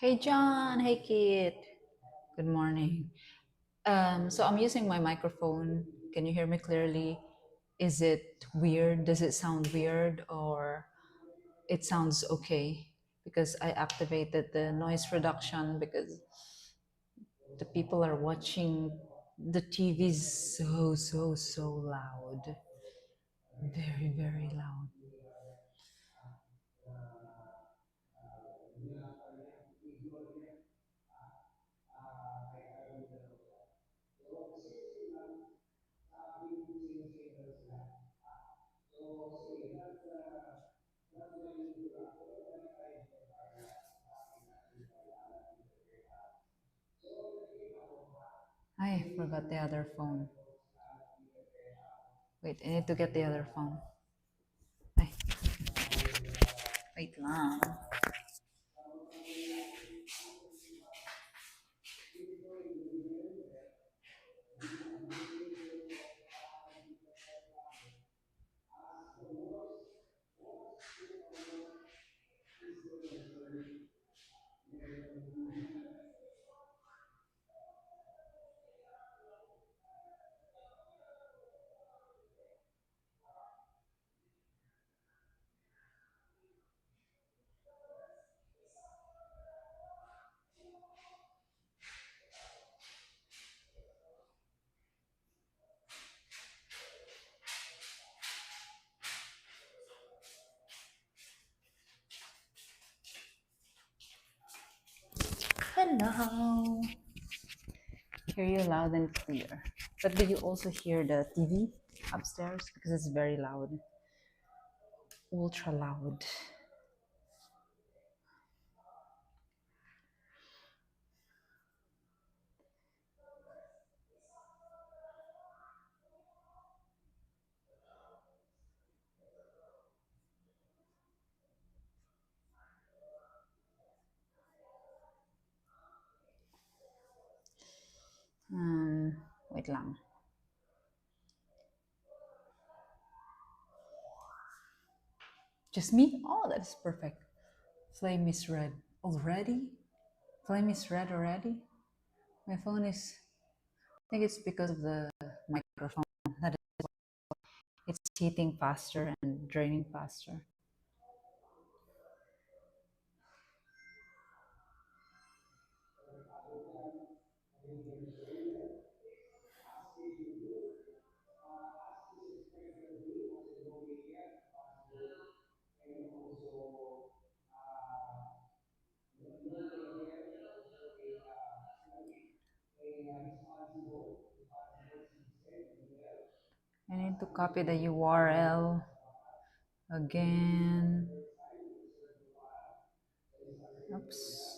Hey John, hey Kit. Good morning. So I'm using my microphone. Can you hear me clearly? Is it weird? Does it sound weird or it sounds okay? Because I activated the noise reduction because the people are watching the TV is so loud. Very loud. I forgot the other phone. Wait, I need to get the other phone. Ay, wait lang. Hello. Hear you loud and clear. But did you also hear the TV upstairs? Because it's very loud. Ultra loud. Wait lang. Just me? Oh, that's perfect. Flame is red. Already? Flame is red already? My phone is... I think it's because of the microphone. That it's heating faster and draining faster. I need to copy the URL again. Oops.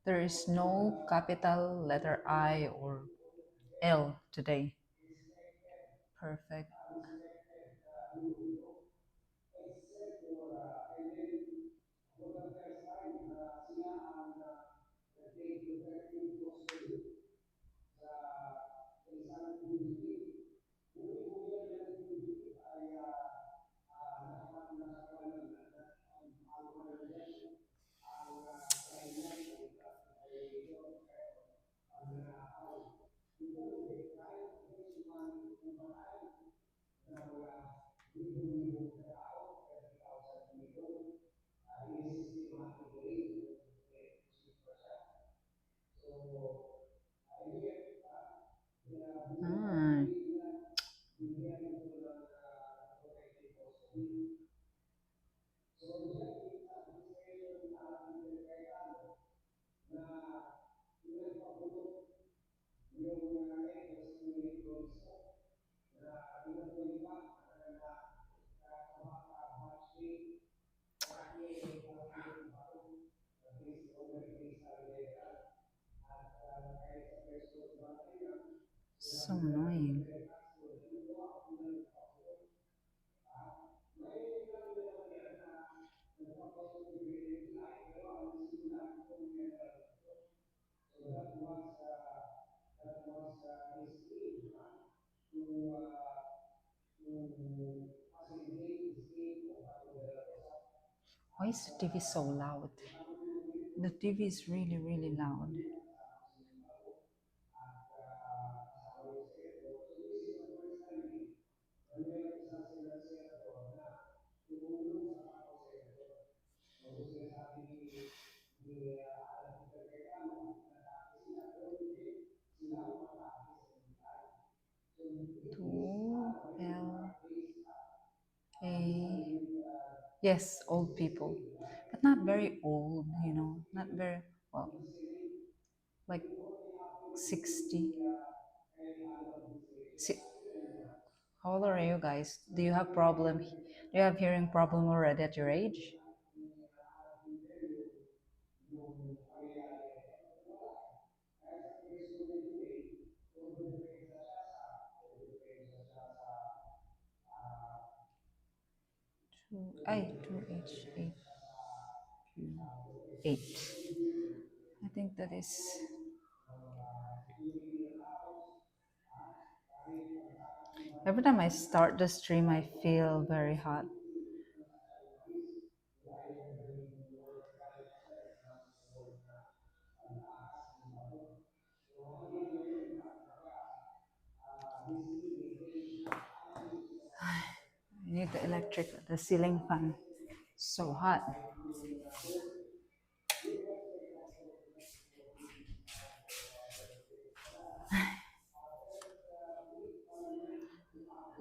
There is no capital letter I or L today. Perfect. So annoying. Why is the TV so loud? The TV is really, really loud. Two L A. Yes, old people, but not very old. Not very well, like 60. Si- How old are you guys? Do you have problem? Do you have hearing problem already at your age? Two H eight Q eight. I think that is. Every time I start the stream, I feel very hot. I need the ceiling fan. So hot.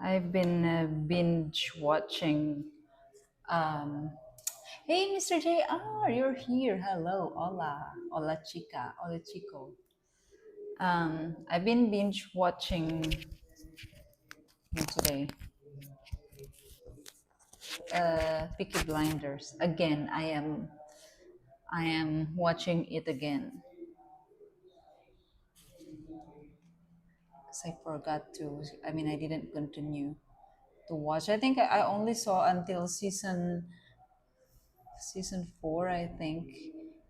I've been binge watching. Um, hey, Mr. JR, you're here. Hello, hola, hola, chica, hola, chico. I've been binge watching today. Peaky Blinders again. I am watching it again because I forgot to. I mean, I didn't continue to watch. I think I only saw until season four, I think,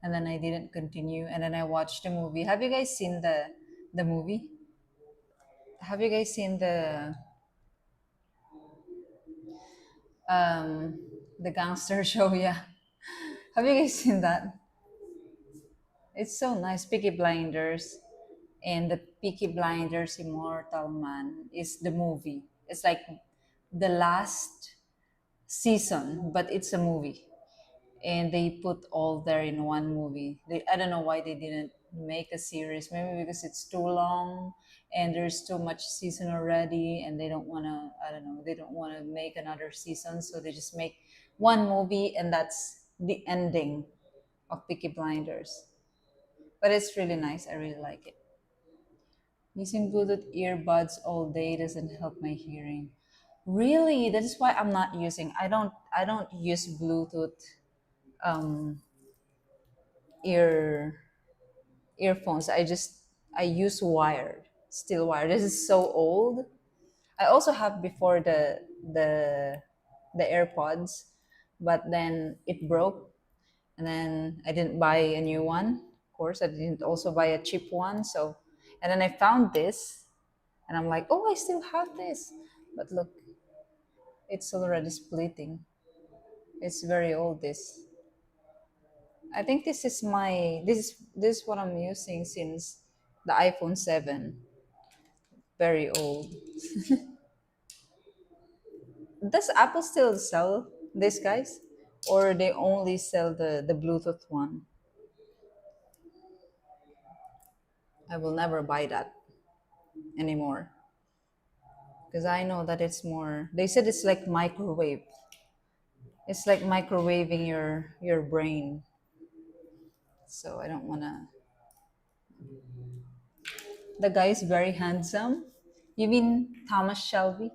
and then I didn't continue. And then I watched the movie. Have you guys seen the movie? Have you guys seen um the gangster show? Yeah. Have you guys seen that? It's so nice. Peaky Blinders, and the Peaky Blinders Immortal Man is the movie. It's like the last season, but it's a movie, and they put all there in one movie. I don't know why they didn't make a series. Maybe because it's too long and there's too much season already, and they don't want to. I don't know. They don't want to make another season, so they just make one movie, and that's the ending of Peaky Blinders. But it's really nice. I really like it. Using Bluetooth earbuds all day doesn't help my hearing. Really, that is why I'm not using. I don't use Bluetooth um, ear earphones. I use wired, still wired. This is so old. I also have before the the AirPods, but then it broke, and then I didn't buy a new one. Of course, I didn't also buy a cheap one. So, and then I found this, and I'm like, oh, I still have this, but look, it's already splitting. It's very old. I think this is what I'm using since the iPhone 7. Very old. Does Apple still sell this, guys? Or they only sell the Bluetooth one? I will never buy that anymore because I know that it's more. They said it's like microwave. It's like microwaving your brain. So I don't wanna. The guy is very handsome. You mean Thomas Shelby?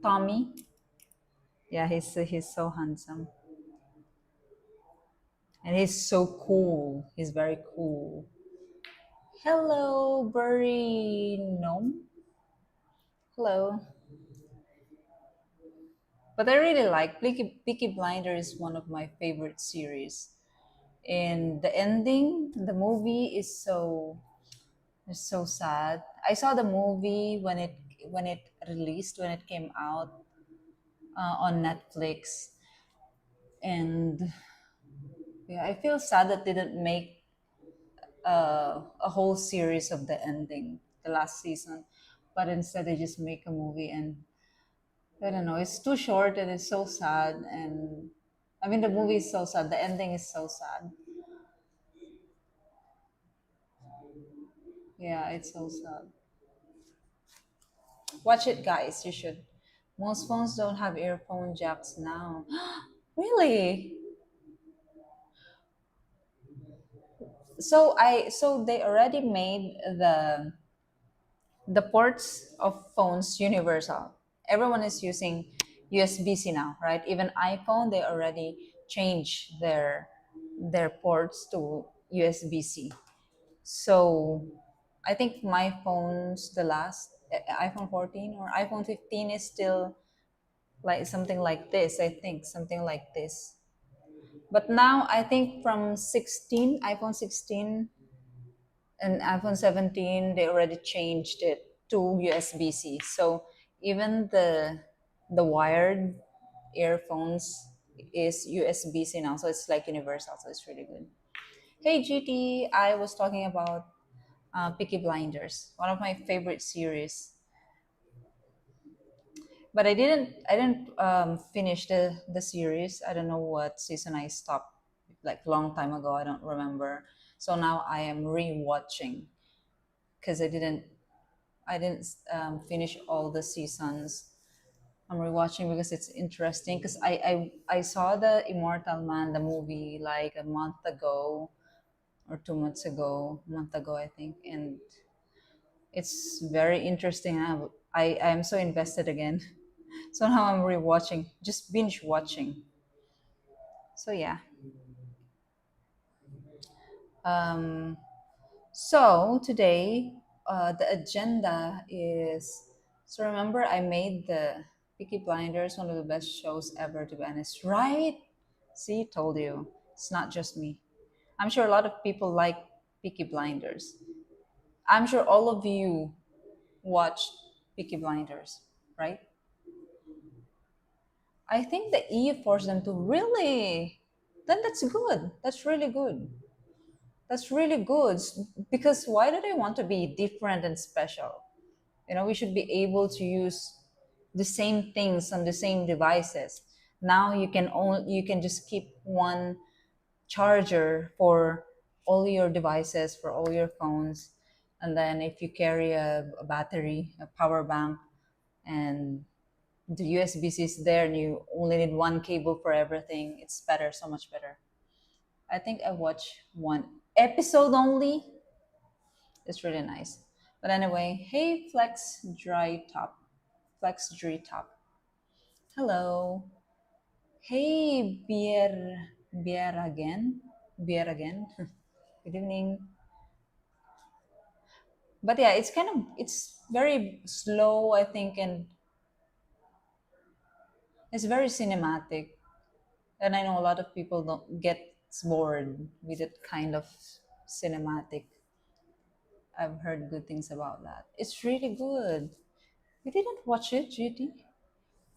Tommy? Yeah, he's so handsome, and he's so cool. He's very cool. Hello, Burry Gnome. Hello. But I really like Peaky Blinder is one of my favorite series. And the ending, the movie is so sad. I saw the movie when it released, when it came out on Netflix, and yeah, I feel sad that they didn't make a whole series of the ending, the last season, but instead they just make a movie, and I don't know, it's too short and it's so sad. And I mean, the movie is so sad, the ending is so sad. Yeah, it's so sad. Watch it, guys. You should. Most phones don't have earphone jacks now. Really? So they already made the ports of phones universal. Everyone is using USB-C now, right? Even iPhone, they already changed their ports to USB-C. So I think my phones, the last iPhone 14 or iPhone 15 is still like something like this. I think something like this. But now I think from 16, iPhone 16 and iPhone 17, they already changed it to USB-C. So even the wired earphones is USB-C now. So it's like universal. So it's really good. Hey GT, I was talking about Peaky Blinders, one of my favorite series. But I didn't finish the series. I don't know what season I stopped, like long time ago. I don't remember. So now I am rewatching because I didn't finish all the seasons. I'm rewatching because it's interesting. Because I saw the Immortal Man, the movie, like a month ago or 2 months ago, a month ago I think, and it's very interesting. I am so invested again. So now I'm rewatching, just binge watching. So yeah. Um, so today, the agenda is. So remember, I made the Peaky Blinders one of the best shows ever. To be honest, right? See, told you. It's not just me. I'm sure a lot of people like Peaky Blinders. I'm sure all of you watched Peaky Blinders, right? I think the EU forced them to really. Then that's good. That's really good. That's really good. Because why do they want to be different and special? You know, we should be able to use the same things on the same devices. Now you can just keep one charger for all your devices, for all your phones, and then if you carry a battery, a power bank, and the USB-C is there, and you only need one cable for everything, it's better, so much better. I think I watched one episode only. It's really nice. But anyway, hey Flex Dry Top. Hello. Hey Beer again. Good evening. But yeah, it's very slow, I think, and it's very cinematic. And I know a lot of people don't get bored with that kind of cinematic. I've heard good things about that. It's really good. You didn't watch it, GT?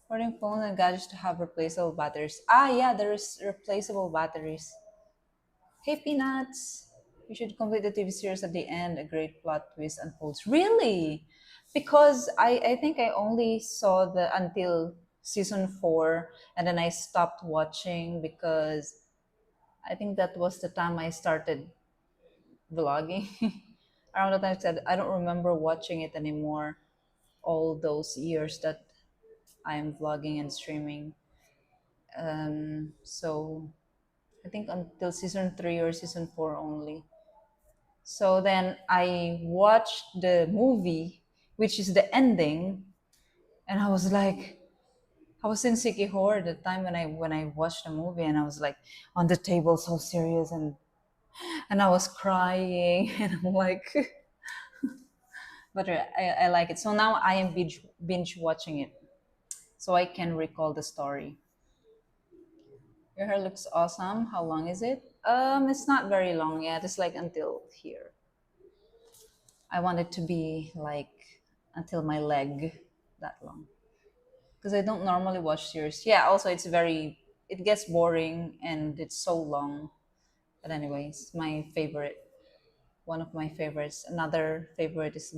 Recording phones and gadgets to have replaceable batteries. Ah, yeah, there is replaceable batteries. Hey, Peanuts! You should complete the TV series at the end. A great plot twist unfolds. Really? Because I think I only saw the until season 4, and then I stopped watching because I think that was the time I started vlogging. Around the time I said I don't remember watching it anymore. All those years that I am vlogging and streaming. So I think until season 3 or season 4 only. So then I watched the movie, which is the ending, and I was like, I was in Sikihor at the time when I watched the movie, and I was like on the table, so serious, and I was crying, and I'm like, But I like it. So now I am binge watching it, so I can recall the story. Your hair looks awesome. How long is it? It's not very long yet. It's like until here. I want it to be like until my leg, that long. Because I don't normally watch series. Yeah, also it gets boring and it's so long. But anyways, my favorite, one of my favorites. Another favorite is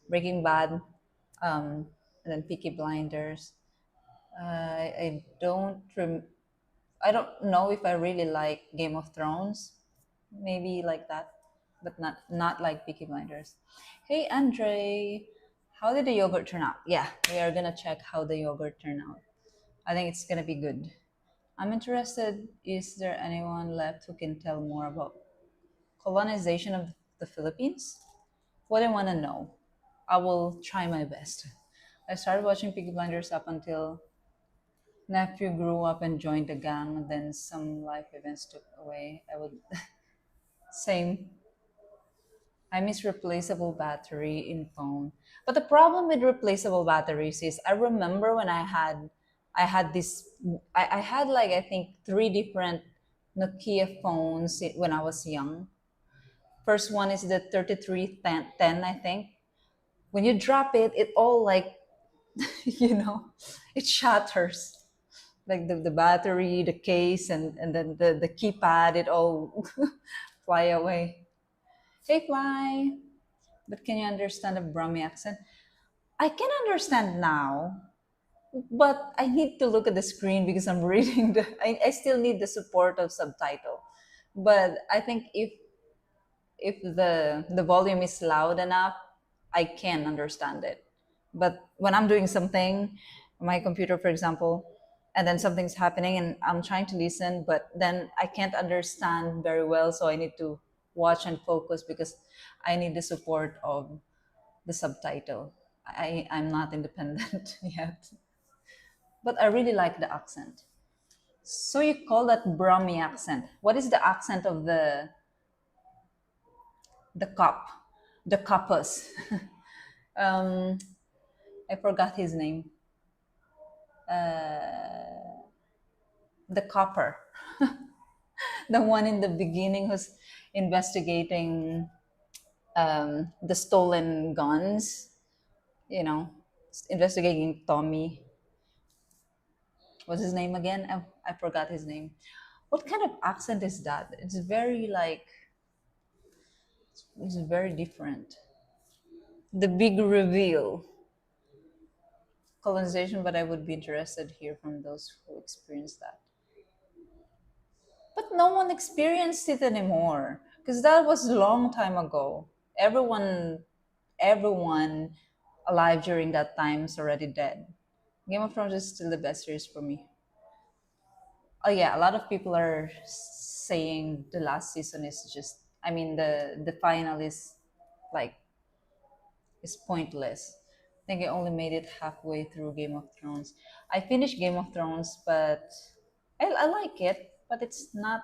Breaking Bad, and then Peaky Blinders. I I don't know if I really like Game of Thrones. Maybe like that, but not like Peaky Blinders. Hey Andre, how did the yogurt turn out? Yeah, we are gonna check how the yogurt turned out. I think it's gonna be good. I'm interested. Is there anyone left who can tell more about colonization of the Philippines? What I want to know. I will try my best. I started watching Peaky Blinders up until nephew grew up and joined the gang. Then some life events took away. I would same. I miss replaceable battery in phone. But the problem with replaceable batteries is I remember when I had this I had like I think three different Nokia phones when I was young. First one is the 3310, I think. When you drop it, it all like you know, it shatters. Like the battery, the case, and then the keypad, it all fly away. Hey fly. But can you understand the Brahmi accent? I can understand now, but I need to look at the screen because I'm reading I still need the support of subtitle. But I think if the volume is loud enough, I can understand it. But when I'm doing something, my computer, for example, and then something's happening and I'm trying to listen, but then I can't understand very well, so I need to watch and focus because I need the support of the subtitle. I'm not independent yet, but I really like the accent. So you call that Brahmi accent? What is the accent of the cop, the coppers? um, I forgot his name. The copper, the one in the beginning who's investigating the stolen guns. You know, investigating Tommy. What's his name again? I forgot his name. What kind of accent is that? It's very like it's very different. The big reveal, colonization, but I would be interested here from those who experienced that. But no one experienced it anymore because that was a long time ago. Everyone alive during that time is already dead. Game of Thrones is still the best series for me. Oh yeah, a lot of people are saying the last season is just. I mean, the final is like is pointless. I think I only made it halfway through Game of Thrones. I finished Game of Thrones, but I like it, but it's not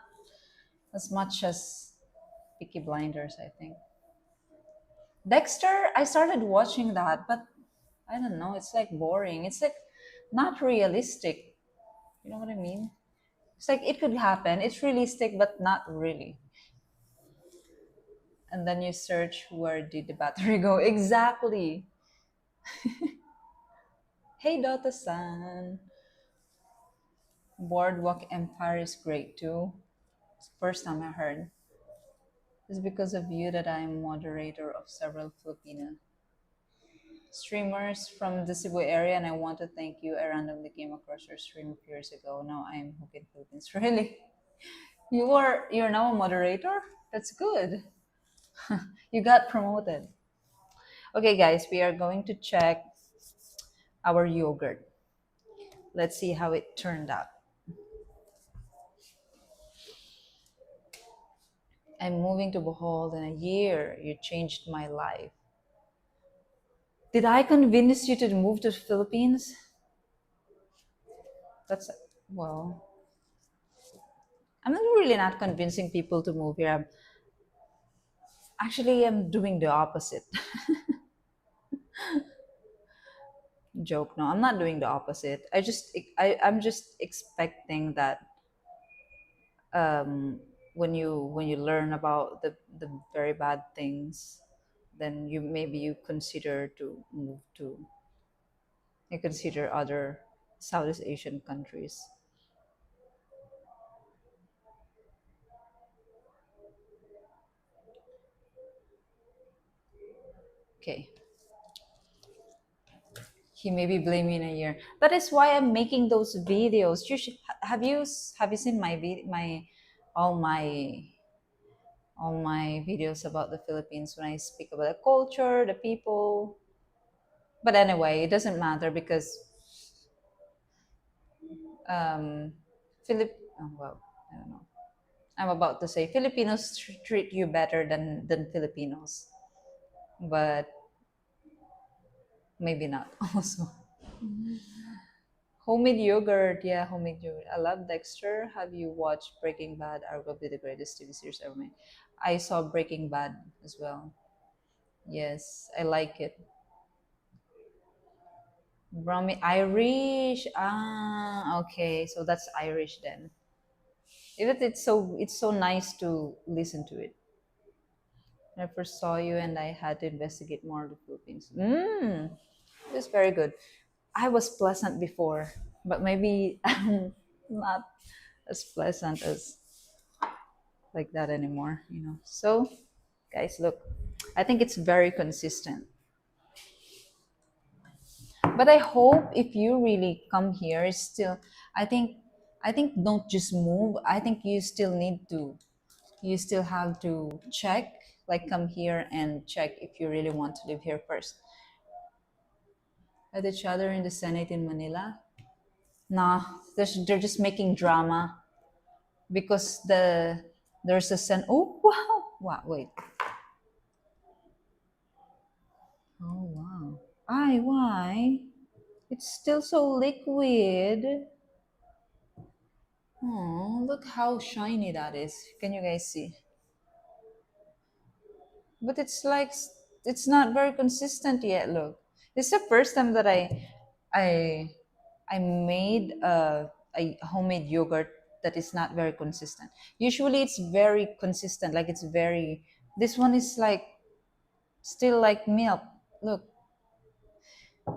as much as Peaky Blinders, I think. Dexter, I started watching that, but I don't know, it's like boring. It's like not realistic. You know what I mean? It's like it could happen. It's realistic, but not really. And then you search where did the battery go? Exactly. Hey, Dota-san. Boardwalk Empire is great too. It's the first time I heard. It's because of you that I'm moderator of several Filipino streamers from the Cebu area, and I want to thank you. I randomly came across your stream a few years ago. Now I'm hooked in Philippines. Really? You're now a moderator? That's good. You got promoted. Okay, guys, we are going to check our yogurt. Let's see how it turned out. I'm moving to Bohol in a year. You changed my life. Did I convince you to move to the Philippines? That's well. I'm not really not convincing people to move here. Actually, I'm doing the opposite. joke. No, I'm not doing the opposite. I'm just expecting that um, when you learn about the very bad things, then you consider to move to you consider other Southeast Asian countries. Okay, he may be blaming a year. That is why I'm making those videos. Have you seen my all my all my videos about the Philippines when I speak about the culture, the people. But anyway, it doesn't matter because um, well, I don't know. I'm about to say Filipinos treat you better than Filipinos, but maybe not. Also, homemade yogurt, yeah, homemade yogurt. I love Dexter. Have you watched Breaking Bad? Arguably the greatest TV series ever made. I saw Breaking Bad as well. Yes, I like it. Brahmi Irish. Ah, okay. So that's Irish then. Even it's so nice to listen to it. When I first saw you and I had to investigate more of the Philippines. It was very good. I was pleasant before, but maybe I'm not as pleasant as like that anymore, you know. So, guys, look, I think it's very consistent. But I hope if you really come here, it's still, I think, I think don't just move. I think you still have to check, like come here and check if you really want to live here first. At each other in the Senate in Manila. Nah, they're just making drama because there's a sen. Oh wow! Wow, wait. Oh wow! Ay, why? It's still so liquid. Oh, look how shiny that is. Can you guys see? But it's like it's not very consistent yet. Look, this is the first time that I I made a homemade yogurt that is not very consistent. Usually it's very consistent, like it's very. This one is like still like milk. Look,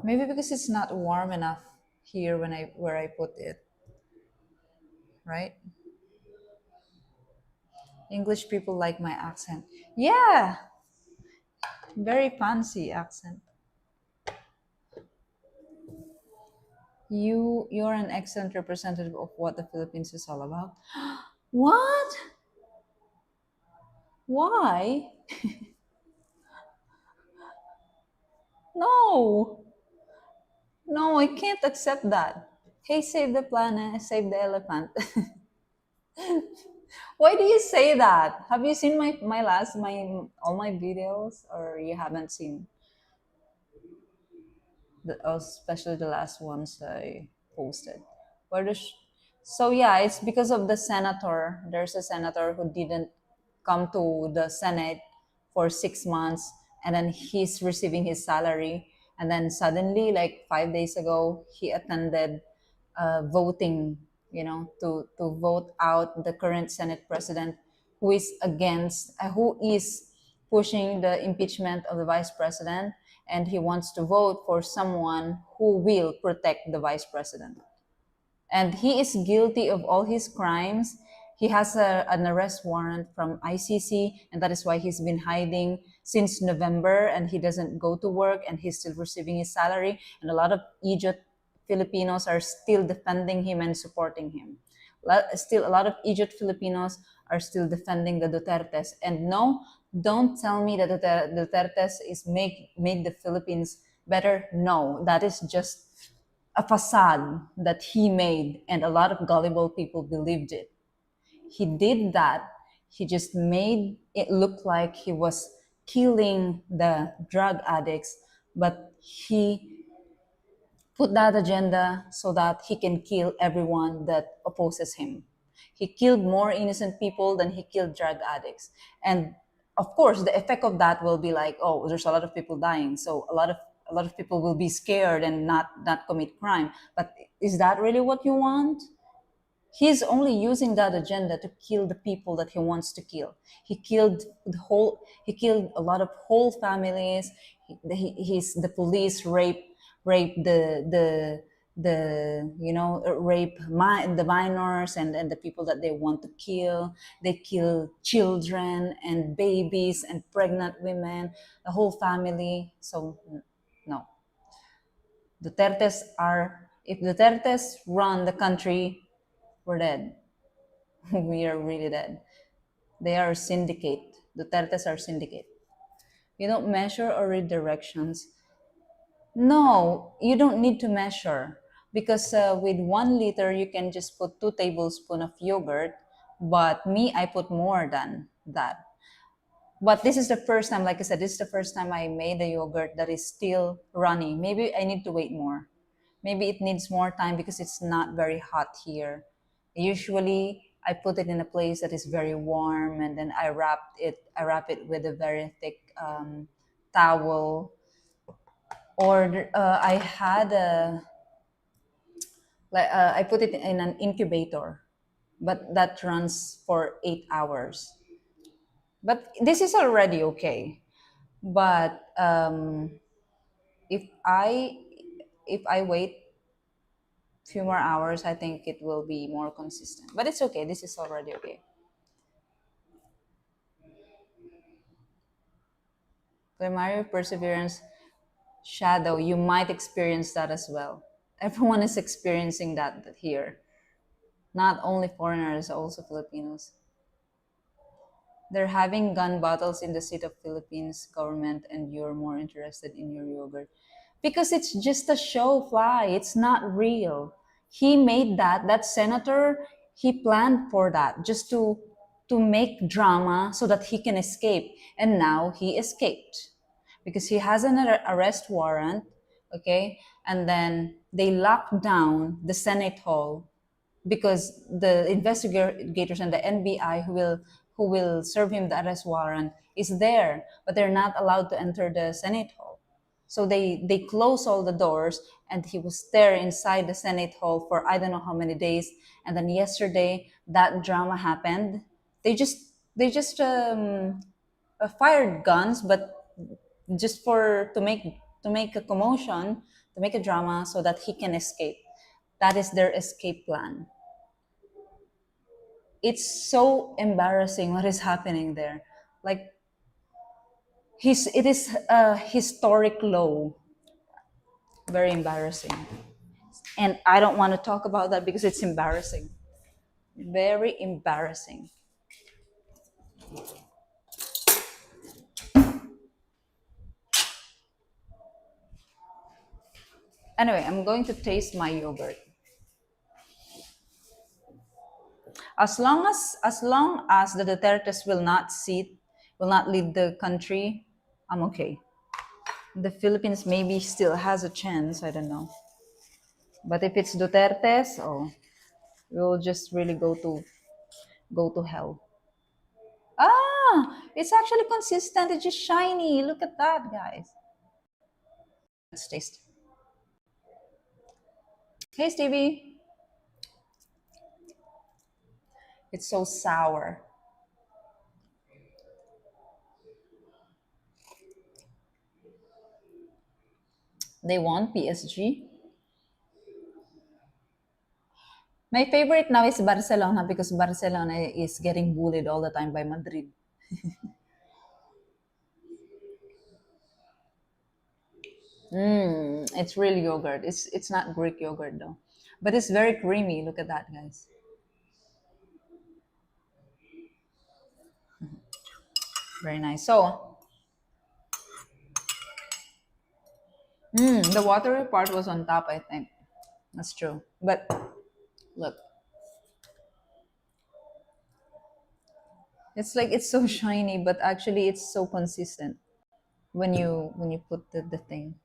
maybe because it's not warm enough here when I where I put it, right? English people like my accent. Yeah, very fancy accent. You're an excellent representative of what the Philippines is all about. What? Why? No. No, I can't accept that. Hey, save the planet, save the elephant. Why do you say that? Have you seen my all my videos or you haven't seen especially the last ones I posted? Where does so yeah, it's because of the senator. There's a senator who didn't come to the Senate for 6 months and then he's receiving his salary and then suddenly like 5 days ago he attended voting, you know, to vote out the current Senate president who is who is pushing the impeachment of the vice president, and he wants to vote for someone who will protect the vice president. And he is guilty of all his crimes. He has an arrest warrant from ICC, and that is why he's been hiding since November and he doesn't go to work and he's still receiving his salary. And a lot of Egypt Filipinos are still defending him and supporting him. Still, a lot of Egypt Filipinos are still defending the Dutertes. And no, don't tell me that the Dutertes is made the Philippines better. No, that is just a facade that he made, and a lot of gullible people believed it. He did that. He just made it look like he was killing the drug addicts, but he put that agenda so that he can kill everyone that opposes him. He killed more innocent people than he killed drug addicts. And of course, the effect of that will be like, oh, there's a lot of people dying. So a lot of a lot of people will be scared and not commit crime. But is that really what you want? He's only using that agenda to kill the people that he wants to kill. He killed a lot of whole families. He's the police rape the the minors and the people that they want to kill. They kill children and babies and pregnant women, the whole family. So no, if Dutertes run the country, we're dead. We are really dead. They are a syndicate. Dutertes are syndicate. You don't measure or read directions. No, you don't need to measure because with 1 liter you can just put 2 tablespoons of yogurt. But me, I put more than that. But this is the first time, like I said, this is the first time I made a yogurt that is still running. Maybe I need to wait more. Maybe it needs more time because it's not very hot here. Usually I put it in a place that is very warm and then I wrap it with a very thick towel. Or I had a I put it in an incubator, but that runs for 8 hours. But this is already okay. But if I if I wait few more hours, I think it will be more consistent. But it's okay. This is already okay. Primary perseverance shadow, you might experience that as well. Everyone is experiencing that here. Not only foreigners, also Filipinos. They're having gun battles in the seat of Philippines government and you're more interested in your yogurt. Because it's just a show fly. It's not real. He made that senator, he planned for that just to make drama so that he can escape. And now he escaped because he has an arrest warrant, okay? And then they locked down the Senate hall because the investigators and the NBI who will serve him the arrest warrant is there, but they're not allowed to enter the Senate hall. So they close all the doors, and he was there inside the Senate hall for I don't know how many days. And then yesterday, that drama happened. They just fired guns, but just for to make a commotion, to make a drama, so that he can escape. That is their escape plan. It's so embarrassing what is happening there. Like it is a historic low, very embarrassing. And I don't want to talk about that because it's embarrassing, very embarrassing. Anyway, I'm going to taste my yogurt. As long as the Dutertes will not lead the country, I'm okay. The Philippines maybe still has a chance, I don't know. But if it's Dutertes, oh, we'll just really go to hell. Ah, it's actually consistent. It's just shiny. Look at that, guys. Let's taste. Hey, Stevie. It's so sour. They won PSG. My favorite now is Barcelona because Barcelona is getting bullied all the time by Madrid. It's real yogurt. It's not Greek yogurt though, but it's very creamy. Look at that, guys. Very nice. So, the watery part was on top, I think. That's true. But look, it's like it's so shiny, but actually it's so consistent when you put the thing.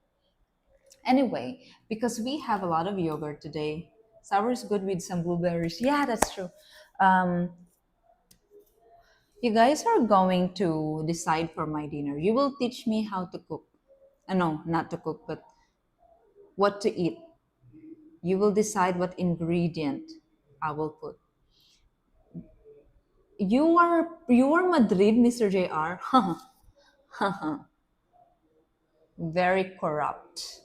Anyway, because we have a lot of yogurt today, sour is good with some blueberries. Yeah, that's true. Um, you guys are going to decide for my dinner. You will teach me how to cook. No, not to cook, but what to eat. You will decide what ingredient I will put. You are Madrid, Mr. JR. Very corrupt.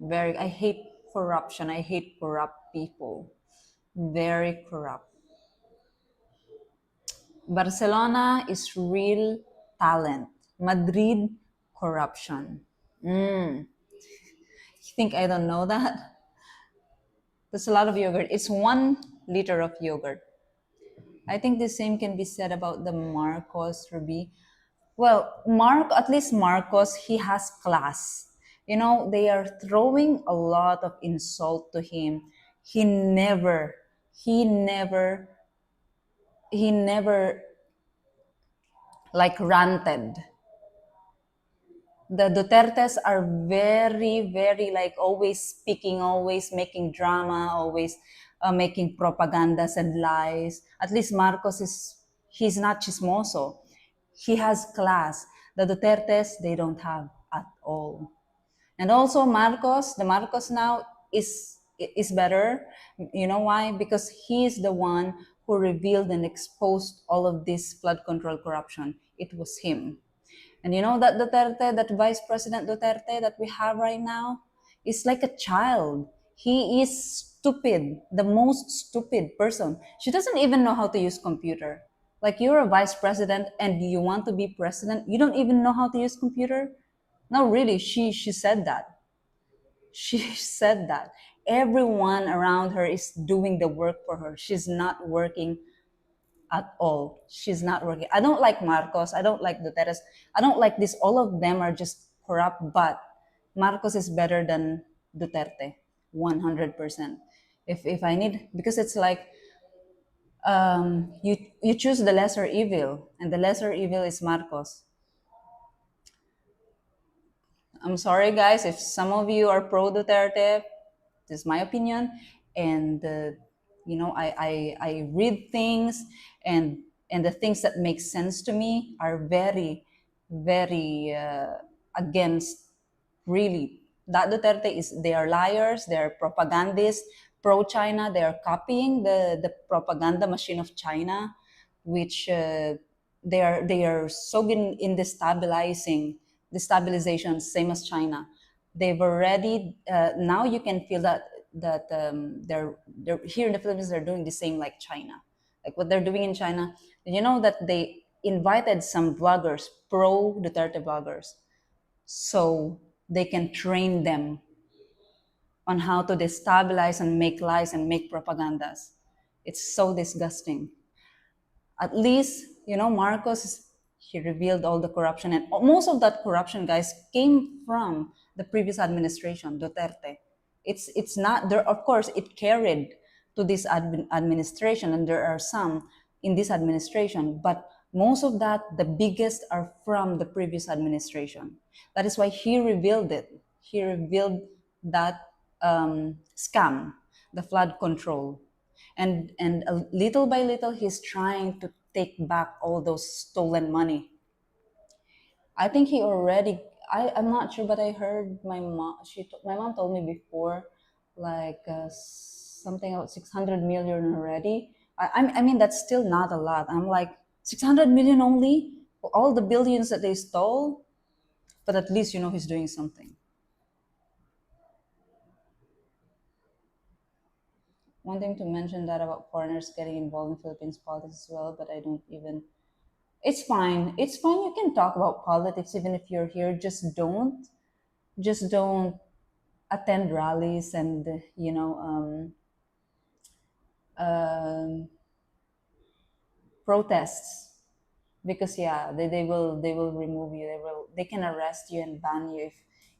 Very, I hate corruption. I hate corrupt people. Very corrupt. Barcelona is real talent. Madrid, corruption. You think I don't know that? That's a lot of yogurt. It's 1 liter of yogurt. I think the same can be said about the Marcos Ruby. Well, at least Marcos, he has class. They are throwing a lot of insult to him. He never, he never, he never like ranted. The Dutertes are very, very like always speaking, always making drama, always making propagandas and lies. At least Marcos he's not chismoso. He has class. The Dutertes, they don't have at all. And also the Marcos now is better. You know why? Because he's the one who revealed and exposed all of this flood control corruption. It was him. And you know that Duterte, that Vice President Duterte that we have right now, is like a child. He is stupid, the most stupid person. She doesn't even know how to use computer. Like you're a vice president and you want to be president, you don't even know how to use computer? No, really, she said that. She said that. Everyone around her is doing the work for her. She's not working at all. She's not working. I don't like Marcos. I don't like Duterte. I don't like this. All of them are just corrupt, but Marcos is better than Duterte, 100%. If I need, because it's like you choose the lesser evil, and the lesser evil is Marcos. I'm sorry, guys, if some of you are pro Duterte. This is my opinion, and I read things, and the things that make sense to me are very, very against. Really, that Duterte is they are liars, they are propagandists, pro China. They are copying the propaganda machine of China, which they are so in destabilization, same as China. They've already now you can feel that they're here in the Philippines. They're doing the same like China, like what they're doing in China. You know that they invited some vloggers, pro Duterte vloggers, so they can train them on how to destabilize and make lies and make propagandas. It's so disgusting. At least Marcos, he revealed all the corruption, and most of that corruption, guys, came from the previous administration, Duterte. It's not there. Of course it carried to this administration, and there are some in this administration, but most of that, the biggest, are from the previous administration. That is why he revealed it. He revealed that scam, the flood control, and little by little he's trying to take back all those stolen money. I think he already, I'm not sure, but I heard my mom told me before, like something about 600 million already. I mean that's still not a lot. I'm like 600 million only for all the billions that they stole, but at least he's doing something. Wanting to mention that about foreigners getting involved in Philippines politics as well, but I don't even. It's fine. It's fine. You can talk about politics even if you're here. Just don't attend rallies and protests, because yeah, they will remove you. They can arrest you and ban you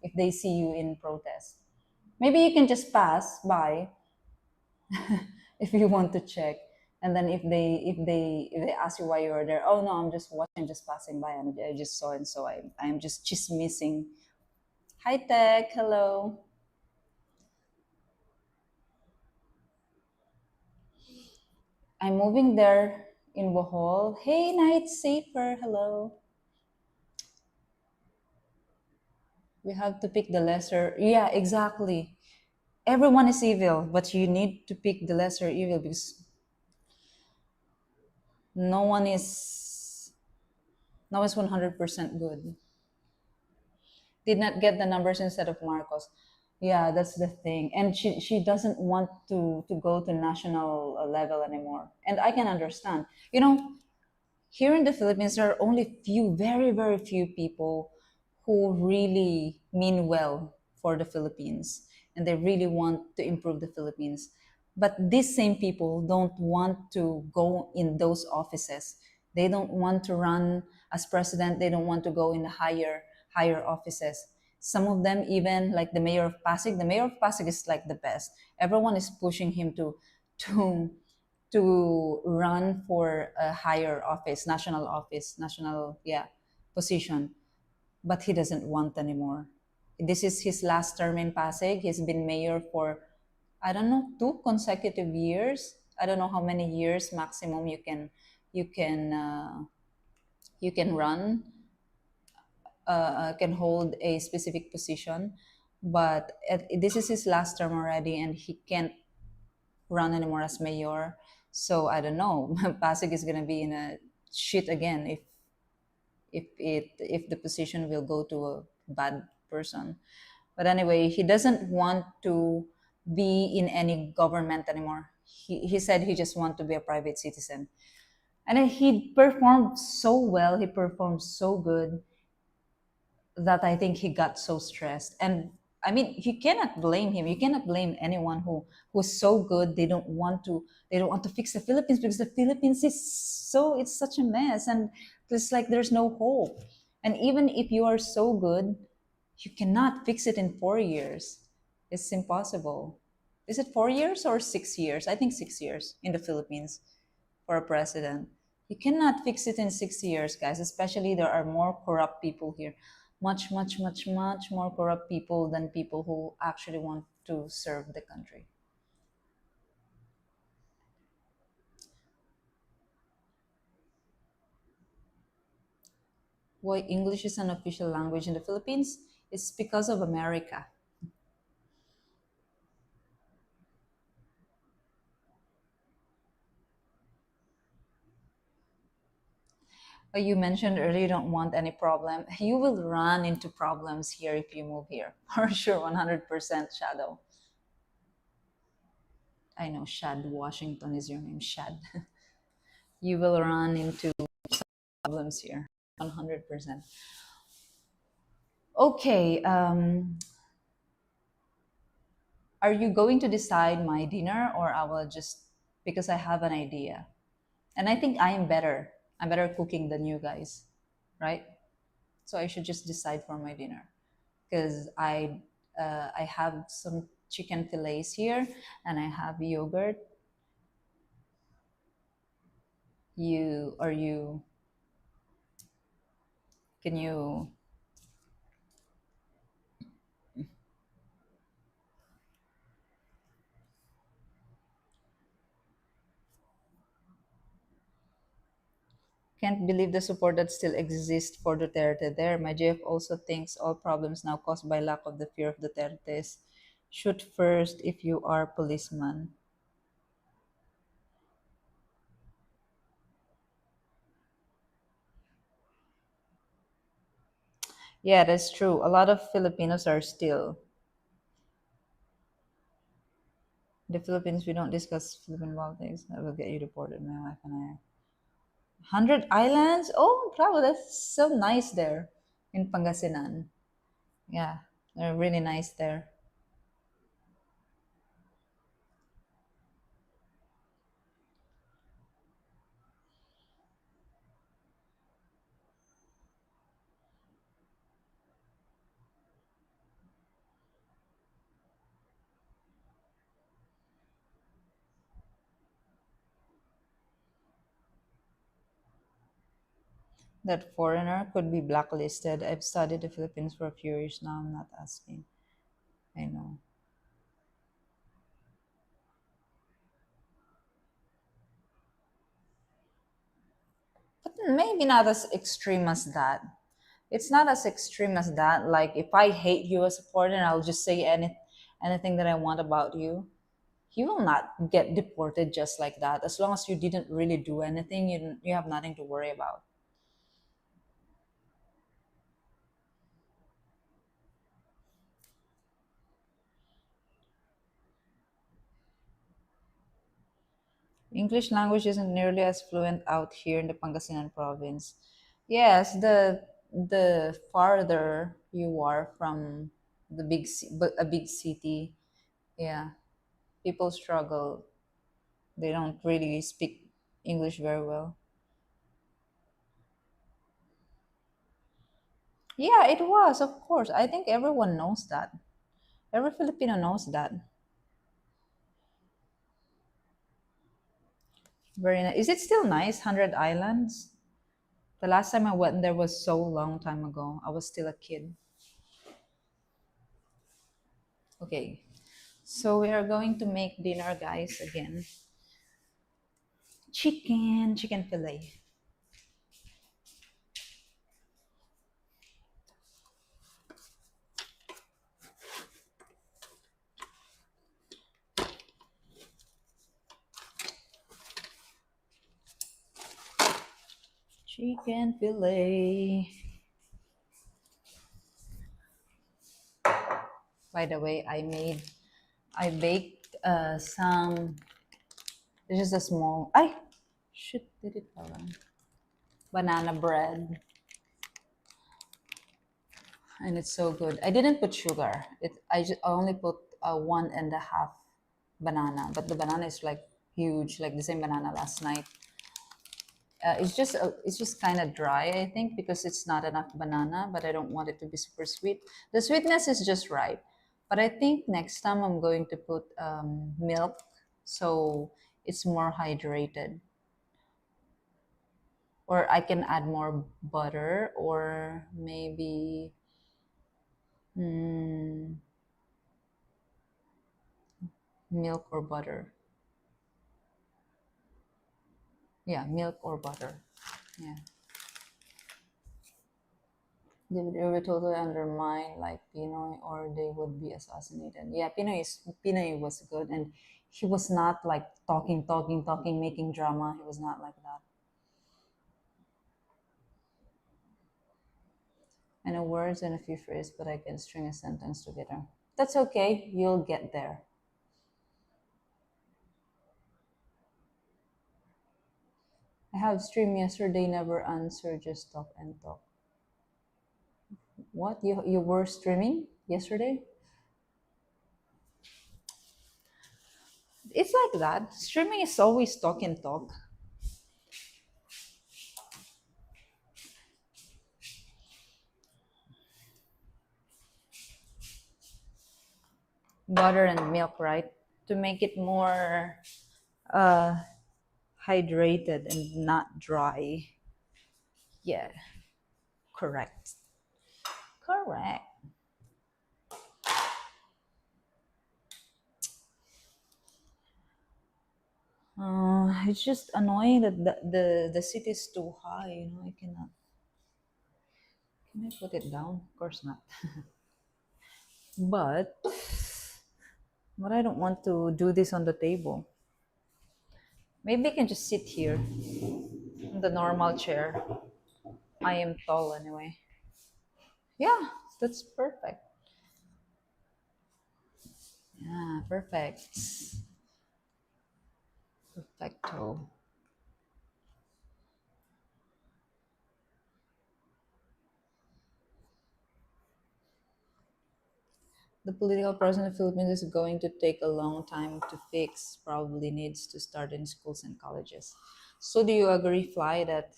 if they see you in protest. Maybe you can just pass by if you want to check. And then if they ask you why you are there, oh no, I'm just watching, just passing by, and I just saw, and so I'm just missing. Hi Tech, hello. I'm moving there in Bohol. Hey Night Safer, hello. We have to pick the lesser. Yeah, exactly. Everyone is evil, but you need to pick the lesser evil because no one is no one is 100% good. Did not get the numbers instead of Marcos. Yeah, that's the thing. And she doesn't want to go to national level anymore. And I can understand. You know, here in the Philippines, there are only few, very, very few people who really mean well for the Philippines and they really want to improve the Philippines. But these same people don't want to go in those offices. They don't want to run as president. They don't want to go in the higher offices. Some of them even like the mayor of Pasig. The mayor of Pasig is like the best. Everyone is pushing him to to run for a higher office, national, yeah, position. But he doesn't want anymore. This is his last term in Pasig. He's been mayor for, I don't know, 2 consecutive years. I don't know how many years maximum you can you can run, can hold a specific position. But this is his last term already, and he can't run anymore as mayor. So I don't know. Pasig is gonna be in a shit again if the position will go to a bad person. But anyway, he doesn't want to be in any government anymore. He said he just want to be a private citizen. And then he performed so well. He performed so good that I think he got so stressed. And I mean, you cannot blame him. You cannot blame anyone who's so good. They don't want to fix the Philippines because the Philippines is so it's such a mess and it's like there's no hope. And even if you are so good, you cannot fix it in 4 years. It's impossible. Is it 4 years or 6 years? I think 6 years in the Philippines for a president. You cannot fix it in 6 years, guys, especially there are more corrupt people here. Much, much, much, much more corrupt people than people who actually want to serve the country. Why English is an official language in the Philippines? It's because of America. You mentioned earlier you don't want any problem. You will run into problems here if you move here. For sure, 100% Shadow. I know Shad Washington is your name, Shad. You will run into problems here, 100%. Okay, are you going to decide my dinner or I will just, because I have an idea. And I think I am better. I'm better cooking than you guys, right? So I should just decide for my dinner because I have some chicken fillets here and I have yogurt. You can you can't believe the support that still exists for Duterte there. My GF also thinks all problems now caused by lack of the fear of Duterte's. Shoot first if you are policeman. Yeah, that's true. A lot of Filipinos are still. The Philippines, we don't discuss Philippine politics. I will get you deported, my wife and I. 100 islands? Oh, bravo, that's so nice there in Pangasinan. Yeah, they're really nice there. That foreigner could be blacklisted. I've studied the Philippines for a few years now. I'm not asking. I know. But maybe not as extreme as that. It's not as extreme as that. Like if I hate you as a foreigner, I'll just say anything that I want about you. You will not get deported just like that. As long as you didn't really do anything, you have nothing to worry about. English language isn't nearly as fluent out here in the Pangasinan province. Yes, the farther you are from a big city, yeah, people struggle. They don't really speak English very well. Yeah, it was, of course. I think everyone knows that. Every Filipino knows that. Very nice. Is it still nice, 100 Islands? The last time I went there was so long time ago. I was still a kid. Okay, so we are going to make dinner, guys, again. Chicken fillet. Chicken fillet. By the way, I baked some, this is a small, I, shit, did it fall on? Banana bread. And it's so good. I didn't put sugar. I only put one and a half banana, but the banana is like huge, like the same banana last night. It's just kind of dry, I think, because it's not enough banana. But I don't want it to be super sweet. The sweetness is just right. But I think next time I'm going to put milk, so it's more hydrated. Or I can add more butter, or maybe mm, milk or butter. Yeah, milk or butter. Yeah. They were totally undermined like Pinoy, or they would be assassinated. Yeah, Pinoy was good, and he was not like talking, making drama. He was not like that. I know words and a few phrases, but I can string a sentence together. That's okay. You'll get there. I have stream yesterday, never answer, just talk and talk. What? You were streaming yesterday? It's like that. Streaming is always talk and talk. Butter and milk, right? To make it more uh, hydrated and not dry. Yeah, correct. Correct. It's just annoying that the city is too high. I cannot. Can I put it down? Of course not. But I don't want to do this on the table. Maybe I can just sit here in the normal chair. I am tall anyway. Yeah, that's perfect. Yeah, perfect. Perfecto. The political process in the Philippines is going to take a long time to fix, probably needs to start in schools and colleges. So do you agree, Fly, that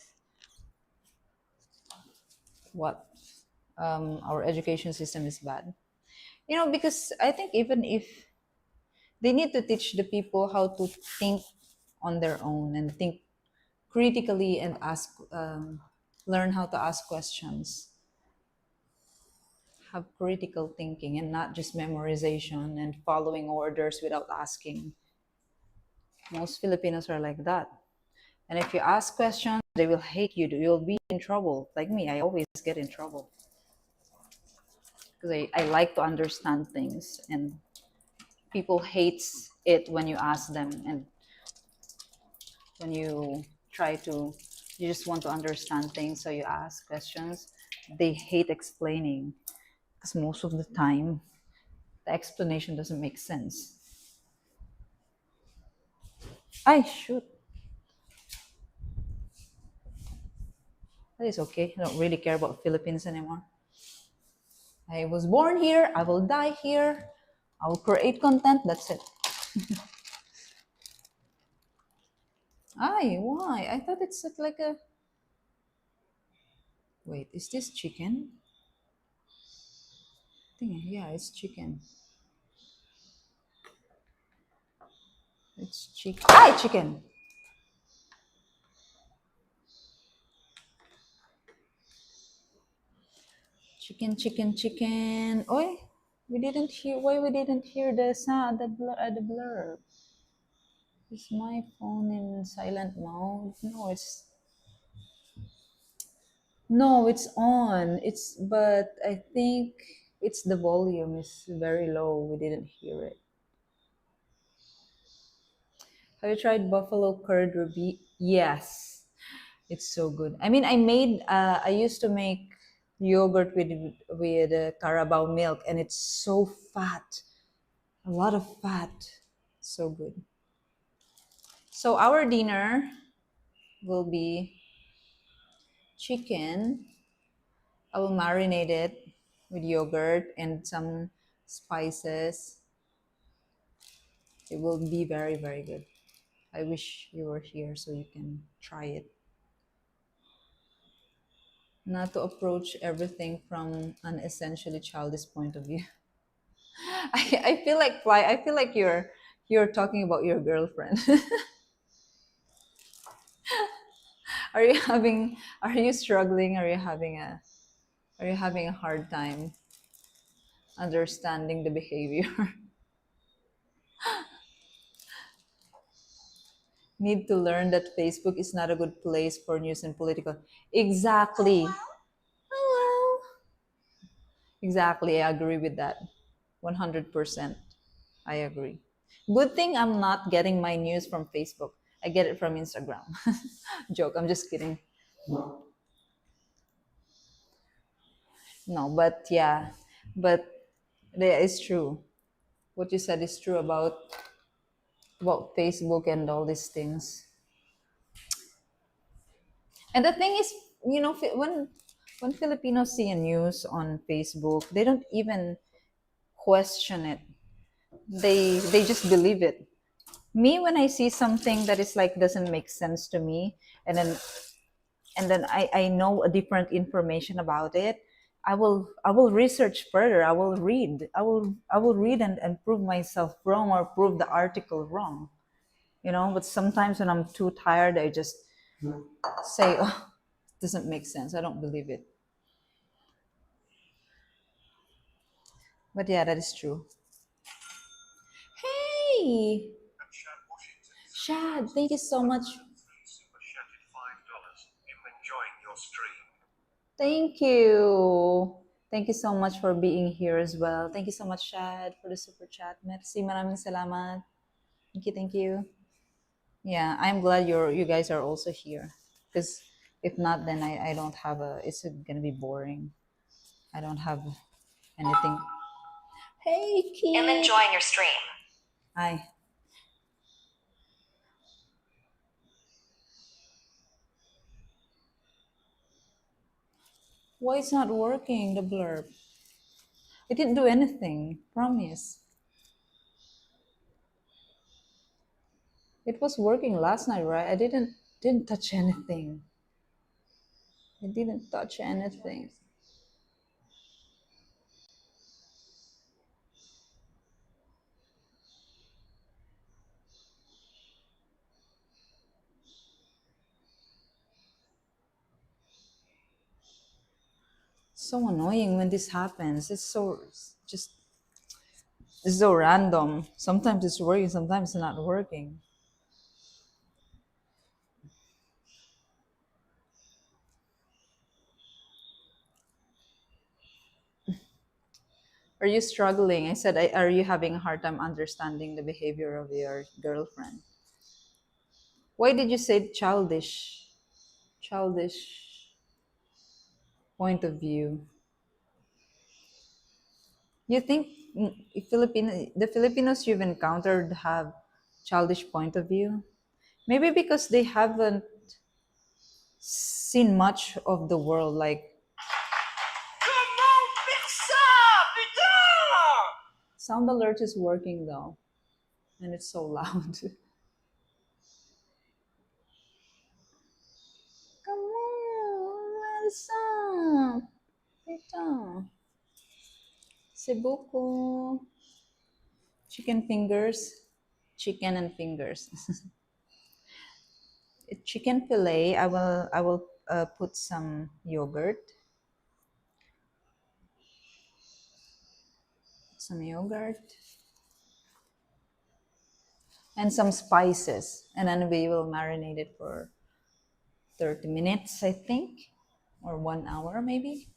what our education system is bad? Because I think even if they need to teach the people how to think on their own and think critically and learn how to ask questions, have critical thinking and not just memorization and following orders without asking. Most Filipinos are like that. And if you ask questions, they will hate you. You'll be in trouble. Like me, I always get in trouble because I like to understand things, and people hates it when you ask them, and when you try to, you just want to understand things, so you ask questions. They hate explaining because most of the time the explanation doesn't make sense. I should. That is okay. I don't really care about Philippines anymore. I was born here. I will die here. I will create content. That's it. Ay, why? I thought it's like a. Wait, is this chicken? I think, yeah, it's chicken. It's chicken. Ay, chicken. Chicken, chicken, chicken. Oi, we didn't hear. Why we didn't hear the sound? The blur. Is my phone in silent mode? No, it's on. It's but I think it's the volume is very low. We didn't hear it. Have you tried buffalo curd ruby? Yes, it's so good. I mean, I used to make yogurt with Carabao milk, and it's so fat. A lot of fat. So good. So our dinner will be chicken. I will marinate it with yogurt and some spices. It will be very, very good. I wish you were here so you can try it. Not to approach everything from an essentially childish point of view. I feel like you're talking about your girlfriend. Are you having are you struggling? Are you having a hard time understanding the behavior? Need to learn that Facebook is not a good place for news and political. Exactly. Hello. Exactly. I agree with that. 100%. I agree. Good thing I'm not getting my news from Facebook. I get it from Instagram. Joke. I'm just kidding. No, but yeah. But yeah, it's true. What you said is true about Facebook and all these things. And the thing is, when Filipinos see a news on Facebook, they don't even question it. They just believe it. Me, when I see something that is like doesn't make sense to me, and then I know a different information about it, I will research further. I will read and prove myself wrong or prove the article wrong. But sometimes when I'm too tired, I just say, oh, it doesn't make sense. I don't believe it. But yeah, that is true. Hey, Shad, thank you so much. Thank you. Thank you so much for being here as well. Thank you so much, Shad, for the super chat. Merci, maraming salamat. Thank you, thank you. Yeah, I'm glad you guys are also here. Because if not, then I don't have it's gonna be boring. I don't have anything. Hey, Keith. I'm enjoying your stream. Hi. Why it's not working, the blurb? It didn't do anything. Promise. It was working last night, right? I didn't touch anything. I didn't touch anything. So annoying when this happens. Just it's so random. Sometimes it's working, sometimes it's not working. Are you struggling? I said, are you having a hard time understanding the behavior of your girlfriend? Why did you say childish? Childish point of view. You think the Filipinos you've encountered have childish point of view? Maybe because they haven't seen much of the world. Like, sound alert is working though, and it's so loud. Come on, Elsa. Ito. Cebuco. Chicken fingers. Chicken and fingers. Chicken fillet. I will put some yogurt. Some yogurt. And some spices. And then we will marinate it for 30 minutes, I think. Or 1 hour maybe.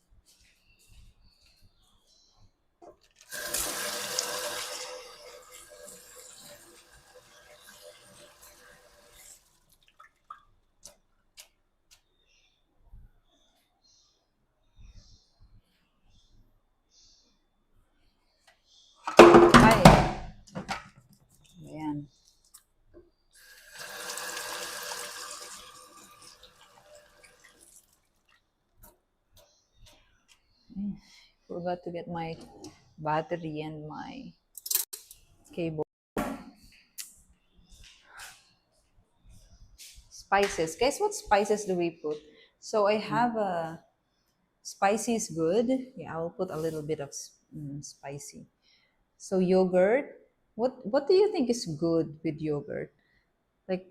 Ay. Ayan. Forgot to get my battery and my cable. Spices. Guys, what spices do we put? So I have a spicy is good. Yeah, I'll put a little bit of spicy. So yogurt. What do you think is good with yogurt? Like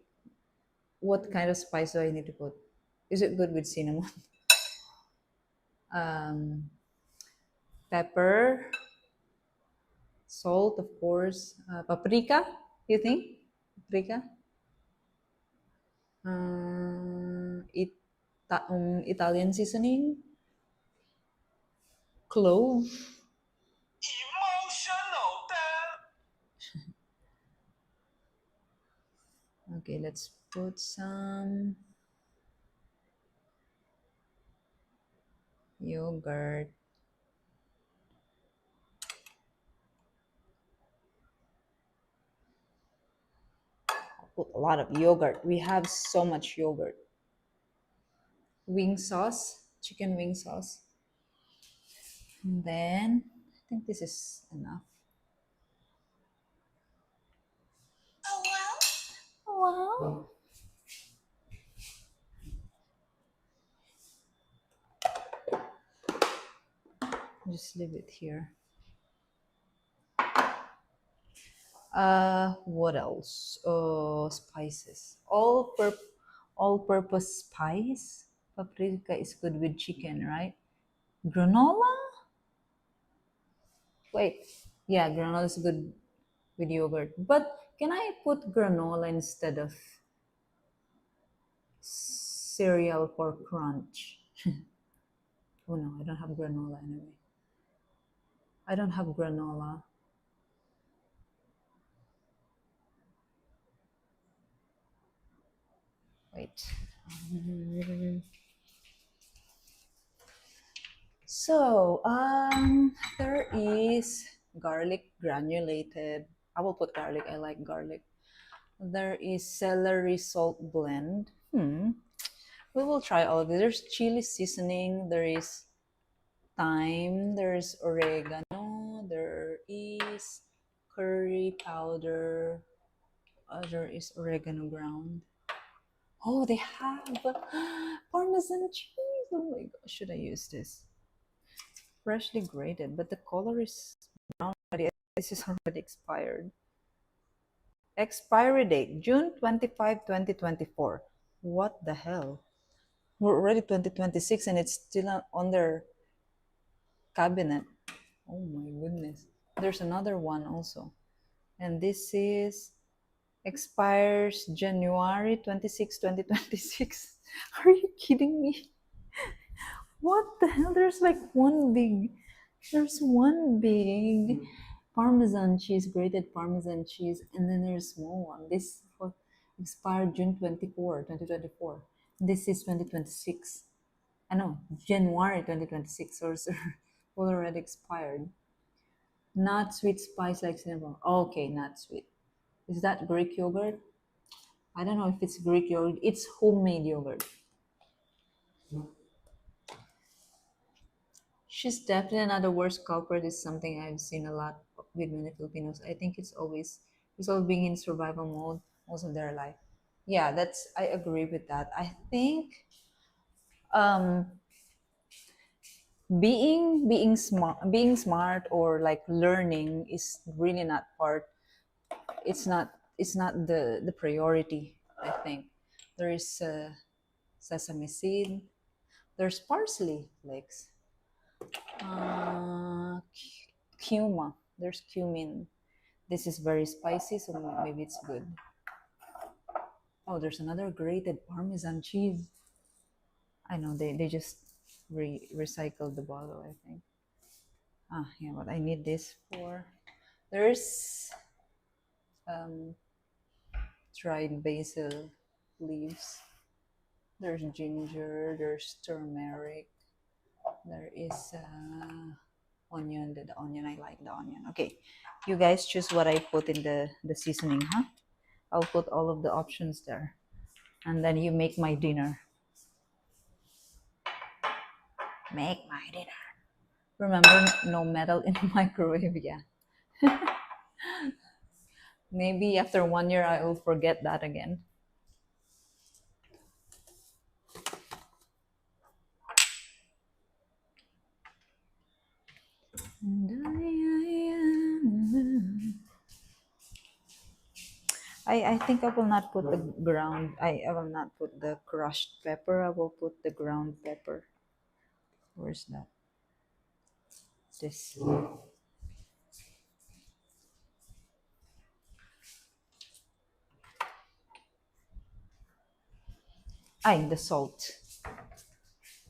what kind of spice do I need to put? Is it good with cinnamon? Um, pepper, salt, of course. Paprika. You think? Paprika. Italian seasoning, clove. Okay, let's put some yogurt. I'll put a lot of yogurt. We have so much yogurt. Wing sauce, chicken wing sauce. And then I think this is enough. Wow. Just leave it here. What else? Spices. All-purpose spice. Paprika is good with chicken, right? Granola? Wait. Yeah, granola is good with yogurt. But can I put granola instead of cereal for crunch? Oh no, I don't have granola anyway. I don't have granola. Wait. So, there is garlic granulated. I will put garlic. I like garlic. There is celery salt blend. We will try all of it. There's chili seasoning. There is thyme. There's oregano. There is curry powder. There is oregano ground. Oh, they have Parmesan cheese. Oh my gosh, should I use this? Freshly grated, but the color is brown already. This is already expired. Expiry date June 25, 2024. What the hell? We're already 2026 and it's still on their cabinet. Oh my goodness. There's another one also. And this is expires January 26, 2026. Are you kidding me? What the hell? There's like one big There's one big Parmesan cheese, grated Parmesan cheese, and then there's a small one. This was expired June 24, 2024. This is 2026. I know, January 2026, or already expired. Not sweet spice like cinnamon. Okay, not sweet. Is that Greek yogurt? I don't know if it's Greek yogurt. It's homemade yogurt. She's definitely not the worst culprit. Is something I've seen a lot with many Filipinos. I think it's all being in survival mode most of their life. Yeah, that's I agree with that. I think um being smart or like learning is really not part. It's not the priority. I think there is sesame seed. There's parsley flakes. Cumin. There's cumin. This is very spicy, so maybe it's good. Oh, there's another grated Parmesan cheese. I know they just recycled the bottle, I think. Yeah, what I need this for. There's um, dried basil leaves. There's ginger. There's turmeric. There is onion. The onion, I like the onion. Okay, you guys choose what I put in the seasoning, huh? I'll put all of the options there. And then you make my dinner. Make my dinner. Remember, no metal in the microwave. Yeah. Maybe after 1 year, I will forget that again. I think I will not put the ground. I will not put the crushed pepper. I will put the ground pepper. Where's that? This. The salt.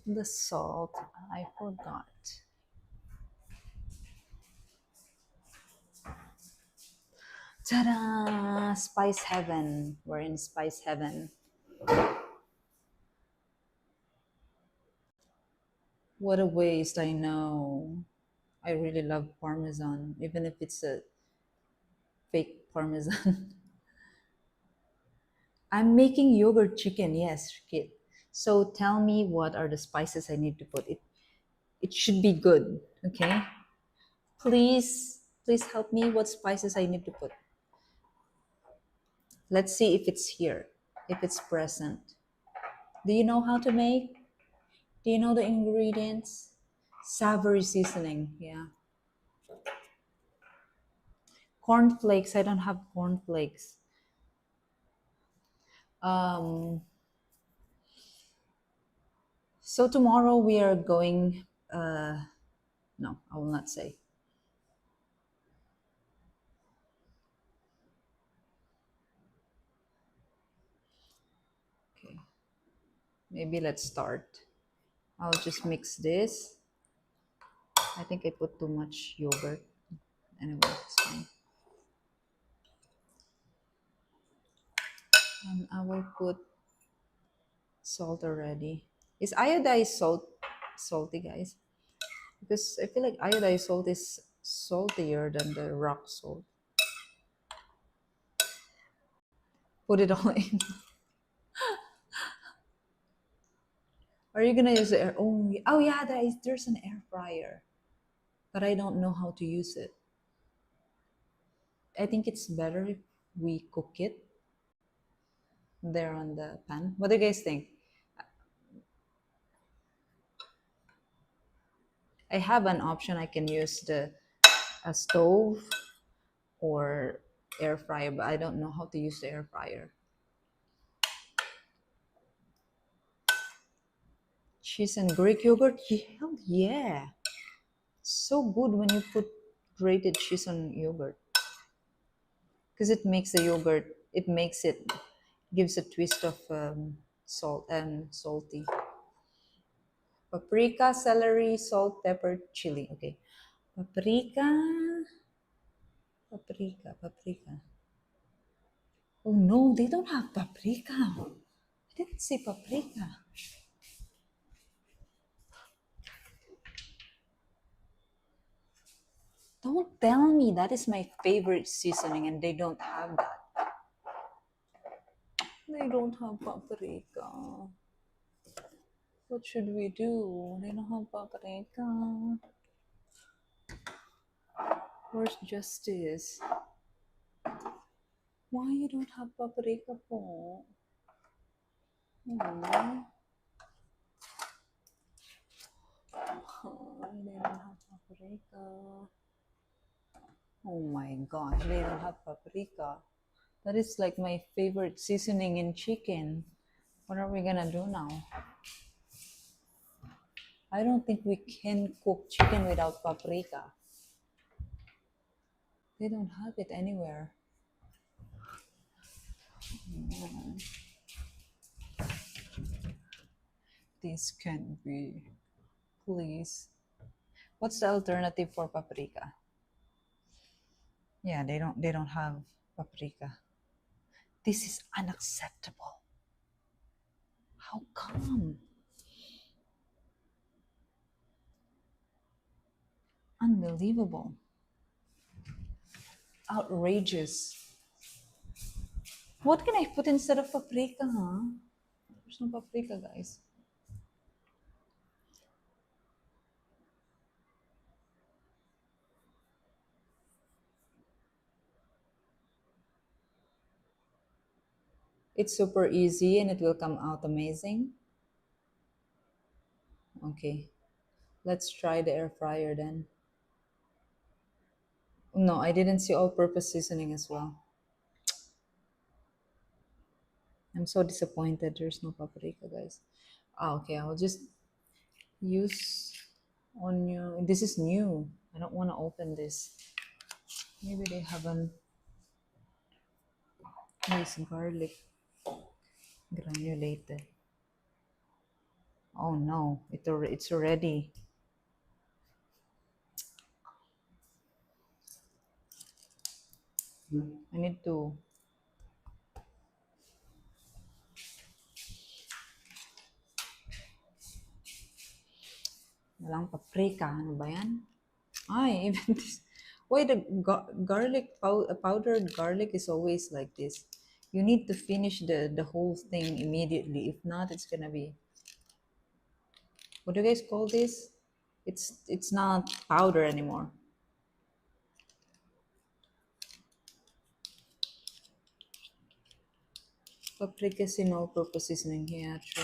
The salt. I forgot. Ta-da! Spice heaven. We're in spice heaven. What a waste, I know. I really love Parmesan, even if it's a fake Parmesan. I'm making yogurt chicken, yes, kid. So tell me what are the spices I need to put. It should be good, okay? Please help me what spices I need to put. Let's see if it's here, if it's present. Do you know how to make? Do you know the ingredients? Savory seasoning, yeah. Cornflakes, I don't have cornflakes. Um, so tomorrow we are going, no, I will not say. Okay, maybe let's start. I'll just mix this. I think I put too much yogurt. Anyway, it's fine. And I will put salt already. Is iodized salt salty, guys? Because I feel like iodized salt is saltier than the rock salt. Put it all in. Are you gonna use the air? Oh yeah, there's an air fryer, but I don't know how to use it. I think it's better if we cook it there on the pan. What do you guys think? I have an option. I can use the a stove or air fryer, but I don't know how to use the air fryer. Cheese and Greek yogurt? Hell yeah. So good when you put grated cheese on yogurt. Because it makes the yogurt, it makes it, gives a twist of salt and salty. Paprika, celery, salt, pepper, chili. Okay. Paprika. Paprika, paprika. Oh no, they don't have paprika. I didn't see paprika. Don't tell me that is my favorite seasoning and they don't have that. They don't have paprika. What should we do? They don't have paprika. Where's justice? Why you don't have paprika po? Oh, they don't have paprika. Oh my gosh, they don't have paprika. That is like my favorite seasoning in chicken. What are we gonna do now? I don't think we can cook chicken without paprika. They don't have it anywhere. Mm, this can be. Please. What's the alternative for paprika? Yeah, they don't have paprika. This is unacceptable. How come? Unbelievable. Outrageous. What can I put instead of paprika, huh? There's no paprika, guys. It's super easy and it will come out amazing. Okay, let's try the air fryer then. No, I didn't see all-purpose seasoning as well. I'm so disappointed there's no paprika, guys. Ah, okay, I'll just use onion. This is new. I don't want to open this. Maybe they haven't. This garlic granulated. Oh no, it's already. I need to. Walang paprika. Ano ba yan? Ay, even this. Why the powdered garlic is always like this? You need to finish the whole thing immediately. If not, it's gonna be. What do you guys call this? It's not powder anymore. Paprika is in all-purpose seasoning here, true.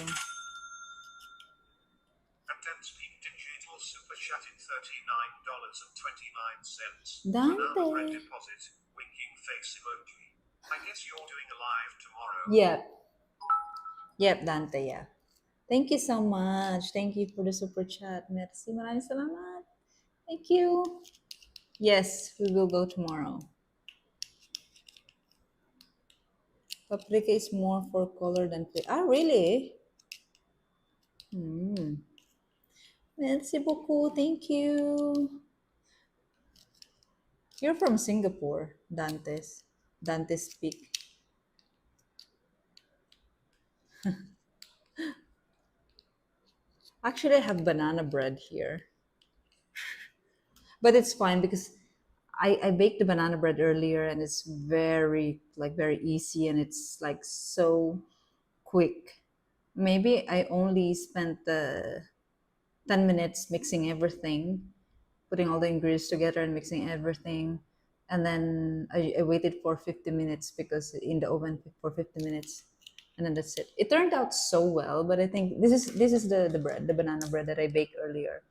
Contents Peak Digital Super Chatted $39.29. Dante. Banana bread deposit. Winking face emoji. I guess you're doing a live tomorrow. Yep. Yep, Dante, yeah. Thank you so much. Thank you for the super chat. Merci. Maraming salamat. Thank you. Yes, we will go tomorrow. Paprika is more for color than flavor. Ah, really? Merci beaucoup. Thank you. You're from Singapore, Dantes. Dantes speak. Actually, I have banana bread here. But it's fine because I baked the banana bread earlier and it's very easy and it's like so quick. Maybe I only spent 10 minutes mixing everything, putting all the ingredients together and mixing everything. And then I waited for 50 minutes because in the oven for 50 minutes. And then that's it. It turned out so well, but I think this is the bread, the banana bread that I baked earlier.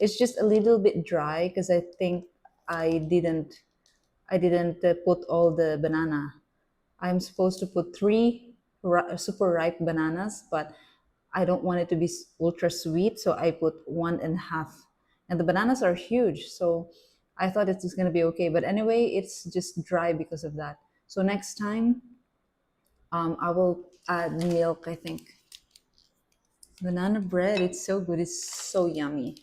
It's just a little bit dry because I think I didn't I didn't put all the banana. I'm supposed to put three super ripe bananas, but I don't want it to be ultra sweet, so I put one and a half. And the bananas are huge, so I thought it was gonna be okay. But anyway, it's just dry because of that. So next time, I will add milk. I think Banana bread, it's so good. It's so yummy.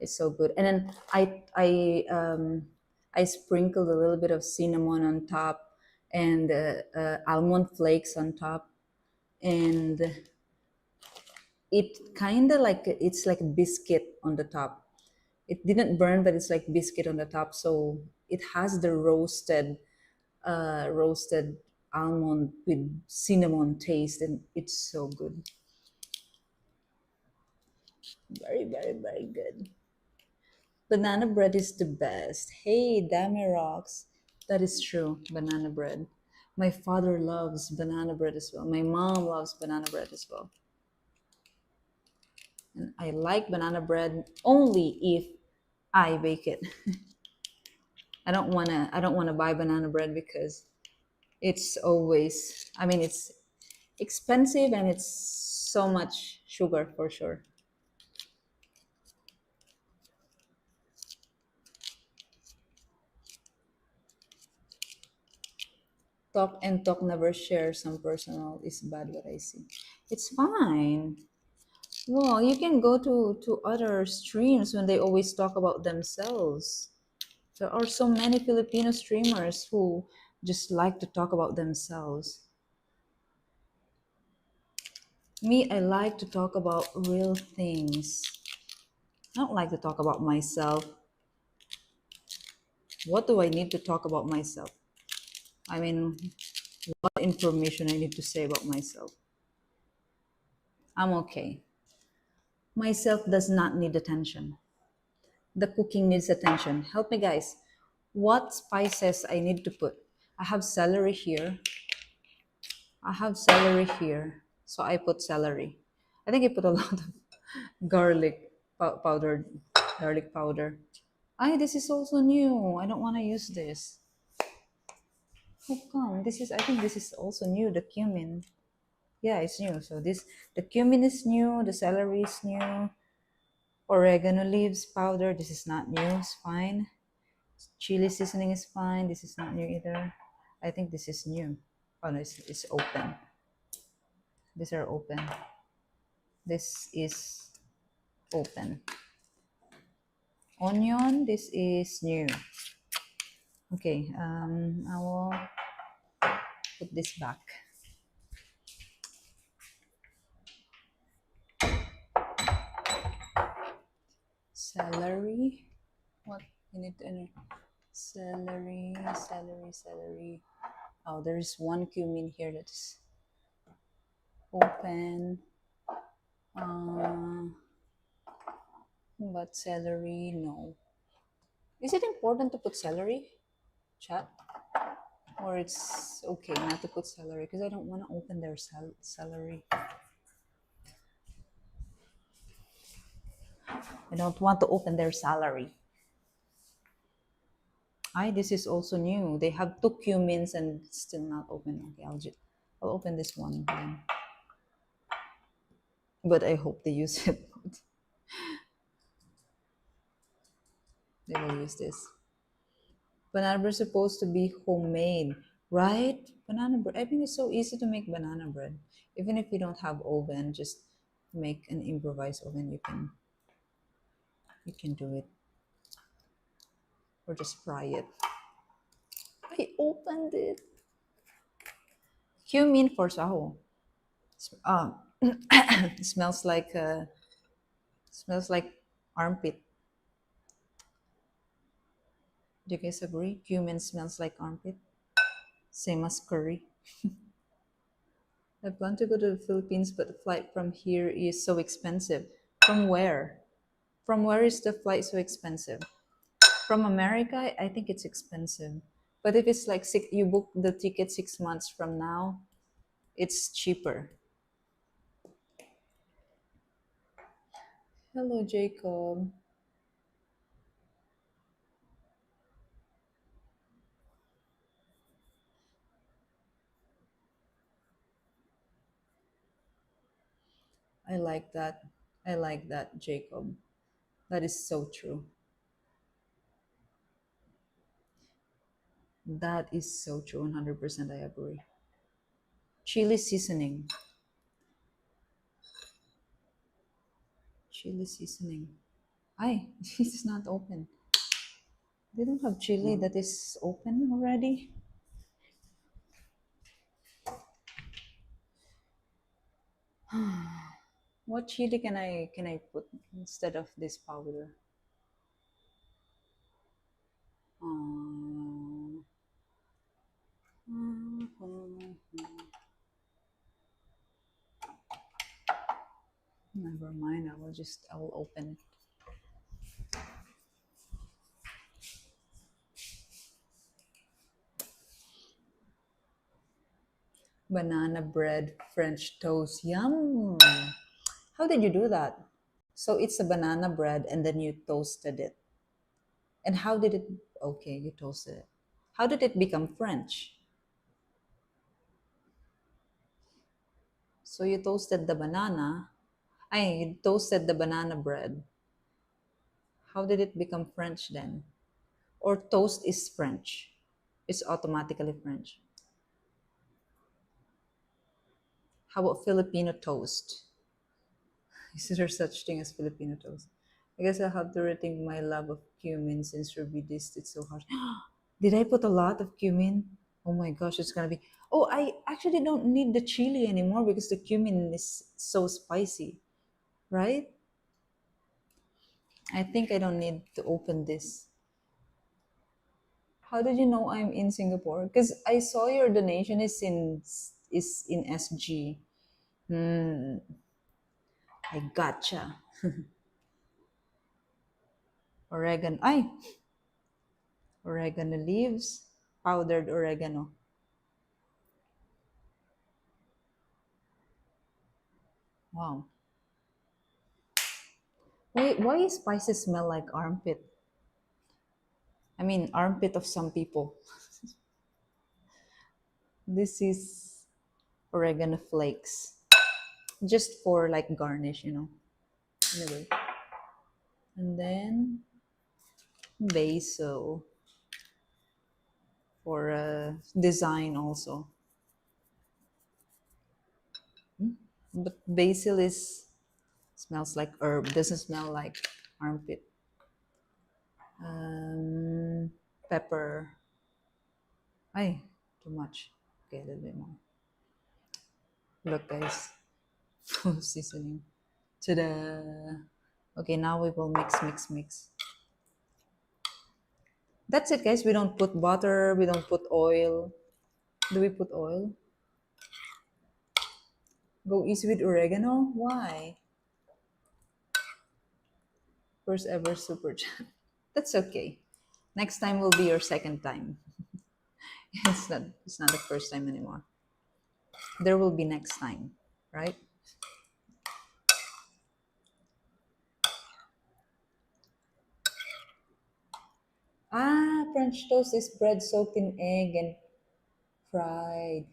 It's so good. And then I sprinkled a little bit of cinnamon on top and almond flakes on top, and it kind of like it's like biscuit on the top. It didn't burn, but it's like biscuit on the top. So it has the roasted almond with cinnamon taste, and it's so good. Very, very, very good. Banana bread is the best. Hey, Dami rocks. That is true. Banana bread. My father loves banana bread as well. My mom loves banana bread as well. And I like banana bread only if I bake it. I don't wanna buy banana bread because it's always, I mean, it's expensive and it's so much sugar for sure. Talk and talk, never share some personal is bad what I see. It's fine. Well, you can go to other streams when they always talk about themselves. There are so many Filipino streamers who just like to talk about themselves. Me, I like to talk about real things. I don't like to talk about myself. What do I need to talk about myself? I mean, what information I need to say about myself? I'm okay. Myself does not need attention. The cooking needs attention. Help me, guys. What spices I need to put? I have celery here. I have celery here. So I put celery. I think I put a lot of garlic powdered garlic powder. Ay, this is also new. I don't want to use this. How come? This is, I think this is also new, the cumin. Yeah, it's new. So this, the cumin is new, the celery is new, oregano leaves powder. This is not new. It's fine. Chili seasoning is fine. This is not new either. I think this is new. Oh no, it's open. These are open. This is open. Onion, this is new. Okay, I will put this back. Celery. What you need to enter? Celery, celery, celery. Oh, there's one cumin here that's open. Uh, but celery, no. Is it important to put celery, chat? Or it's okay not to put celery? Because I don't want to open their celery. I don't want to open their salary. I this is also new. They have two cumins and it's still not open. Okay, I'll open this one then. But I hope they use it. They will use this. Banana bread is supposed to be homemade, right? Banana bread. I think it's so easy to make banana bread. Even if you don't have oven, just make an improvised oven. You can do it, or just fry it. I opened it. Cumin for saho. It smells like armpit. Do you guys agree? Cumin smells like armpit. Same as curry. I plan to go to the Philippines, but the flight from here is so expensive. From where? From where is the flight so expensive? From America, I think it's expensive. But if it's like you book the ticket 6 months from now, it's cheaper. Hello, Jacob. I like that. I like that, Jacob. That is so true. That is so true. 100% I agree. Chili seasoning. Chili seasoning. Ay, it's not open. They don't have chili that is open already. What chili can I put instead of this powder? Um, Never mind. I will open it. Banana bread, French toast. Yum. How did you do that? So it's a banana bread and then you toasted it. And how did it? Okay, you toasted it. How did it become French? So you toasted the banana. You toasted the banana bread. How did it become French then? Or toast is French? It's automatically French. How about Filipino toast? Is there such thing as Filipino toast? I guess I have to rethink my love of cumin since Ruby dissed it so hard. Did I put a lot of cumin? Oh my gosh, it's gonna be. Oh, I actually don't need the chili anymore because the cumin is so spicy, right? I think I don't need to open this. How did you know I'm in Singapore? Because I saw your donation is in SG. Hmm, I gotcha. Oregano. Oregano leaves, powdered oregano. Wow. Why spices smell like armpit? I mean, armpit of some people. This is oregano flakes, just for like garnish. Anyway, and then basil for design also. Hmm? But basil is smells like herb. Doesn't smell like armpit. Um, Pepper. Ay, too much. Okay, a little bit more. Look, guys, full seasoning. Ta-da! Okay, now we will mix, mix, mix. That's it, guys. We don't put butter. We don't put oil. Do we put oil? Go easy with oregano? Why? First ever super chat. That's okay. Next time will be your second time. It's not the first time anymore. There will be next time, right? French toast is bread soaked in egg and fried,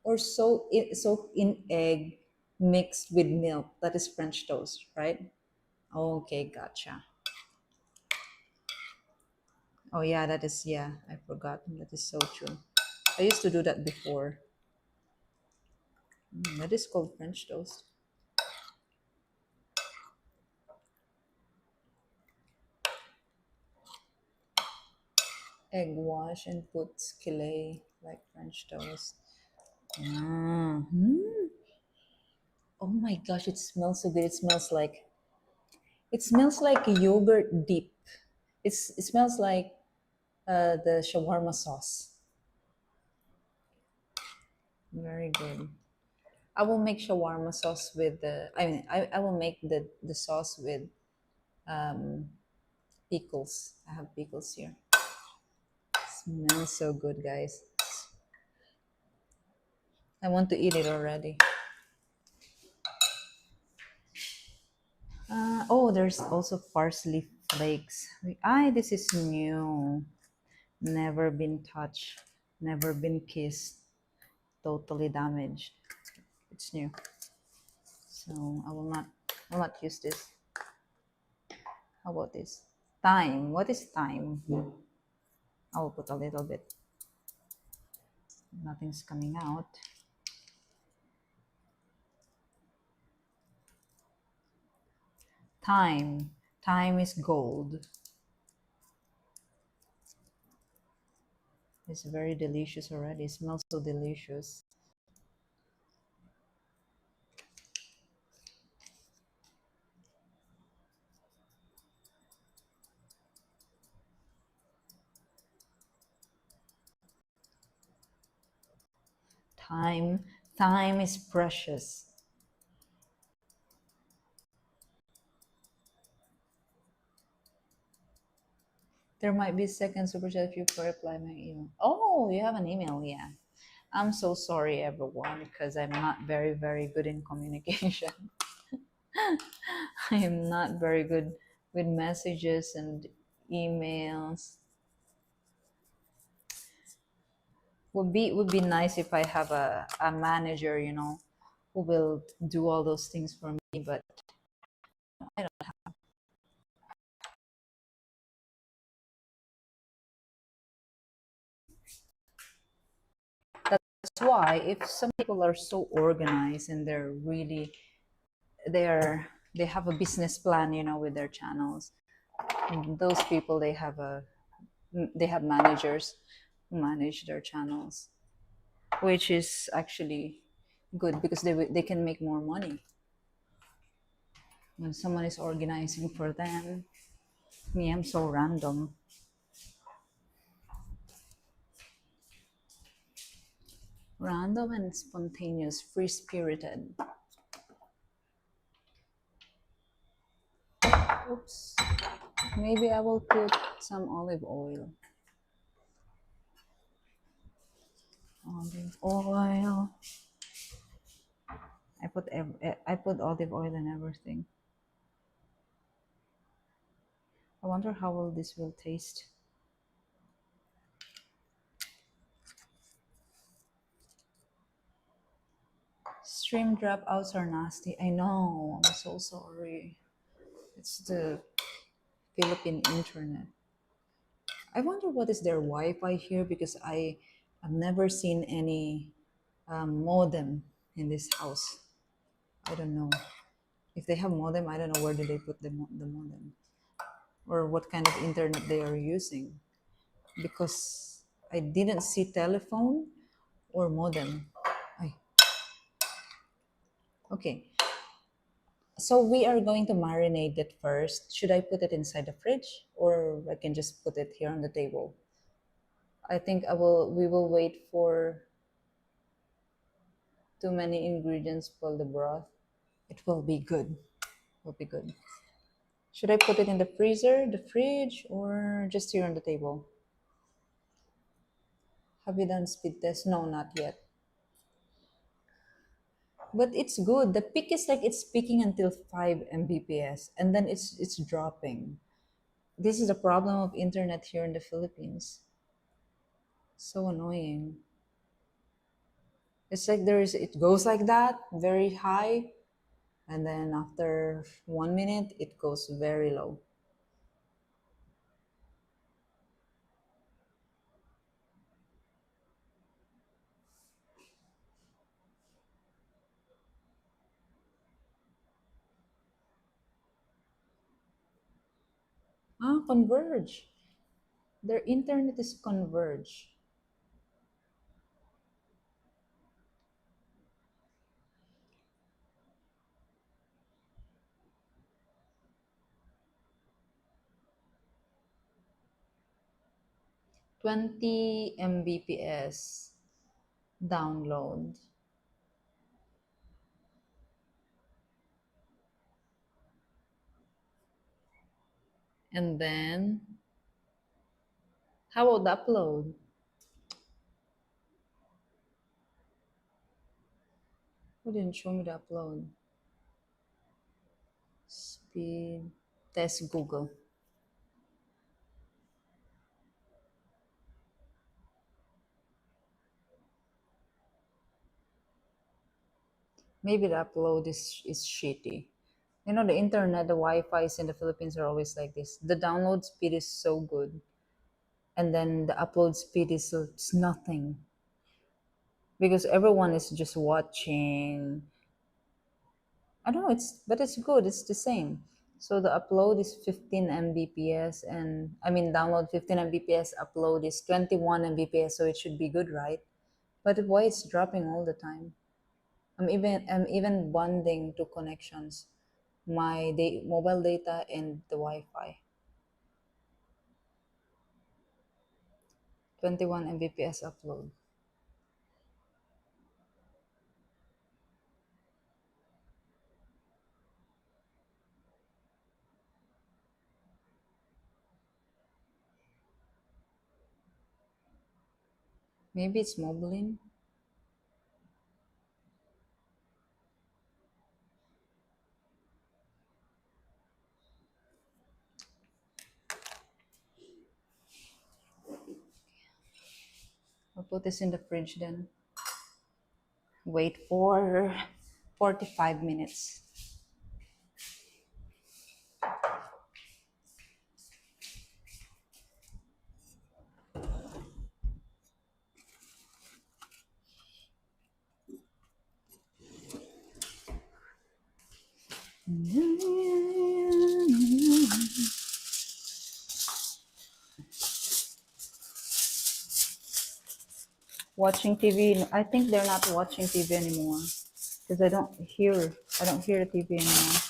or soaked in egg mixed with milk. That is French toast, right? Okay, gotcha. Oh yeah, I forgot. That is so true. I used to do that before. That is called French toast. Egg wash and put skillet like French toast. Mm. Oh my gosh, it smells so good. It smells like a yogurt dip. It smells like the shawarma sauce. Very good. I will make shawarma sauce with the. I will make the sauce with um, pickles. I have pickles here. Smells so good, guys. I want to eat it already. Oh, there's also parsley flakes. This is new. Never been touched. Never been kissed. Totally damaged. It's new. So I will not use this. How about this? Thyme. What is thyme? I will put a little bit. Nothing's coming out. Time. Time is gold. It's very delicious already. It smells so delicious. Time. Time is precious. There might be second super chat if you reply my email. Oh, you have an email, yeah. I'm so sorry, everyone, because I'm not very, very good in communication. I am not very good with messages and emails. Would be nice if I have a manager, who will do all those things for me, but I don't. That's why if some people are so organized and they have a business plan, with their channels. Those people they have managers who manage their channels, which is actually good because they can make more money when someone is organizing for them. Me, I'm so random and spontaneous, free spirited. Oops. Maybe I will put some olive oil. Olive oil. I put olive oil and everything. I wonder how well this will taste. Stream dropouts are nasty. I know. I'm so sorry. It's the Philippine internet. I wonder what is their Wi-Fi here because have never seen any modem in this house. I don't know if they have modem. I don't know where do they put the modem or what kind of internet they are using because I didn't see telephone or modem. Ay, okay. So we are going to marinate it first. Should I put it inside the fridge or I can just put it here on the table? I think we will wait for too many ingredients for the broth. It will be good. Will be good. Should I put it in the freezer, the fridge, or just here on the table? Have you done speed test? No, not yet. But it's good. The peak is like it's peaking until 5 Mbps and then it's dropping. This is a problem of internet here in the Philippines. So annoying. It's like it goes like that, very high, and then after 1 minute, it goes very low. Ah, converge. Their internet is converge. 20 Mbps download. And then, how about the upload? Who didn't show me the upload? Speed test Google. Maybe the upload is shitty. The internet, the Wi-Fi's in the Philippines are always like this. The download speed is so good, and then the upload speed is it's nothing because everyone is just watching. I don't know. But it's good. It's the same. So the upload is 15 Mbps, and I mean download 15 Mbps, upload is 21 Mbps, so it should be good, right? But why it's dropping all the time? I'm even bonding to connections, my mobile data and the Wi-Fi. 21 Mbps upload. Maybe it's Moblin. I'll put this in the fridge then. Wait for 45 minutes. Watching TV. I think they're not watching TV anymore because I don't hear TV anymore.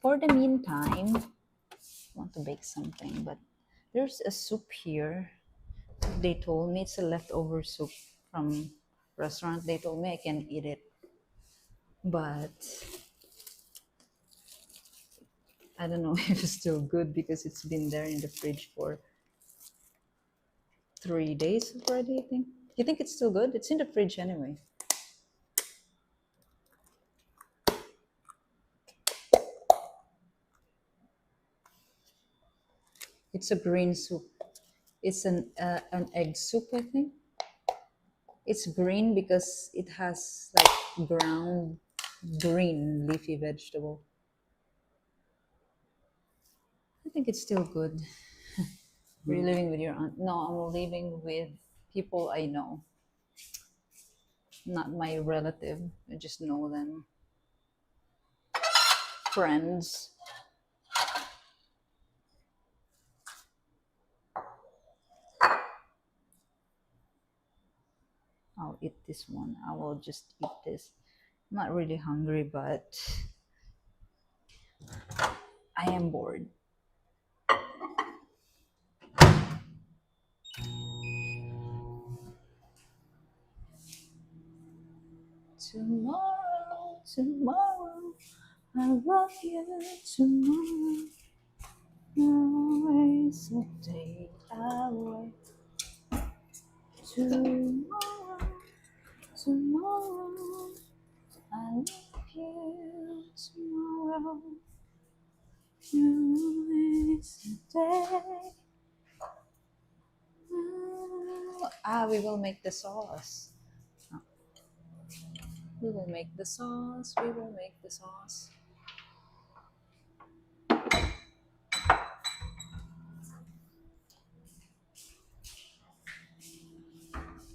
For the meantime, I want to bake something, but there's a soup here. They told me it's a leftover soup from restaurant. They told me I can eat it, but I don't know if it's still good because it's been there in the fridge for 3 days already. I think. You think it's still good? It's in the fridge anyway. It's a green soup. It's an egg soup, I think. It's green because it has like ground green leafy vegetable. I think it's still good. Are you living with your aunt? No, I'm living with people I know, not my relative. I just know them. Friends. I'll eat this one. I will just eat this. I'm not really hungry, but I am bored. Tomorrow, tomorrow, I love you tomorrow. Always a day away. Tomorrow, tomorrow, I love you tomorrow. Always a day. We will make the sauce. We will make the sauce. We will make the sauce.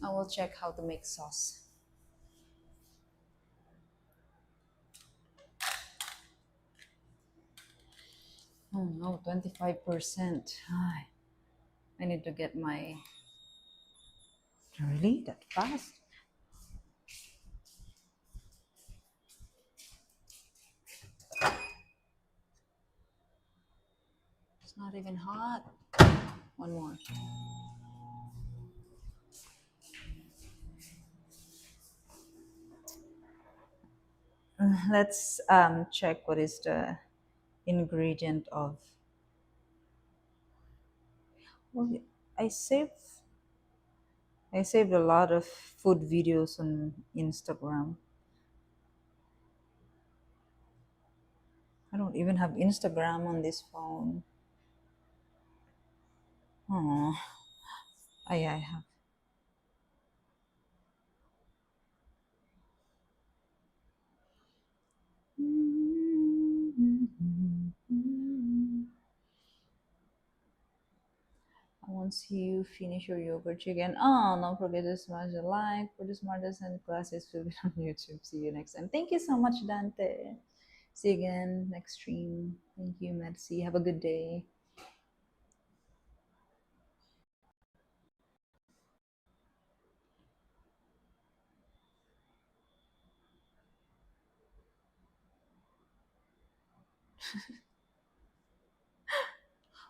I will check how to make sauce. Oh no, 25%. I need to get my. Really? That fast? Not even hot. One more. Let's check what is the ingredient of. Well, I save I saved a lot of food videos on Instagram. I don't even have Instagram on this phone. Oh, I have. Once you finish your yogurt chicken, oh, don't forget to smash the like for the smartest and classes will be on YouTube. See you next time. Thank you so much, Dante. See you again next stream. Thank you, Merci. Have a good day.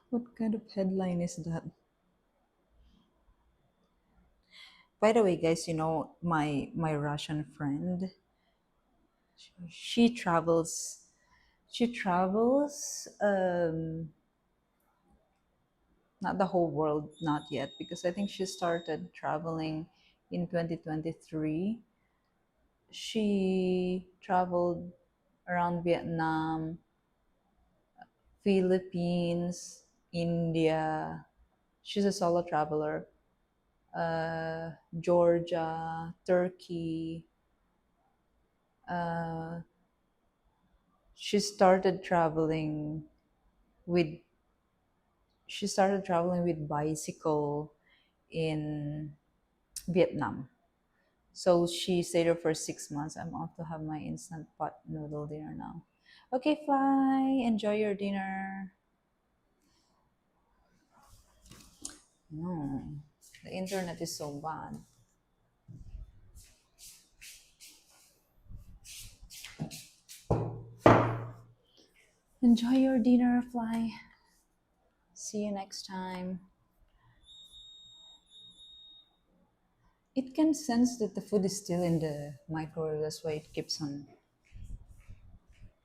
What kind of headline is that? By the way, guys, my Russian friend, she travels. She travels. Not the whole world, not yet, because I think she started traveling in 2023. She traveled around Vietnam, Philippines, India. She's a solo traveler. Georgia, Turkey. Uh, she started traveling with she started traveling with bicycle in Vietnam. So she stayed there for 6 months. I'm off to have my instant pot noodle dinner now. Okay, Fly, enjoy your dinner. No, the internet is so bad. Enjoy your dinner, Fly. See you next time. It can sense that the food is still in the microwave. That's why it keeps on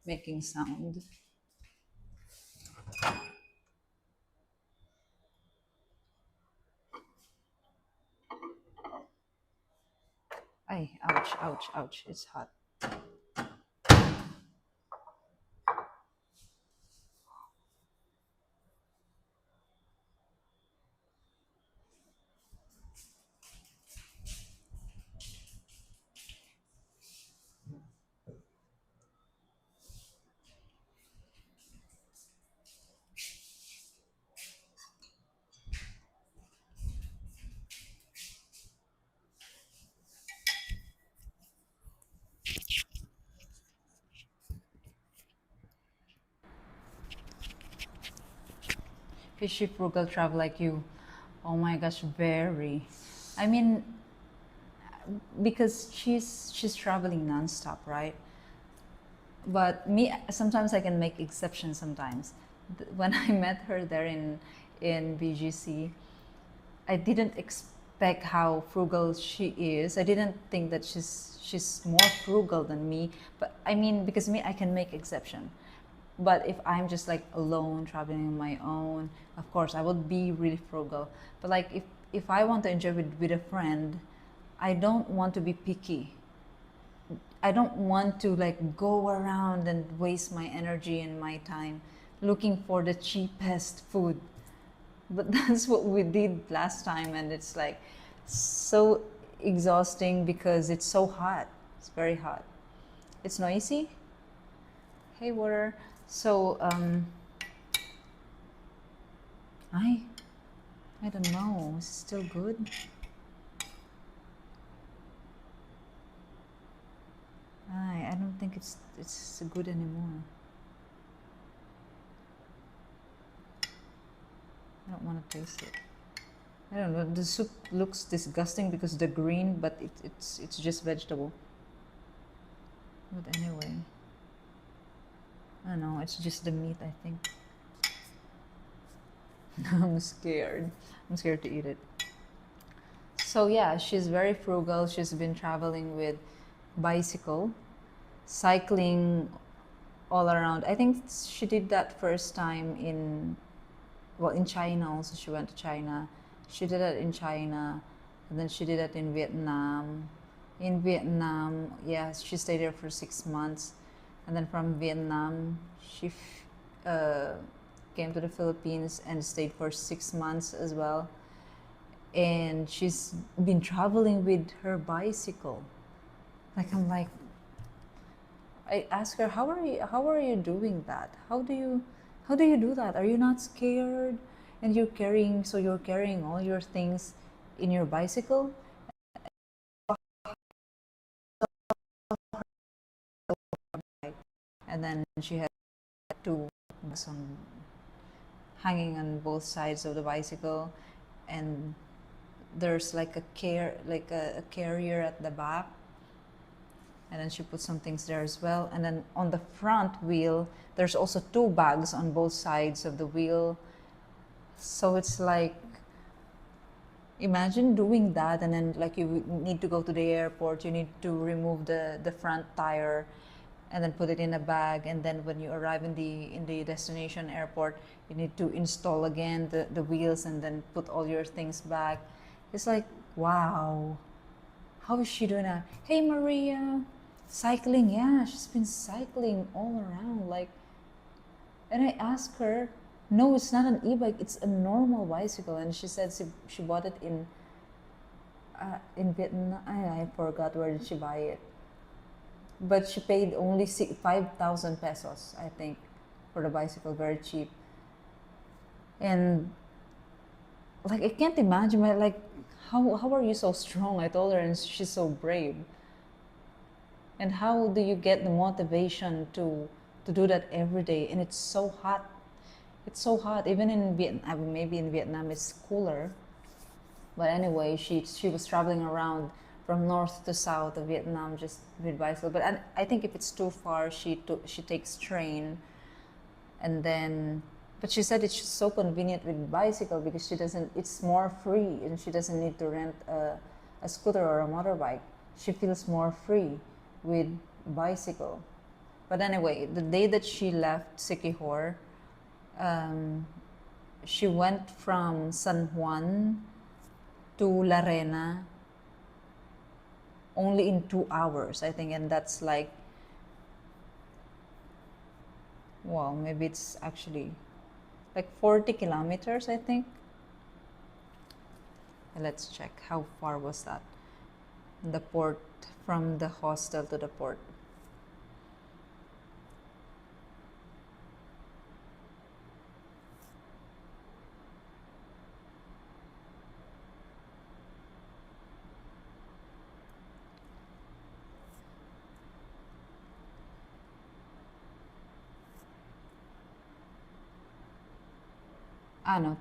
making sound. Ay, ouch, ouch, ouch. It's hot. Fishy frugal travel like you. Oh my gosh, very. I mean, because she's traveling nonstop, right? But me, sometimes I can make exceptions. Sometimes, when I met her there in BGC, I didn't expect how frugal she is. I didn't think that she's more frugal than me. But I mean, because me, I can make exception. But if I'm just like alone traveling on my own, of course I would be really frugal. But like if I want to enjoy with a friend, I don't want to be picky. I don't want to like go around and waste my energy and my time looking for the cheapest food. But that's what we did last time, and it's like so exhausting because it's so hot. It's very hot. It's noisy. Hey, water. So I I don't know. Is it still good? I don't think it's good anymore. I don't want to taste it. I don't know. The soup looks disgusting because of the green, but it's just vegetable. But anyway, I don't know. It's just the meat, I think. I'm scared. I'm scared to eat it. So yeah, she's very frugal. She's been traveling with bicycle, cycling all around. I think she did that first time in, well, in China also. She went to China. She did it in China, and then she did it in Vietnam. In Vietnam, yeah, she stayed there for 6 months, and then from Vietnam, she uh, came to the Philippines and stayed for 6 months as well. And she's been traveling with her bicycle. Like I'm like, I asked her, how are you doing that? How do you do that? Are you not scared? And you're carrying all your things in your bicycle? And then she had two bags hanging on both sides of the bicycle, and there's like a carrier at the back, and then she put some things there as well. And then on the front wheel, there's also two bags on both sides of the wheel. So it's like, imagine doing that, and then like you need to go to the airport, you need to remove the front tire and then put it in a bag, and then when you arrive in the destination airport, you need to install again the wheels and then put all your things back. It's like, wow, how is she doing that? Hey Maria, cycling, yeah, she's been cycling all around, like. And I asked her, no, it's not an e-bike, it's a normal bicycle. And she said she bought it in Vietnam. I forgot where did she buy it, but she paid only 5,000 pesos, I think, for the bicycle, very cheap. And like I can't imagine, like, how are you so strong? I told her, and she's so brave. And how do you get the motivation to do that every day? And it's so hot. It's so hot. Even in Vietnam, maybe in Vietnam it's cooler. But anyway, she was traveling around from north to south of Vietnam just with bicycle. But I think if it's too far, she takes train, and then. But she said it's so convenient with bicycle because she doesn't. It's more free, and she doesn't need to rent a scooter or a motorbike. She feels more free with bicycle. But anyway, the day that she left Siquijor, um, she went from San Juan to La Rena only in 2 hours, I think, and that's like, well, maybe it's actually like 40 kilometers, I think. Let's check how far was that. The port, from the hostel to the port. No,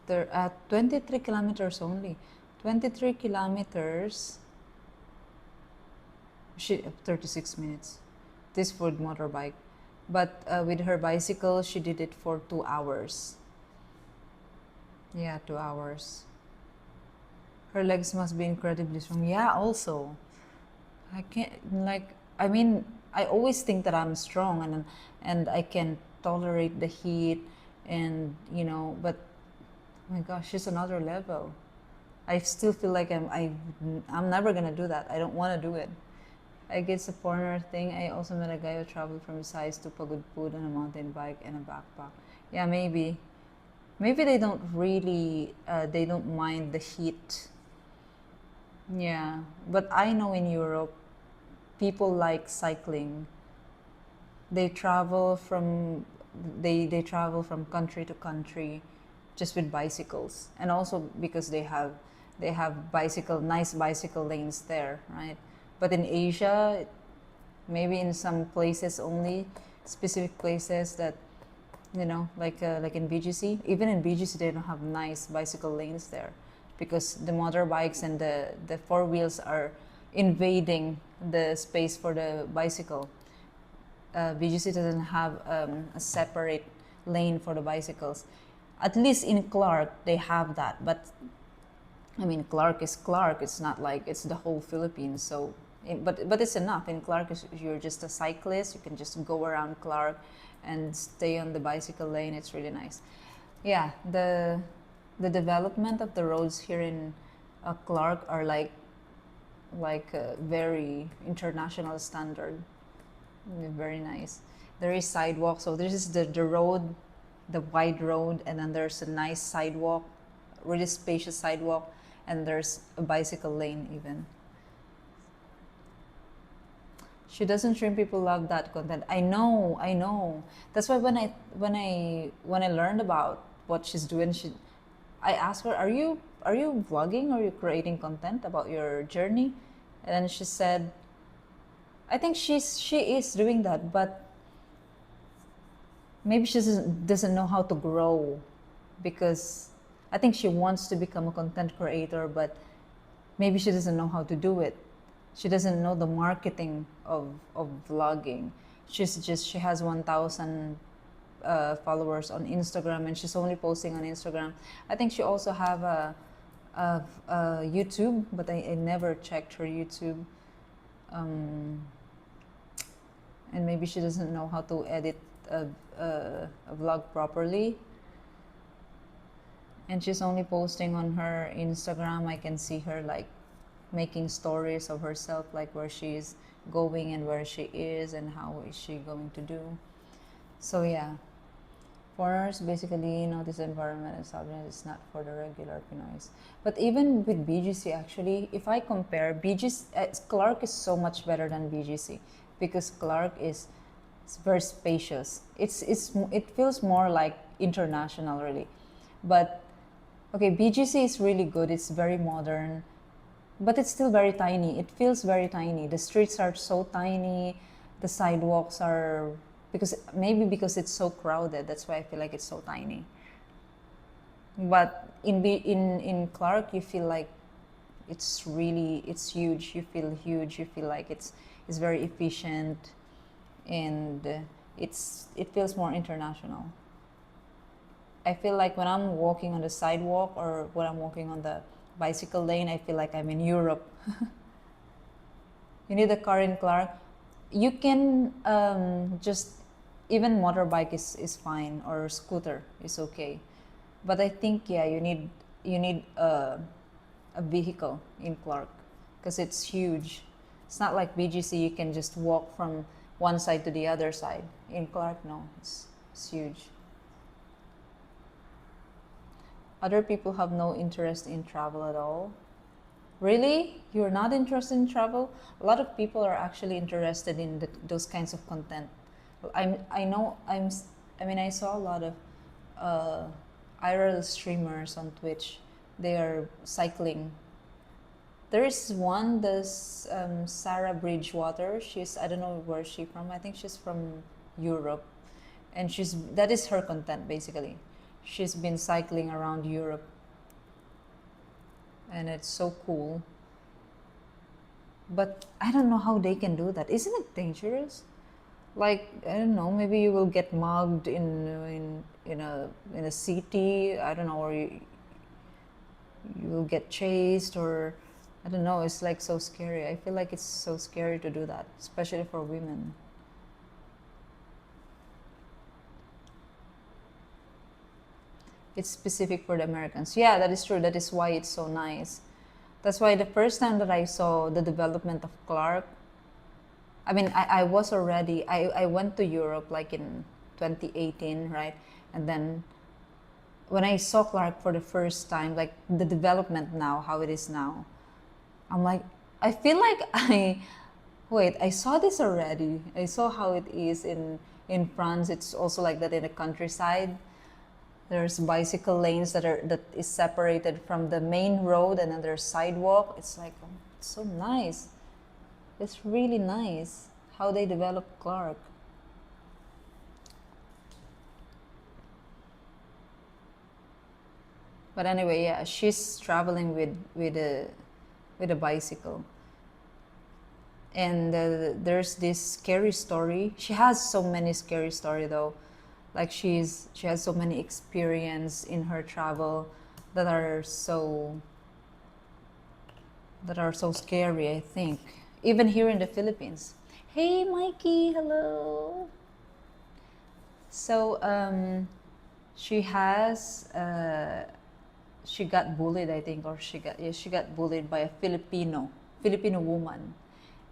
there 23 kilometers only. 23 kilometers. 36 minutes. This for motorbike, but with her bicycle, she did it for 2 hours. Yeah, 2 hours. Her legs must be incredibly strong. Yeah, also, I can't, like, I mean, I always think that I'm strong, and I can tolerate the heat, and but oh my gosh, she's another level. I still feel like I'm never gonna do that. I don't want to do it. I guess a foreigner thing. I also met a guy who traveled from Visayas to Pagudpud on a mountain bike and a backpack. Yeah, maybe they don't mind the heat. Yeah, but I know in Europe, people like cycling. They travel from they travel from country to country just with bicycles, and also because they have nice bicycle lanes there, right? But in Asia, maybe in some places only, specific places that, like in BGC. Even in BGC, they don't have nice bicycle lanes there because the motorbikes and the four wheels are invading the space for the bicycle. BGC doesn't have a separate lane for the bicycles. At least in Clark, they have that. But I mean, Clark is Clark. It's not like it's the whole Philippines. So, but it's enough. In Clark, you're just a cyclist. You can just go around Clark and stay on the bicycle lane. It's really nice. Yeah, the development of the roads here in Clark are like very international standard. Very nice. There is sidewalk. So this is the road, the wide road, and then there's a nice sidewalk, really spacious sidewalk, and there's a bicycle lane even. She doesn't stream. People love that content. I know, I know. That's why when I learned about what she's doing, I asked her, "Are you vlogging? Or are you creating content about your journey?" And then she said, "I think she is doing that, but maybe she doesn't know how to grow, because I think she wants to become a content creator, but maybe she doesn't know how to do it. She doesn't know the marketing of vlogging. She has 1,000 followers on Instagram, and she's only posting on Instagram. I think she also have a YouTube, but I never checked her YouTube. And maybe she doesn't know how to edit a vlog properly. And she's only posting on her Instagram. I can see her like making stories of herself, like where she's going and where she is and how is she going to do. So yeah, foreigners basically, this environment and subject is not for the regular Pinoys. But even with BGC, actually, if I compare BGC, Clark is so much better than BGC, because Clark is it's very spacious. It feels more like international, really. But okay, BGC is really good. It's very modern, but it's still very tiny. It feels very tiny. The streets are so tiny. The sidewalks are, because it's so crowded. That's why I feel like it's so tiny. But in Clark, you feel like it's huge. You feel huge. You feel like it's very efficient, and it feels more international. I feel like when I'm walking on the sidewalk or when I'm walking on the bicycle lane, I feel like I'm in Europe. You need a car in Clark. You can just, even motorbike is fine, or scooter is okay. But I think, yeah, you need a vehicle in Clark, because it's huge. It's not like BGC, you can just walk from one side to the other side. In Clark, no, it's huge. Other people have no interest in travel at all. Really? You're not interested in travel? A lot of people are actually interested in those kinds of content. I know I saw a lot of uh, IRL streamers on Twitch. They are cycling. There is one, this Sarah Bridgewater. I don't know where she's from. I think she's from Europe, and that is her content basically. She's been cycling around Europe, and it's so cool. But I don't know how they can do that. Isn't it dangerous? Like, I don't know, maybe you will get mugged in a city. I don't know, or you will get chased, or I don't know. It's like so scary. I feel like it's so scary to do that, especially for women. It's specific for the Americans. Yeah, that is true. That is why it's so nice. That's why the first time that I saw the development of Clark, I was already, I went to Europe like in 2018, right? And then when I saw Clark for the first time, like the development now, how it is now, I'm like, I feel like wait, I saw this already. I saw how it is in France. It's also like that in the countryside. There's bicycle lanes that is separated from the main road, and then there's sidewalk. It's like, oh, it's so nice. It's really nice how they develop Clark. But anyway, yeah, she's traveling with a bicycle, and there's this scary story. She has so many scary story though. Like she has so many experience in her travel that are so scary, I think. Even here in the Philippines. Hey Mikey, hello. So she has she got bullied, I think, or she got bullied by a Filipino woman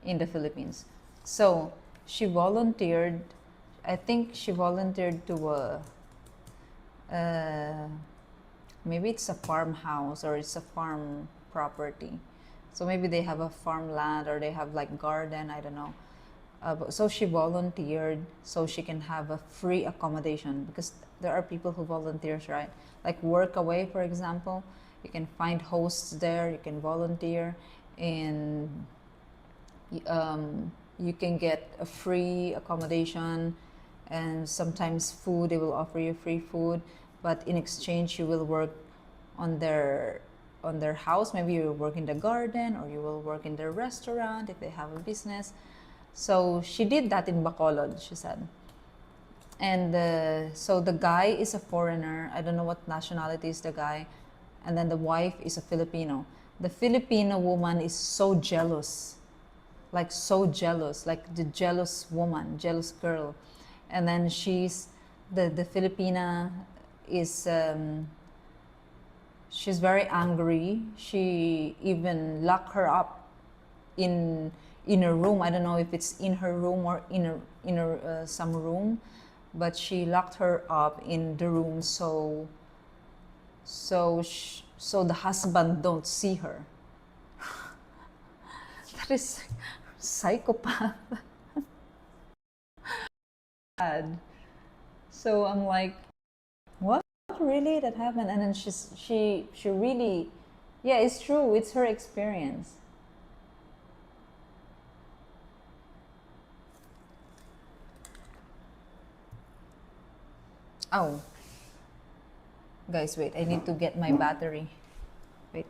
in the Philippines. So she volunteered. I think she volunteered to uh, maybe it's a farmhouse or it's a farm property. So maybe they have a farmland or they have like garden. I don't know. So she volunteered so she can have a free accommodation because there are people who volunteers, right? Like work away, for example. You can find hosts there. You can volunteer, and you can get a free accommodation, and sometimes food. They will offer you free food, but in exchange, you will work on their house. Maybe you will work in the garden or you will work in their restaurant if they have a business. So she did that in Bacolod, she said. And so the guy is a foreigner. I don't know what nationality is the guy. And then the wife is a Filipino. The Filipino woman is so jealous, like so jealous, like the jealous woman, jealous girl. And then the Filipina is she's very angry. She even locked her up in a room. I don't know if it's in her room or in a some room, but she locked her up in the room so the husband don't see her. That is psychopath. So I'm like, what really that happened? And then she really, yeah, it's true. It's her experience. Oh, guys, wait. I need to get my battery. Wait.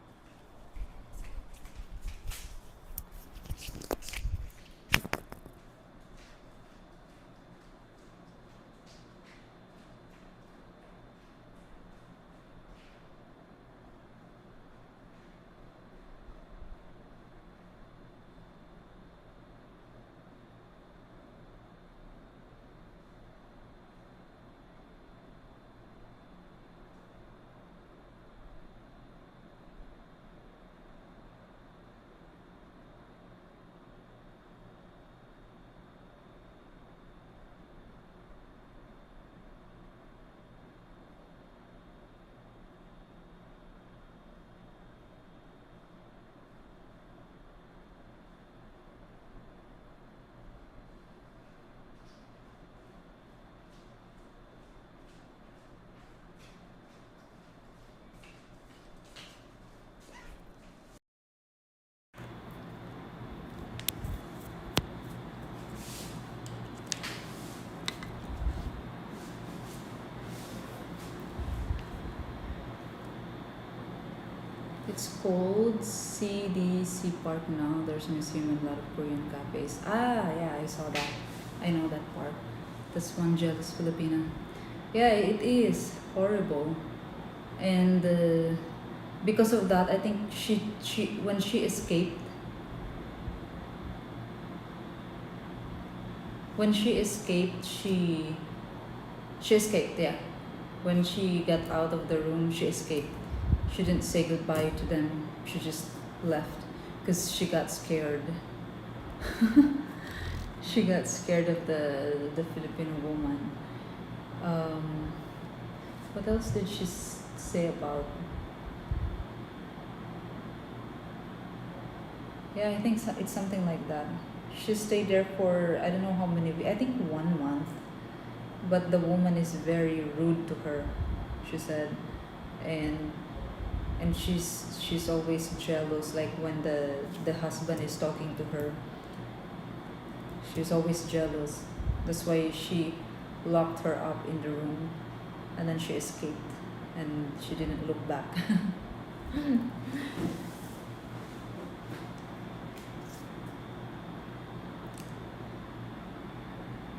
It's called CDC Park now. There's a museum and a lot of Korean cafes. Ah, yeah, I saw that. I know that part. That's one jealous Filipina. Yeah, it is horrible, and because of that, I think she when she escaped, she escaped. Yeah, when she got out of the room, she escaped. She didn't say goodbye to them. She just left because she got scared. She got scared of the Filipino woman. Um, what else did she say about? Yeah, I think it's something like that. She stayed there for I don't know how many. I think 1 month. But the woman is very rude to her. She said, and she's always jealous. Like when the husband is talking to her, she's always jealous. That's why she locked her up in the room, and then she escaped, and she didn't look back.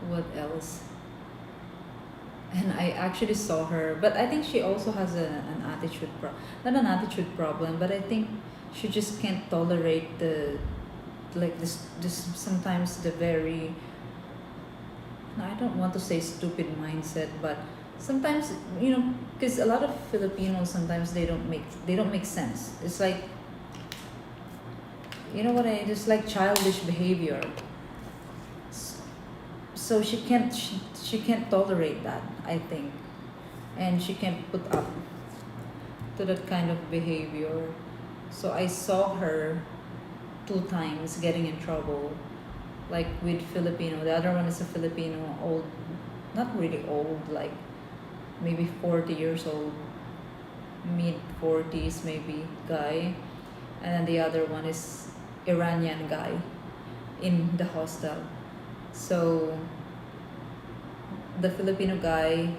What else? And I actually saw her, but I think she also has an attitude not an attitude problem, but I think she just can't tolerate the like this sometimes the very, I don't want to say stupid mindset, but sometimes, because a lot of Filipinos sometimes they don't make sense. It's like, what, I just like childish behavior. So she can't tolerate that, I think, and she can't put up to that kind of behavior. So I saw her two times getting in trouble, like with Filipino. The other one is a Filipino, old, not really old, like maybe 40 years old, mid 40s maybe guy, and then the other one is Iranian guy in the hostel. So the Filipino guy,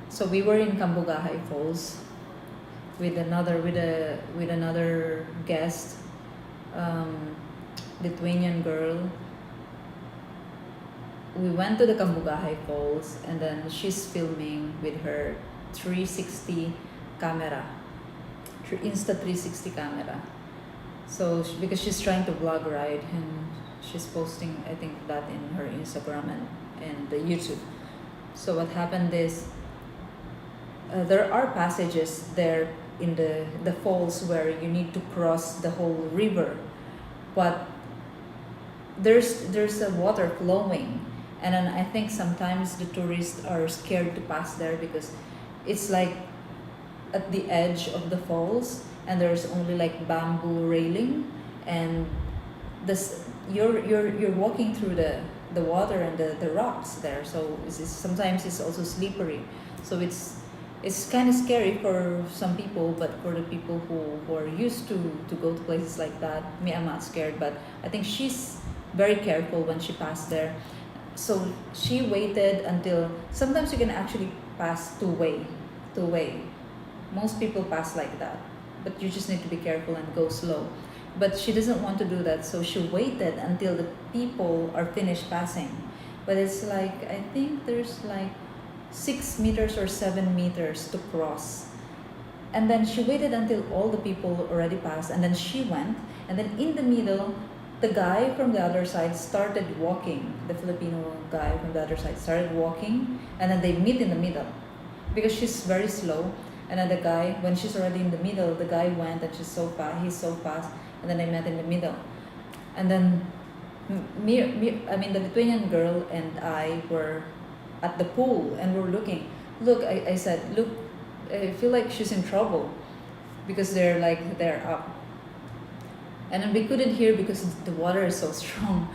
so we were in Cambugahay Falls with another guest, um, Lithuanian girl. We went to the Cambugahay Falls, and then she's filming with her 360 camera, Insta 360 camera. So because she's trying to vlog, right, and she's posting, I think, that in her Instagram and the YouTube. So what happened is, there are passages there in the falls where you need to cross the whole river, but there's a water flowing, and then I think sometimes the tourists are scared to pass there because it's like at the edge of the falls, and there's only like bamboo railing, and this you're walking through the water and the rocks there, so sometimes it's also slippery. So it's kind of scary for some people, but for the people who are used to go to places like that, me, I'm not scared, but I think she's very careful when she passed there. So she waited until, sometimes you can actually pass two way. Most people pass like that, but you just need to be careful and go slow. But she doesn't want to do that, so she waited until the people are finished passing. But it's like, I think there's like 6 meters or 7 meters to cross. And then she waited until all the people already passed, and then she went. And then in the middle, the guy from the other side started walking. The Filipino guy from the other side started walking, and then they meet in the middle because she's very slow. And then the guy, when she's already in the middle, the guy went, and he's so fast, and then they met in the middle. And then I mean, the Lithuanian girl and I were at the pool, and we're looking. Look, I said, look, I feel like she's in trouble because they're up. And then we couldn't hear because the water is so strong.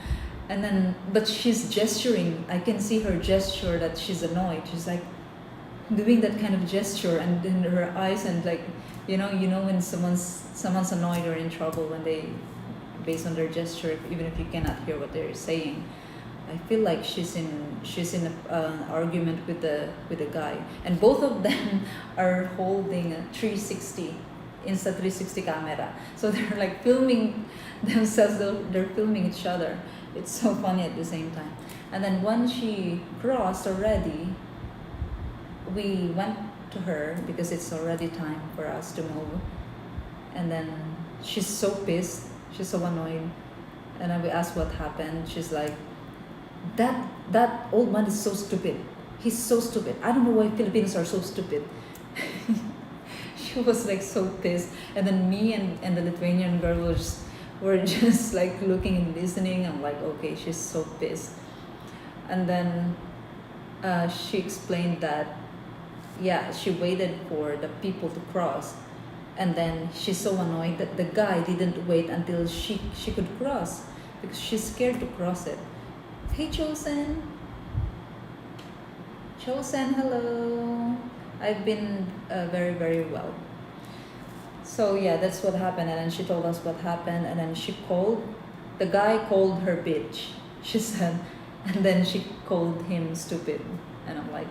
And then, but she's gesturing. I can see her gesture that she's annoyed. She's like doing that kind of gesture, and in her eyes, and like, when someone's annoyed or in trouble when they, based on their gesture, even if you cannot hear what they're saying. I feel like she's in an argument with the guy, and both of them are holding a 360 Insta 360 camera. So they're like filming themselves. They're filming each other. It's so funny at the same time. And then once she crossed already, we went to her because it's already time for us to move. And then she's so pissed. She's so annoyed. And then we asked what happened. She's like, that old man is so stupid. He's so stupid. I don't know why Filipinos are so stupid. She was like so pissed. And then me and the Lithuanian girl were just like looking and listening. I'm like, okay, she's so pissed. And then she explained that, yeah, she waited for the people to cross, and then she's so annoyed that the guy didn't wait until she could cross because she's scared to cross it. Hey, Chosen, hello. I've been very, very well. So yeah, that's what happened, and then she told us what happened, and then the guy called her bitch, she said, and then she called him stupid, and I'm like,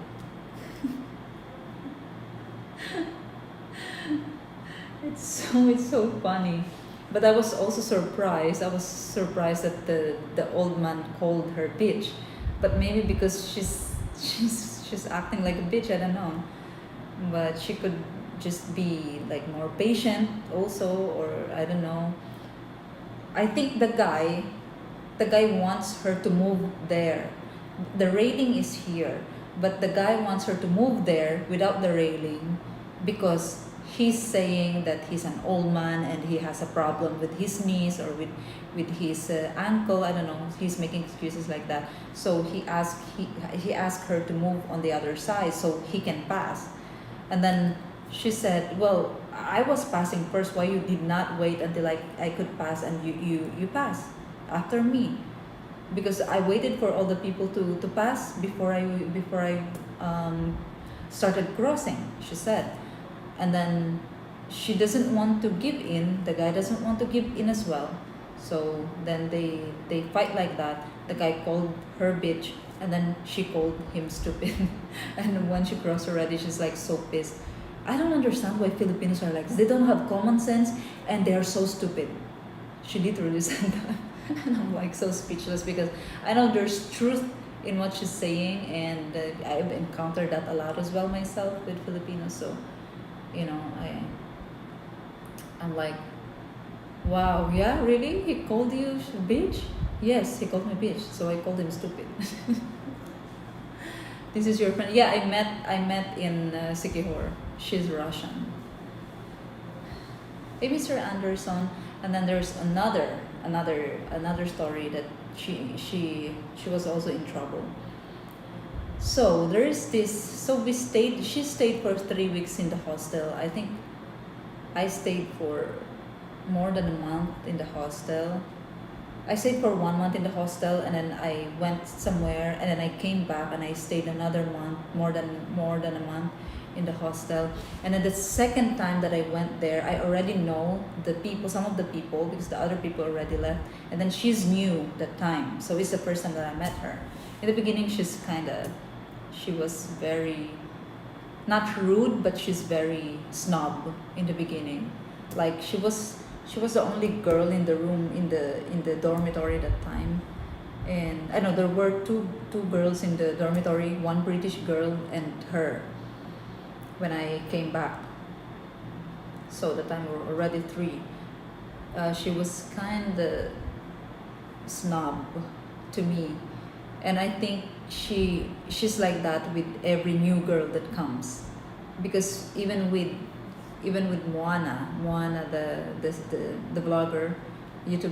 it's so funny. But I was also surprised. I was surprised that the old man called her bitch, but maybe because she's acting like a bitch. I don't know, but she could just be like more patient also, or I don't know. I think the guy wants her to move there. The railing is here, but the guy wants her to move there without the railing because he's saying that he's an old man and he has a problem with his knees or with his ankle. I don't know. He's making excuses like that. So he asked her to move on the other side so he can pass. And then she said, well, I was passing first. Why you did not wait until I could pass and you pass after me? Because I waited for all the people to pass before I started crossing, she said. And then she doesn't want to give in. The guy doesn't want to give in as well. So then they fight like that. The guy called her bitch, and then she called him stupid. And when she crossed already, she's like so pissed. I don't understand why Filipinos are like this. They don't have common sense and they are so stupid. She literally said that. And I'm like so speechless because I know there's truth in what she's saying, and I've encountered that a lot as well myself with Filipinos. So, you know, I'm like, wow, yeah, really? He called you bitch? Yes, he called me bitch, so I called him stupid. This is your friend? Yeah, I met in Sikihor. She's Russian. Hey, Mr. Anderson. And then there's another story that she was also in trouble. So there's this. So she stayed for 3 weeks in the hostel. I think I stayed for more than a month in the hostel. I stayed for 1 month in the hostel, and then I went somewhere, and then I came back and I stayed another month, more than a month in the hostel. And then the second time that I went there, I already know the people, some of the people, because the other people already left. And then she's new that time, so it's the first time that I met her. In the beginning, she was very, not rude, but she's very snob in the beginning. Like she was the only girl in the room in the dormitory that time. And I know there were two girls in the dormitory, one British girl and her, when I came back. So the time we were already three. She was kind of snob to me, and I think she's like that with every new girl that comes, because even with Moana, the blogger, the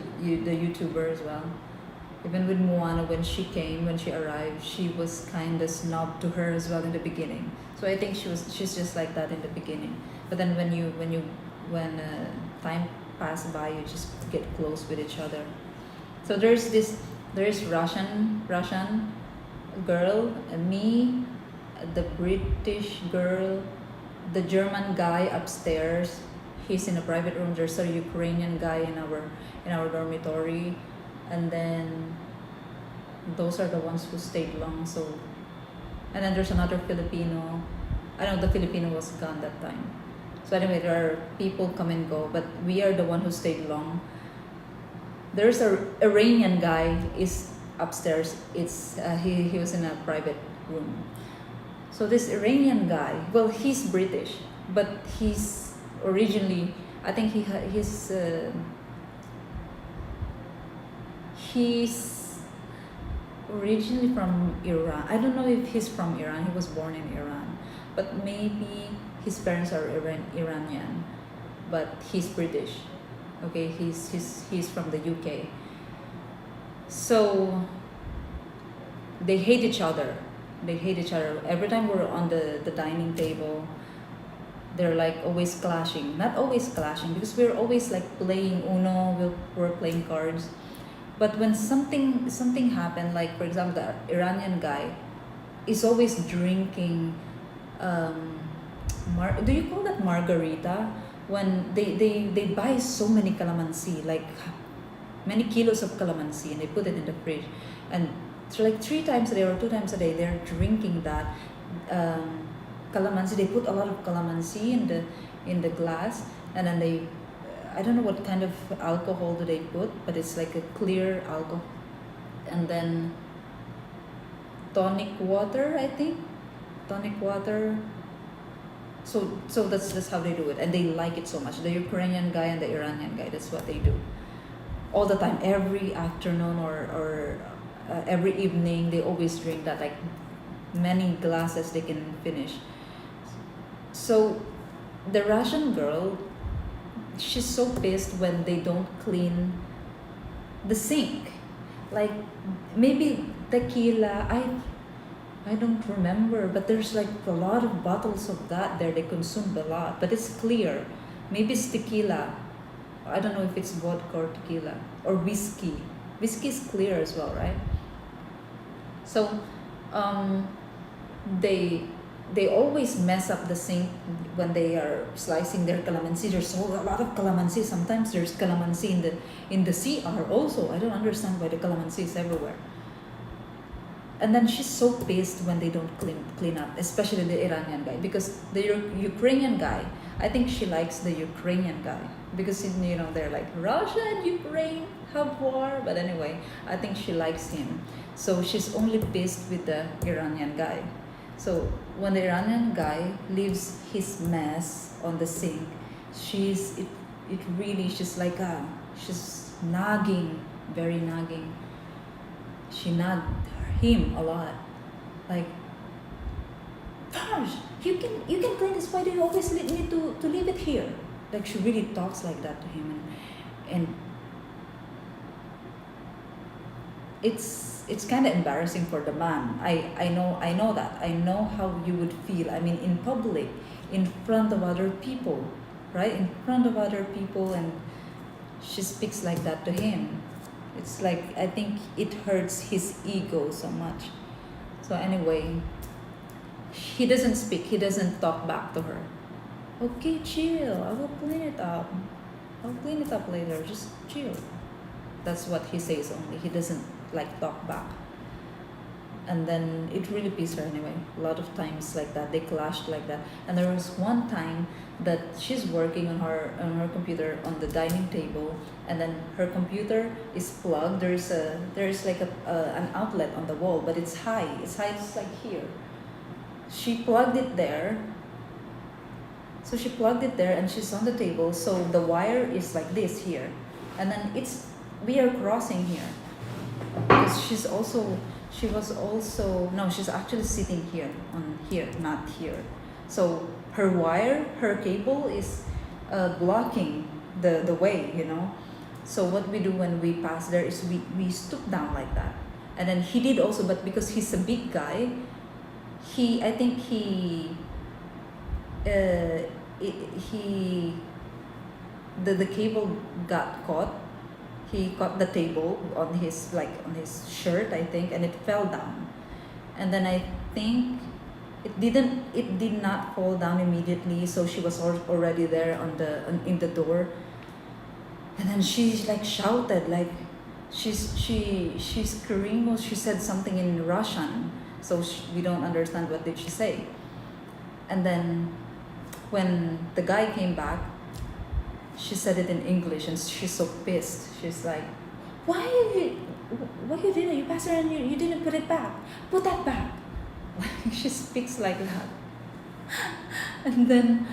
YouTuber as well. Even with Moana, when she arrived, she was kind of snob to her as well in the beginning. So I think she's just like that in the beginning. But then when time passed by, you just get close with each other. So there's Russian girl, and me, the British girl, the German guy upstairs. He's in a private room. There's a Ukrainian guy in our dormitory, and then those are the ones who stayed long. So, and then there's another Filipino. I know the Filipino was gone that time. So anyway, there are people come and go, but we are the one who stayed long. There's a Iranian guy is upstairs. It's he was in a private room. So this Iranian guy, well, he's British, but he's originally, I think he's originally from Iran. I don't know if he's from Iran. He was born in Iran, but maybe his parents are Iranian, but he's British. Okay, he's from the UK. So they hate each other. They hate each other. Every time we're on the dining table, they're like always clashing. Not always clashing, because we're always like playing Uno, we're playing cards. But when something happened, like for example, the Iranian guy is always drinking. Do you call that margarita? When they buy so many calamansi, like many kilos of calamansi, and they put it in the fridge, and so like 3 times a day or 2 times a day they're drinking that calamansi. They put a lot of calamansi in the glass, and then I don't know what kind of alcohol do they put, but it's like a clear alcohol, and then tonic water, I think. Tonic water. So that's how they do it, and they like it so much. The Ukrainian guy and the Iranian guy, that's what they do all the time, every afternoon or every evening. They always drink that, like many glasses they can finish. So the Russian girl, she's so pissed when they don't clean the sink. Like maybe tequila, I don't remember, but there's like a lot of bottles of that there. They consumed a lot, but it's clear. Maybe it's tequila. I don't know if it's vodka or tequila or whiskey. Whiskey is clear as well, right? So, um, they they always mess up the sink when they are slicing their calamansi. There's a lot of calamansi. Sometimes there's calamansi in the CR also. I don't understand why the calamansi is everywhere. And then she's so pissed when they don't clean up, especially the Iranian guy, because the Ukrainian guy, I think she likes the Ukrainian guy because they're like Russia and Ukraine have war, but anyway, I think she likes him. So she's only pissed with the Iranian guy. So when the Iranian guy leaves his mess on the sink, she's like she's nagging, very nagging. She nagged him a lot, like, Farj, you can clean this. Why do you always need me to leave it here? Like she really talks like that to him, and it's kind of embarrassing for the man. I know that. I know how you would feel. I mean, in public, in front of other people, right? In front of other people, and she speaks like that to him. It's like, I think it hurts his ego so much. So anyway, he doesn't speak. He doesn't talk back to her. Okay, chill. I will clean it up. I'll clean it up later. Just chill. That's what he says only. He doesn't like talk back. And then it really pissed her anyway. A lot of times like that, they clashed like that. And there was one time that she's working on her computer on the dining table, and then her computer is plugged. There's like an outlet on the wall, but it's high. It's high. It's like here. She plugged it there. So she plugged it there, and she's on the table. So the wire is like this here, and then we are crossing here because she's actually sitting here on here, not here. So her cable is blocking the way. So what we do when we pass there is we stoop down like that. And then he did also, but because he's a big guy, I think the cable got caught. He caught the table on his shirt, I think, and it fell down. And then I think it did not fall down immediately, so she was already there in the door. And then she like shouted, like she screamed, or she said something in Russian, so we don't understand what did she say. And then when the guy came back, she said it in English, and she's so pissed. She's like, why you did it? You passed it and you didn't put it back. Put that back. She speaks like that. And then,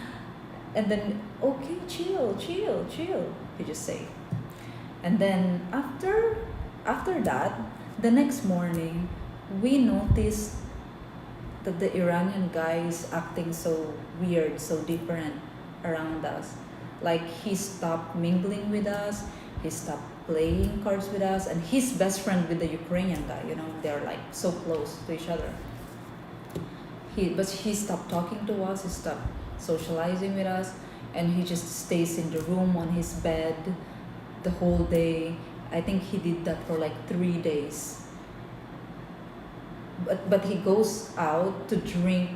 okay, chill. You just say. And then after that, the next morning, we noticed that the Iranian guy is acting so weird, so different around us. Like he stopped mingling with us, he stopped playing cards with us, and he's best friend with the Ukrainian guy. They're like so close to each other. But he stopped talking to us, he stopped socializing with us, and he just stays in the room on his bed the whole day. I think he did that for like 3 days. But he goes out to drink,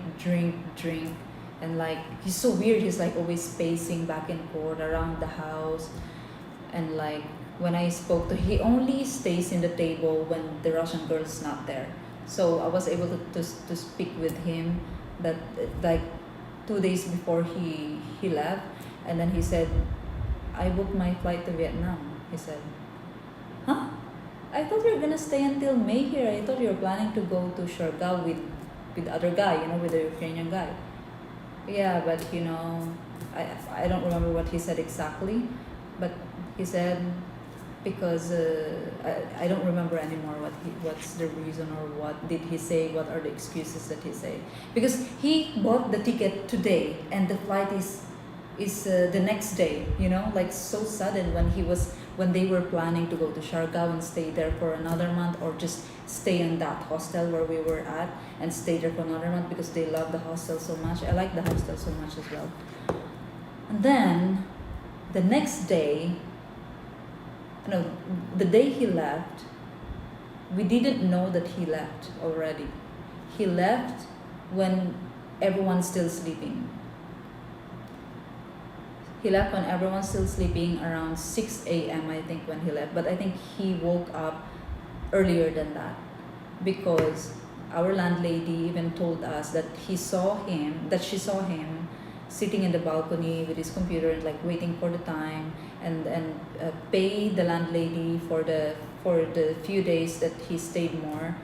and like he's so weird. He's like always pacing back and forth around the house, and like when I spoke to, he only stays in the table when the Russian girl's not there. So I was able to speak with him that like 2 days before he left, and then he said, I booked my flight to Vietnam. He said, huh? I thought you were gonna stay until May here. I thought you were planning to go to Siargao with the other guy, with the Ukrainian guy. Yeah, but I don't remember what he said exactly, but he said because I don't remember anymore what's the reason or what did he say, what are the excuses that he said, because he bought the ticket today and the flight is the next day, like so sudden when they were planning to go to Siargao and stay there for another month, or just stay in that hostel where we were at and stay there for another month because they love the hostel so much. I like the hostel so much as well. And then the next day, no, the day he left, we didn't know that he left already. He left when everyone's still sleeping. He left when everyone's still sleeping around 6 a.m. I think when he left. But I think he woke up earlier than that, because our landlady even told us that she saw him sitting in the balcony with his computer and like waiting for the time, and pay the landlady for the few days that he stayed more.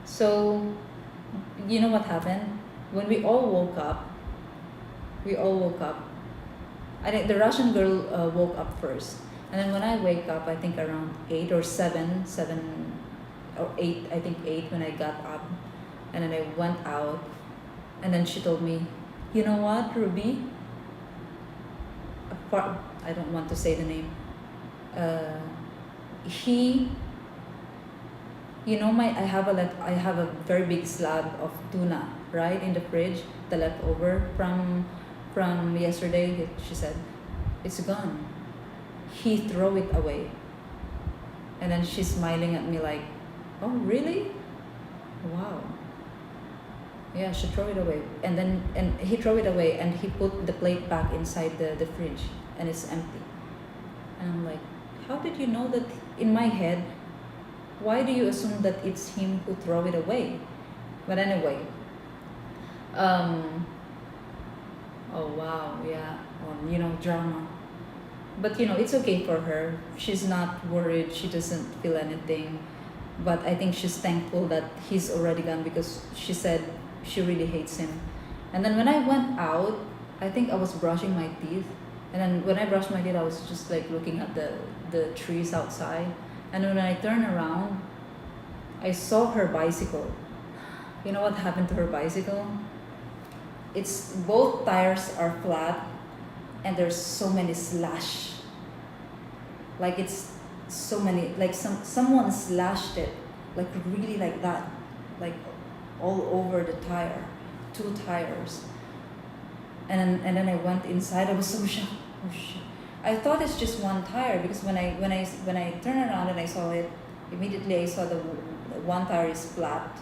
So you know what happened when we all woke up? I think the Russian girl woke up first, and then when I wake up, I think around 8 or 7, 8, I think 8 when I got up, and then I went out, and then she told me, you know what, Ruby? I don't want to say the name. He, I have a very big slab of tuna right in the fridge, the leftover from yesterday. She said, it's gone. He threw it away. And then she's smiling at me like, oh really? Wow. Yeah, she threw it away. And he threw it away, and he put the plate back inside the fridge, and it's empty. And I'm like, how did you know that? In my head, why do you assume that it's him who threw it away? But anyway, oh wow, yeah, drama. But it's okay for her. She's not worried. She doesn't feel anything. But I think she's thankful that he's already gone, because she said she really hates him. And then when I went out, I think I was brushing my teeth. And then when I brushed my teeth, I was just like looking at the trees outside. And when I turned around, I saw her bicycle. You know what happened to her bicycle? It's both tires are flat, and there's so many slash. Like it's so many, like someone slashed it, like really like that, like all over the tire, 2 tires. And then I went inside. I was so shocked. Oh shit! I thought it's just 1 tire, because when I turned around and I saw it, immediately I saw the 1 tire is flat,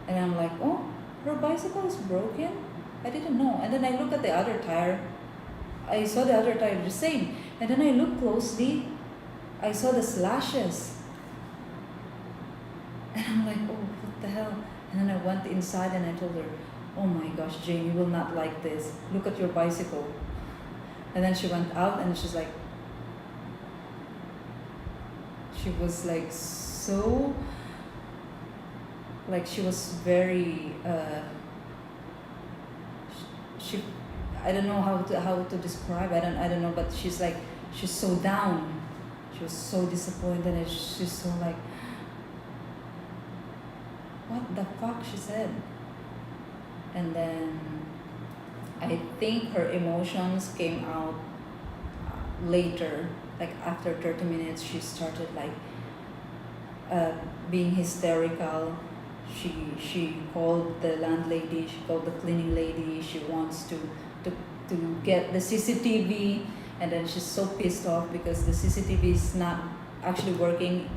and I'm like, oh, her bicycle is broken. I didn't know. And then I look at the other tire. I saw the other tire the same. And then I looked closely. I saw the slashes. And I'm like, oh, what the hell? And then I went inside and I told her, oh my gosh, Jane, you will not like this. Look at your bicycle. And then she went out and she's like, she was like so, like she was very, she I don't know how to describe. I don't know, but she's so down. She was so disappointed, and she's so like, what the fuck, she said. And then I think her emotions came out later, like after 30 minutes. She started like being hysterical. She called the landlady, she called the cleaning lady. She wants to get the CCTV, and then she's so pissed off because the CCTV is not actually working.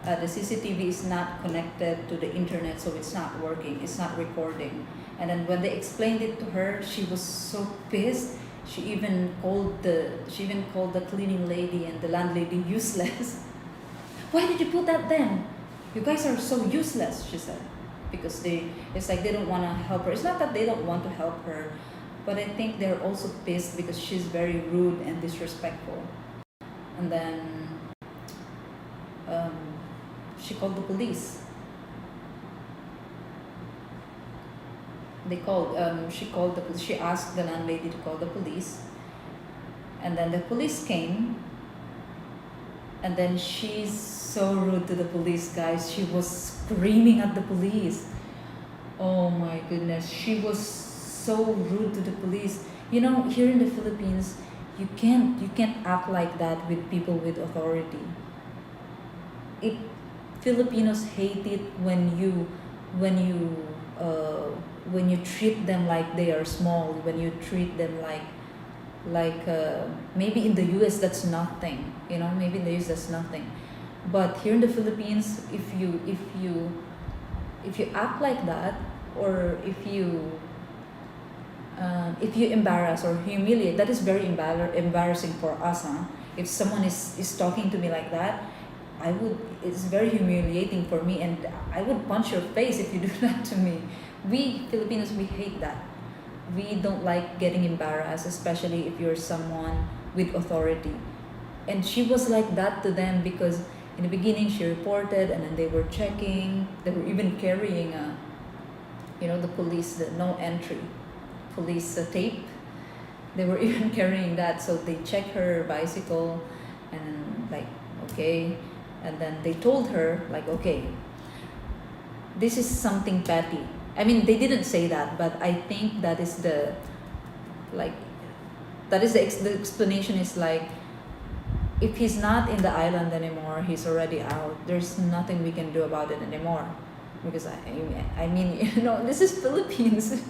The CCTV is not connected to the internet, so it's not working. It's not recording. And then when they explained it to her, she was so pissed. She even called the cleaning lady and the landlady useless. Why did you put that then? You guys are so useless, she said. Because it's like they don't want to help her. It's not that they don't want to help her, but I think they're also pissed because she's very rude and disrespectful. And then she called the police. She called the police. She asked the landlady to call the police, and then the police came. And then she's so rude to the police, guys. She was screaming at the police. Oh my goodness, she was so rude to the police. You know, here in the Philippines, you can't act like that with people with authority. It Filipinos hate it when you uh, when you treat them like they are small, when you treat them like maybe in the US that's nothing, maybe in the US that's nothing, but here in the Philippines, if you act like that, or if you embarrass or humiliate, that is very embarrassing for us, huh? If someone is talking to me like that, it's very humiliating for me, and I would punch your face if you do that to me. We Filipinos, we hate that. We don't like getting embarrassed, especially if you're someone with authority. And she was like that to them because in the beginning she reported, and then they were checking. They were even carrying the police, the no entry police tape. They were even carrying that, so they checked her bicycle, and like, okay, and then they told her like, okay, this is something petty. I mean, they didn't say that, but I think that is like the explanation is like, if he's not in the island anymore, he's already out. There's nothing we can do about it anymore, because I mean this is Philippines.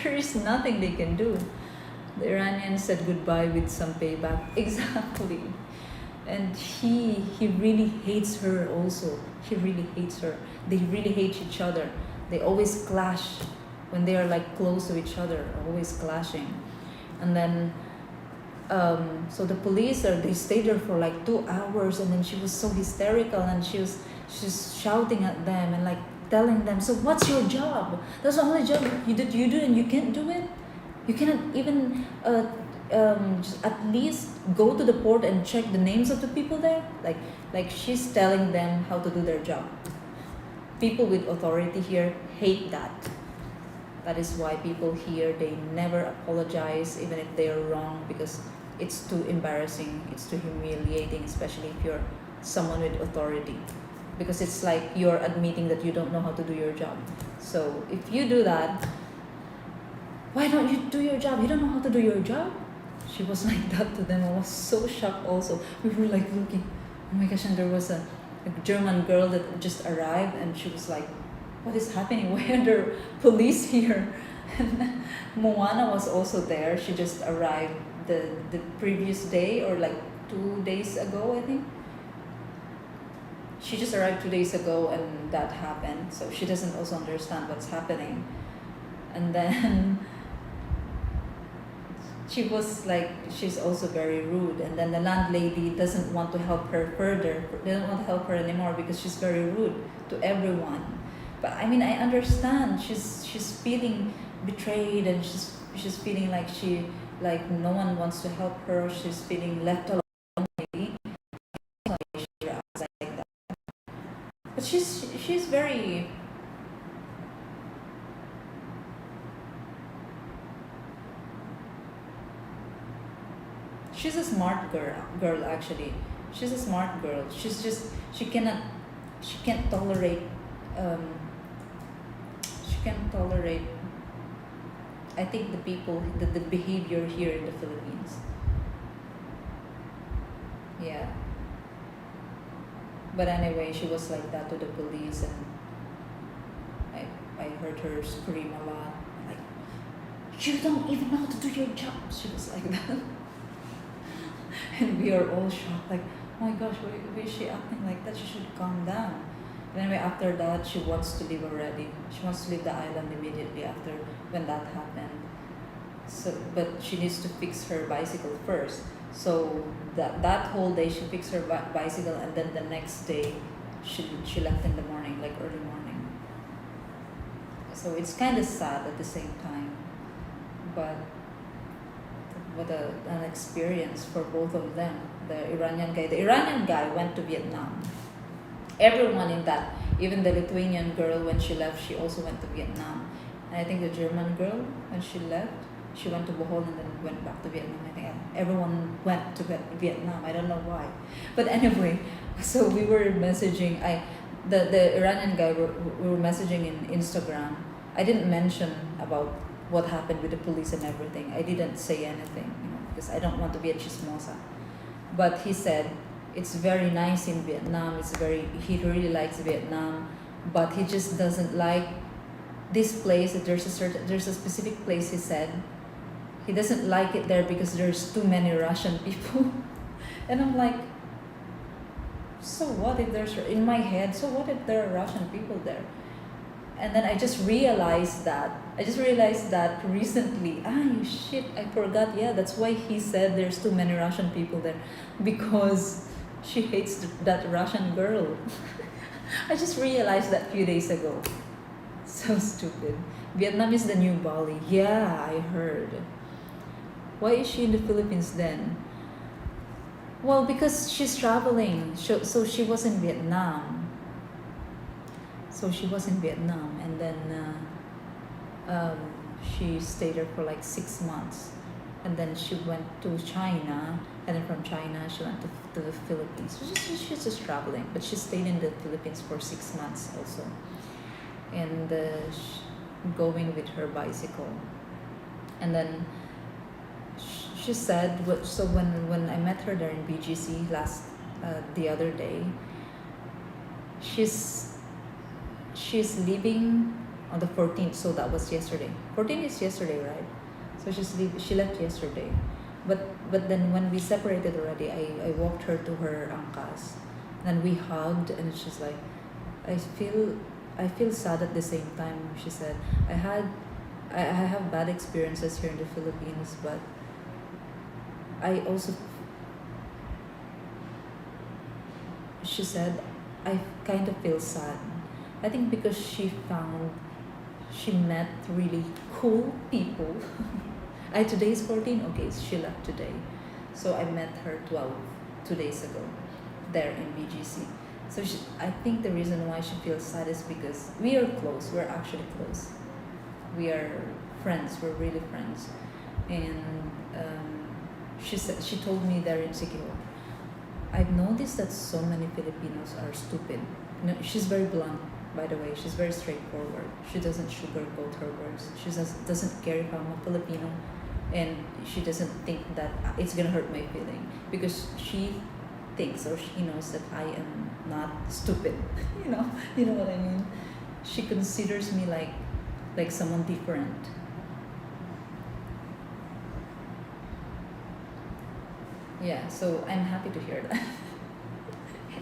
There is nothing they can do. The Iranians said goodbye with some payback. Exactly. And he really hates her also. He really hates her. They really hate each other. They always clash when they are like close to each other, always clashing. And then so the police they stayed there for like 2 hours, and then she was so hysterical, and she's shouting at them and like telling them, so what's your job? That's the only job you do, and you can't do it. You cannot even just at least go to the port and check the names of the people there. Like she's telling them how to do their job. People with authority here hate that. That is why people here, they never apologize even if they are wrong, because it's too embarrassing, it's too humiliating, especially if you're someone with authority, because it's like you're admitting that you don't know how to do your job. So if you do that, why don't you do your job? You don't know how to do your job? She was like that to them. I was so shocked also. We were like looking, oh my gosh, and there was a German girl that just arrived, and she was like, what is happening? Why are there police here? And Moana was also there. She just arrived the previous day, or like 2 days ago, I think. She just arrived 2 days ago, and that happened. So she doesn't also understand what's happening. And then she was like, she's also very rude, and then the landlady doesn't want to help her further. They don't want to help her anymore because she's very rude to everyone. But I mean, I understand. She's feeling betrayed, and she's feeling like no one wants to help her. She's feeling left alone, maybe. So she reacts like that. But she's very. She's a smart girl actually. She's a smart girl. She can't tolerate um, she can't tolerate, I think, the behavior here in the Philippines. Yeah. But anyway, she was like that to the police, and I heard her scream a lot. Like, you don't even know how to do your job. She was like that. And we are all shocked, like, oh my gosh, why is she acting like that? She should calm down. But anyway, after that, she wants to leave already. She wants to leave the island immediately after when that happened. So, but she needs to fix her bicycle first. So that whole day she fixed her bicycle, and then the next day she left in the morning, like early morning. So it's kind of sad at the same time, but what an experience for both of them. The Iranian guy went to Vietnam. Everyone in that, even the Lithuanian girl, when she left, she also went to Vietnam. And I think the German girl, when she left, she went to Bohol and then went back to Vietnam. I think everyone went to Vietnam. I don't know why. But anyway, so we were messaging. The Iranian guy, we were messaging in Instagram. I didn't mention about what happened with the police and everything. I didn't say anything, because I don't want to be a chismosa. But he said it's very nice in Vietnam. He really likes Vietnam, but he just doesn't like this place. There's a specific place, he said. He doesn't like it there because there's too many Russian people. And I'm like, so what if there's, in my head, so what if there are Russian people there? And then I just realized that recently. Shit, I forgot. Yeah, that's why he said there's too many Russian people there, because she hates that Russian girl. I just realized that a few days ago. So stupid. Vietnam is the new Bali. Yeah, I heard. Why is she in the Philippines then? Well, because she's traveling. So she was in Vietnam. And then she stayed there for like 6 months, and then she went to China, and then from China she went to the Philippines. So she's just traveling, but she stayed in the Philippines for 6 months also, and going with her bicycle. And then she said, so when I met her there in BGC the other day, she's leaving on the 14th, so that was yesterday. 14th is yesterday, right? So she left yesterday, but then when we separated already, I walked her to her angkas, and we hugged, and she's like, I feel sad at the same time. She said, I have bad experiences here in the Philippines, but I also, she said, I kind of feel sad. I think because she met really cool people. Today is 14. Okay, she left today, so I met her 2 days ago, there in BGC. So I think the reason why she feels sad is because we are close. We're actually close. We are friends. We're really friends, and she told me there in Sikihor, I've noticed that so many Filipinos are stupid. She's very blunt, by the way. She's very straightforward. She doesn't sugarcoat her words. She doesn't care if I'm a Filipino, and she doesn't think that it's gonna hurt my feeling, because she thinks, or she knows, that I am not stupid. You know what I mean. She considers me like someone different. Yeah, so I'm happy to hear that.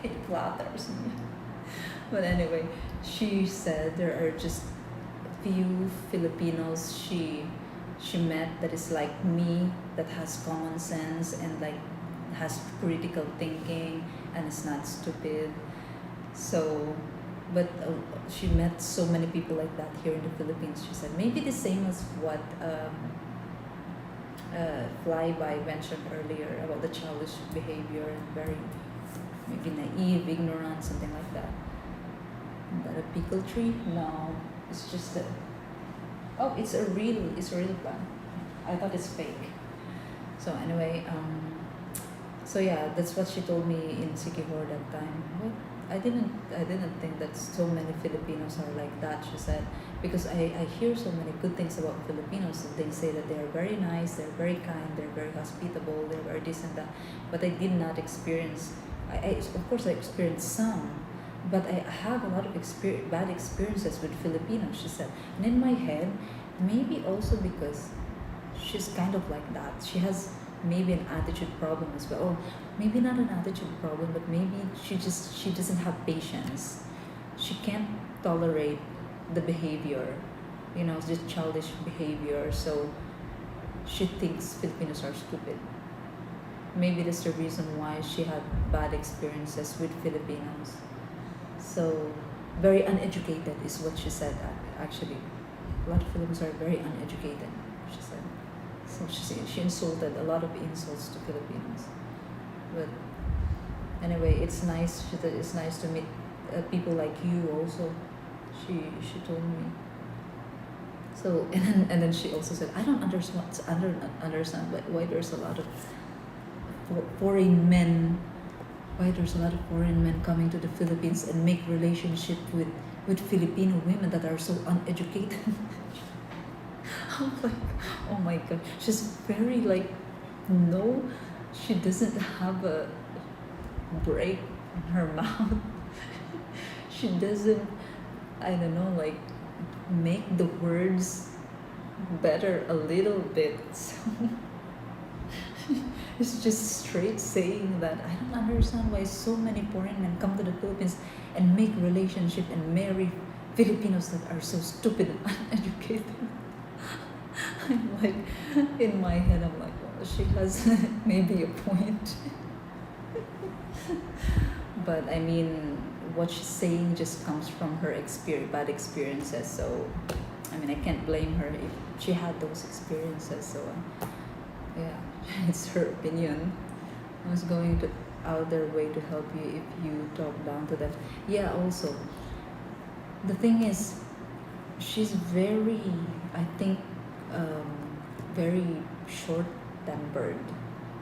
It flatters me. But anyway, she said there are just few Filipinos she met that is like me, that has common sense and like has critical thinking and is not stupid. So, but she met so many people like that here in the Philippines. She said maybe the same as what Flyby mentioned earlier about the childish behavior and very maybe naive, ignorant, something like that. Is that a pickle tree? No, it's just a. Oh, it's a real plant. I thought it's fake. So anyway, so yeah, that's what she told me in Sikihor that time. What? I didn't think that so many Filipinos are like that, she said, because I hear so many good things about Filipinos. They say that they are very nice, they're very kind, they're very hospitable, they're very this and that. But I did not experience. Of course I experienced some, but I have a lot of bad experiences with Filipinos, she said. And in my head, maybe also because she's kind of like that. She has maybe an attitude problem as well. Or maybe not an attitude problem, but maybe she doesn't have patience. She can't tolerate the behavior, just childish behavior. So she thinks Filipinos are stupid. Maybe that's the reason why she had bad experiences with Filipinos. So very uneducated is what she said. Actually, a lot of Filipinos are very uneducated, she said. So she insulted a lot of insults to Filipinos. But anyway, it's nice to meet people like you also. She told me. So and then she also said, I don't understand why there's a lot of foreign men, why there's a lot of foreign men coming to the Philippines and make relationship with Filipino women that are so uneducated. I'm like, oh my god, she's very like, no, she doesn't have a break in her mouth. She doesn't, I don't know, like make the words better a little bit. So it's just straight saying that I don't understand why so many foreign men come to the Philippines and make relationship and marry Filipinos that are so stupid and uneducated. I'm like, in my head, I'm like, well, she has maybe a point. But I mean, what she's saying just comes from her bad experiences. So, I mean, I can't blame her if she had those experiences. So, yeah, it's her opinion. I was going to out their way to help you if you talk down to them. Yeah, also, the thing is, she's very, I think, very short-tempered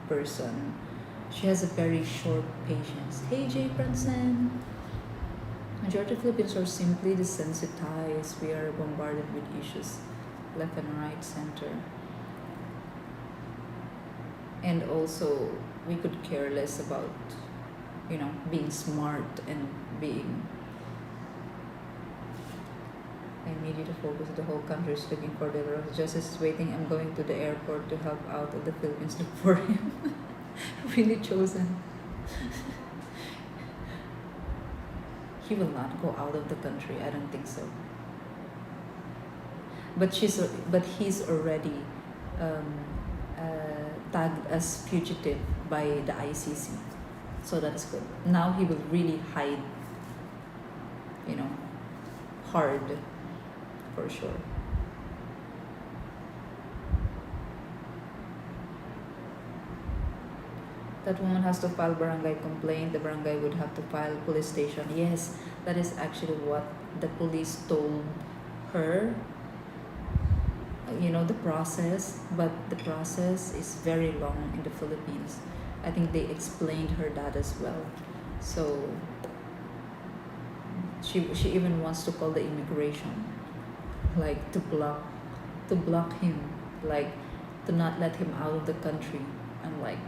person. She has a very short patience. Hey, Jay Branson. Majority of Philippines are simply desensitized. We are bombarded with issues left and right, center. And also, we could care less about, being smart and being. I need you to focus. The whole country is looking for the Royal Justice is waiting. I'm going to the airport to help out of the Philippines. Look for him. Really chosen. He will not go out of the country. I don't think so. But he's already um, tagged as fugitive by the ICC, so that is good. Now he will really hide, hard, for sure. That woman has to file barangay complaint. The barangay would have to file police station. Yes, that is actually what the police told her. The process, but the process is very long in the Philippines. I think they explained her that as well. So she even wants to call the immigration, like to block him, like to not let him out of the country. I'm like,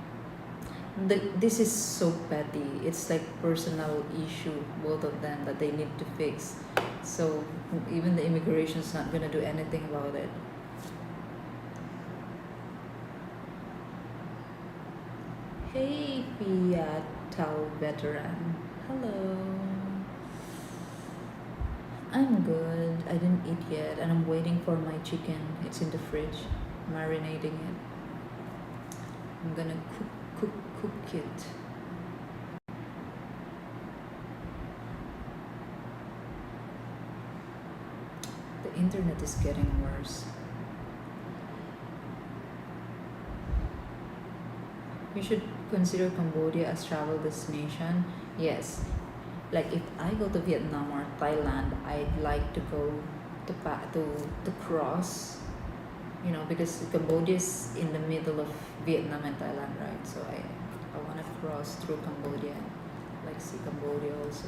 this is so petty. It's like personal issue, both of them, that they need to fix. So even the immigration's not gonna do anything about it. Hey, Piatal veteran. Hello. I'm good. I didn't eat yet, and I'm waiting for my chicken. It's in the fridge, marinating it. I'm gonna cook it. The internet is getting worse. You should consider Cambodia as travel destination. Yes, like if I go to Vietnam or Thailand, I'd like to go to cross, because Cambodia is in the middle of Vietnam and Thailand, right? So I want to cross through Cambodia, like see Cambodia also.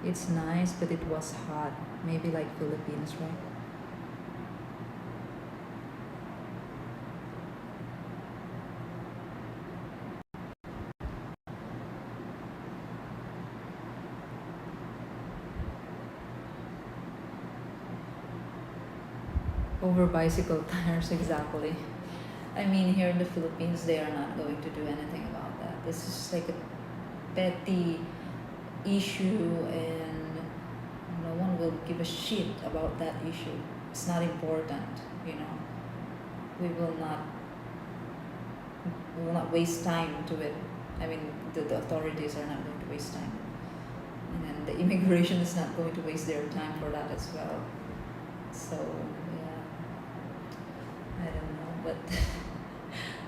It's nice, but it was hot. Maybe like Philippines, right? Over bicycle tires, exactly. I mean, here in the Philippines, they are not going to do anything about that. This is like a petty issue, and no one will give a shit about that issue. It's not important, you know. We will not we will not waste time to it. I mean, the authorities are not going to waste time, and then the immigration is not going to waste their time for that as well. So yeah, I don't know, but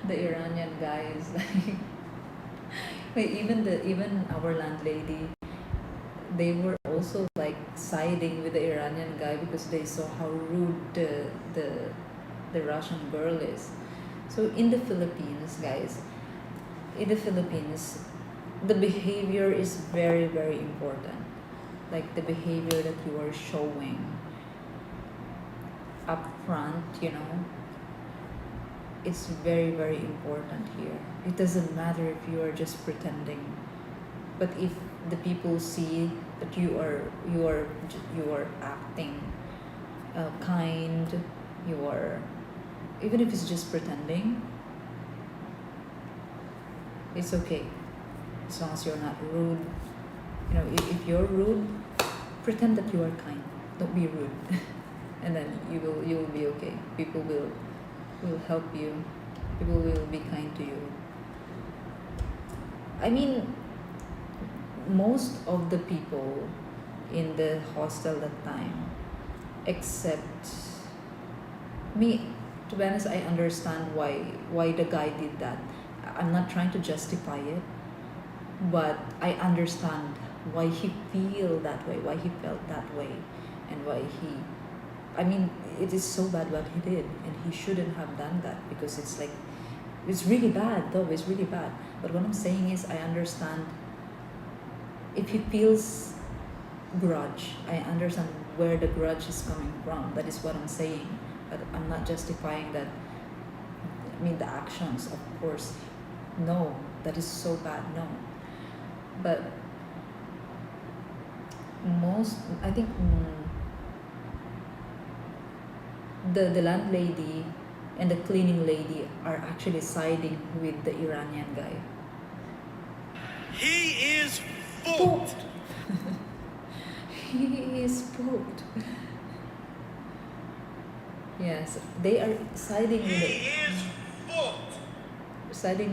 the Iranian guy is like Wait, even our landlady, they were also like siding with the Iranian guy because they saw how rude the Russian girl is. So in the Philippines, guys, in the Philippines, the behavior is very, very important. Like the behavior that you are showing up front, it's very, very important here. It doesn't matter if you are just pretending, but if the people see that you are acting kind, you are, even if it's just pretending, it's okay as long as you're not rude. If you're rude, pretend that you are kind. Don't be rude, and then you will be okay. People will help you. People will be kind to you. I mean, most of the people in the hostel that time, except me, to be honest, I understand why the guy did that. I'm not trying to justify it, but I understand why he feel that way, why he felt that way, and why he. I mean, it is so bad what he did, and he shouldn't have done that because it's like, it's really bad though. It's really bad. But what I'm saying is, I understand if he feels grudge. I understand where the grudge is coming from. That is what I'm saying. But I'm not justifying that. I mean, the actions, of course. No, that is so bad. No. But I think, the landlady and the cleaning lady are actually siding with the Iranian guy. He is Spooked. He is spooked. Yes, they are siding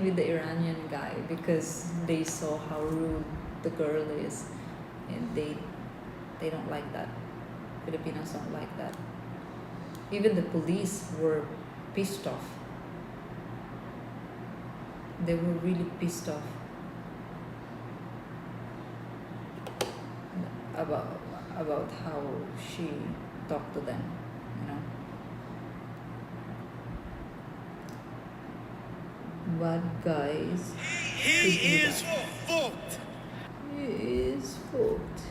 with the Iranian guy because they saw how rude the girl is, and they don't like that. Filipinos don't like that. Even the police were pissed off. They were really pissed off about how she talked to them, But guys, He is fucked. He is fucked.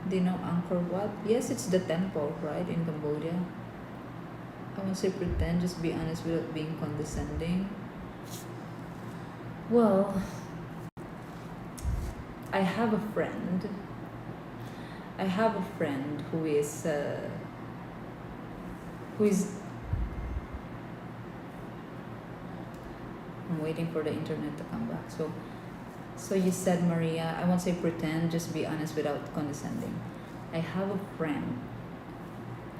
Do you know Angkor Wat? Yes, it's the temple, right, in Cambodia. I won't say pretend, just be honest without being condescending. Well, I have a friend. Who is I'm waiting for the internet to come back. So you said, Maria, I won't say pretend, just be honest without condescending. I have a friend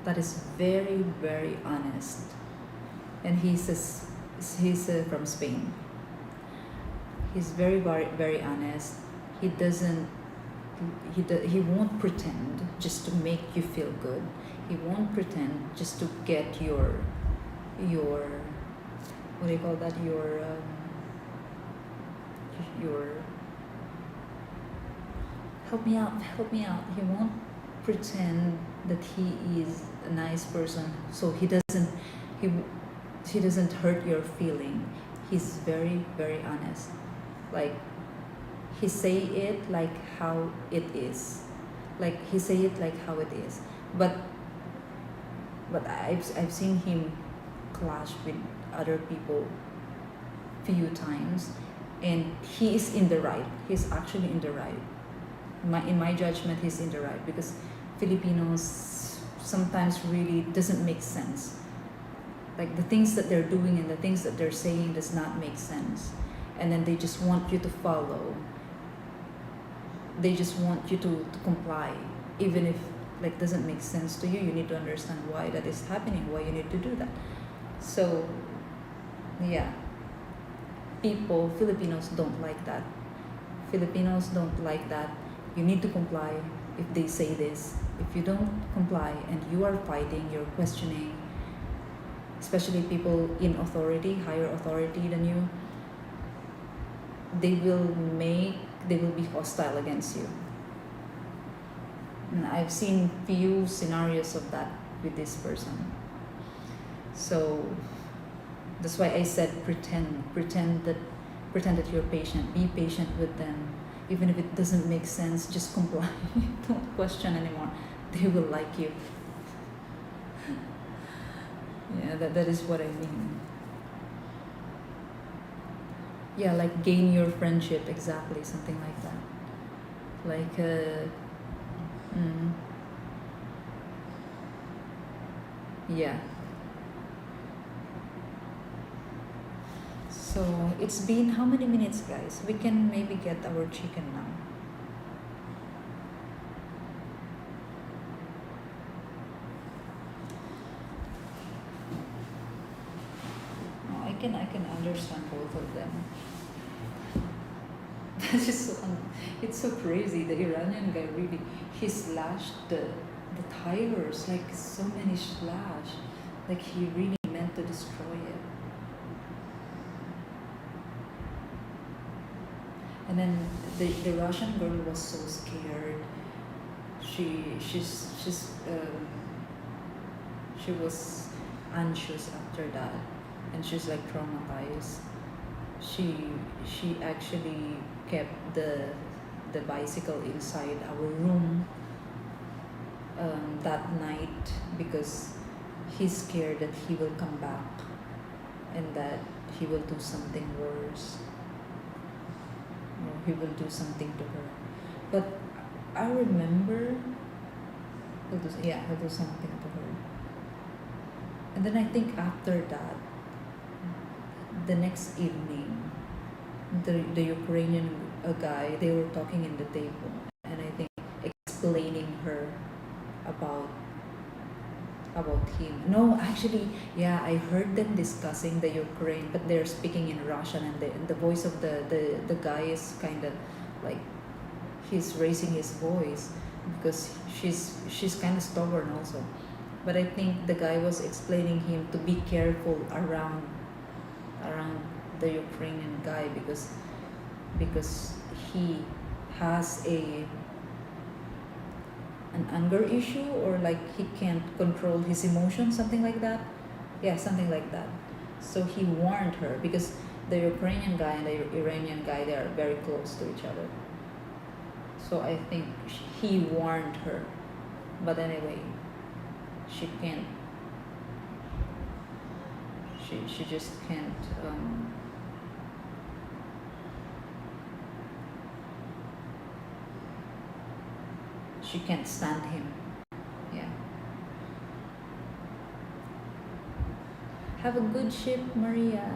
that is very, very honest, and he's from Spain. He's very, very, very honest. He won't pretend just to make you feel good. He won't pretend just to get your what do you call that, your help me out. He won't pretend that he is a nice person, so he doesn't hurt your feeling. He's very, very honest. Like, he say it like how it is. But I've seen him clash with other people few times, and he is in the right. He's actually in the right. In my judgment, he's in the right, because Filipinos sometimes really doesn't make sense. Like, the things that they're doing and the things that they're saying does not make sense, and then they just want you to follow. They just want you to comply, even if doesn't make sense to you. You need to understand why that is happening, why you need to do that. So yeah, Filipinos don't like that. You need to comply if they say this. If you don't comply and you are fighting, you're questioning, especially people in authority, higher authority than you, they will make they will be hostile against you. And I've seen few scenarios of that with this person. So that's why I said pretend that you're patient. Be patient with them. Even if it doesn't make sense, just comply. Don't question anymore. They will like you. Yeah, that is what I mean. Yeah, like gain your friendship, exactly, something like that. Like, mm, yeah. So it's been how many minutes, guys? We can maybe get our chicken now. Oh, I can understand both of them. That's just so it's so crazy. The Iranian guy really he slashed the tires like so many slash, like he really meant to destroy it. And then the Russian girl was so scared. She was anxious after that, and she's like traumatized. She actually kept the bicycle inside our room that night because he's scared that he will come back and that he will do something worse. Or he will do something to her. But I remember he'll do something to her. And then I think after that, the next evening, the Ukrainian guy, they were talking in the table, and I think explaining her about him. No, actually, yeah, I heard them discussing the Ukraine, but they're speaking in Russian, and the voice of the guy is kind of like he's raising his voice because she's kind of stubborn also. But I think the guy was explaining him to be careful around the Ukrainian guy because he has an anger issue, or like he can't control his emotions, something like that. Yeah, something like that. So he warned her because the Ukrainian guy and the Iranian guy, they are very close to each other. So I think he warned her. But anyway, she can't. She just can't. She can't stand him. Yeah. Have a good shift, Maria.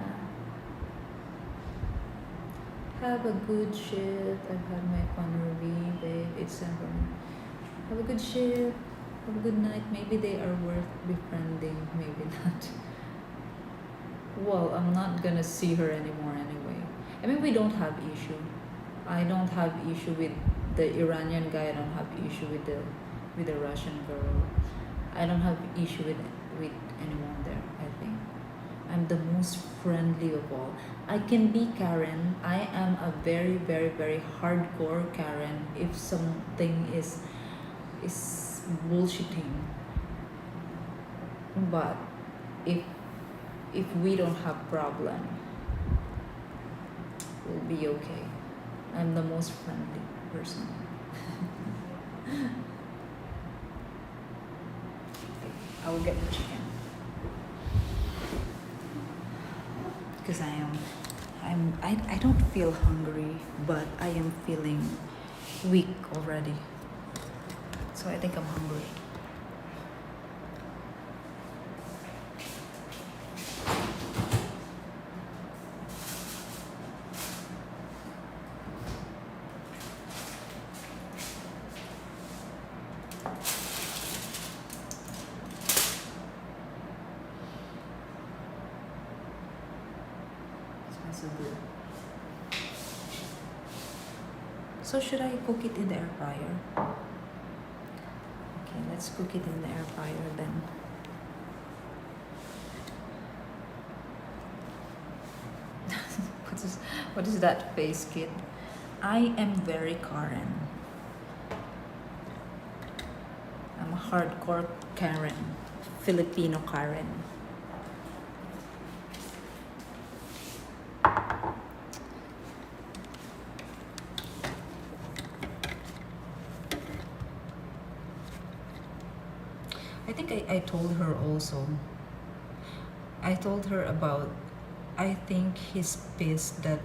Have a good shift. I've had my fun review, babe. It's simple. Have a good shift. Have a good night. Maybe they are worth befriending. Maybe not. Well, I'm not gonna see her anymore anyway. I mean, we don't have issue. I don't have issue with the Iranian guy. I don't have issue with the Russian girl. I don't have issue with anyone there. I think I'm the most friendly of all. I can be Karen. I am a very very very hardcore Karen. If something is bullshitting, but if we don't have problem, we'll be okay. I'm the most friendly person. I will get the chicken because I don't feel hungry, but I am feeling weak already. So I think I'm hungry. So good. So should I cook it in the air fryer? Okay, let's cook it in the air fryer then. What is that face, kid? I am very Karen. I'm a hardcore Karen. Filipino Karen. I think I told her also. I told her about, I think he's pissed that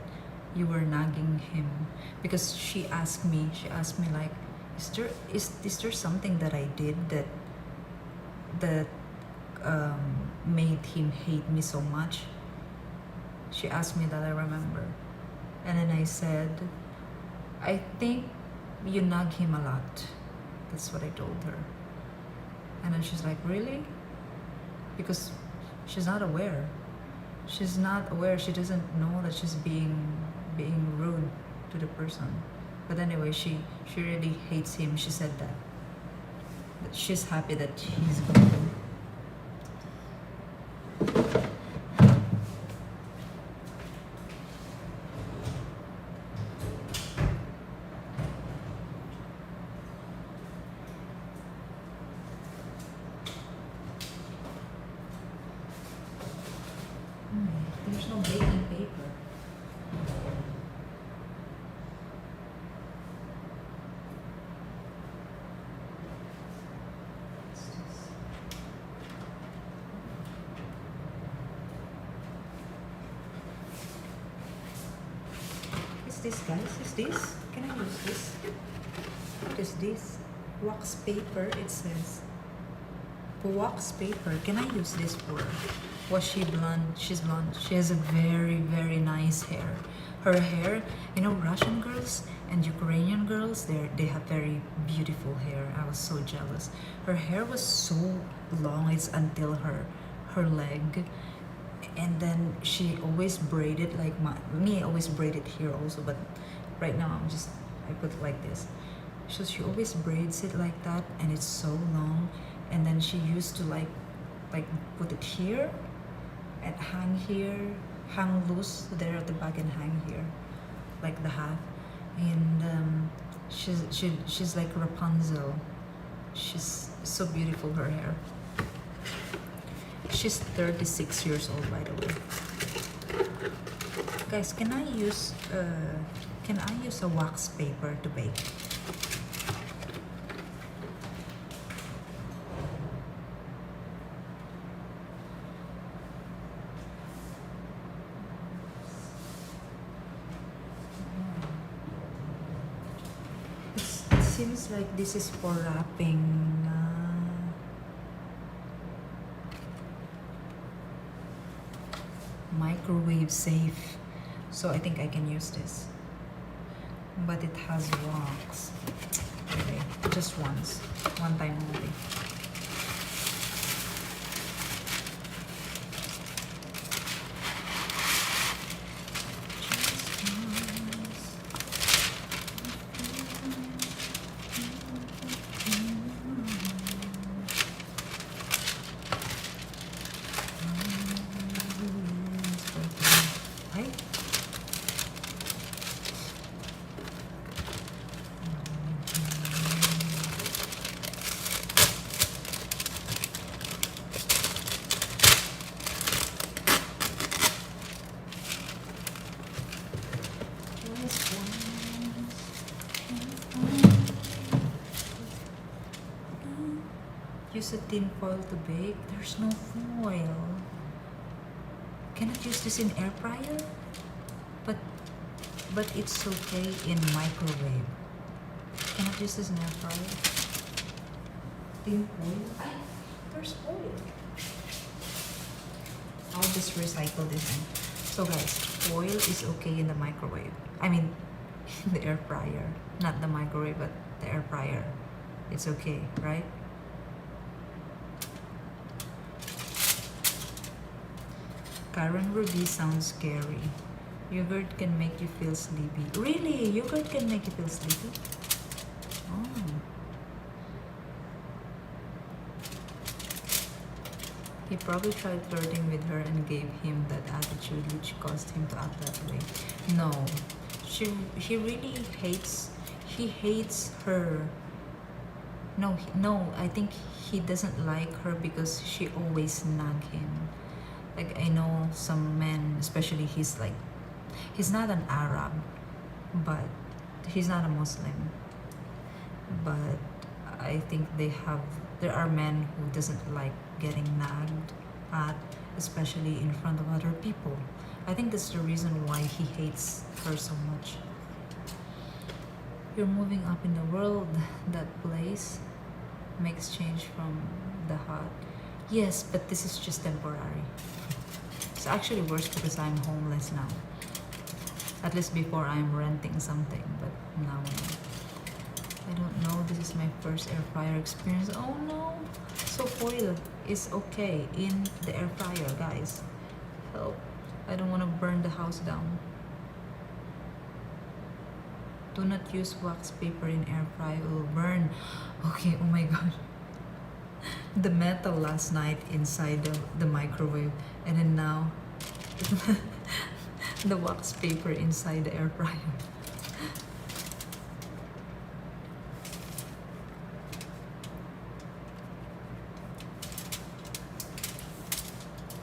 you were nagging him, because she asked me like, is there something that I did that made him hate me so much? She asked me that, I remember. And then I said, I think you nag him a lot. That's what I told her. And then she's like, really? Because she's not aware. She's not aware. She doesn't know that she's being rude to the person. But anyway, she really hates him. She said that. But she's happy that he's gone. There's no baking paper. What's this? Is this, guys? Is this? Can I use this? What is this? Wax paper, it says. Wax paper. Can I use this for? Was she blonde? She's blonde. She has a very, very nice hair. Her hair, you know, Russian girls and Ukrainian girls, they have very beautiful hair. I was so jealous. Her hair was so long, it's until her leg. And then she always braided like me. I always braid it here also, but right now I put it like this. So she always braids it like that, and it's so long. And then she used to like put it here and hang here, hang loose there at the back and hang here, like the half. And she's like Rapunzel. She's so beautiful, her hair. She's 36 years old, by the way. Guys, can I use a wax paper to bake? It seems like this is for wrapping. Microwave safe, so I think I can use this, but it has wax. Okay, just once, one time only. Use a tin foil to bake. There's no foil. Cannot use this in air fryer, but it's okay in microwave. Cannot use this in air fryer. Tin foil. Ay, there's foil. I'll just recycle this one. So guys, foil is okay in the microwave. I mean, in the air fryer, not the microwave, but the air fryer. It's okay, right? Karen Ruby sounds scary. Yogurt can make you feel sleepy. Really? Yogurt can make you feel sleepy? Oh. He probably tried flirting with her and gave him that attitude which caused him to act that way. No, he really hates her. No, I think he doesn't like her because she always nag him. Like, I know some men, especially he's not an Arab, but he's not a Muslim. But I think there are men who doesn't like getting nagged at, especially in front of other people. I think that's the reason why he hates her so much. You're moving up in the world, that place makes change from the heart. Yes, but this is just temporary. It's actually worse because I'm homeless now. At least before I'm renting something, but now I don't know. This is my first air fryer experience. Oh no! So foil is okay in the air fryer, guys. Help! I don't want to burn the house down. Do not use wax paper in air fryer, it will burn. Okay, oh my god. The metal last night inside the microwave, and then now the wax paper inside the air fryer.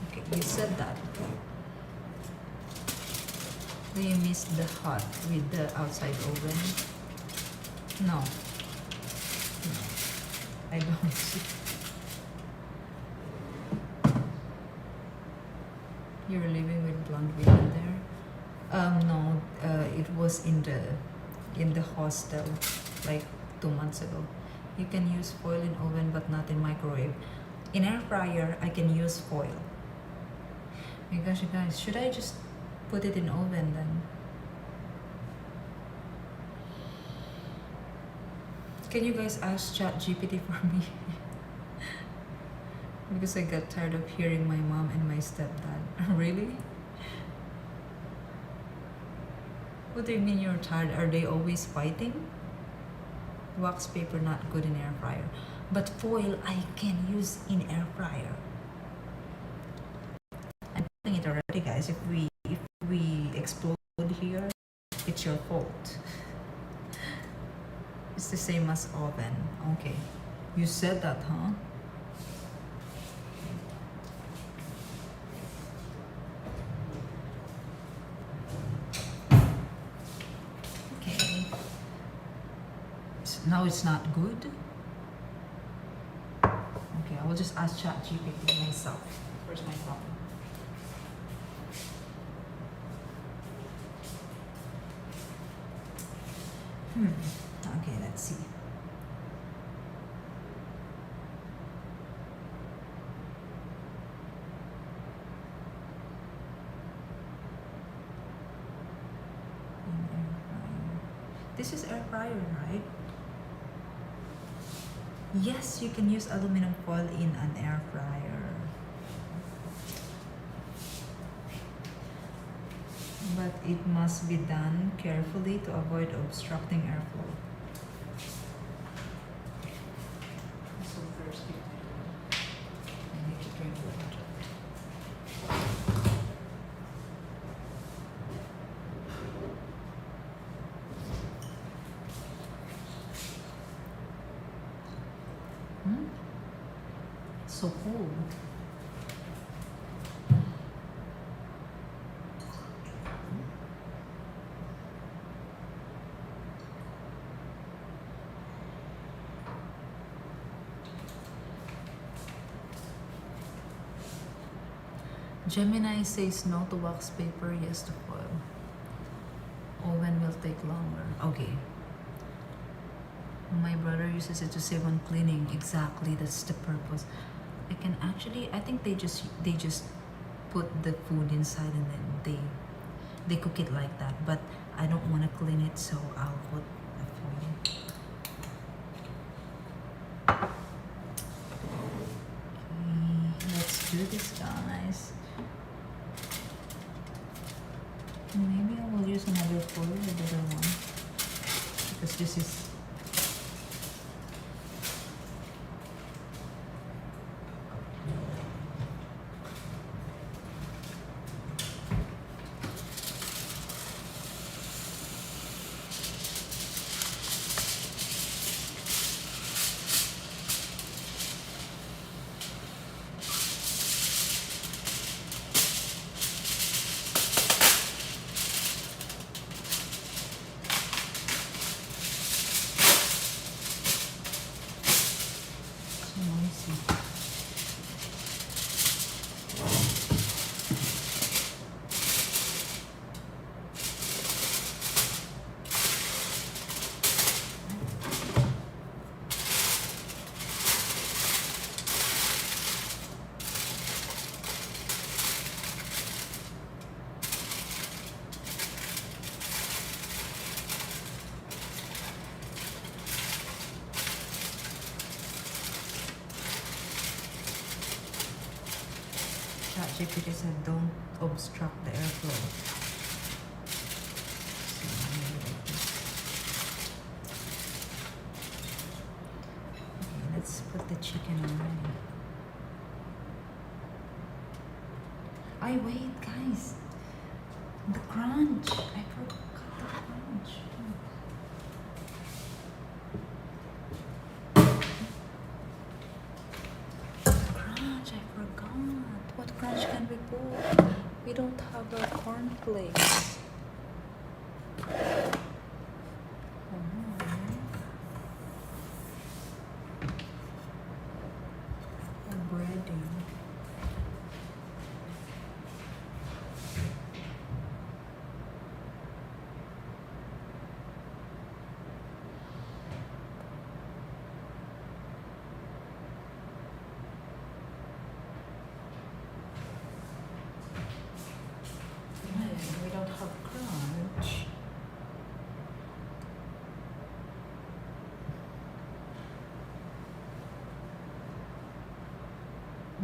Okay, you said that. Do you miss the hot with the outside oven? No. No, I don't. You're living with blonde women there? No, it was in the hostel like 2 months ago. You can use foil in oven but not in microwave. In air fryer, I can use foil. My gosh, you guys, should I just put it in oven then? Can you guys ask ChatGPT for me? Because I got tired of hearing my mom and my stepdad. Really? What do you mean you're tired? Are they always fighting? Wax paper not good in air fryer. But foil I can use in air fryer. I'm telling it already, guys. If we explode here, it's your fault. It's the same as oven. Okay. You said that, huh? Okay. Now it's not good? Okay, I will just ask ChatGPT myself. Where's my phone? Okay, let's see. This is air fryer, right? Yes, you can use aluminum foil in an air fryer. But it must be done carefully to avoid obstructing airflow. I'm so thirsty. I need to drink water. So cold. Gemini says no to wax paper, yes to foil. Oven will take longer. Okay. My brother uses it to save on cleaning. Exactly, that's the purpose. I think they just put the food inside and then they cook it like that. But I don't want to clean it, so I'll put the foil. Okay, let's do this, guys. Maybe I will use another foil, a better one, because this is. see. ChatGPT said don't obstruct the airflow. So maybe like this. Okay, let's put the chicken already. I wait, guys. The crunch. I forgot the crunch. Crunch, I forgot. What crunch can we put? We don't have a cornflakes. Breading. We don't have crunch.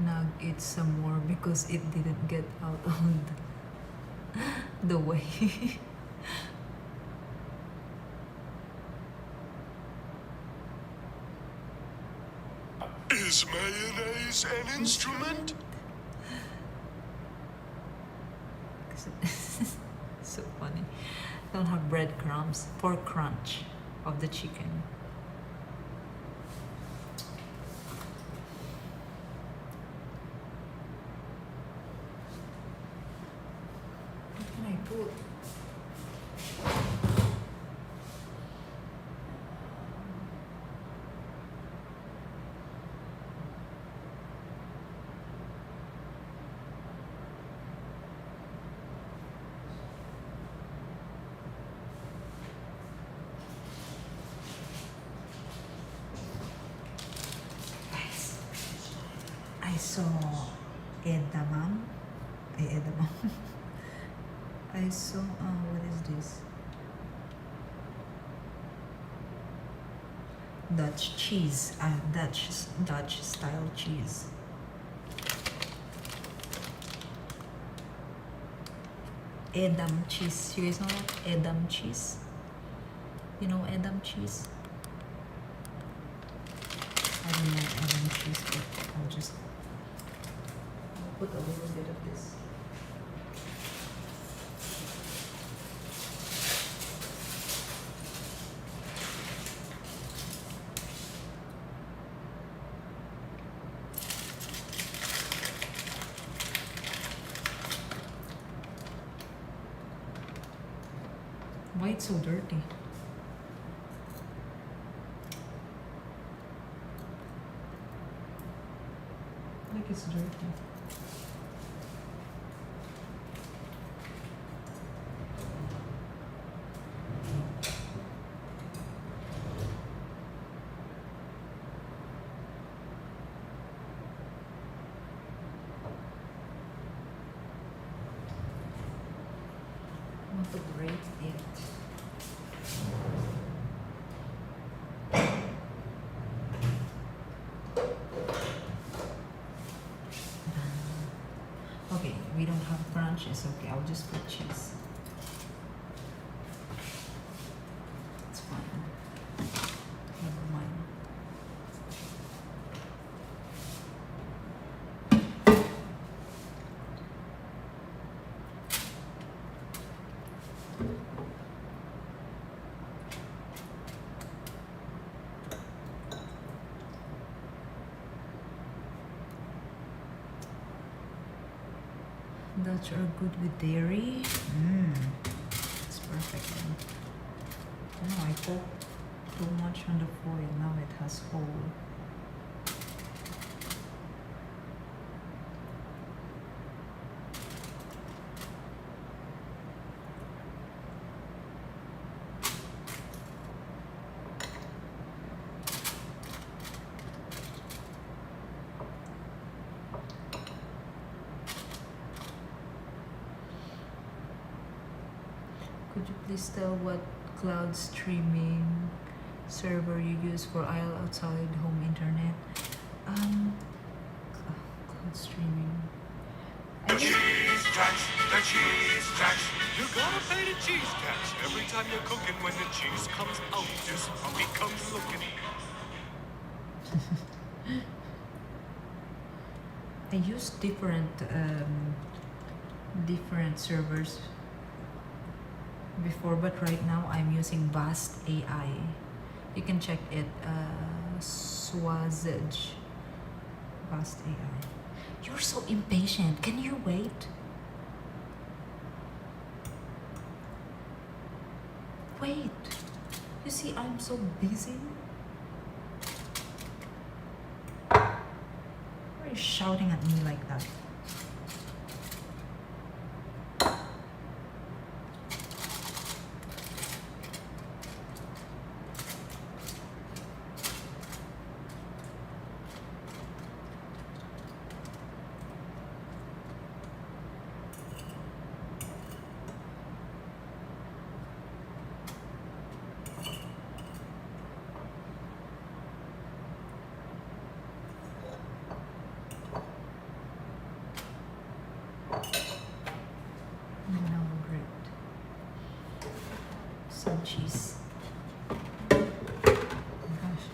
Nug it some more because it didn't get out on the way. Is mayonnaise an instrument? So funny. Don't have breadcrumbs for crunch of the chicken. What can I put? I saw edamame. Edamame. I saw, what is this? Dutch cheese. Dutch style cheese. Edam cheese. You guys know that? Edam cheese. You know Edam cheese? I don't know Edam cheese, but I'll put a little bit of this. Why it's so dirty? Like it's dirty. I want to grate it. Okay, we don't have branches. Okay, I'll just put cheese. It's fine. Never mind. Dutch are good with dairy. It's perfect. No, I poked too much on the foil. Now it has hole. Could you please tell what cloud streaming server you use for IRL outside home internet? Cloud streaming. I use Cheese tax, the cheese tax. You gotta pay the cheese tax every time you're cooking. When the cheese comes out, this puppy comes looking. I use different servers before, but right now I'm using Vast AI. You can check it, Swazage. Vast AI. You're so impatient. Can you wait? Wait. You see, I'm so busy. Why are you shouting at me like that? No, great. Some cheese. Oh my gosh.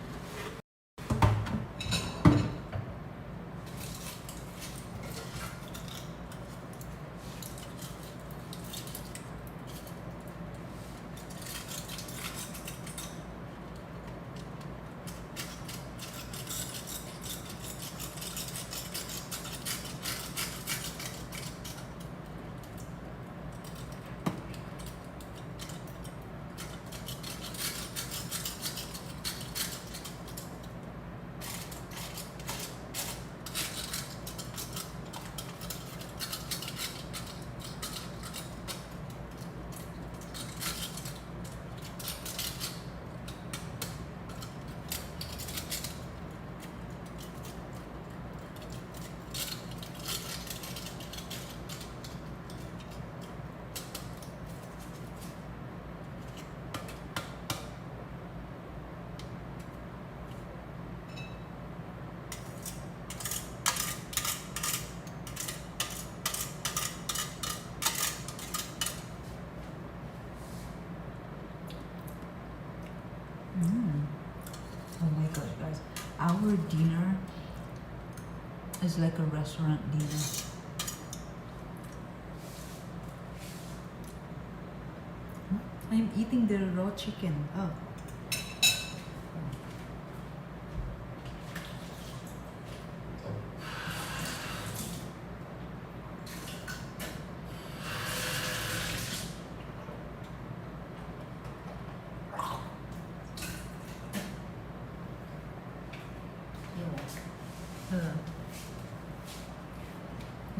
Oh my gosh, guys. Our dinner is like a restaurant dinner. I'm eating the raw chicken. Oh.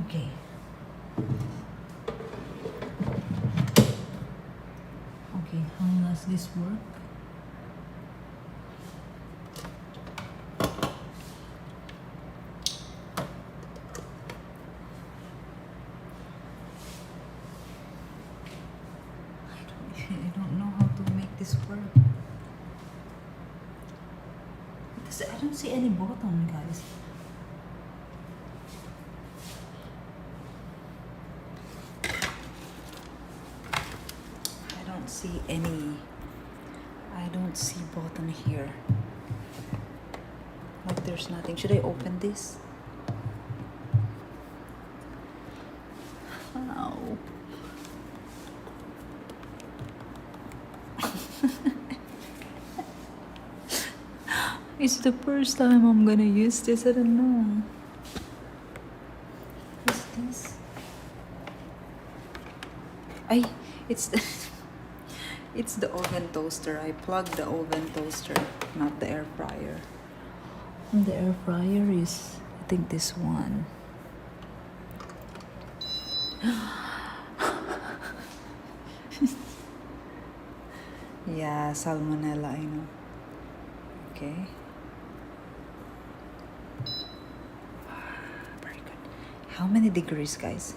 Okay. Okay, how does this work? I don't know how to make this work. I don't see any button, guys. I don't see button here. Like there's nothing. Should I open this? How? It's the first time I'm gonna use this. I don't know. What's this? It's it's the oven toaster. I plugged the oven toaster, not the air fryer. And the air fryer is, I think, this one. Yeah, salmonella, I know. Okay. Very good. How many degrees, guys?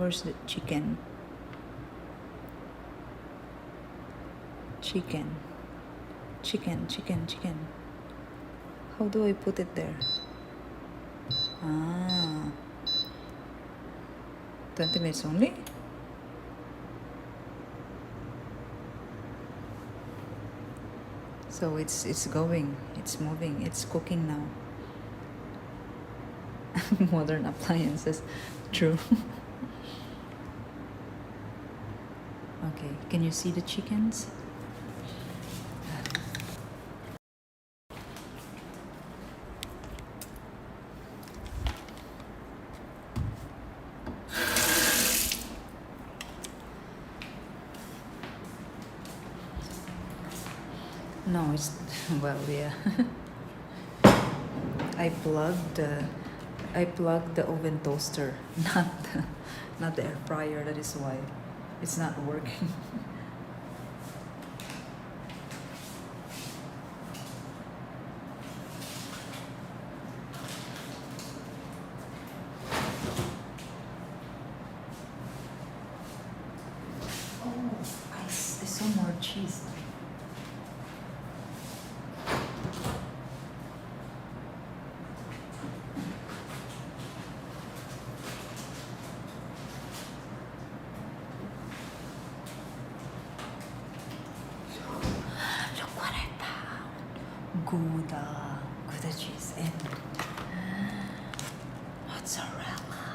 Where's the chicken? Chicken. Chicken, chicken, chicken. How do I put it there? Ah. 20 minutes only? So it's going, it's moving, it's cooking now. Modern appliances. True. Okay, can you see the chickens? No, it's well, yeah. I plugged the oven toaster, not the air fryer. That is why it's not working. Oh, I saw more cheese. Look what I found. Gouda cheese and mozzarella.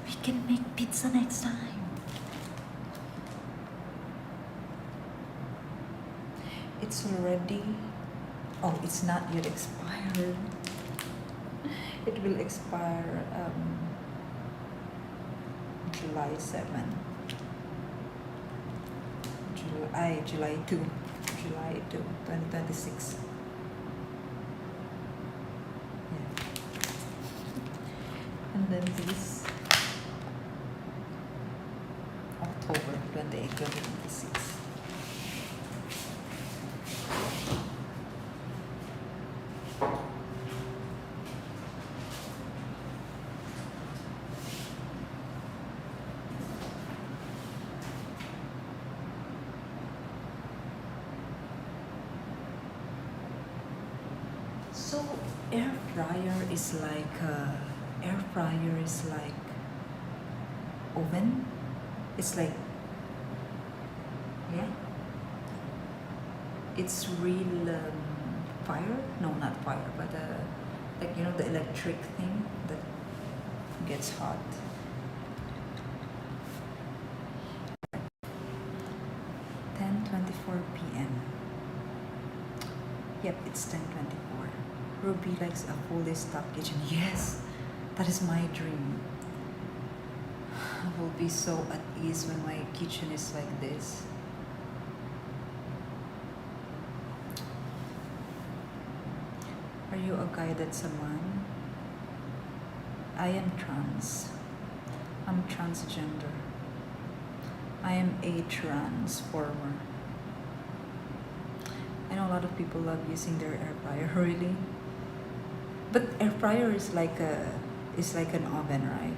We can make pizza next time. It's already, oh, it's not yet expired. It will expire July 7. July 2, 2026. Yeah. And then this October 28, 2026. So air fryer is like oven. It's like, yeah. It's real fire. No, not fire, but like the electric thing that gets hot. 10:24 p.m. Yep, it's 10:24. Ruby likes a fully stocked kitchen. Yes, that is my dream. I will be so at ease when my kitchen is like this. Are you a guy that's a man? I am trans. I'm transgender. I am a transformer. I know a lot of people love using their air fryer, really. But air fryer is like an oven, right?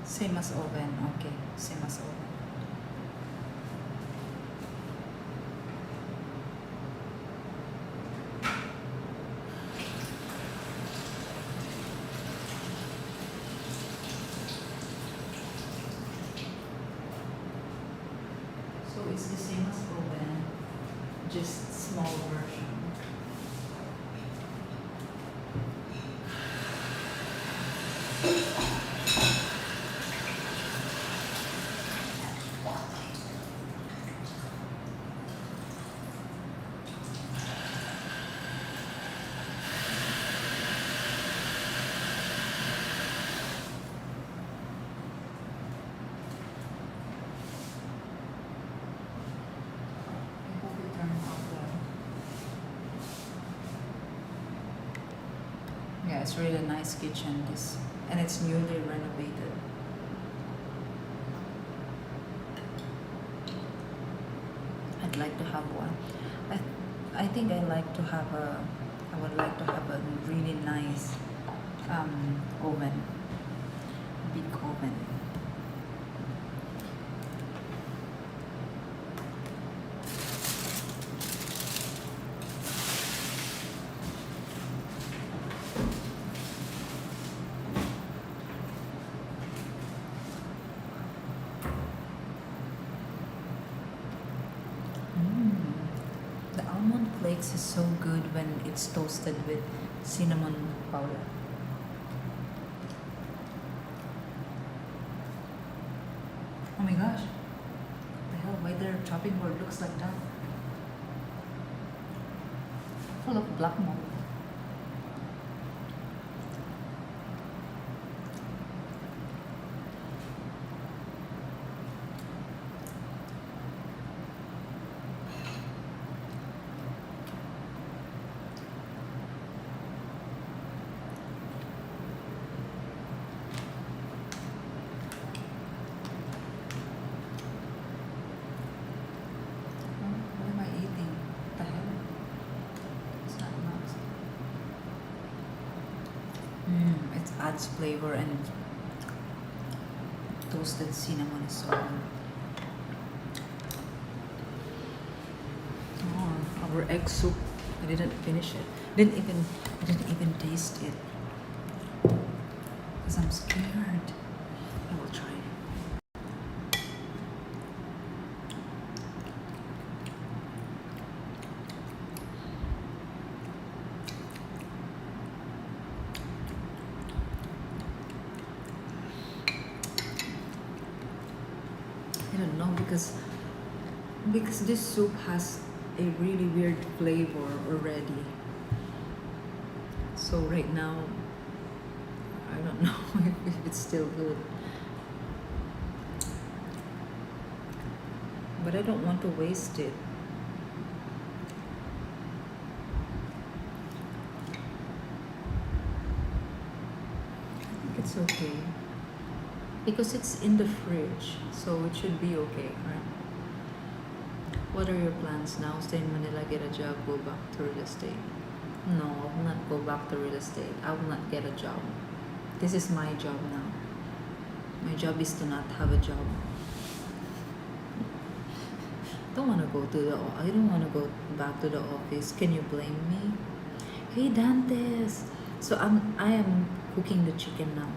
Same as oven. Okay, same as oven. it's the same as oven, just small version. I hope it turns out well. Yeah, it's really a nice kitchen, this, and it's newly renovated. I'd like to have one. I think I would like to have a really nice oven, big oven. The almond flakes is so good when it's toasted with cinnamon powder. Oh my gosh. What the hell? Why their chopping board looks like that? Full of black mold. What am I eating? What the hell? It's not nuts. It adds flavor, and toasted cinnamon is so good. Oh, our egg soup. I didn't finish it. I didn't even taste it. Because I'm scared. I will try. I don't know, because this soup has a really weird flavor already. So right now, I don't know if it's still good. But I don't want to waste it. I think it's okay. Because it's in the fridge, so it should be okay, right? What are your plans now? Stay in Manila, get a job, go back to real estate? No, I will not go back to real estate. I will not get a job. This is my job now. My job is to not have a job. I don't want to go back to the office. Can you blame me? Hey Dantes. So I am cooking the chicken now.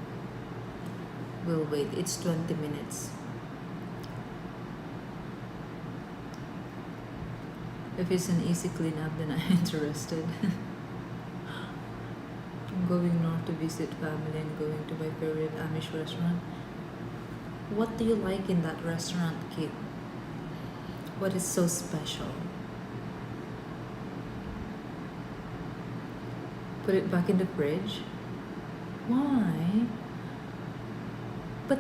We'll wait. It's 20 minutes. If it's an easy cleanup, then I'm interested. I'm going north to visit family and going to my favorite Amish restaurant. What do you like in that restaurant, kid? What is so special? Put it back in the fridge? Why? But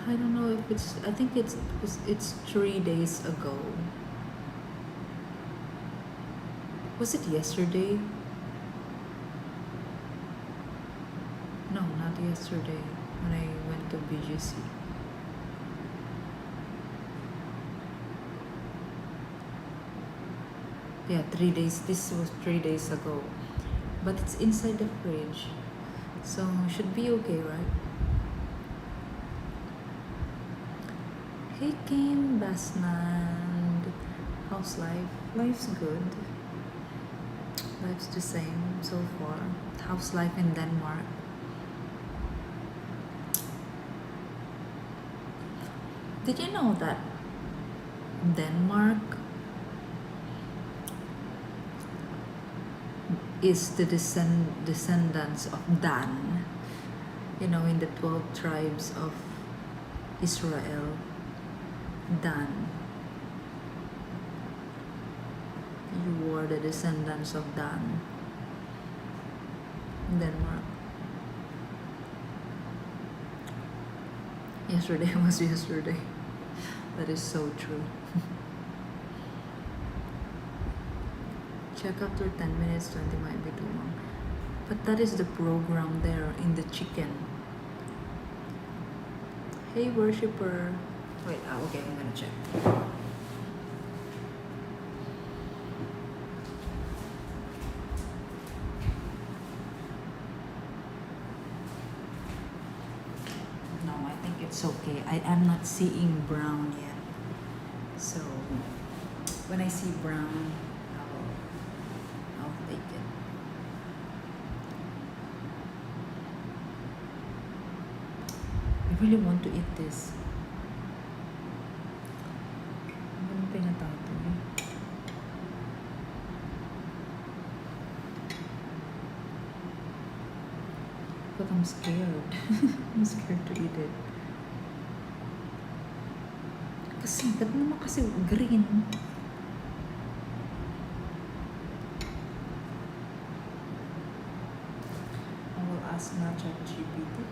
I don't know if it's. I think it's 3 days ago. Was it yesterday? No, not yesterday. When I went to BGC. Yeah, 3 days. This was 3 days ago. But it's inside the fridge. So should be okay, right? Hey Kim Basnand. How's life? Life's good. Life's the same so far. How's life in Denmark? Did you know that Denmark is the descendants of Dan? You know, in the 12 tribes of Israel, Dan. You were the descendants of Dan. Denmark. Yesterday was yesterday. That is so true. Check after 10 minutes, 20 might be too long. But that is the program there in the chicken. Hey worshipper. Wait, okay, I'm gonna check. No, I think it's okay. I am not seeing brown yet. So when I see brown, I'll take it. I really want to eat this. Ano pinatatoy? But I'm scared. I'm scared to eat it. Kasi, ba't naman kasi green? I will ask na ChatGPT.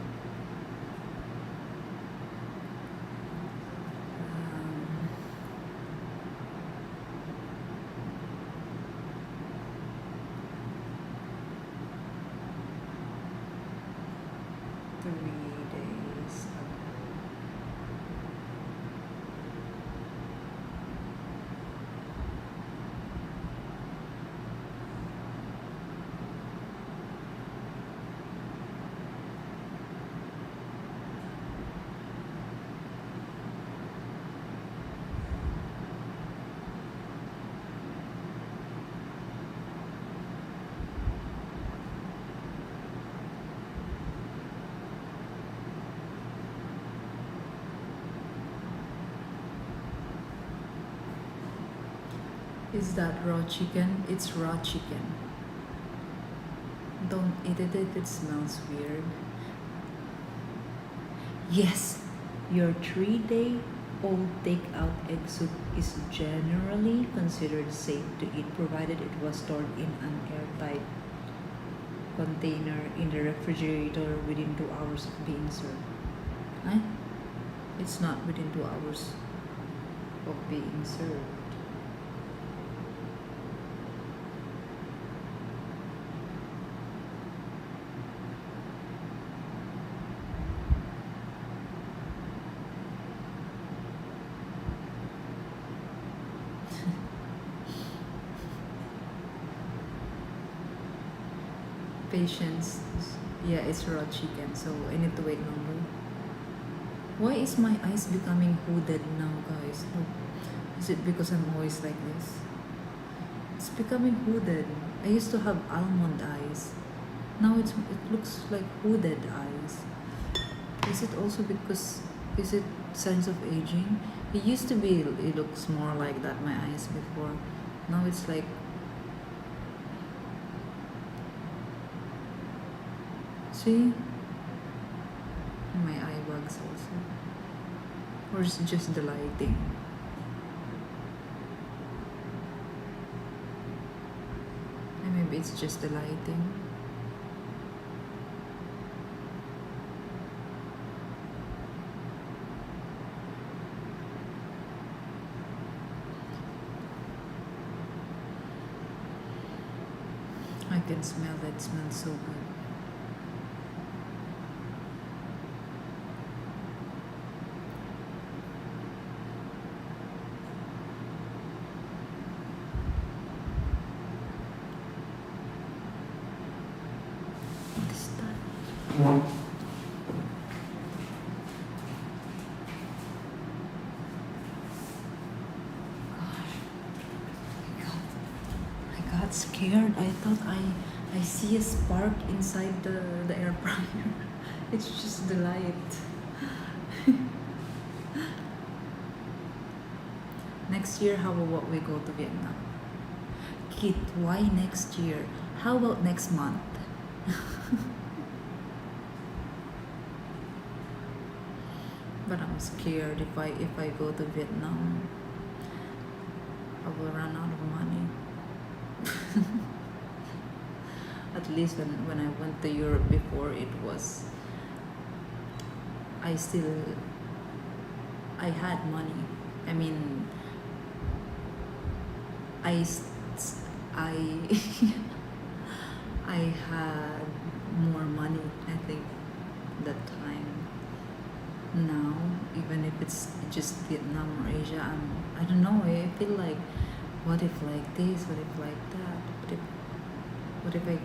Is that raw chicken? It's raw chicken. Don't eat it if it smells weird. Yes, your 3-day-old takeout egg soup is generally considered safe to eat provided it was stored in an airtight container in the refrigerator within 2 hours of being served. Huh? It's not within 2 hours of being served. Patience. Yeah, it's raw chicken, so I need to wait longer. Why is my eyes becoming hooded now, guys? Oh, is it because I'm always like this? It's becoming hooded. I used to have almond eyes. Now it looks like hooded eyes. Is it also because, is it signs of aging? It used to be, it looks more like that, my eyes before. Now it's like, see? My eye bags also. Or is it just the lighting? And maybe it's just the lighting. I can smell that. It smells so good. What is that? I got scared. I thought I see a spark inside the air fryer. It's just the light. Next year, how about we go to Vietnam? Kit, why next year? How about next month? But I'm scared if I go to Vietnam, I will run out of money. At least when I went to Europe before, it was I still I had money. I mean, I s- I I had more money, I think, that time. Now, even if it's just Vietnam or Asia, I don't know. I feel like, what if like this? What if like that? What if I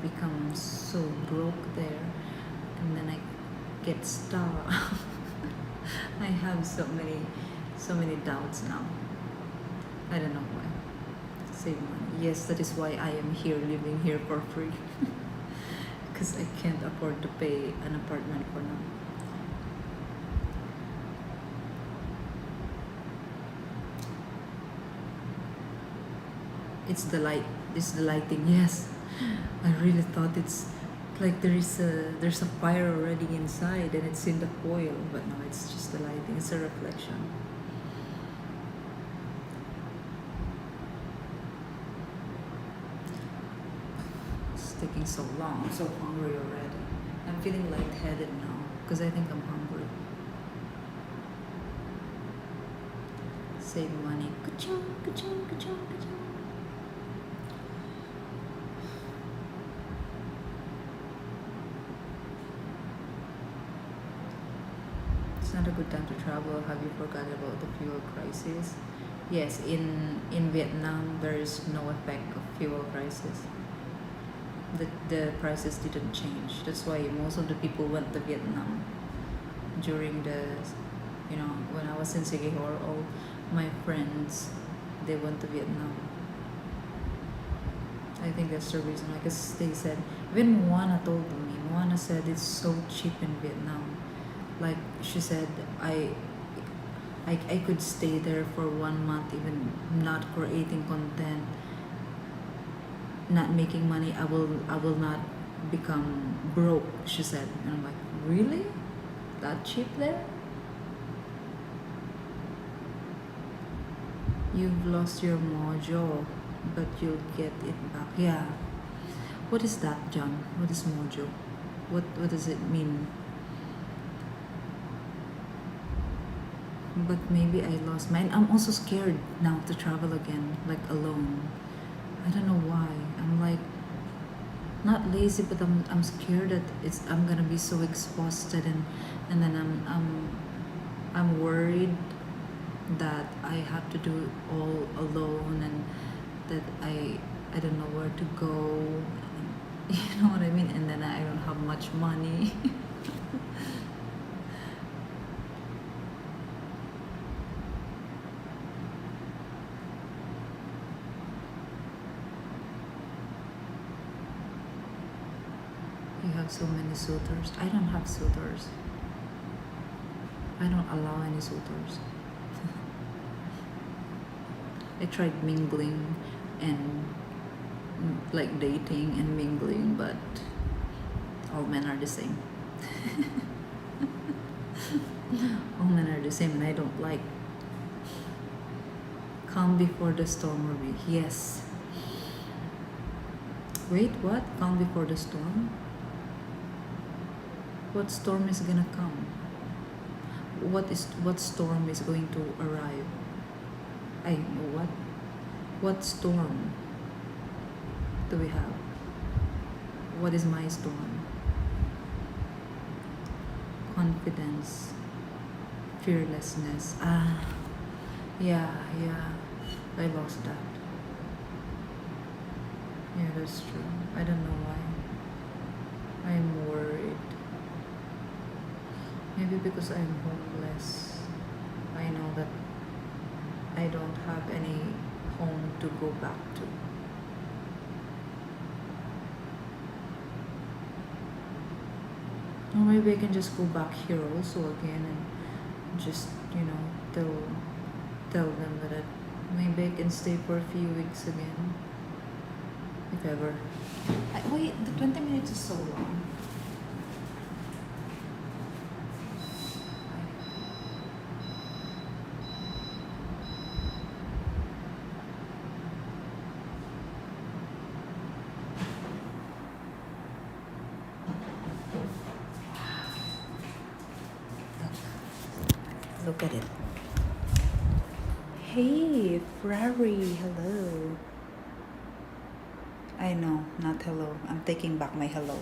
become so broke there, and then I get stuck? I have so many doubts now. I don't know why. Save money. Yes, that is why I am here, living here for free. Because I can't afford to pay an apartment for now. It's the light. It's the lighting. Yes, I really thought it's like there's a fire already inside and it's in the foil, but no, it's just the lighting. It's a reflection. It's taking so long. I'm so hungry already. I'm feeling lightheaded now because I think I'm hungry. Save money. Ka-chung, ka-chung, ka-chung, ka-chung. It's not a good time to travel. Have you forgotten about the fuel crisis? Yes, in Vietnam there is no effect of fuel crisis. The prices didn't change. That's why most of the people went to Vietnam during when I was in Sigihor. All my friends, they went to Vietnam. I think that's the reason. Like they said, even Moana told me. Moana said it's so cheap in Vietnam. Like she said, I could stay there for 1 month, even not creating content, not making money. I will not become broke. She said, and I'm like, really? That cheap there? You've lost your mojo, but you'll get it back. Yeah. What is that, John? What is mojo? What does it mean? But maybe I lost mine. I'm also scared now to travel again, like alone. I don't know why. I'm like not lazy, but I'm scared that I'm gonna be so exhausted, and then I'm worried that I have to do it all alone, and that I don't know where to go. You know what I mean? And then I don't have much money. You have so many suitors. I don't have suitors. I don't allow any suitors. I tried mingling and like dating and mingling, but all men are the same. All men are the same, and I don't like. Calm before the storm, Ruby. Yes. Wait, what? Calm before the storm? What storm is gonna come? What storm is going to arrive? I know what? What storm do we have? What is my storm? Confidence, fearlessness. Yeah. I lost that. Yeah, that's true. I don't know why. I'm worried. Maybe because I'm homeless. I know that I don't have any home to go back to. Or maybe I can just go back here also again and just, tell them that Maybe I can stay for a few weeks again. If ever. Wait, the 20 minutes is so long. Look at it. Hey, Ferrari, hello. I know, not hello. I'm taking back my hello.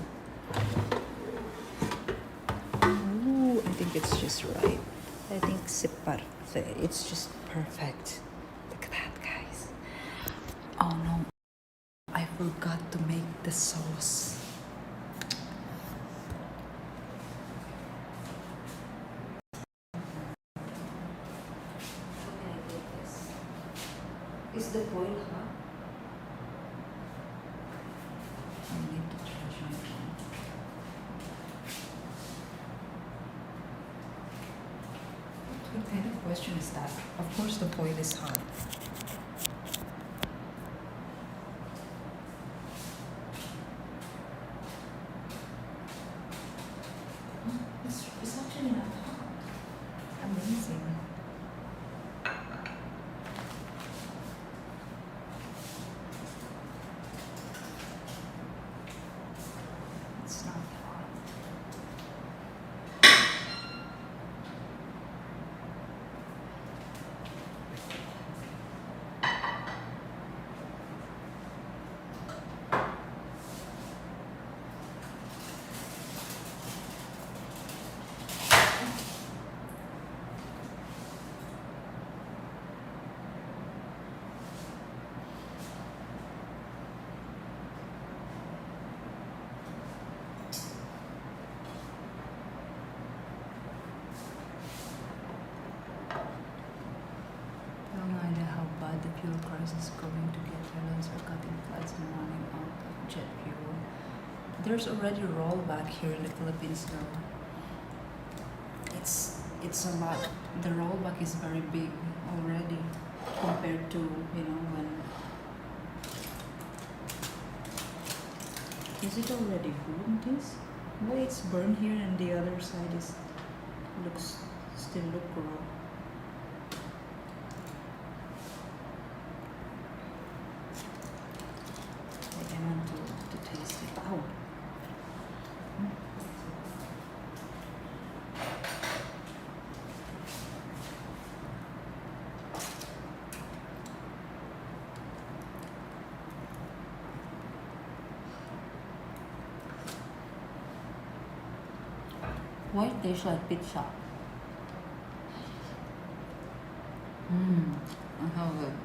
Ooh, I think it's just right. I think it's just perfect. Look at that, guys. Oh no, I forgot to make the sauce. Is the foil hot? I need to charge my phone. What kind of question is that? Of course the foil is hot. It's actually not hot. Amazing. It's not hot. No idea how bad the fuel crisis is going to get. Airlines are cutting flights and running out of jet fuel. There's already a rollback here in the Philippines though. It's a lot. The rollback is very big already compared to, when. Is it already burned this? Why it's burned here and the other side still look raw. I want to taste it. Ow. Why it tastes like pizza? How good.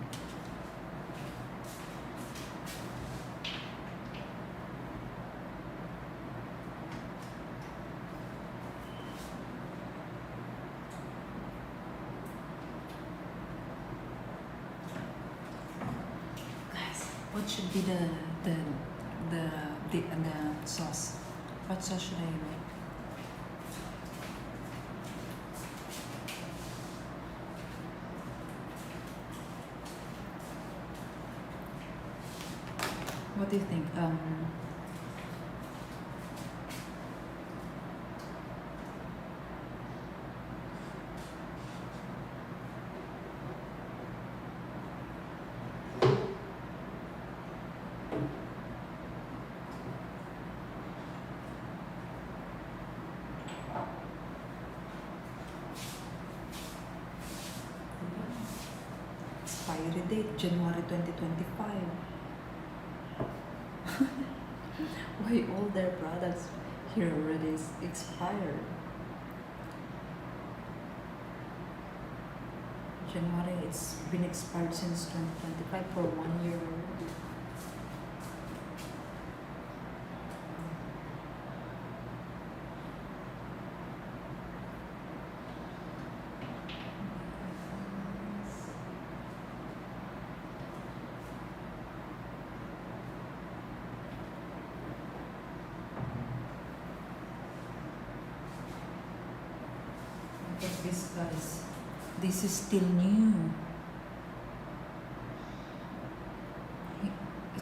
Guys, what should be the sauce? What sauce should I make? What do you think? Expiry date, January 2025. Why all their products here already is expired? January, it's been expired since 2025 for 1 year already. Look at this, guys. This is still new.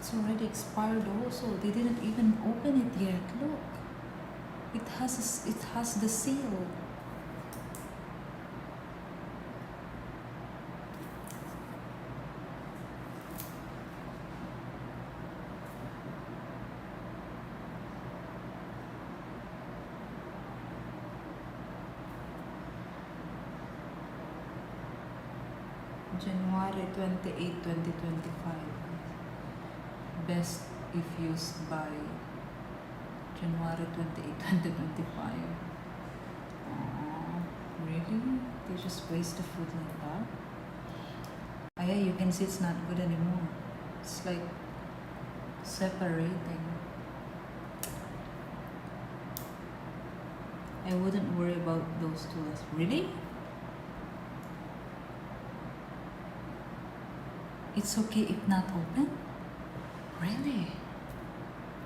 It's already expired also. They didn't even open it yet. Look. It has the seal. January 28, 2025. Best if used by January 28, 2025. Aww, really? They just waste the food like that? Ah, yeah, you can see it's not good anymore. It's like separating. I wouldn't worry about those two. Really? It's okay if not open? Really?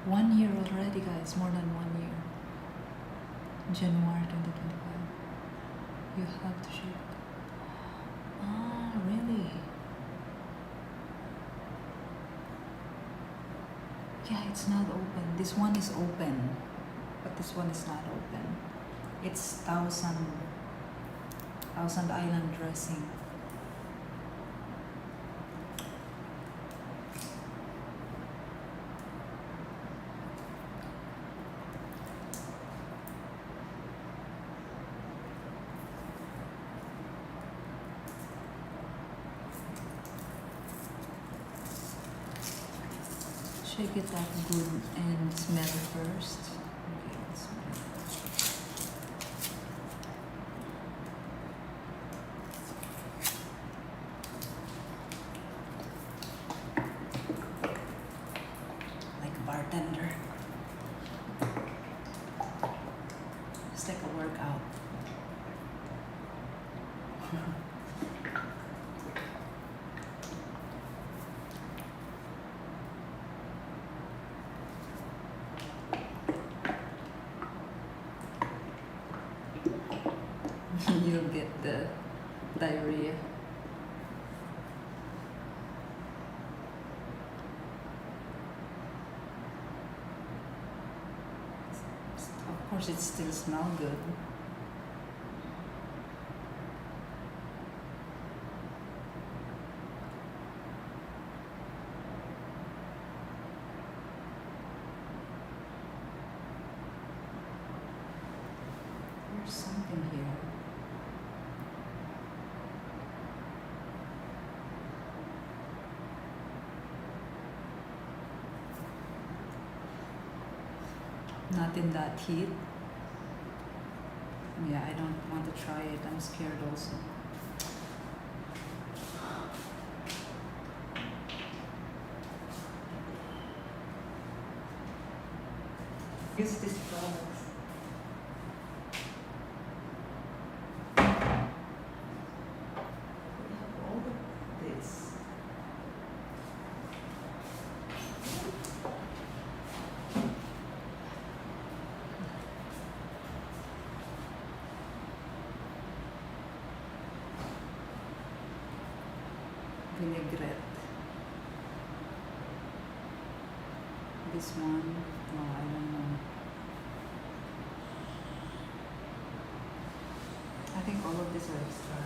1 year already, guys. More than 1 year. January 2025. You have to ship. Ah, really? Yeah, it's not open. This one is open, but this one is not open. It's Thousand Island dressing. Shake it up good and smell first. Okay, let's smell it. Like a bartender. It's like a workout. You'll get the diarrhea. Of course, it still smells good. There's something here. Not in that heat. Yeah, I don't want to try it. I'm scared also. Use this product. We have all of this. Vinaigrette. This one, no, I don't know. I think all of these are expired.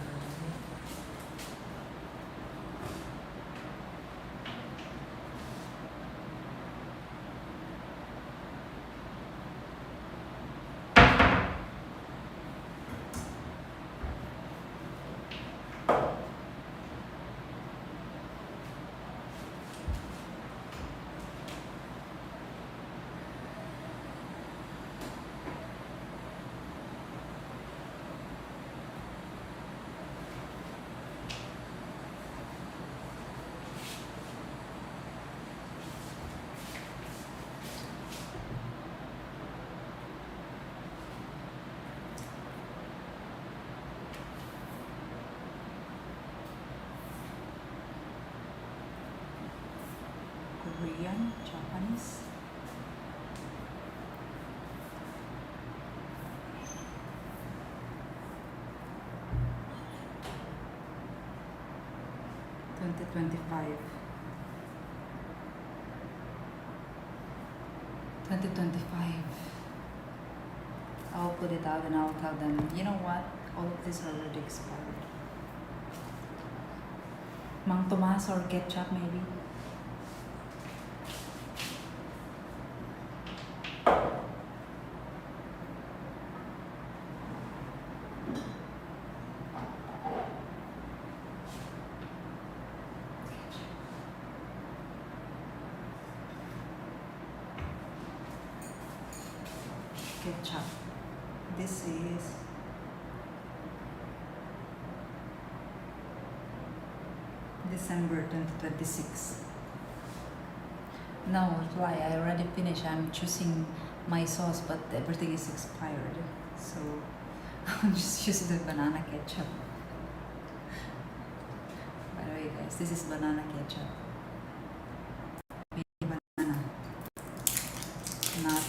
Korean, Japanese. $2025. 2025. I'll put it out and I'll tell them, you know what? All of these are already expired. Mang Tomas or ketchup maybe? Ketchup. This is December 2026. No, why? I already finished. I'm choosing my sauce, but everything is expired. So I'll just use the banana ketchup. By the way, guys, this is banana ketchup. Baby banana. Not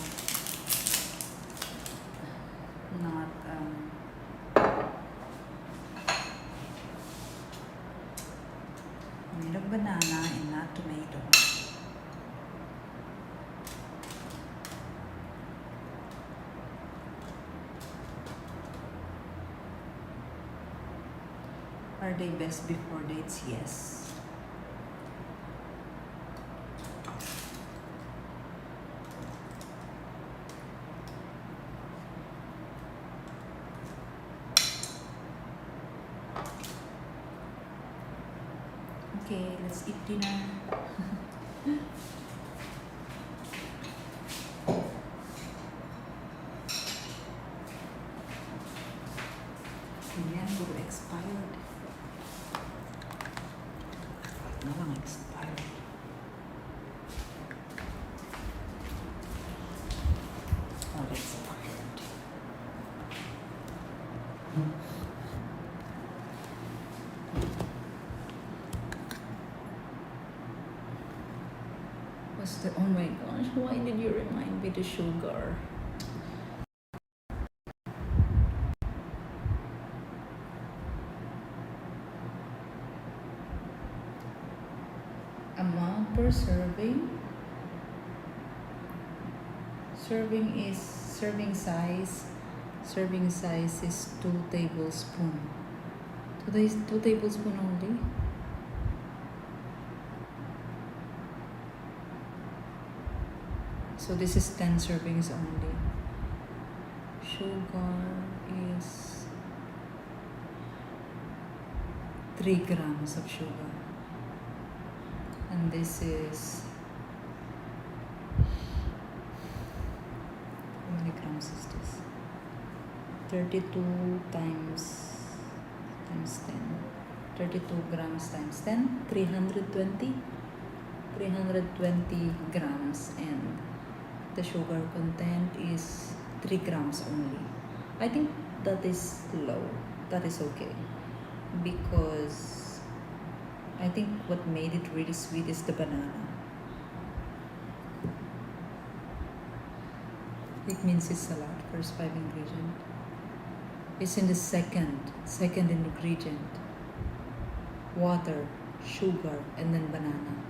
made of banana and not tomato. Are they best before dates? Yes. Okay, let's eat dinner. Yan, puro expired. No lang expired. Oh, expired. What's the, oh my gosh, why did you remind me the sugar? Amount per serving. Serving size. Serving size is 2 tablespoons. 2 tablespoons only. So this is 10 servings only. Sugar is 3 grams of sugar. And this is, how many grams is this? 32 times 10. 32 grams times 10, 320 grams, and the sugar content is 3 grams only. I think that is low. That is okay, because I think what made it really sweet is the banana. It means it's a lot. First 5 ingredient. It's in the second ingredient. Water, sugar, and then banana.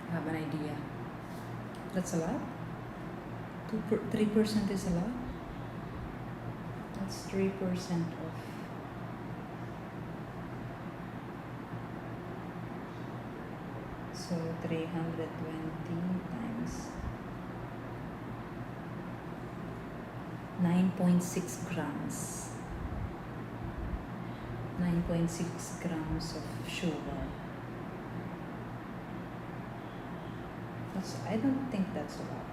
I have an idea. That's a lot? 3% is a lot? That's 3% of. So 320 times 9.6 grams. 9.6 grams of sugar. I don't think that's a lot.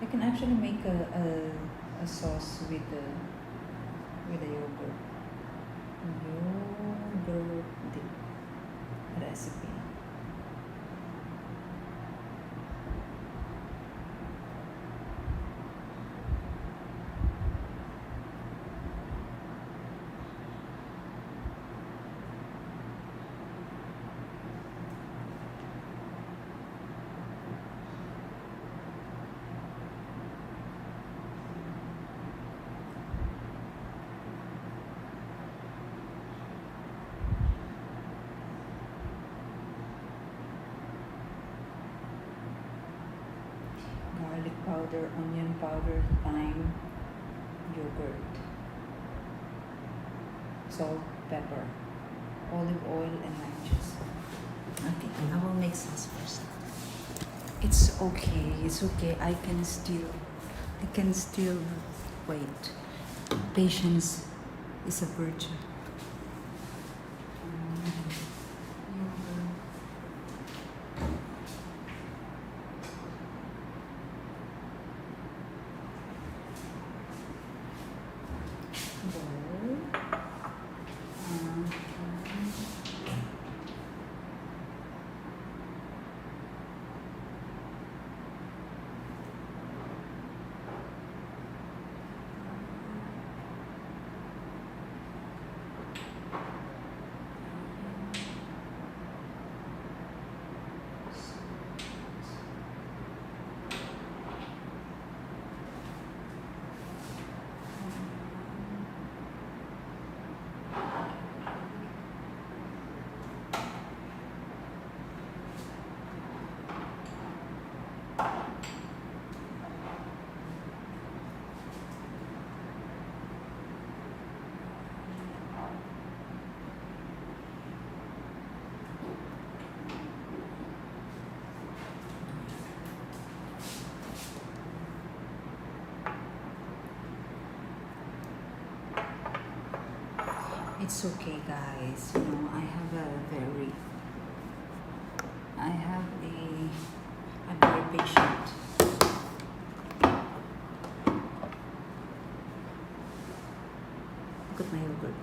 I can actually make a sauce with the yogurt. Yogurt dip recipe. powder, onion powder, thyme, yogurt, salt, pepper, olive oil, and lime juice. Okay, I will make sauce first. It's okay. It's okay. I can still wait. Patience is a virtue. It's okay, guys. You know, I have a very patient. Look at my yogurt.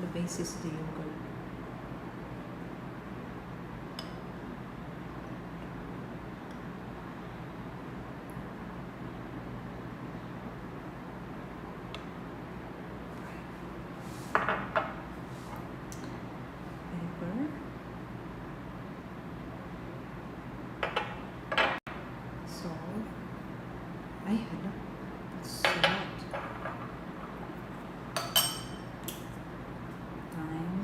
The base is the yogurt. Pepper. Salt. Ay, hala. Salt. Thyme.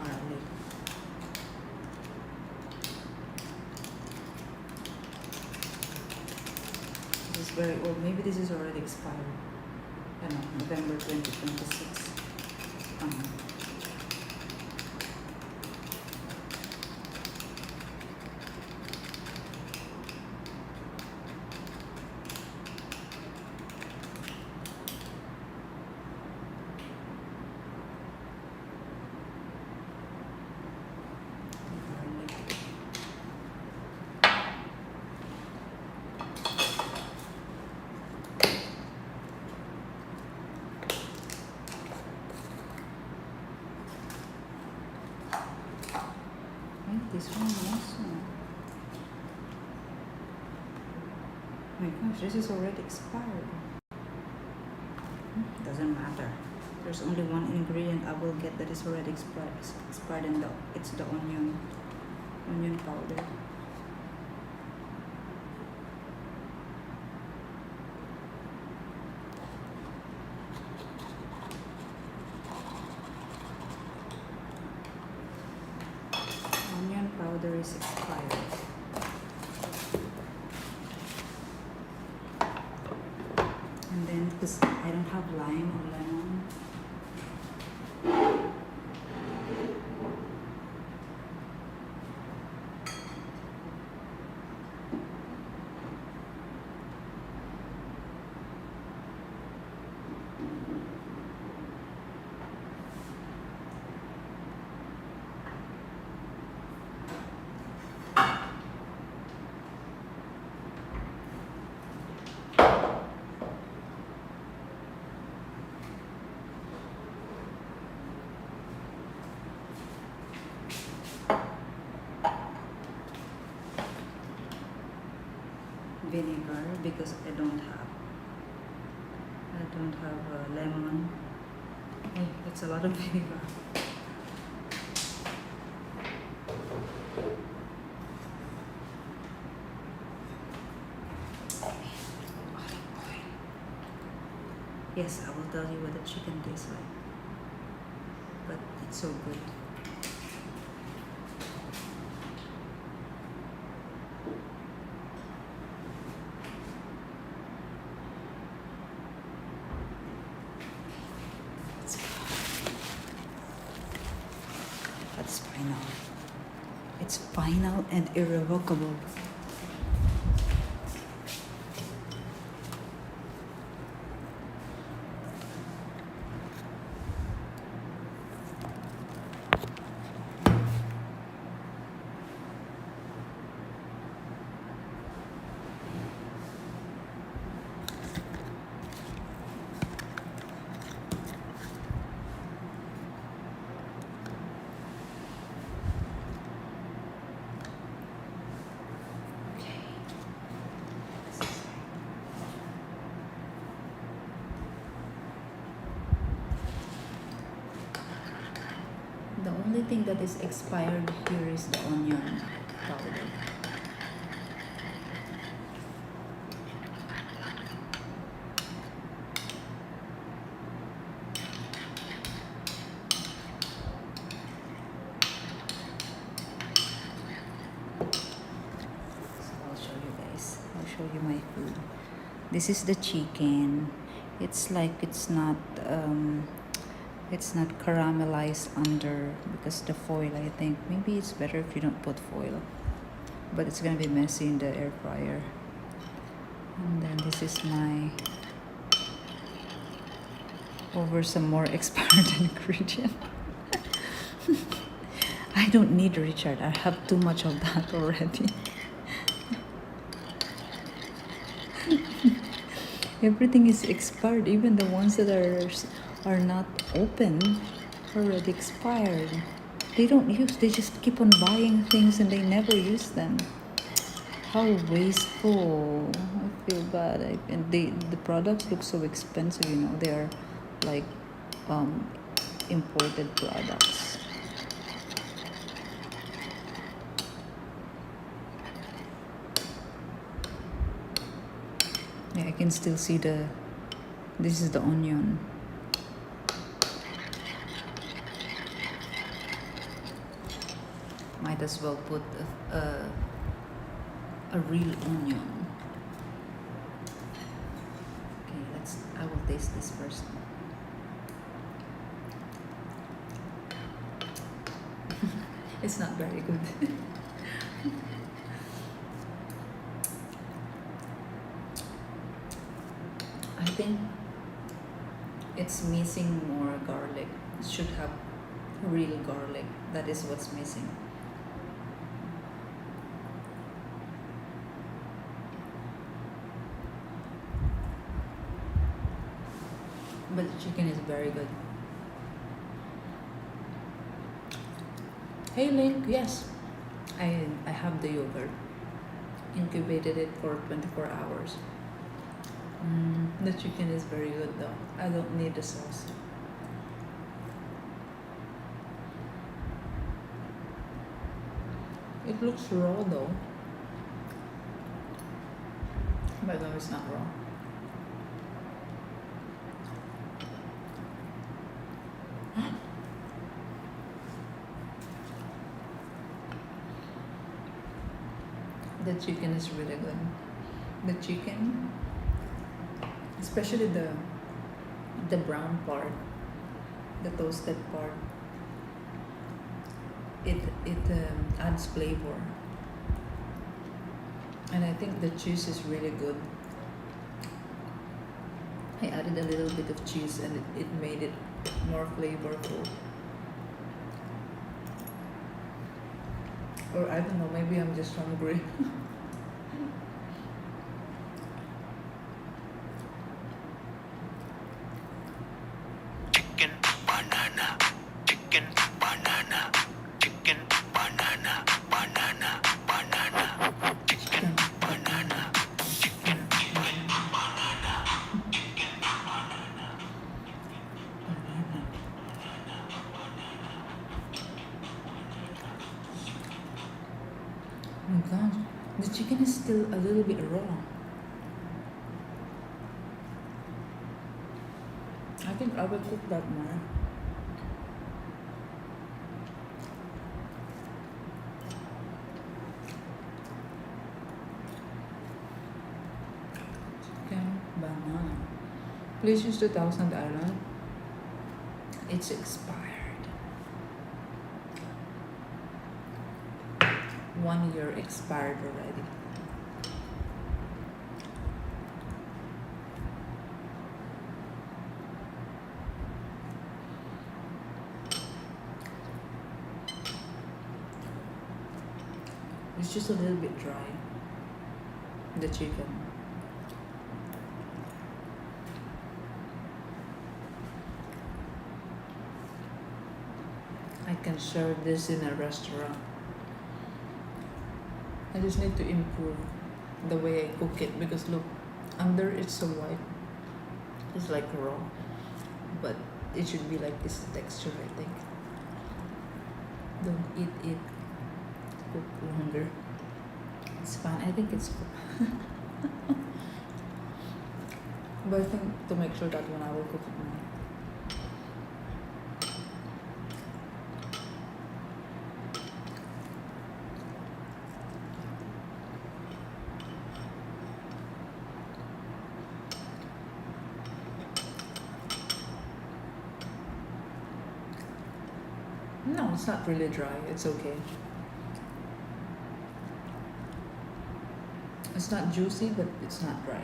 Garlic. This is very old. Maybe this is already expired. I don't know, November 2026. Garlic. Right, this one also. Oh my gosh, this is already expired. Doesn't matter. There's only one ingredient I will get that is already expired, and it's the onion powder. Onion powder is expired. And then, because I don't have lime or lemon, vinegar because I don't have lemon. Oh, it's a lot of vinegar. Yes, I will tell you what the chicken tastes like. But it's so good. That's final. It's final and irrevocable. The only thing that is expired here is the onion powder. So I'll show you guys. I'll show you my food. This is the chicken. It's like it's not caramelized under because the foil, I think maybe it's better if you don't put foil, but it's gonna be messy in the air fryer. And then this is my over some more expired ingredient. I don't need Richard, I have too much of that already. Everything is expired, even the ones that are not open already expired. They don't use, they just keep on buying things and they never use them. How wasteful. I feel bad. And the products look so expensive, you know. They are like imported products. Yeah, I can still see this is the onion. Might as well put a real onion. Okay, I will taste this first. It's not very good. I think it's missing more garlic. It should have real garlic. That is what's missing. But the chicken is very good. Hey Link, yes. I have the yogurt. Incubated it for 24 hours. The chicken is very good though. I don't need the sauce. It looks raw though. But no, it's not raw. The chicken is really good. The chicken, especially the brown part, the toasted part, it adds flavor. And I think the cheese is really good. I added a little bit of cheese and it made it more flavorful. Or I don't know, maybe I'm just hungry. Chicken, banana, chicken, banana, chicken, banana, banana, banana, chicken, banana, chicken, Oh my gosh, the chicken is still a little bit raw. I think I will cook that more. Chicken banana. Please use the Thousand Island. It's expired. 1 year expired already. It's just a little bit dry. The chicken. I can serve this in a restaurant. I just need to improve the way I cook it because look, under it's so white. It's like raw. But it should be like this texture, I think. Don't eat it. Cook longer. It's fine. I think it's good. But I think to make sure that when I will cook it more. No, it's not really dry. It's okay. It's not juicy, but it's not dry.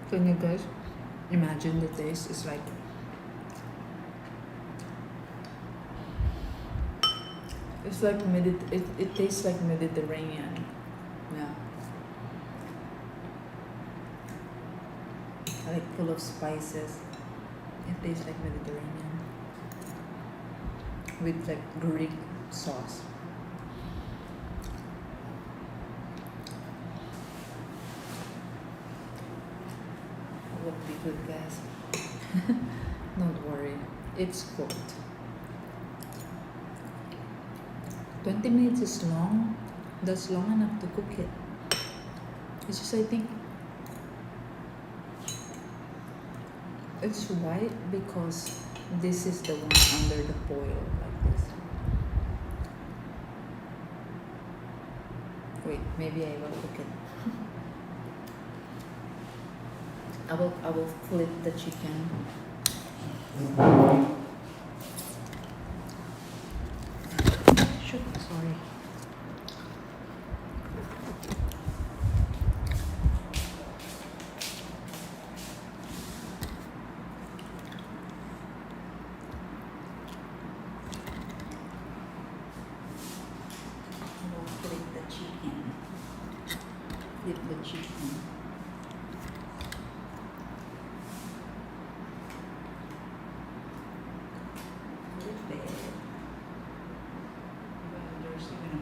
Can you guys imagine the taste? It's like it tastes like Mediterranean. Yeah. Like full of spices. It tastes like Mediterranean. With like Greek sauce. It would be good, guys. Don't worry. It's cooked. 20 minutes is long. That's long enough to cook it. It's just I think it's white because this is the one under the foil like this. Wait, maybe I will cook it. I will flip the chicken. Shoot, sorry. I will flip the chicken. Flip the chicken. Flip it. Well, there's even a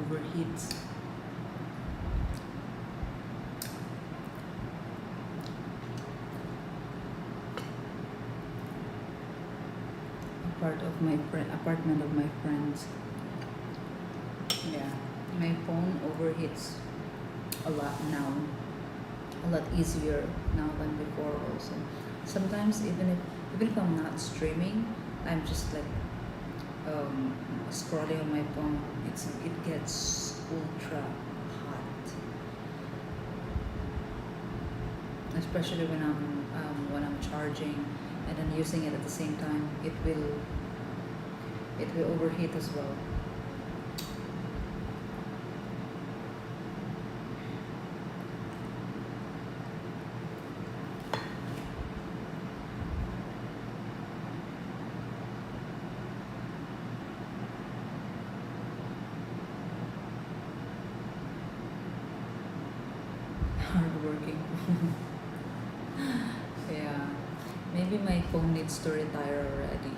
overheats. Apartment of my friends. Yeah, my phone overheats a lot now. A lot easier now than before also. Sometimes even if I'm not streaming, I'm just like scrolling on my phone. It gets ultra hot, especially when I'm charging and then using it at the same time. It will overheat as well. Hardworking. Yeah, maybe my phone needs to retire already.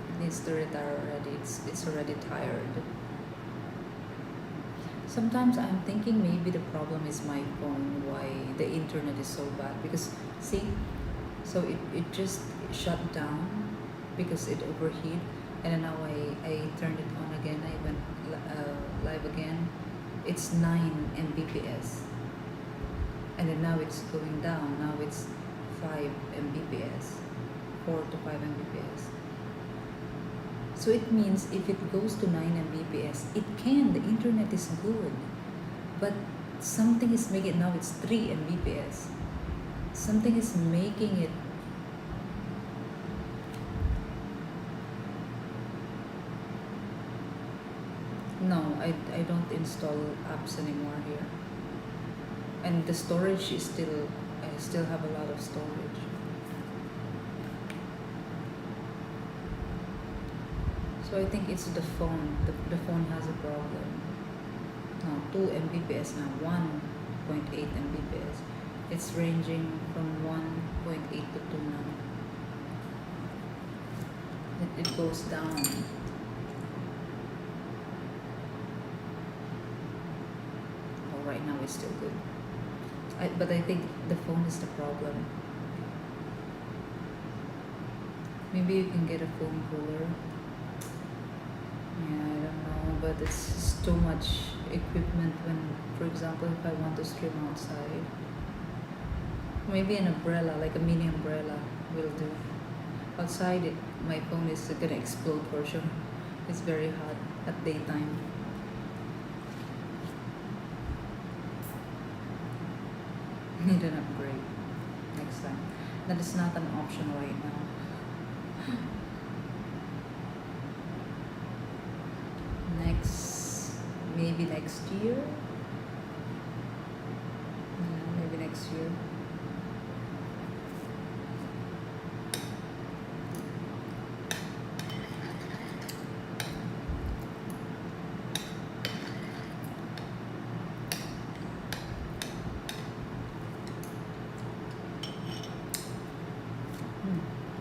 It needs to retire already. It's already tired. Sometimes I'm thinking maybe the problem is my phone, why the internet is so bad. Because, see, so it just shut down because it overheat. And then now I turned it on again. I went live again. It's 9 Mbps. And then now it's going down. Now it's 5 Mbps. 4 to 5 Mbps. So it means if it goes to 9 Mbps, the internet is good. But something is making it, now it's 3 Mbps. Something is making it. No, I don't install apps anymore here. And the storage is still, I still have a lot of storage. So I think it's the phone. The phone has a problem. Now 2 Mbps now, 1.8 Mbps. It's ranging from 1.8 to 2 now. It goes down. Oh, right now it's still good. But I think the phone is the problem. Maybe you can get a phone cooler. Yeah, I don't know, but it's just too much equipment when, for example, if I want to stream outside. Maybe an umbrella, like a mini umbrella, will do. Outside, my phone is gonna explode for sure. It's very hot at daytime. Need an upgrade next time. That is not an option right now. Maybe next year. Yeah, maybe next year.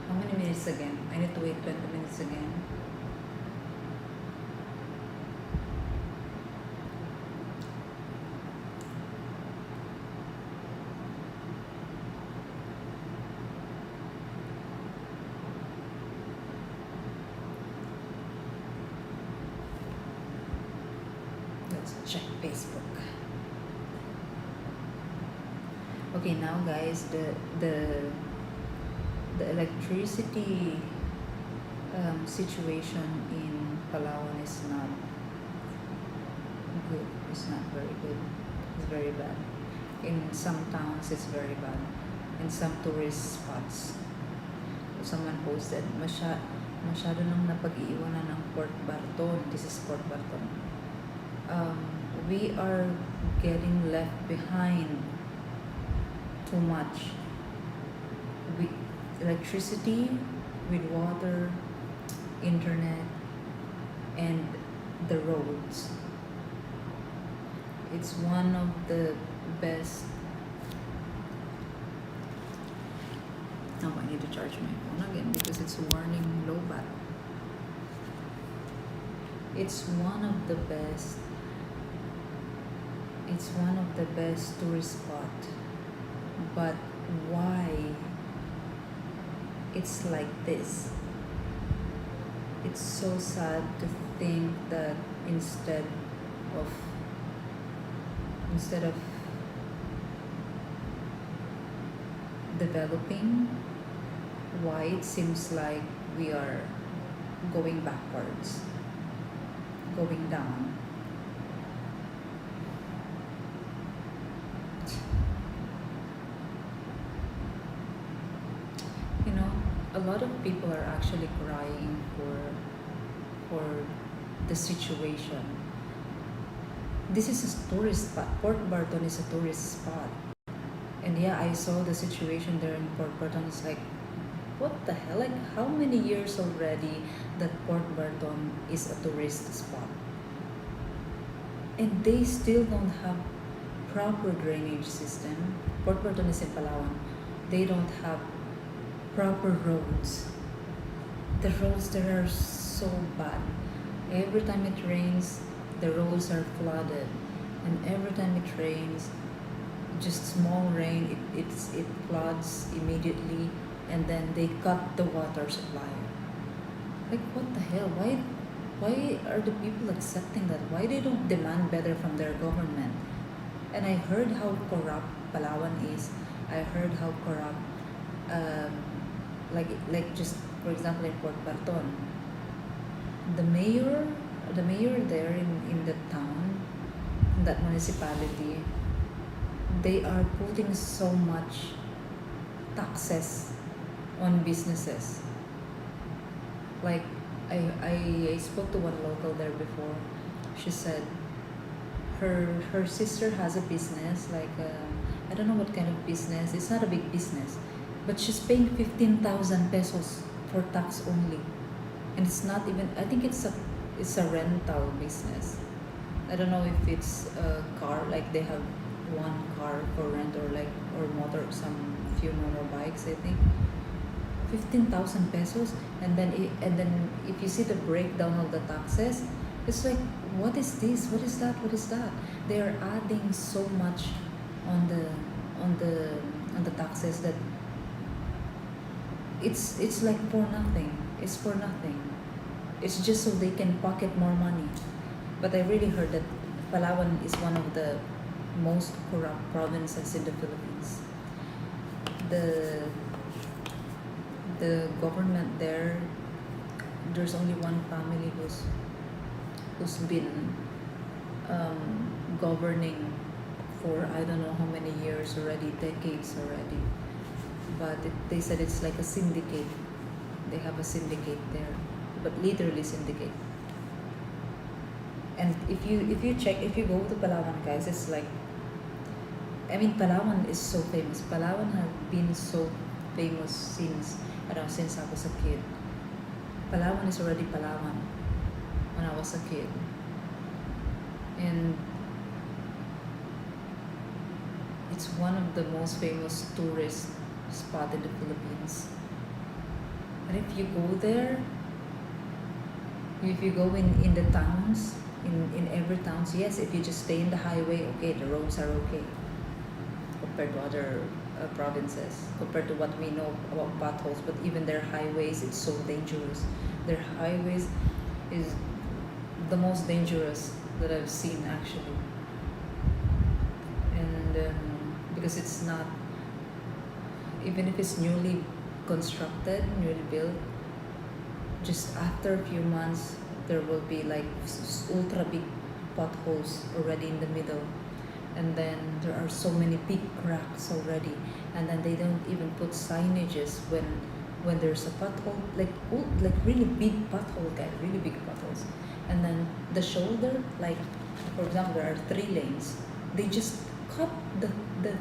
How many minutes again? I need to wait 20 minutes again. Let's check Facebook. Okay, now guys, the electricity situation in Palawan is not good. It's not very good. It's very bad. In some towns, it's very bad. In some tourist spots, someone posted, masyado nang napag-iiwanan ng Port Barton. This is Port Barton. We are getting left behind too much with electricity, with water, internet, and the roads. It's one of the best. Now I need to charge my phone again because it's warning low bat. It's one of the best. It's one of the best tourist spot. But why it's like this? It's so sad to think that of instead of developing, why it seems like we are going backwards, going down. You know, a lot of people are actually crying for the situation. This is a tourist spot. Port Barton is a tourist spot. And yeah, I saw the situation there in Port Barton. It's like, what the hell? Like, how many years already that Port Barton is a tourist spot? And they still don't have proper drainage system. Port Barton is in Palawan. They don't have proper roads. The roads there are so bad. Every time it rains, the roads are flooded. And every time it rains, just small rain, it floods immediately, and then they cut the water supply. Like, what the hell? Why are the people accepting that? Why they don't demand better from their government? And I heard how corrupt Palawan is. I heard how corrupt, um, like just for example in Port Barton, the mayor, the mayor there in the town, in that municipality, they are putting so much taxes on businesses. Like, I spoke to one local there before. She said her sister has a business, like I don't know what kind of business. It's not a big business, but she's paying 15,000 pesos for tax only, and it's not even. I think it's a rental business. I don't know if it's a car, like they have one car for rent, or like, or motor, some few motorbikes, I think. 15,000 pesos, and then if you see the breakdown of the taxes, it's like, what is this? What is that? What is that? They are adding so much on the on the on the taxes that it's like for nothing. It's for nothing. It's just so they can pocket more money. But I really heard that Palawan is one of the most corrupt provinces in the Philippines. The the government there, there's only one family who's been governing for I don't know how many years already, decades already. But they said it's like a syndicate. They have a syndicate there, but literally syndicate. And if you go to Palawan, guys, it's like, I mean, Palawan is so famous. Palawan has been so famous since I was a kid. Palawan is already Palawan when I was a kid. And it's one of the most famous tourist spot in the Philippines. And if you go there, if you go in the towns, in every towns, yes, if you just stay in the highway, okay, the roads are okay compared to other provinces, compared to what we know about potholes. But even their highways, it's so dangerous. Their highways is the most dangerous that I've seen, actually. And because it's not, even if it's newly constructed, newly built, just after a few months, there will be like ultra big potholes already in the middle. And then there are so many big cracks already. And then they don't even put signages when there's a pothole, like really big pothole, guys, really big potholes. And then the shoulder, like for example, there are 3 lanes. They just cut the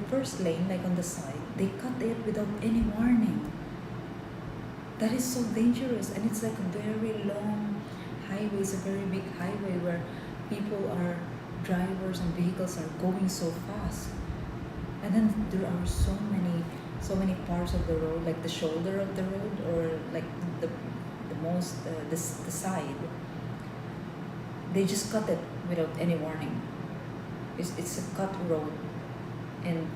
first lane, like on the side. They cut it without any warning. That is so dangerous, and it's like a very long highway. It's a very big highway where drivers and vehicles are going so fast. And then there are so many parts of the road, like the shoulder of the road, or like the most the side. they just cut it without any warning. It's a cut road, and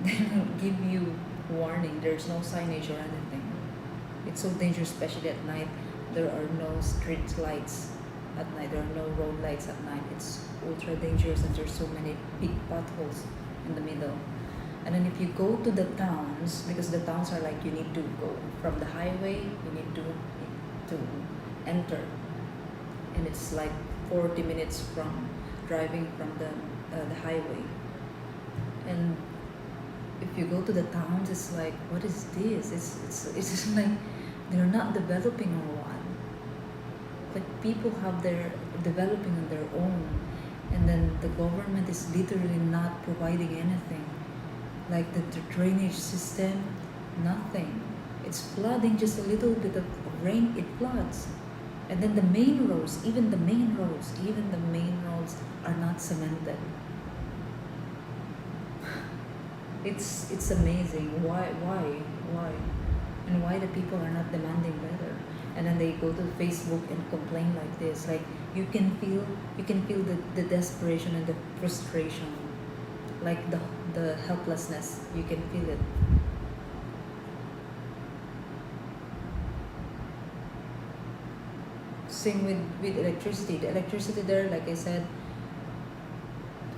they don't give you warning. There's no signage or anything. It's so dangerous, especially at night. There are no street lights at night. There are no road lights at night. It's ultra dangerous, and there's so many big potholes in the middle. And then if you go to the towns, because the towns are like you need to go from the highway, you need to enter, and it's like 40 minutes from driving from the highway. And if you go to the towns, it's like, what is this? It's just like they're not developing or what. Like people have their developing on their own, and then the government is literally not providing anything. Like the drainage system, nothing. It's flooding just a little bit of rain, it floods. And then the main roads, even the main roads are not cemented. It's amazing. Why? And why the people are not demanding better? And then they go to Facebook and complain like this. Like you can feel the desperation and the frustration, like the helplessness. You can feel it. Same with electricity. The electricity there, like I said,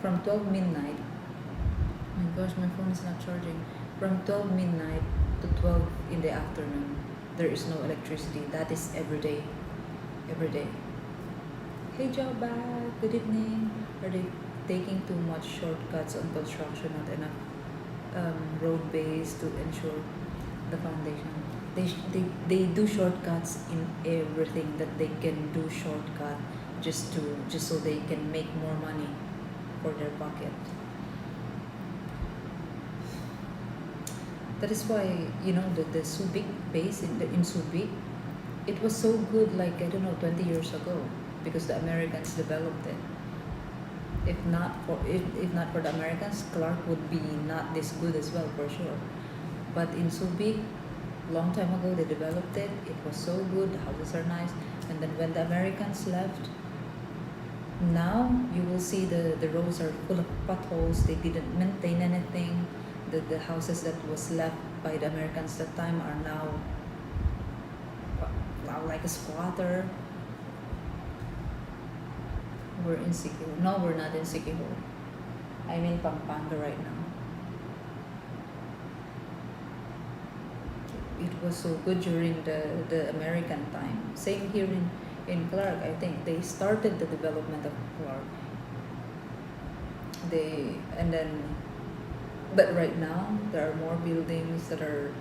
from 12 midnight. Oh my gosh, my phone is not charging. From 12 midnight to 12 in the afternoon, there is no electricity. That is every day. Every day. Hey Joba, good evening. Are they taking too much shortcuts on construction, not enough road base to ensure the foundation? They do shortcuts in everything that they can do shortcut just so they can make more money for their pocket. That is why the Subic base in Subic, it was so good, like I don't know, 20 years ago, because the Americans developed it. If not for the Americans, Clark would be not this good as well, for sure. But in Subic, long time ago they developed it. It was so good. The houses are nice. And then when the Americans left, now you will see the roads are full of potholes. They didn't maintain anything. The houses that was left by the Americans that time are now like a squatter. We're in Siquijor. No, we're not in Siquijor. I'm in Pampanga right now. It was so good during the American time. Same here in Clark. I think they started the development of Clark. But right now there are more buildings that are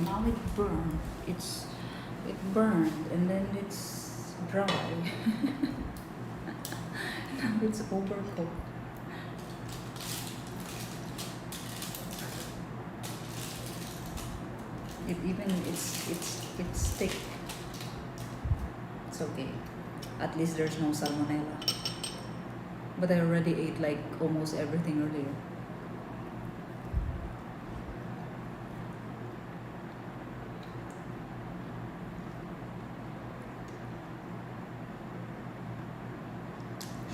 now it burned. It burned and then it's dry. Now it's overcooked. It's thick. It's okay. At least there's no salmonella. But I already ate like almost everything earlier.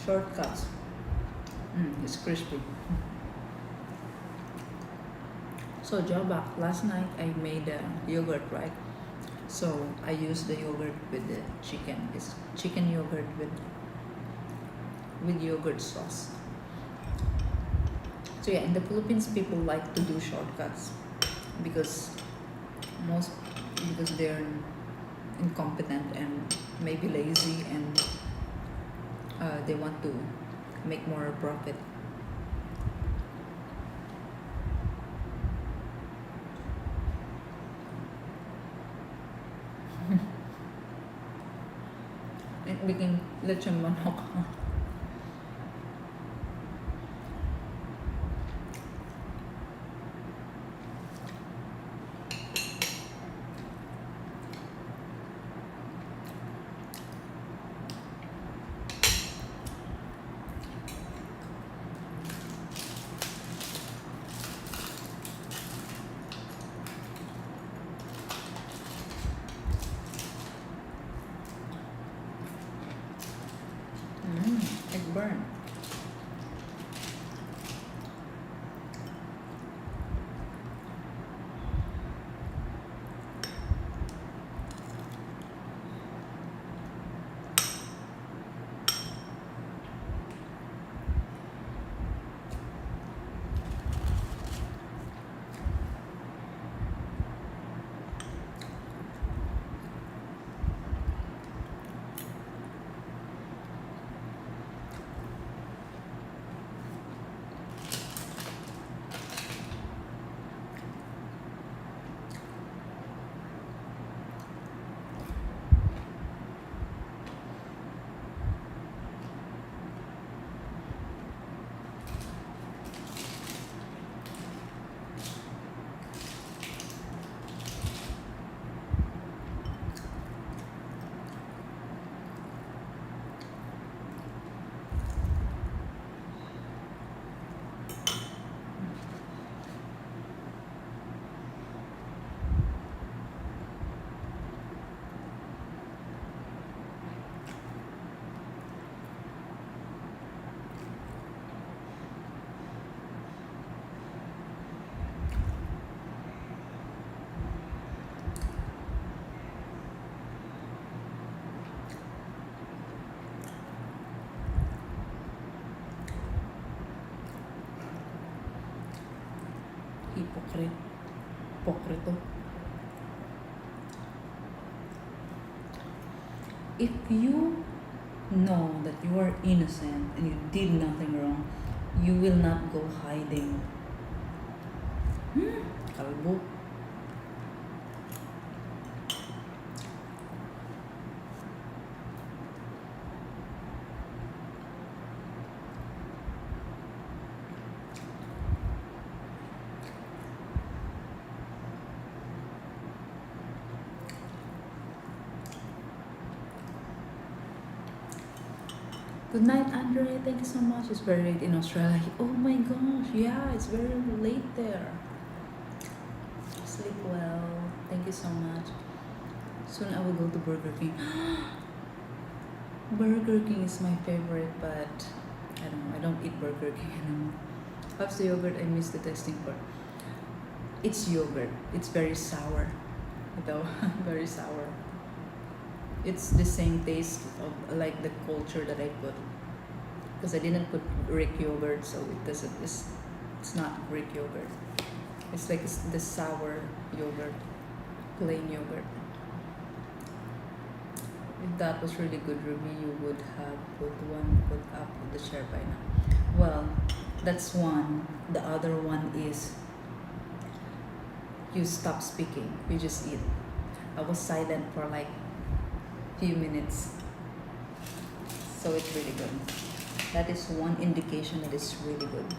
Shortcuts. It's crispy. So Jabba, last night I made yogurt, right? So I used the yogurt with the chicken. It's chicken yogurt with yogurt sauce. So yeah, in the Philippines, people like to do shortcuts because they're incompetent and maybe lazy, and they want to make more profit. Bikin lechon manok. Egg burn. Hypocrite. Pokrito. If you know that you are innocent and you did nothing wrong, you will not go hiding. Kalbo. Good night, Andre. Thank you so much. It's very late in Australia. Oh my gosh, yeah, it's very late there. Sleep well. Thank you so much. Soon I will go to Burger King. Burger King is my favorite, but I don't know. I don't eat Burger King anymore. Perhaps the yogurt, I miss the tasting part. It's yogurt. It's very sour, though. Very sour. It's the same taste of like the culture that I put, because I didn't put Greek yogurt, so it doesn't. It's not Greek yogurt. It's like the sour yogurt, plain yogurt. If that was really good, Ruby, you would have put up the share by now. Well, that's one. The other one is you stop speaking. You just eat. I was silent for like few minutes, so it's really good. That is one indication that it's really good.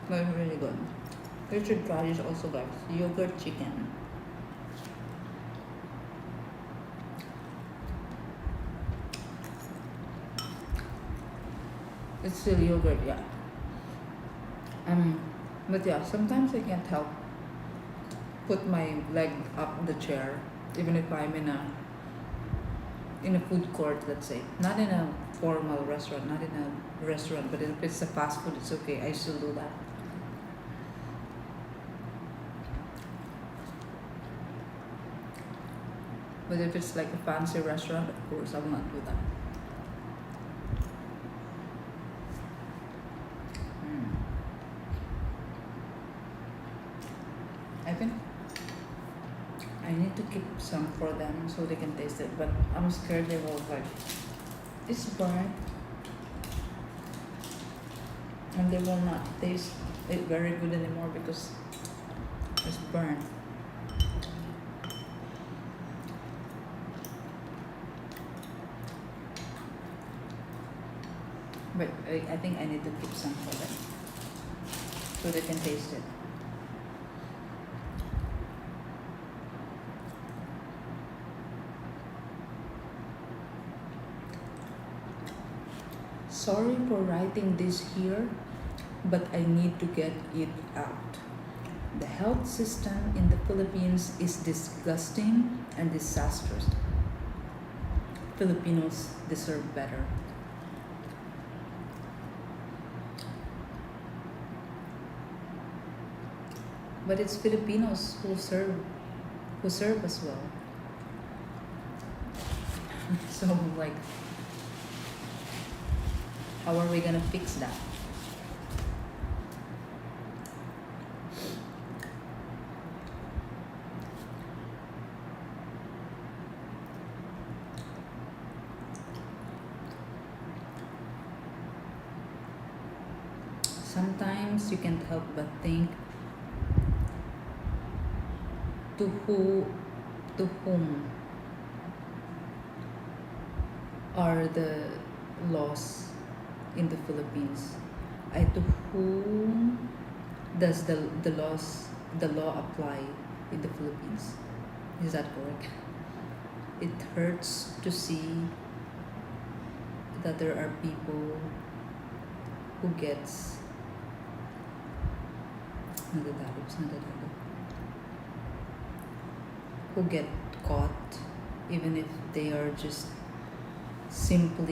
But it's really good. You should try this also, guys. Yogurt chicken. It's still yogurt, yeah. But yeah, sometimes I can't help put my leg up the chair, even if I'm in a food court, let's say, not in a formal restaurant, not in a restaurant, but if it's a fast food, it's okay. I still do that. But if it's like a fancy restaurant, of course, I will not do that. I think I some for them so they can taste it, but I'm scared they will like, it's burnt, and they will not taste it very good anymore because it's burnt. But I think I need to keep some for them so they can taste it. Sorry for writing this here, but I need to get it out. The health system in the Philippines is disgusting and disastrous. Filipinos deserve better. But it's Filipinos who serve as well. So like, how are we gonna fix that? Sometimes you can't help but think, to whom are the laws in the Philippines? To whom does the law apply in the Philippines? Is that correct? It hurts to see that there are people who gets who get caught even if they are just simple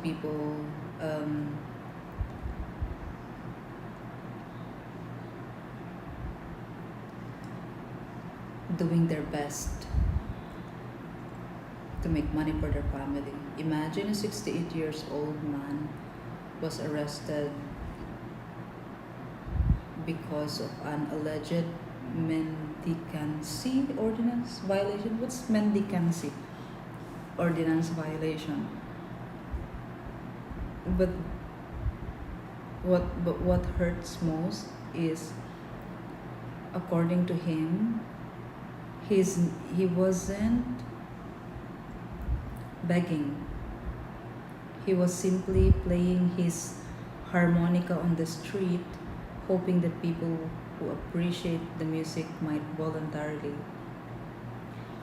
people, doing their best to make money for their family. Imagine a 68 years old man was arrested because of an alleged mendicancy ordinance violation. What's mendicancy ordinance violation? But what hurts most is, according to him, he wasn't begging. He was simply playing his harmonica on the street, hoping that people who appreciate the music might voluntarily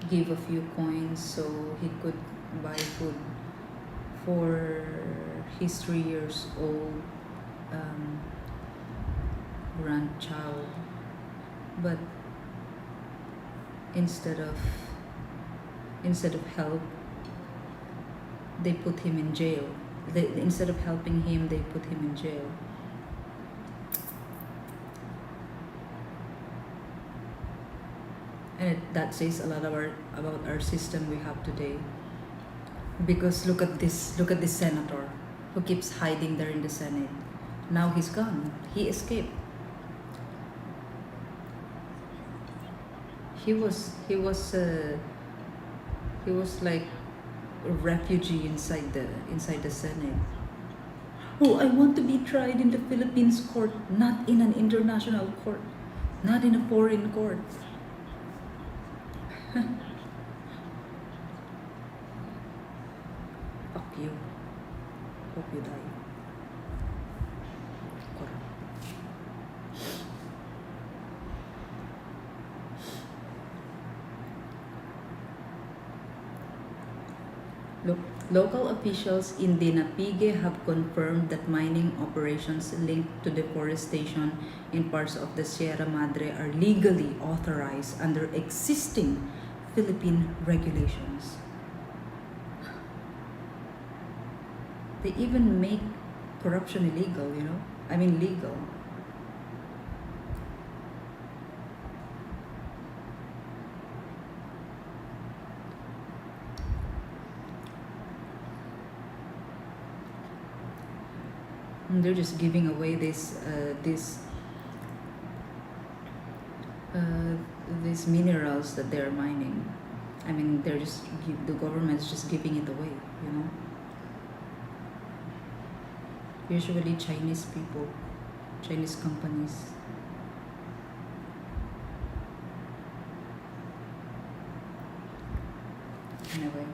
give a few coins so he could buy food for his 3 years old grandchild. But instead of help, they put him in jail. Instead of helping him, they put him in jail. And that says a lot about our system we have today. Because look at this senator who keeps hiding there in the Senate. Now he's gone. He escaped. He was like a refugee inside the Senate. Oh, I want to be tried in the Philippines court, not in an international court, not in a foreign court. Fuck you. Hope you die. Correct. Local officials in Dinapigue have confirmed that mining operations linked to deforestation in parts of the Sierra Madre are legally authorized under existing Philippine regulations. They even make corruption illegal, I mean legal. And they're just giving away this these minerals that they're mining. I mean, they're just the government's just giving it away, you know. Usually Chinese people, Chinese companies. Anyway.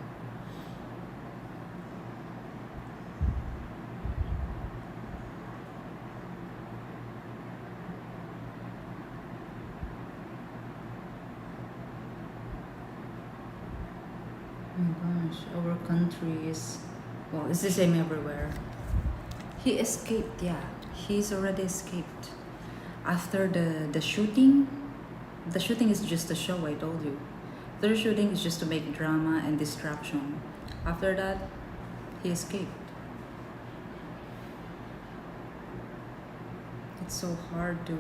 Oh my gosh, our country is, well, it's the same everywhere. He escaped, yeah. He's already escaped. After the shooting, the shooting is just a show, I told you. The shooting is just to make drama and distraction. After that, he escaped. It's so hard to.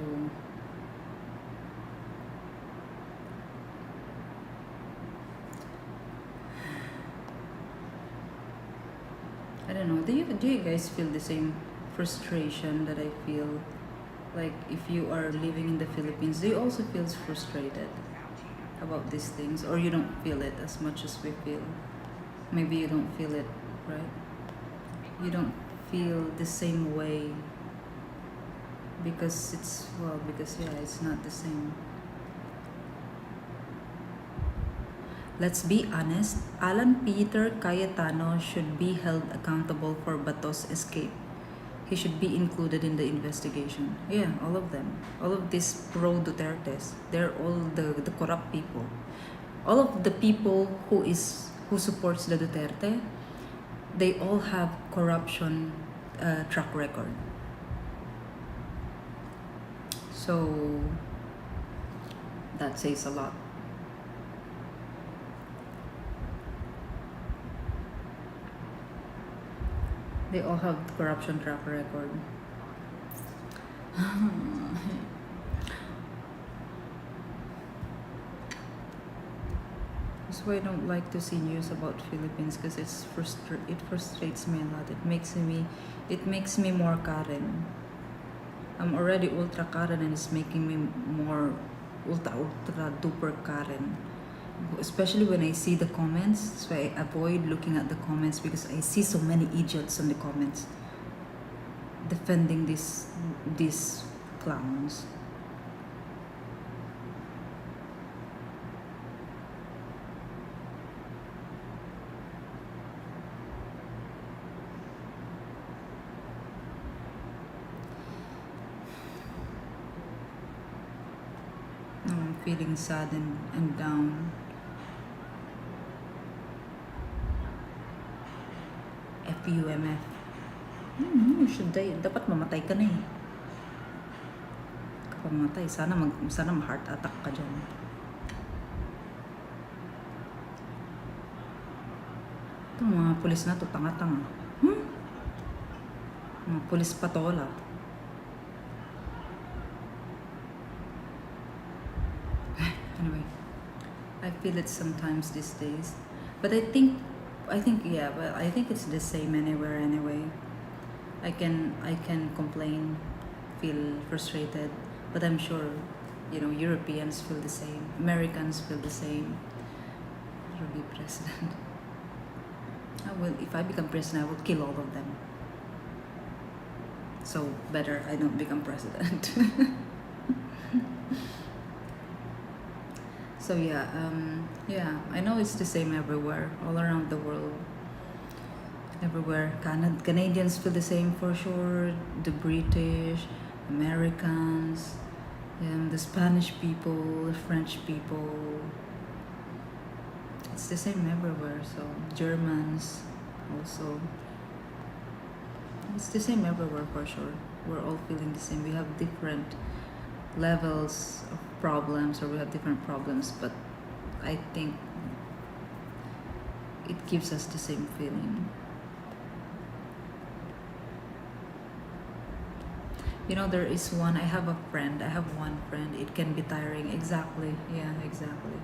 I don't know. Do you guys feel the same frustration that I feel? Like if you are living in the Philippines, do you also feel frustrated about these things, or you don't feel it as much as we feel? Maybe you don't feel it, right? You don't feel the same way because it's, well, because yeah, it's not the same. Let's be honest, Alan Peter Cayetano should be held accountable for Bato's escape. He should be included in the investigation. Yeah, all of them. All of these pro Dutertes. They're all the corrupt people. All of the people who supports the Duterte, they all have corruption track record. So that says a lot. They all have corruption track record. That's why I don't like to see news about Philippines because it frustrates me a lot. It makes me more Karen. I'm already ultra Karen and it's making me more ultra duper Karen. Especially when I see the comments, so I avoid looking at the comments because I see so many idiots in the comments defending these clowns. Now I'm feeling sad and down. FUMF. You should die. Dapat mamatay ka na eh. Kapag mamatay, sana ma-heart attack ka dyan. Itong mga pulis na to, tanga-tanga. Mga pulis patola. Anyway, I feel it sometimes these days. But I think yeah, but I think it's the same anywhere anyway. I can complain, feel frustrated, but I'm sure, Europeans feel the same, Americans feel the same. I will be president. If I become president, I will kill all of them. So better I don't become president. So yeah, I know it's the same everywhere, all around the world. Everywhere, Canadians feel the same for sure. The British, Americans, the Spanish people, the French people. It's the same everywhere. So Germans also. It's the same everywhere for sure. We're all feeling the same. We have different levels of problems, or we have different problems, but I think it gives us the same feeling. There is one, I have one friend, it can be tiring. Exactly, yeah, exactly.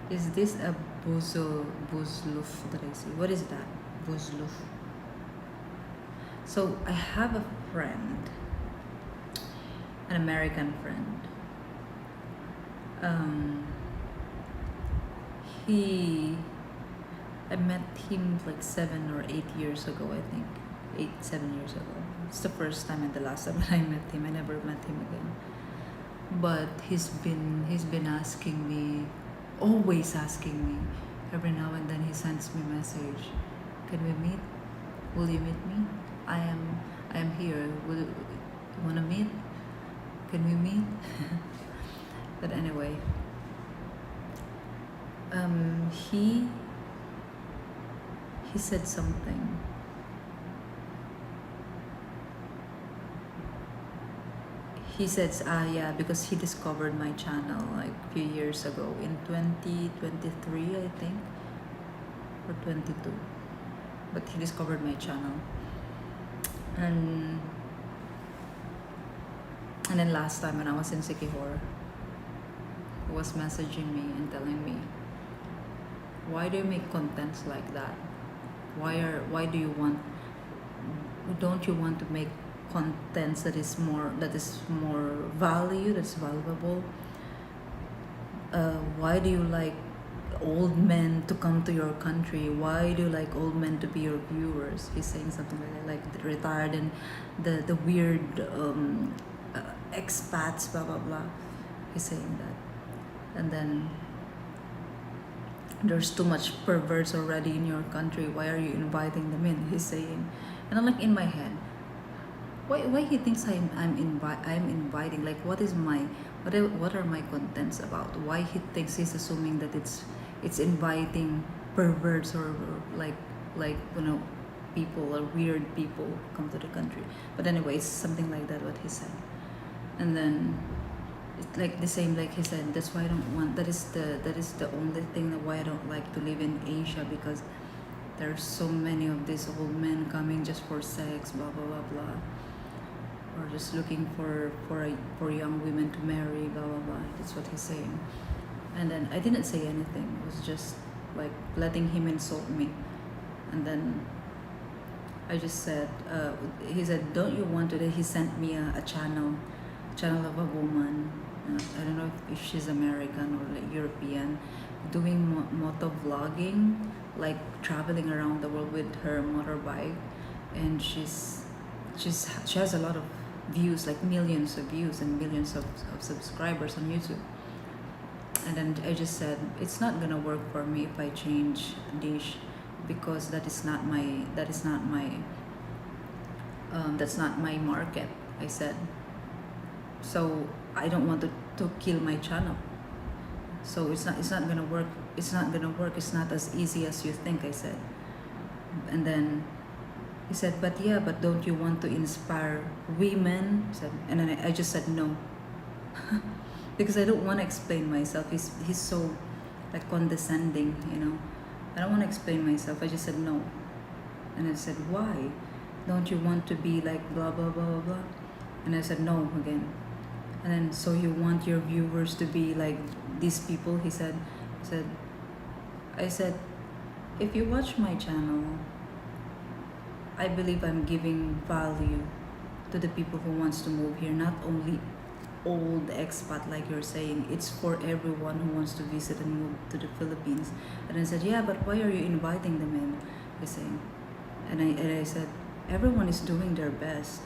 Is this a buzluf that I see? What is that? Buzluf. So I have a friend, an American friend. Um, he I met him like 7 or 8 years ago, I think. 7 years ago. It's the first time and the last time that I met him. I never met him again. But he's been asking me, always asking me. Every now and then he sends me a message. Can we meet? Will you meet me? I am here. Will you wanna meet? Can we meet? But anyway, he said something. He says, yeah, because he discovered my channel like a few years ago in 2023, I think, or 22. But he discovered my channel, and then last time when I was in Sikihor, he was messaging me and telling me, why do you make contents like that? Why do you want? Don't you want to make contents that is more value, that's valuable? Why do you like old men to come to your country? Why do you like old men to be your viewers? He's saying something like the retired and the weird expats, blah blah blah. He's saying that, and then there's too much perverts already in your country. Why are you inviting them in? He's saying, and I'm like in my head, why he thinks I'm inviting, like what are my contents about? Why he thinks, he's assuming that it's inviting perverts or like people or weird people come to the country. But anyway, it's something like that what he said. And then it's like the same, like he said, that's why I don't want, that is the only thing that why I don't like to live in Asia, because there's so many of these old men coming just for sex, blah blah blah blah, or just looking for young women to marry, blah blah blah. That's what he's saying. And then I didn't say anything. It was just like letting him insult me. And then I just said, he said, don't you want to? He sent me a channel of a woman. I don't know if she's American or like European, doing moto vlogging, like traveling around the world with her motorbike, and she has a lot of views, like millions of views and millions of subscribers on YouTube. And then I just said, it's not gonna work for me if I change niche, because that's not my market, I said. So I don't want to kill my channel. So it's not gonna work. It's not as easy as you think, I said. And then he said, but don't you want to inspire women? And then I just said no. Because I don't want to explain myself. He's so like condescending, I don't want to explain myself. I just said no. And I said, why? Don't you want to be like blah blah blah blah blah? And I said no again. And then, so you want your viewers to be like these people? He said. I said, if you watch my channel, I believe I'm giving value to the people who wants to move here, not only old expat like you're saying. It's for everyone who wants to visit and move to the Philippines. And I said, yeah, but why are you inviting them in? He's saying. And I said, everyone is doing their best.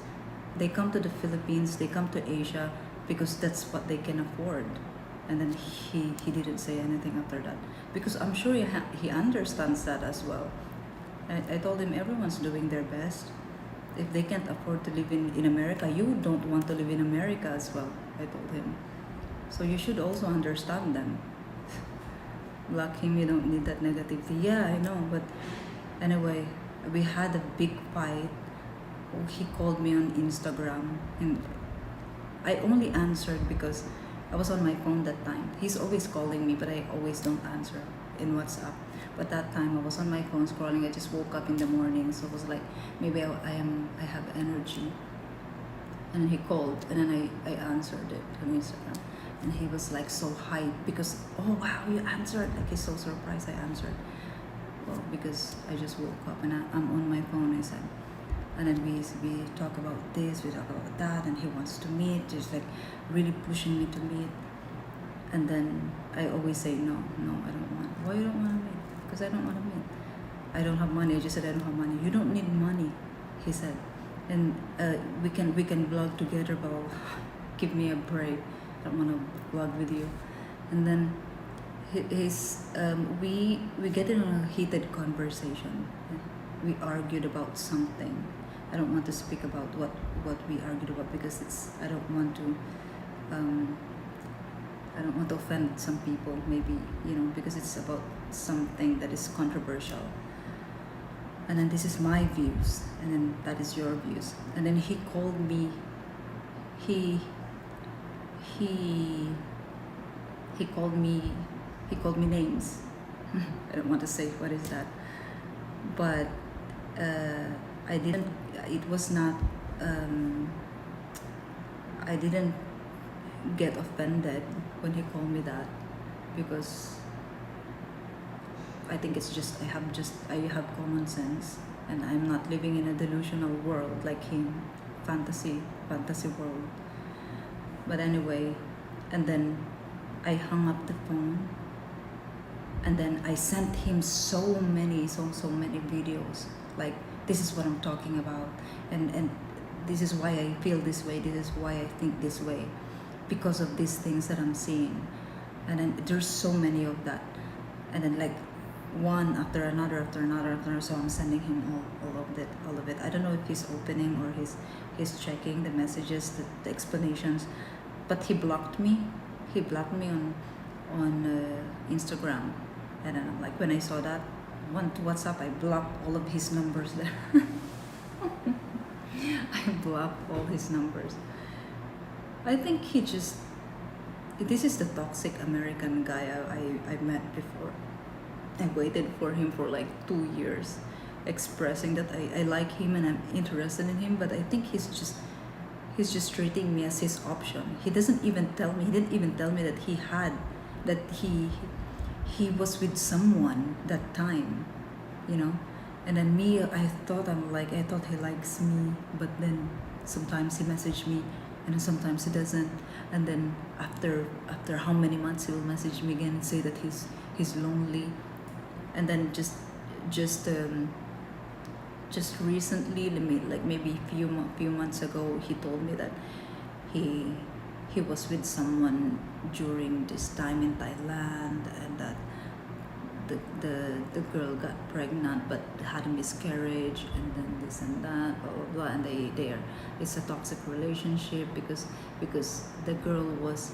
They come to the Philippines, they come to Asia because that's what they can afford. And then he didn't say anything after that, because I'm sure he understands that as well. I told him, everyone's doing their best. If they can't afford to live in America, you don't want to live in America as well, I told him. So you should also understand them. Like him, you don't need that negativity. Yeah, I know, but anyway, we had a big fight. He called me on Instagram, and I only answered because I was on my phone that time. He's always calling me, but I always don't answer in WhatsApp. But that time I was on my phone scrolling. I just woke up in the morning, so it was like, maybe I have energy. And he called, and then I answered it on Instagram. And he was like so hyped because, oh wow, you answered. Like he's so surprised I answered. Well, because I just woke up and I'm on my phone, I said. And then we talk about this, we talk about that, and he wants to meet, just like really pushing me to meet. And then I always say no, I don't want. Why you don't want to meet? Because I don't want to meet. I don't have money. I just said I don't have money. You don't need money, he said. And we can vlog together, but give me a break. I don't want to vlog with you. And then we get in a heated conversation. We argued about something. I don't want to speak about what we argued about because I don't want to offend some people, maybe, because it's about something that is controversial. And then this is my views, and then that is your views. And then he called me, he called me names. I don't want to say what is that, but I didn't. It was not. I didn't get offended when he called me that, because I think it's just I have common sense, and I'm not living in a delusional world like him, fantasy world. But anyway, and then I hung up the phone, and then I sent him so many videos, like, this is what I'm talking about, and this is why I feel this way, this is why I think this way, because of these things that I'm seeing. And then there's so many of that, and then like one after another, so I'm sending him all of it. I don't know if he's opening or he's checking the messages, the explanations, but he blocked me on Instagram. And then I'm like, when I saw that, went to WhatsApp, I blocked all of his numbers there. I blocked all his numbers. I think this is the toxic American guy I met before. I waited for him for like 2 years, expressing that I like him and I'm interested in him, but I think he's just treating me as his option. He didn't even tell me that he was with someone that time, And then me, I thought he likes me, but then sometimes he messaged me, and then sometimes he doesn't. And then after how many months he will message me again and say that he's lonely. And then just recently, like maybe few months ago, he told me that he was with someone during this time in Thailand, and that the girl got pregnant but had a miscarriage, and then this and that, blah blah blah, and it's a toxic relationship because the girl was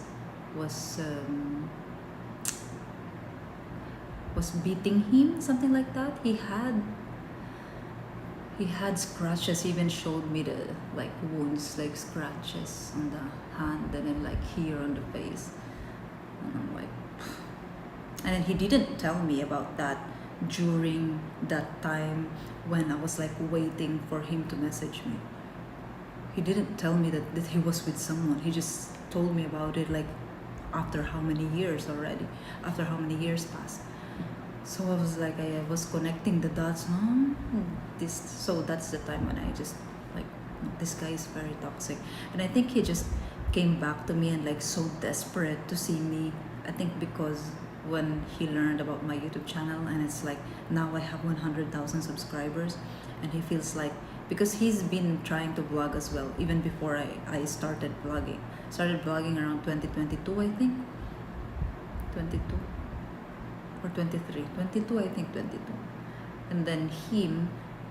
beating him, something like that. He had scratches. He even showed me the like wounds, like scratches on the hand, and then like here on the face. And I'm like, and then he didn't tell me about that during that time when I was like waiting for him to message me. He didn't tell me that he was with someone. He just told me about it like after how many years already, after how many years passed. So I was like, I was connecting the dots. So that's the time when I just like, this guy is very toxic. And I think he just came back to me and like so desperate to see me. I think because when he learned about my YouTube channel, and it's like now I have 100,000 subscribers, and he feels like, because he's been trying to vlog as well, even before I started vlogging. Started vlogging around 2022, I think. 22 or 23, 22, I think 22. And then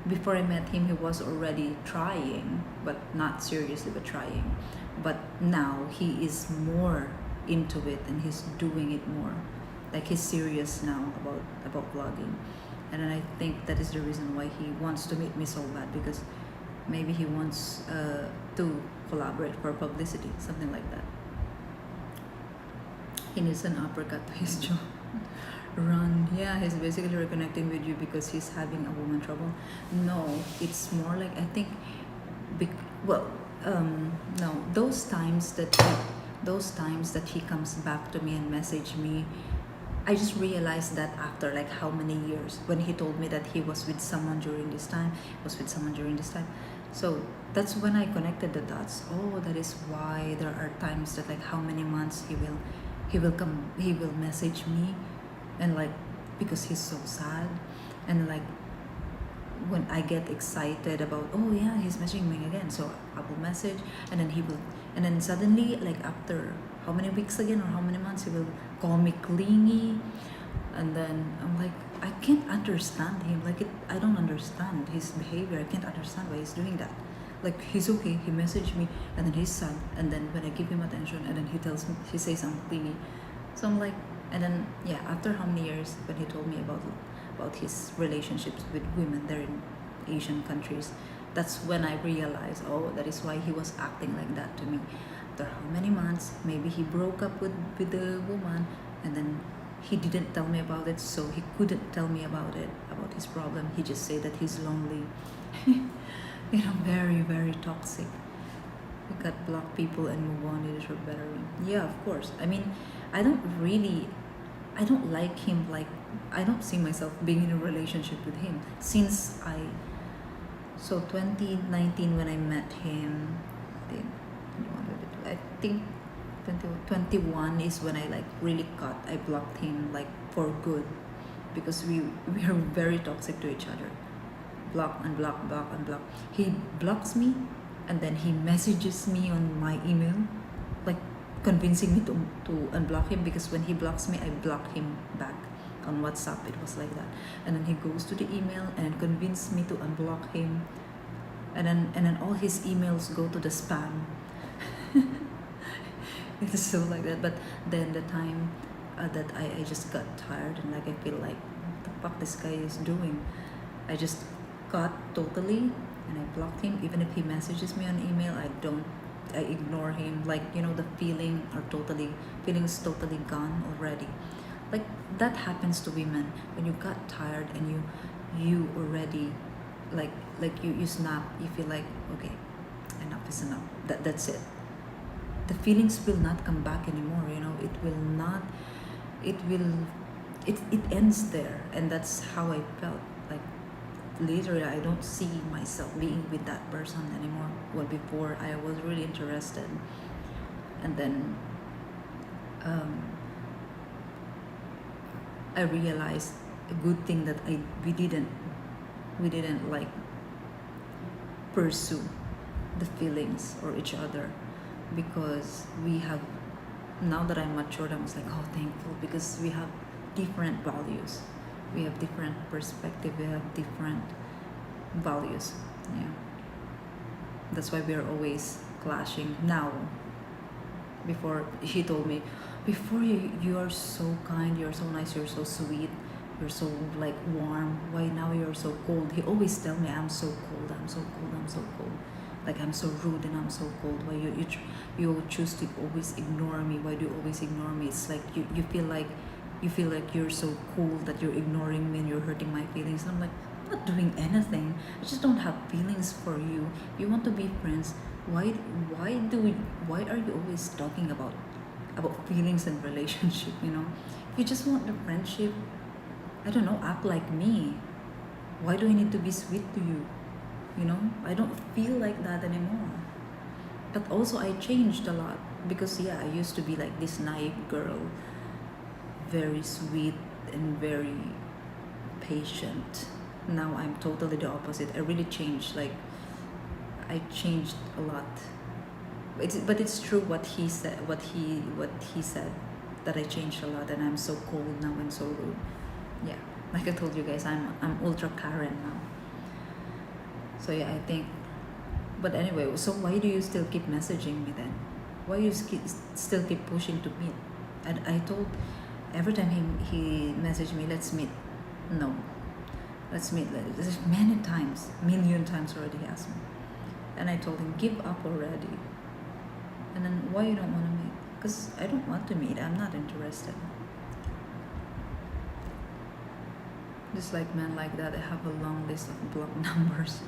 before I met him, he was already trying, but not seriously, but trying. But now he is more into it, and he's doing it more. Like he's serious now about vlogging. And then I think that is the reason why he wants to meet me so bad, because maybe he wants to collaborate for publicity, something like that. He needs an uppercut to his jaw. Run. Yeah, he's basically reconnecting with you because he's having a woman trouble. No, it's more like, I think, no, those times that he comes back to me and message me, I just realized that after like how many years, when he told me that he was with someone during this time, So that's when I connected the dots. Oh, that is why there are times that like how many months he will message me, and like, because he's so sad, and like when I get excited about, oh yeah, he's messaging me again, so I will message, and then he will, and then suddenly, like after how many weeks again or how many months, he will call me clingy, and then I'm like, I can't understand him. Like I don't understand his behavior. I can't understand why he's doing that. Like he's okay. He messaged me, and then he's sad, and then when I give him attention, and then he says I'm clingy. So I'm like, and then yeah, after how many years, when he told me about his relationships with women there in Asian countries, that's when I realized, oh, that is why he was acting like that to me. After how many months, maybe he broke up with the woman, and then he didn't tell me about it, so he couldn't tell me about it, about his problem. He just said that he's lonely. Very, very toxic. We got block people and move on. It is better. Yeah, of course. I mean, I don't like him. Like, I don't see myself being in a relationship with him since so 2019 when I met him. I think 21 is when I like really I blocked him like for good, because we are very toxic to each other. Block, unblock, block, unblock. He blocks me, and then he messages me on my email, like convincing me to unblock him, because when he blocks me, I block him back. On WhatsApp, it was like that. And then he goes to the email and convinces me to unblock him, and then all his emails go to the spam. It's so like that. But then the time that I just got tired, and like I feel like, what the fuck this guy is doing, I just cut totally, and I blocked him. Even if he messages me on email, I ignore him. Like, the feelings totally gone already. Like that happens to women when you got tired and you already like you snap. You feel like, okay, enough is enough. That's it. The feelings will not come back anymore. It will not. It ends there, and that's how I felt. Like literally, I don't see myself being with that person anymore. Well, before I was really interested, and then I realized a good thing that we didn't like pursue the feelings or each other, because we have, now that I'm matured, I was like, oh, thankful, because we have different values, we have different perspective, we have different values. Yeah, that's why we're always clashing now. Before, he told me, before you are so kind, you're so nice, you're so sweet, you're so like warm, why now you're so cold? He always tell me, I'm so cold, I'm so cold, I'm so cold, like I'm so rude and I'm so cold. Why you choose to always ignore me? Why do you always ignore me? It's like you feel like you're so cool that you're ignoring me and you're hurting my feelings. And I'm like, I'm not doing anything, I just don't have feelings for you. You want to be friends, why are you always talking about feelings and relationship? If you just want the friendship, I don't know, act like me. Why do I need to be sweet to you? I don't feel like that anymore. But also I changed a lot, because yeah, I used to be like this naive girl, very sweet and very patient. Now I'm totally the opposite. I really changed. Like I changed a lot. But it's true what he said. What he said, that I changed a lot, and I'm so cold now and so rude. Yeah, like I told you guys, I'm ultra Karen now. So yeah, I think. But anyway, so why do you still keep messaging me then? Why you still keep pushing to meet? And I told, every time he messaged me, let's meet. No, let's meet. Many times, million times already he asked me, and I told him, give up already. And then, why you don't want to meet? Because I don't want to meet. I'm not interested. Just like men like that, I have a long list of block numbers.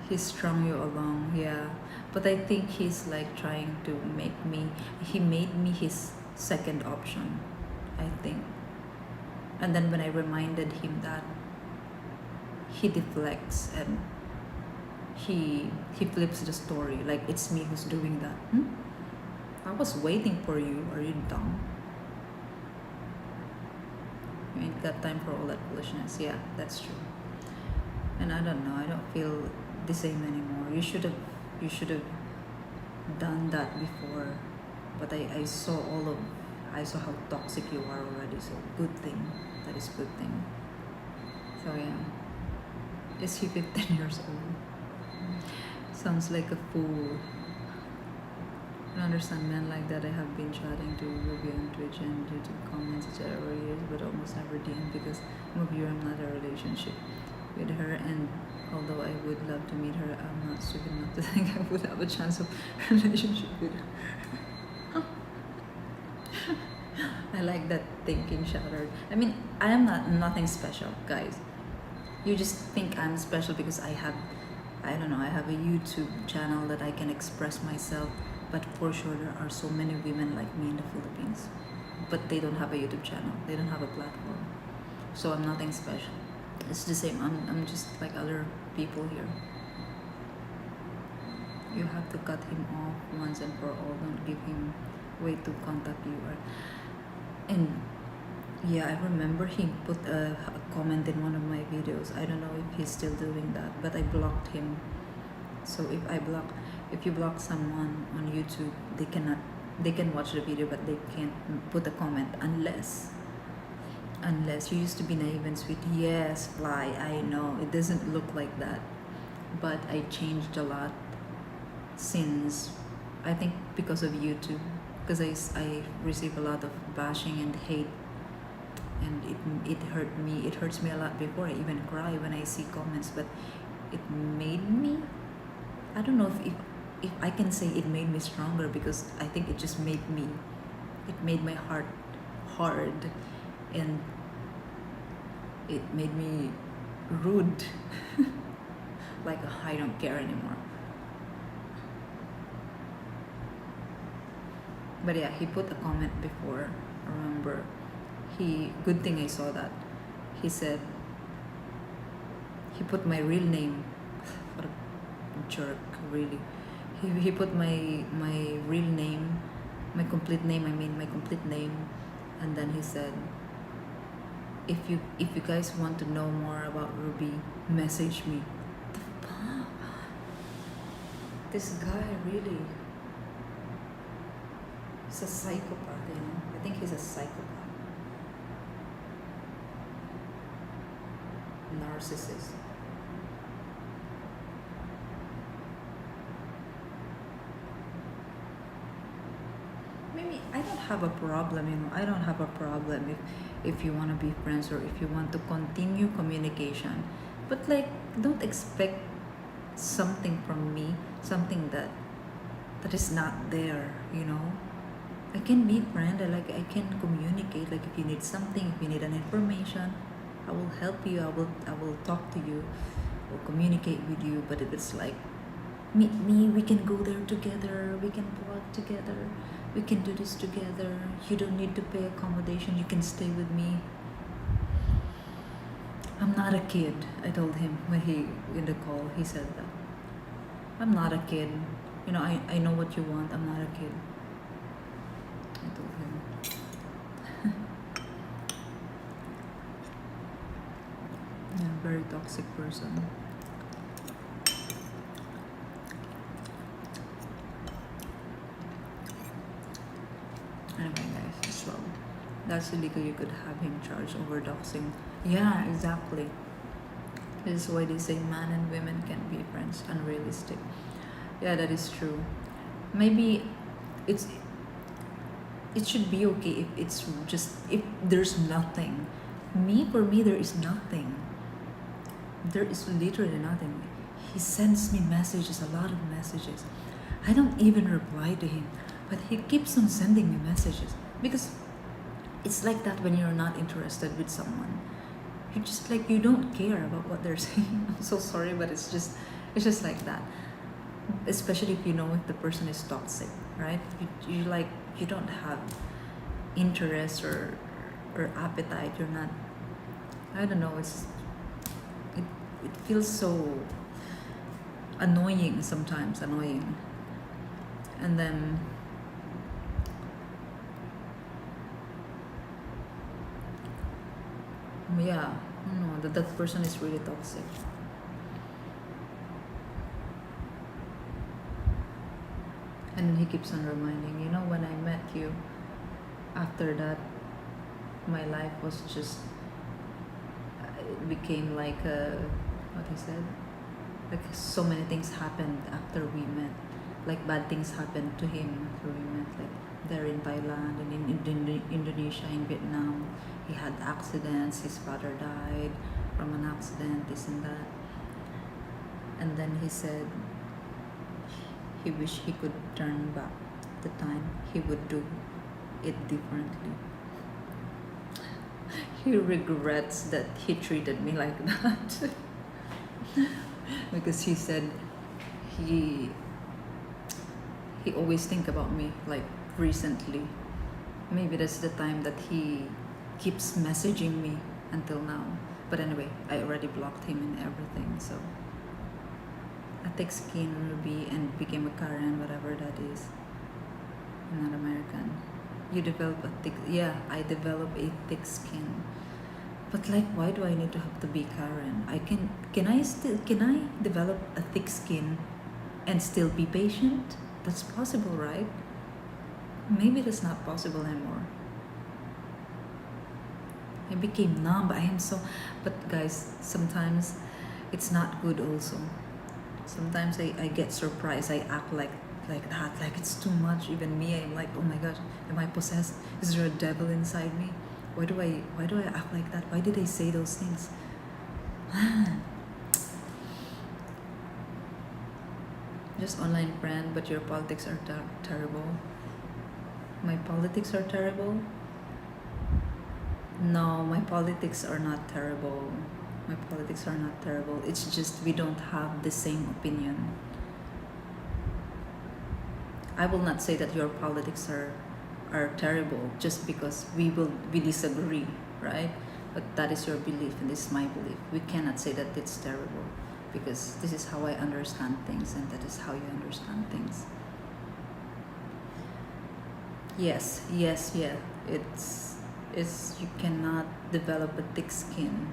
He strung you along, yeah. But I think he's like trying to he made me his second option, I think. And then when I reminded him that, he deflects and he flips the story, like it's me who's doing that. I was waiting for you. Are you dumb? You ain't got time for all that foolishness. Yeah, that's true. And I don't know. I don't feel the same anymore. You should have done that before. But I saw I saw how toxic you are already. So good thing. That is good thing. So yeah. Is he 15 years old? Sounds like a fool. I understand men like that. I have been chatting to Ruby on Twitch and YouTube comments etc. over years, but almost never DM because I'm a viewer. I'm not in a relationship with her, and although I would love to meet her, I'm not stupid enough to think I would have a chance of relationship with her. I like that thinking shattered. I mean, I am nothing special, guys. You just think I'm special because I don't know, I have a YouTube channel that I can express myself. But for sure, there are so many women like me in the Philippines, but they don't have a YouTube channel. They don't have a platform. So I'm nothing special. It's the same. I'm just like other people here. You have to cut him off once and for all. Don't give him way to contact you. And yeah, I remember he put a comment in one of my videos. I don't know if he's still doing that, but I blocked him. So if you block someone on YouTube, they can watch the video, but they can't put a comment unless you used to be naive and sweet. Yes, Fly, I know it doesn't look like that, but I changed a lot since, I think, because of YouTube, because I receive a lot of bashing and hate, and it hurts me a lot. Before I even cry when I see comments, but it made me, I don't know if I can say it made me stronger, because I think it just made my heart hard, and it made me rude. Like, I don't care anymore. But yeah, he put a comment before. I remember, good thing I saw that. He said, he put my real name. What a jerk, really. He put my real name, my complete name, and then he said, if you guys want to know more about Ruby, message me. The fuck? This guy really, he's a psychopath, you know. I think he's a psychopath. Narcissist. Maybe I don't have a problem, you know. I don't have a problem if you want to be friends, or if you want to continue communication. But like, don't expect something from me, something that is not there, you know. I can be friend, I can communicate. Like, if you need something, if you need an information, I will help you. I will talk to you, I will communicate with you. But if it's like, meet me, we can go there together, we can vlog together, we can do this together, you don't need to pay accommodation, you can stay with me. I'm not a kid, I told him when in the call, he said that. I'm not a kid. You know, I know what you want. I'm not a kid. I told him. Yeah, very toxic person. Anyway, guys, so that's illegal. You could have him charged over doxing. Yeah, exactly. This is why they say man and women can be friends. Unrealistic. Yeah, that is true. Maybe it should be okay if it's just, if there's nothing. For me, there is nothing. There is literally nothing. He sends me messages, a lot of messages. I don't even reply to him, but he keeps on sending me messages, because it's like that when you're not interested with someone. You just like, you don't care about what they're saying. I'm so sorry, but it's just like that. Especially if you know if the person is toxic, right? You don't have interest or appetite. You're not, I don't know, it feels so annoying sometimes, and then Yeah, no, that person is really toxic. And he keeps on reminding, when I met you, after that, my life was just, it became like what he said, like so many things happened after we met. Like bad things happened to him after we met, like there in Thailand and in Indonesia, in Vietnam. He had accidents, his father died from an accident, this and that. And then he said he wished he could turn back the time, he would do it differently. He regrets that he treated me like that. Because he said he always think about me, like recently. Maybe that's the time that he keeps messaging me until now. But anyway, I already blocked him and everything. So a thick skin Ruby and became a Karen, whatever that is. I'm not American. You develop a thick, yeah, I develop a thick skin. But like, why do I need to be Karen? Can I develop a thick skin and still be patient? That's possible, right? Maybe that's not possible anymore. I became numb. But guys, sometimes it's not good also. Sometimes I get surprised. I act like that, like it's too much. Even me, I'm like, oh my god, am I possessed? Is there a devil inside me? Why do I act like that? Why did I say those things? Just online friend, but your politics are terrible. My politics are terrible? No, my politics are not terrible. My politics are not terrible. It's just we don't have the same opinion. I will not say that your politics are terrible just because we disagree, right? But that is your belief and this is my belief. We cannot say that it's terrible because this is how I understand things and that is how you understand things. Yes, yeah. It's you cannot develop a thick skin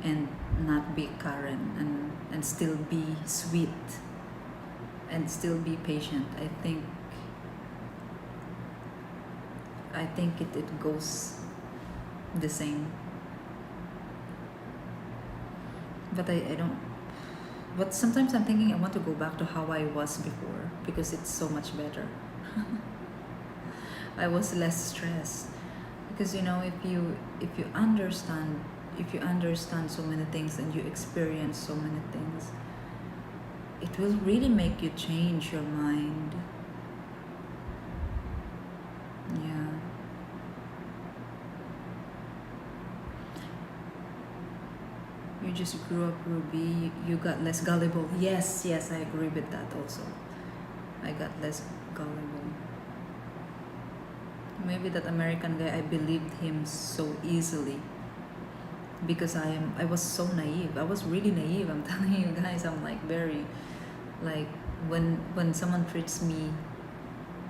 and not be Karen and still be sweet and still be patient. I think it goes the same. But I don't, but sometimes I'm thinking I want to go back to how I was before because it's so much better. I was less stressed because if you understand so many things and you experience so many things, it will really make you change your mind. Yeah. You just grew up, Ruby. You got less gullible. Yes, I agree with that also. I got less gullible. Maybe that American guy, I believed him so easily because I was so naive. I was really naive. I'm telling you guys, I'm like very, like when someone treats me,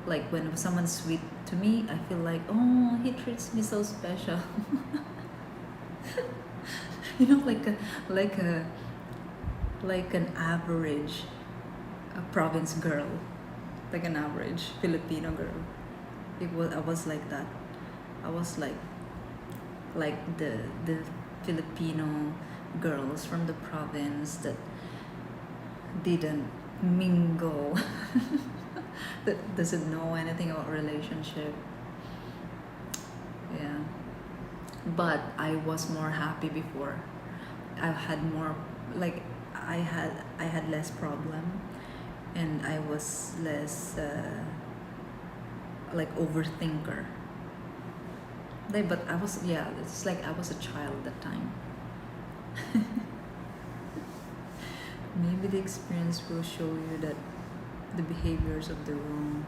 like when someone's sweet to me, I feel like, oh, he treats me so special. like an average province girl, like an average Filipino girl. I was like that. I was like the Filipino girls from the province that didn't mingle, that doesn't know anything about relationship. Yeah. But I was more happy before. I had more, like I had less problem and I was less like overthinker. But I was, yeah, it's like I was a child that time. Maybe the experience will show you that the behaviors of the wrong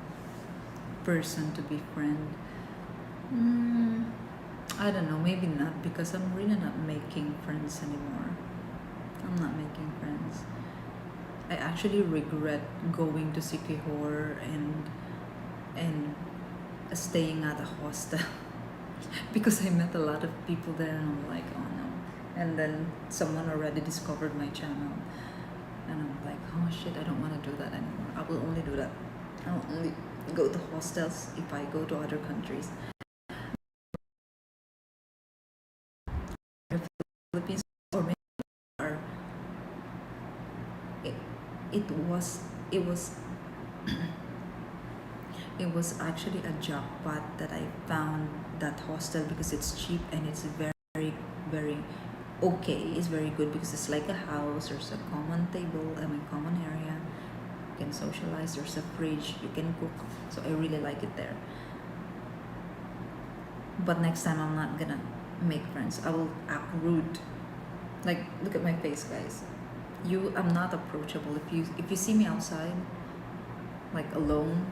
person to befriend. I don't know, maybe not, because I'm really not making friends anymore. I'm not making friends. I actually regret going to Sikihor and staying at a hostel. because I met a lot of people there, and I'm like, oh no. And then someone already discovered my channel, and I'm like, oh shit, I don't want to do that anymore. I will only do that. I will only go to hostels if I go to other countries. The Philippines or maybe are it, it was it was it was actually a jackpot that I found that hostel because it's cheap and it's very very okay. It's very good because it's like a house. There's a common table, common area. You can socialize. There's a fridge. You can cook. So I really like it there. But next time I'm not gonna make friends. I will act rude. Like, look at my face, guys. I'm not approachable. If you see me outside, like alone,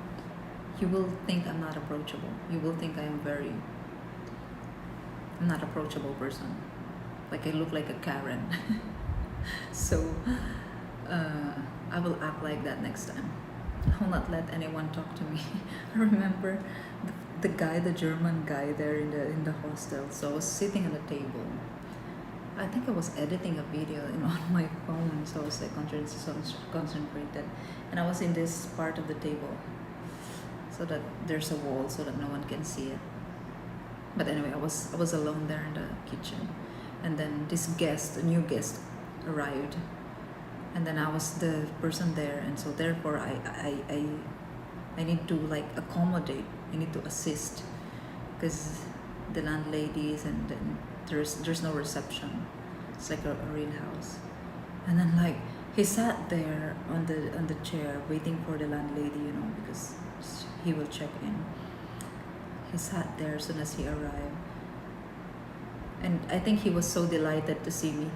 you will think I'm not approachable. You will think I'm not approachable person. Like I look like a Karen. So I will act like that next time. I will not let anyone talk to me. I remember the German guy there in the hostel. So I was sitting at a table. I think I was editing a video on my phone, so I was like concentrated, and I was in this part of the table, so that there's a wall so that no one can see it. But anyway, I was alone there in the kitchen, and then a new guest arrived, and then I was the person there, and so therefore I need to like accommodate. I need to assist because the landladies, and then there's no reception. It's like a real house. And then like he sat there on the chair waiting for the landlady, because he will check in. He sat there as soon as he arrived, and I think he was so delighted to see me,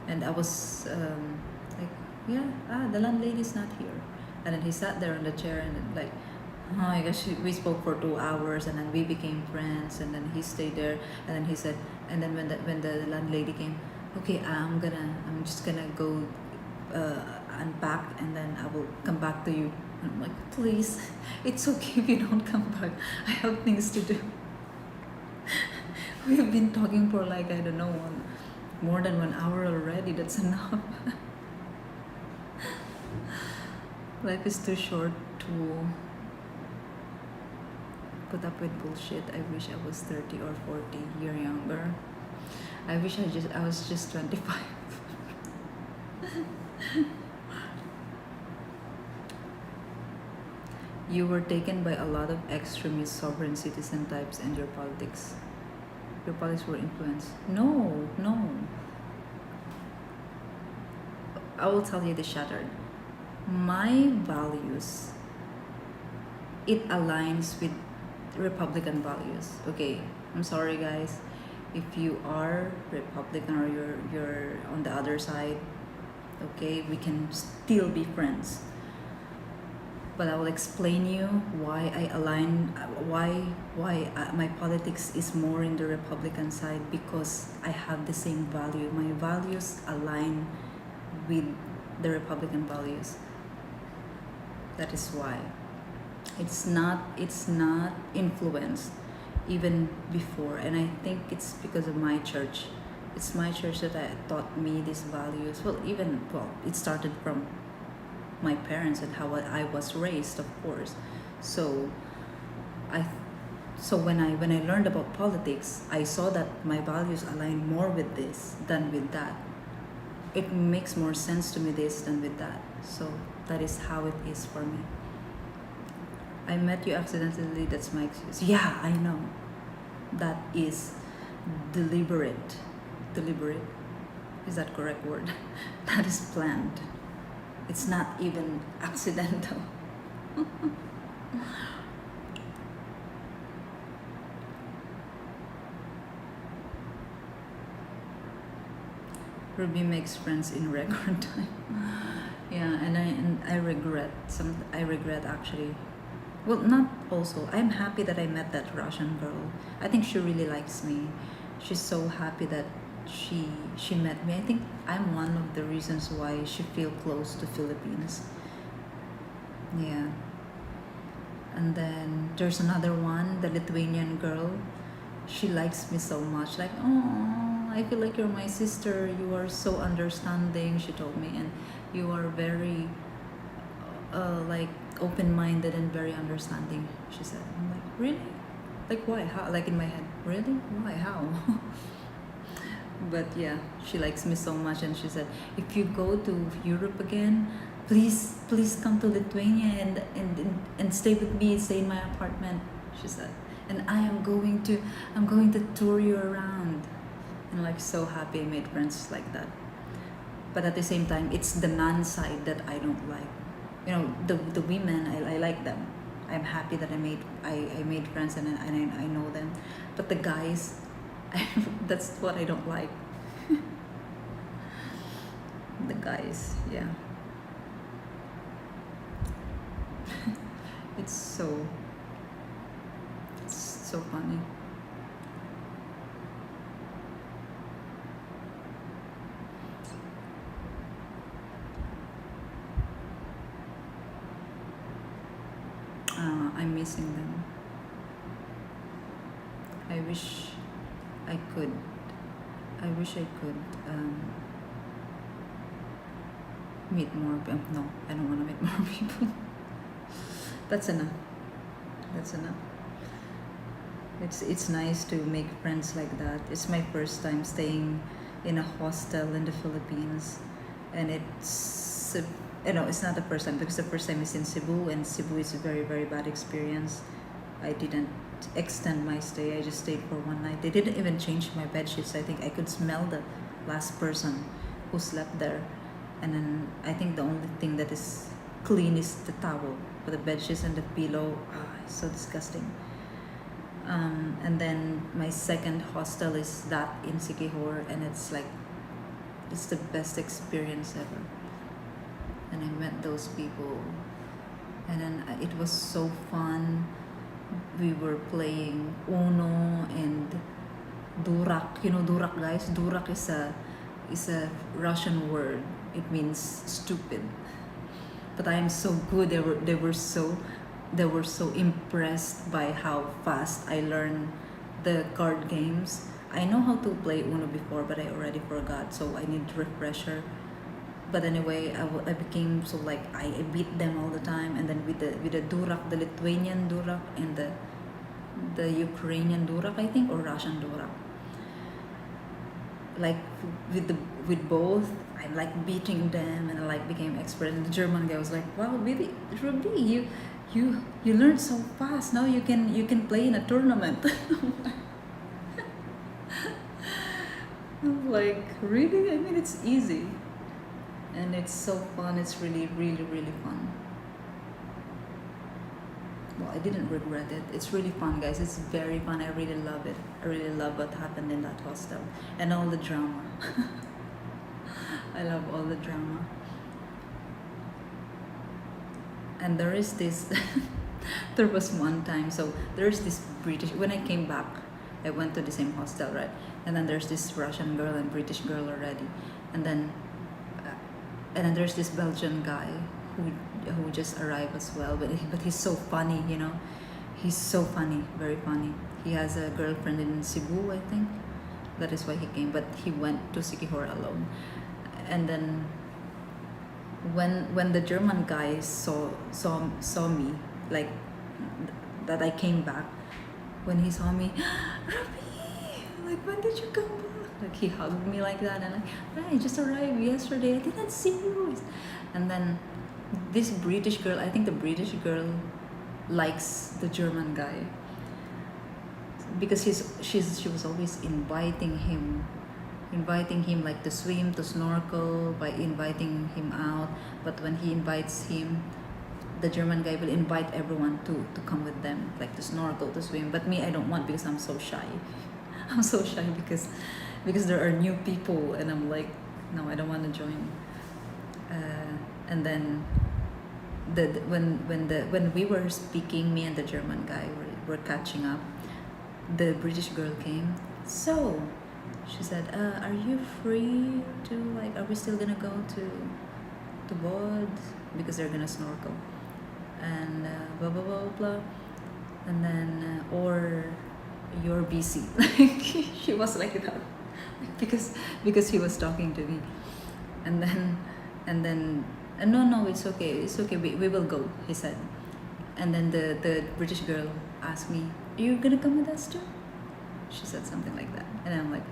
and I was the landlady's not here. And then he sat there on the chair, and then like, oh my gosh, we spoke for 2 hours, and then we became friends, and then he stayed there, and then he said, and then when the landlady came, okay, I'm just gonna go unpack, and then I will come back to you. And I'm like, please, it's okay if you don't come back. I have things to do. We've been talking for like, I don't know, more than 1 hour already. That's enough. Life is too short to put up with bullshit. I wish I was 30 or 40 years younger. I wish I was just 25. You were taken by a lot of extremist sovereign citizen types and your politics. Your politics were influenced. No. I will tell you the shattered. My values, it aligns with Republican values. Okay, I'm sorry guys, if you are Republican or you're on the other side, okay, we can still be friends. But I will explain you why I align, why my politics is more in the Republican side, because I have the same value. My values align with the Republican values. That is why. It's not influenced even before, and I think it's because of my church. It's my church that taught me these values. It started from my parents and how I was raised, of course. So when I learned about politics, I saw that my values align more with this than with that. It makes more sense to me this than with that. So that is how it is for me. I met you accidentally, that's my excuse. Yeah, I know. That is deliberate. Deliberate? Is that correct word? That is planned. It's not even accidental. Ruby makes friends in record time. Yeah, and I regret I regret actually. Well, not also. I'm happy that I met that Russian girl. I think she really likes me. She's so happy that she met me. I think I'm one of the reasons why she feel close to Philippines. Yeah. And then there's another one, the Lithuanian girl. she likes me so much. Like, oh, I feel like you're my sister. You are so understanding, she told me, and you are very like open-minded and very understanding, she said. I'm like, really? Like, why? How? Like, in my head, really? Why? How? But yeah, she likes me so much, and she said, if you go to Europe again, please come to Lithuania and stay with me, stay in my apartment, she said. And I'm going to tour you around. And like, so happy I made friends like that. But at the same time, it's the man side that I don't like. You know, the women, I like them. I'm happy that I made friends, and I know them. But the guys, that's what I don't like. The guys, yeah. It's so funny. I'm missing them. I wish I could. I wish I could meet more. No, I don't want to meet more people. That's enough. That's enough. It's nice to make friends like that. It's my first time staying in a hostel in the Philippines, and it's it's not the first time, because the first time is in Cebu, and Cebu is a very bad experience. I didn't extend my stay. I just stayed for one night. They didn't even change my bed sheets. I think I could smell the last person who slept there, and then I think the only thing that is clean is the towel, but the bed sheets and the pillow, it's so disgusting. And then my second hostel is that in Sikihor, and it's like, it's the best experience ever. And I met those people, and then it was so fun. We were playing Uno and Durak. You know Durak, guys? Durak is a Russian word. It means stupid. But I am so good. They were so impressed by how fast I learned the card games. I know how to play Uno before, but I already forgot, so I need refresher. But anyway, I became so like, I beat them all the time. And then with the Durak, the Lithuanian Durak, and the Ukrainian Durak, I think, or Russian Durak. Like with both, I'm like beating them, and I like became expert. And the German guy was like, "Wow, Ruby, you learned so fast. Now you can play in a tournament." I'm like, really? I mean, it's easy, and it's so fun. It's really fun. Well, I didn't regret it. It's really fun, guys. It's very fun. I really love it. I really love what happened in that hostel, and all the drama. I love all the drama. And there is this there was one time, so there's this British, when I came back, I went to the same hostel, right? And then there's this Russian girl and British girl already, and then there's this Belgian guy who just arrived as well, but he's so funny, you know. He's so funny, very funny. He has a girlfriend in Cebu, I think. That is why he came, but he went to Sikihor alone. And then when the German guy saw me, like that I came back, when he saw me, Ruby, like, when did you come back? Like, he hugged me like that, and like, I just arrived yesterday. I didn't see you. And then this British girl, I think the British girl likes the German guy, because she was always inviting him like to swim, to snorkel, by inviting him out. But when he invites him, the German guy will invite everyone to come with them, like to snorkel, to swim. But me, I don't want, because I'm so shy. I'm so shy because there are new people, and I'm like, no, I don't want to join. And then when we were speaking, me and the German guy were catching up, the British girl came. So she said, are you free to, like, are we still gonna go to Bod, because they're gonna snorkel, and blah blah blah blah. And then or you're busy. Like she was like that, because he was talking to me, and then no, it's okay, we will go, he said. And then the British girl asked me, are you gonna come with us too? She said something like that, and I'm like,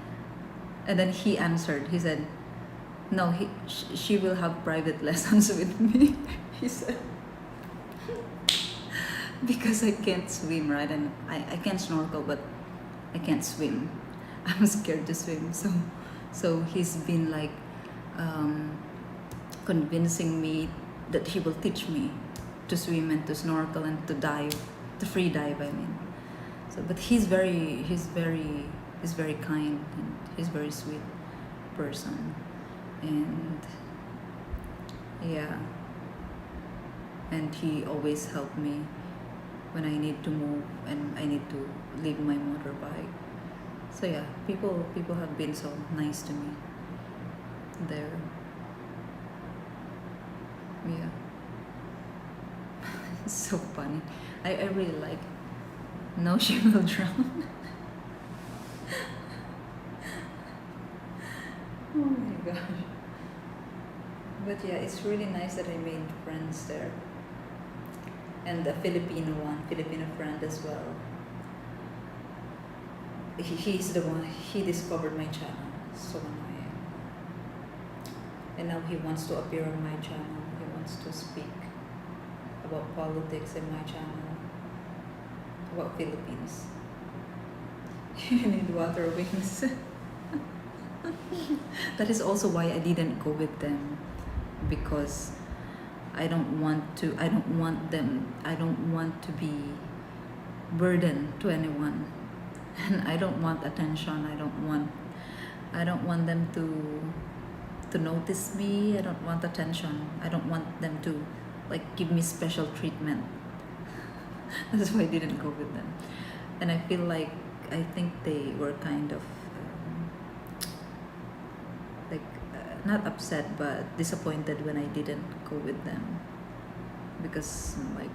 and then he answered, he said, no, she will have private lessons with me. He said, because I can't swim, right? And I can snorkel, but I can't swim. I'm scared to swim. So he's been like convincing me that he will teach me to swim and to snorkel and to dive, to free dive, I mean. So, but he's very kind, and he's very sweet person, and yeah, and he always helped me when I need to move and I need to leave my motorbike. So yeah, people have been so nice to me there. Yeah. It's so funny. I really like, no, she will drown. Oh my gosh. But yeah, it's really nice that I made friends there. And a Filipino friend as well. He's the one, he discovered my channel. So annoying. And now he wants to appear on my channel. He wants to speak about politics in my channel. About Philippines. You need water wings. That is also why I didn't go with them, because I don't want to be burden to anyone. And I don't want attention. I don't want them to notice me. I don't want attention. I don't want them to like give me special treatment. That's why I didn't go with them. And I feel like, I think they were kind of not upset but disappointed when I didn't go with them, because I'm like,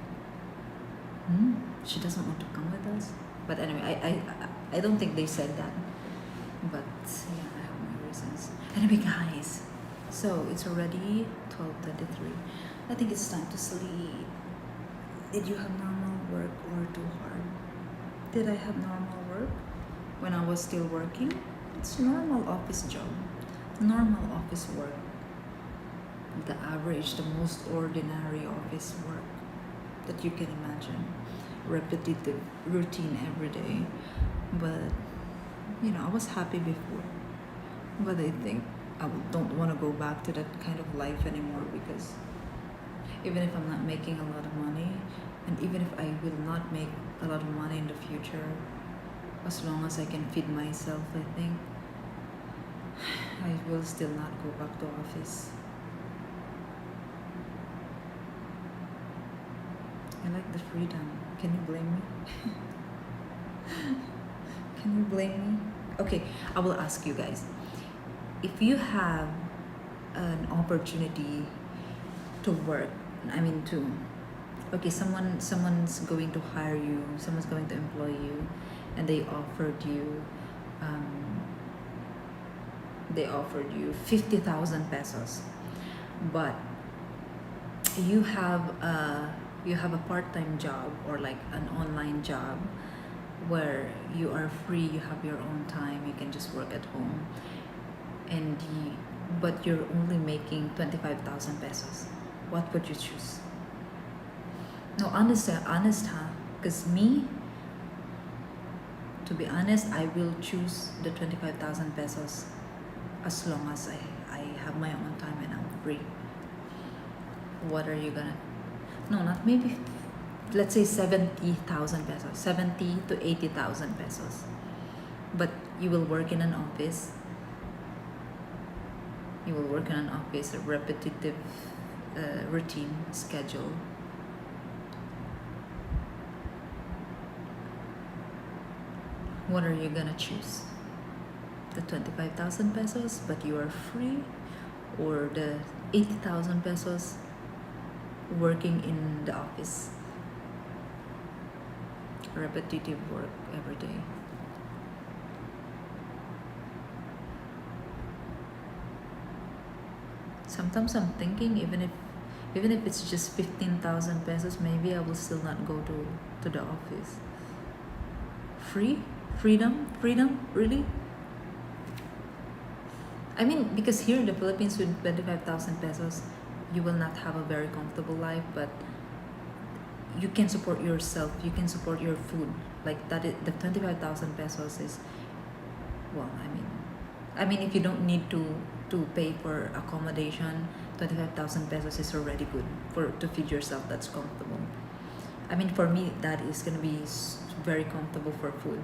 she doesn't want to come with us. But anyway, I don't think they said that, but yeah, I have my reasons. Anyway, guys, so it's already 12:33. I think it's time to sleep. Did you have normal work or too hard? Did I have normal work when I was still working? It's normal office job, normal office work, the average, the most ordinary office work that you can imagine, repetitive routine every day. But I was happy before, but I think I don't want to go back to that kind of life anymore, because even if I'm not making a lot of money, and even if I will not make a lot of money in the future, as long as I can feed myself, I think I will still not go back to office. I like the freedom. Can you blame me? Can you blame me? Okay, I will ask you guys. If you have an opportunity to work, someone's going to hire you, someone's going to employ you, and they offered you 50,000 pesos, but you have a part-time job or like an online job where you are free, you have your own time, you can just work at home, but you're only making 25,000 pesos. What would you choose? No, honest, because me, to be honest, I will choose the 25,000 pesos as long as I have my own time and I'm free. What are you gonna? No, not maybe. Let's say 70,000 pesos, 70 to 80,000 pesos. But you will work in an office. You will work in an office, a repetitive routine schedule. What are you gonna choose? The 25,000 pesos, but you are free, or the 80,000 pesos working in the office? Repetitive work every day. sometimes I'm thinking even if it's just 15,000 pesos, maybe I will still not go to the office. Freedom, really? I mean, because here in the Philippines with 25,000 pesos, you will not have a very comfortable life, but you can support yourself, you can support your food. Like that is, the 25,000 pesos is, well, I mean if you don't need to pay for accommodation, 25,000 pesos is already good for to feed yourself. That's comfortable. I mean, for me, that is gonna be very comfortable for food.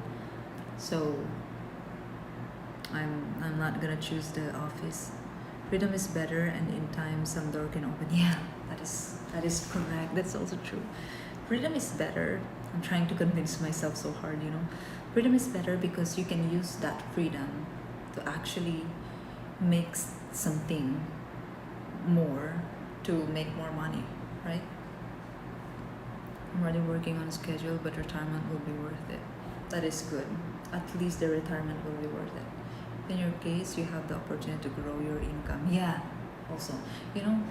So I'm not gonna choose the office. Freedom is better, and in time some door can open. Yeah, that is correct. That's also true. Freedom is better. I'm trying to convince myself so hard, you know. Freedom is better because you can use that freedom to actually make something more, to make more money, right? I'm already working on schedule, but retirement will be worth it. That is good. At least the retirement will be worth it. In your case, you have the opportunity to grow your income. Yeah, also, you know,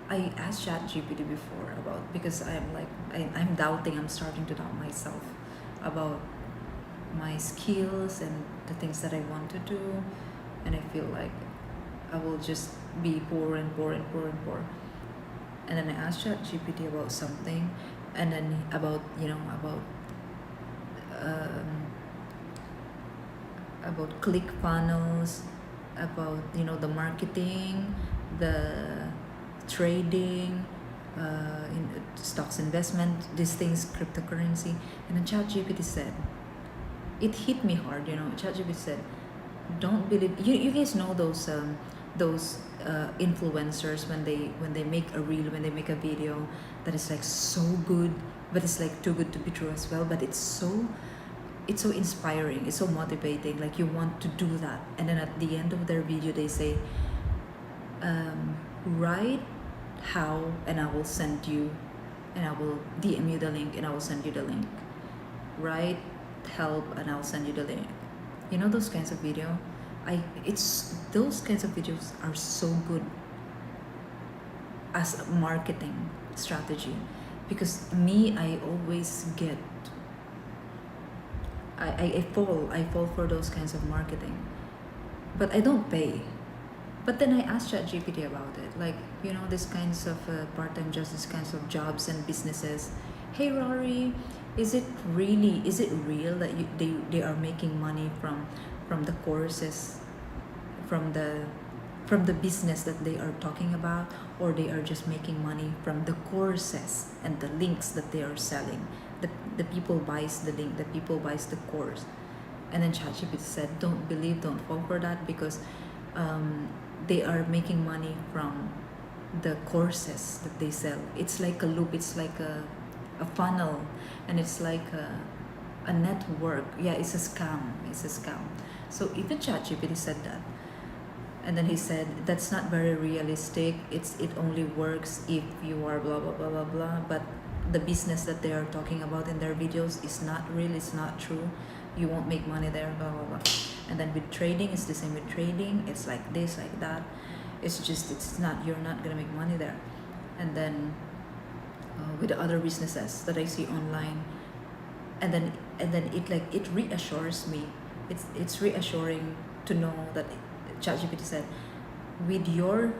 I asked ChatGPT before about, because I'm doubting, I'm starting to doubt myself about my skills and the things that I want to do, and I feel like I will just be poor and poor and poor and poor. And then I asked ChatGPT about something, and then about um, about click funnels, about the marketing, the trading, in stocks investment, these things, cryptocurrency. And then ChatGPT said, it hit me hard. ChatGPT said, don't believe you guys know those influencers, when they make a reel, when they make a video that is like so good, but it's like too good to be true as well, but it's so inspiring, it's so motivating, like you want to do that. And then at the end of their video they say, write how, and I will send you, and I will DM you the link, and I will send you the link. Write help, and I'll send you the link. Those kinds of video, it's those kinds of videos are so good as a marketing strategy. Because me, I always get, I fall for those kinds of marketing, but I don't pay. But then I asked ChatGPT about it, like, these kinds of part-time jobs, these kinds of jobs and businesses. Hey Rory, is it real that they are making money from the courses, from the business that they are talking about, or they are just making money from the courses and the links that they are selling? The people buys the link, the people buys the course. And then ChatGPT said, don't fall for that, because they are making money from the courses that they sell. It's like a loop, it's like a funnel, and it's like a network. Yeah, it's a scam. So even ChatGPT said that. And then he said, that's not very realistic. It only works if you are blah blah blah blah blah. But the business that they are talking about in their videos is not real, it's not true. You won't make money there, blah blah blah. And then with trading, it's the same with trading. It's like this, like that. You're not gonna make money there. And then with the other businesses that I see online, and then it reassures me. It's reassuring to know that ChatGPT said, with your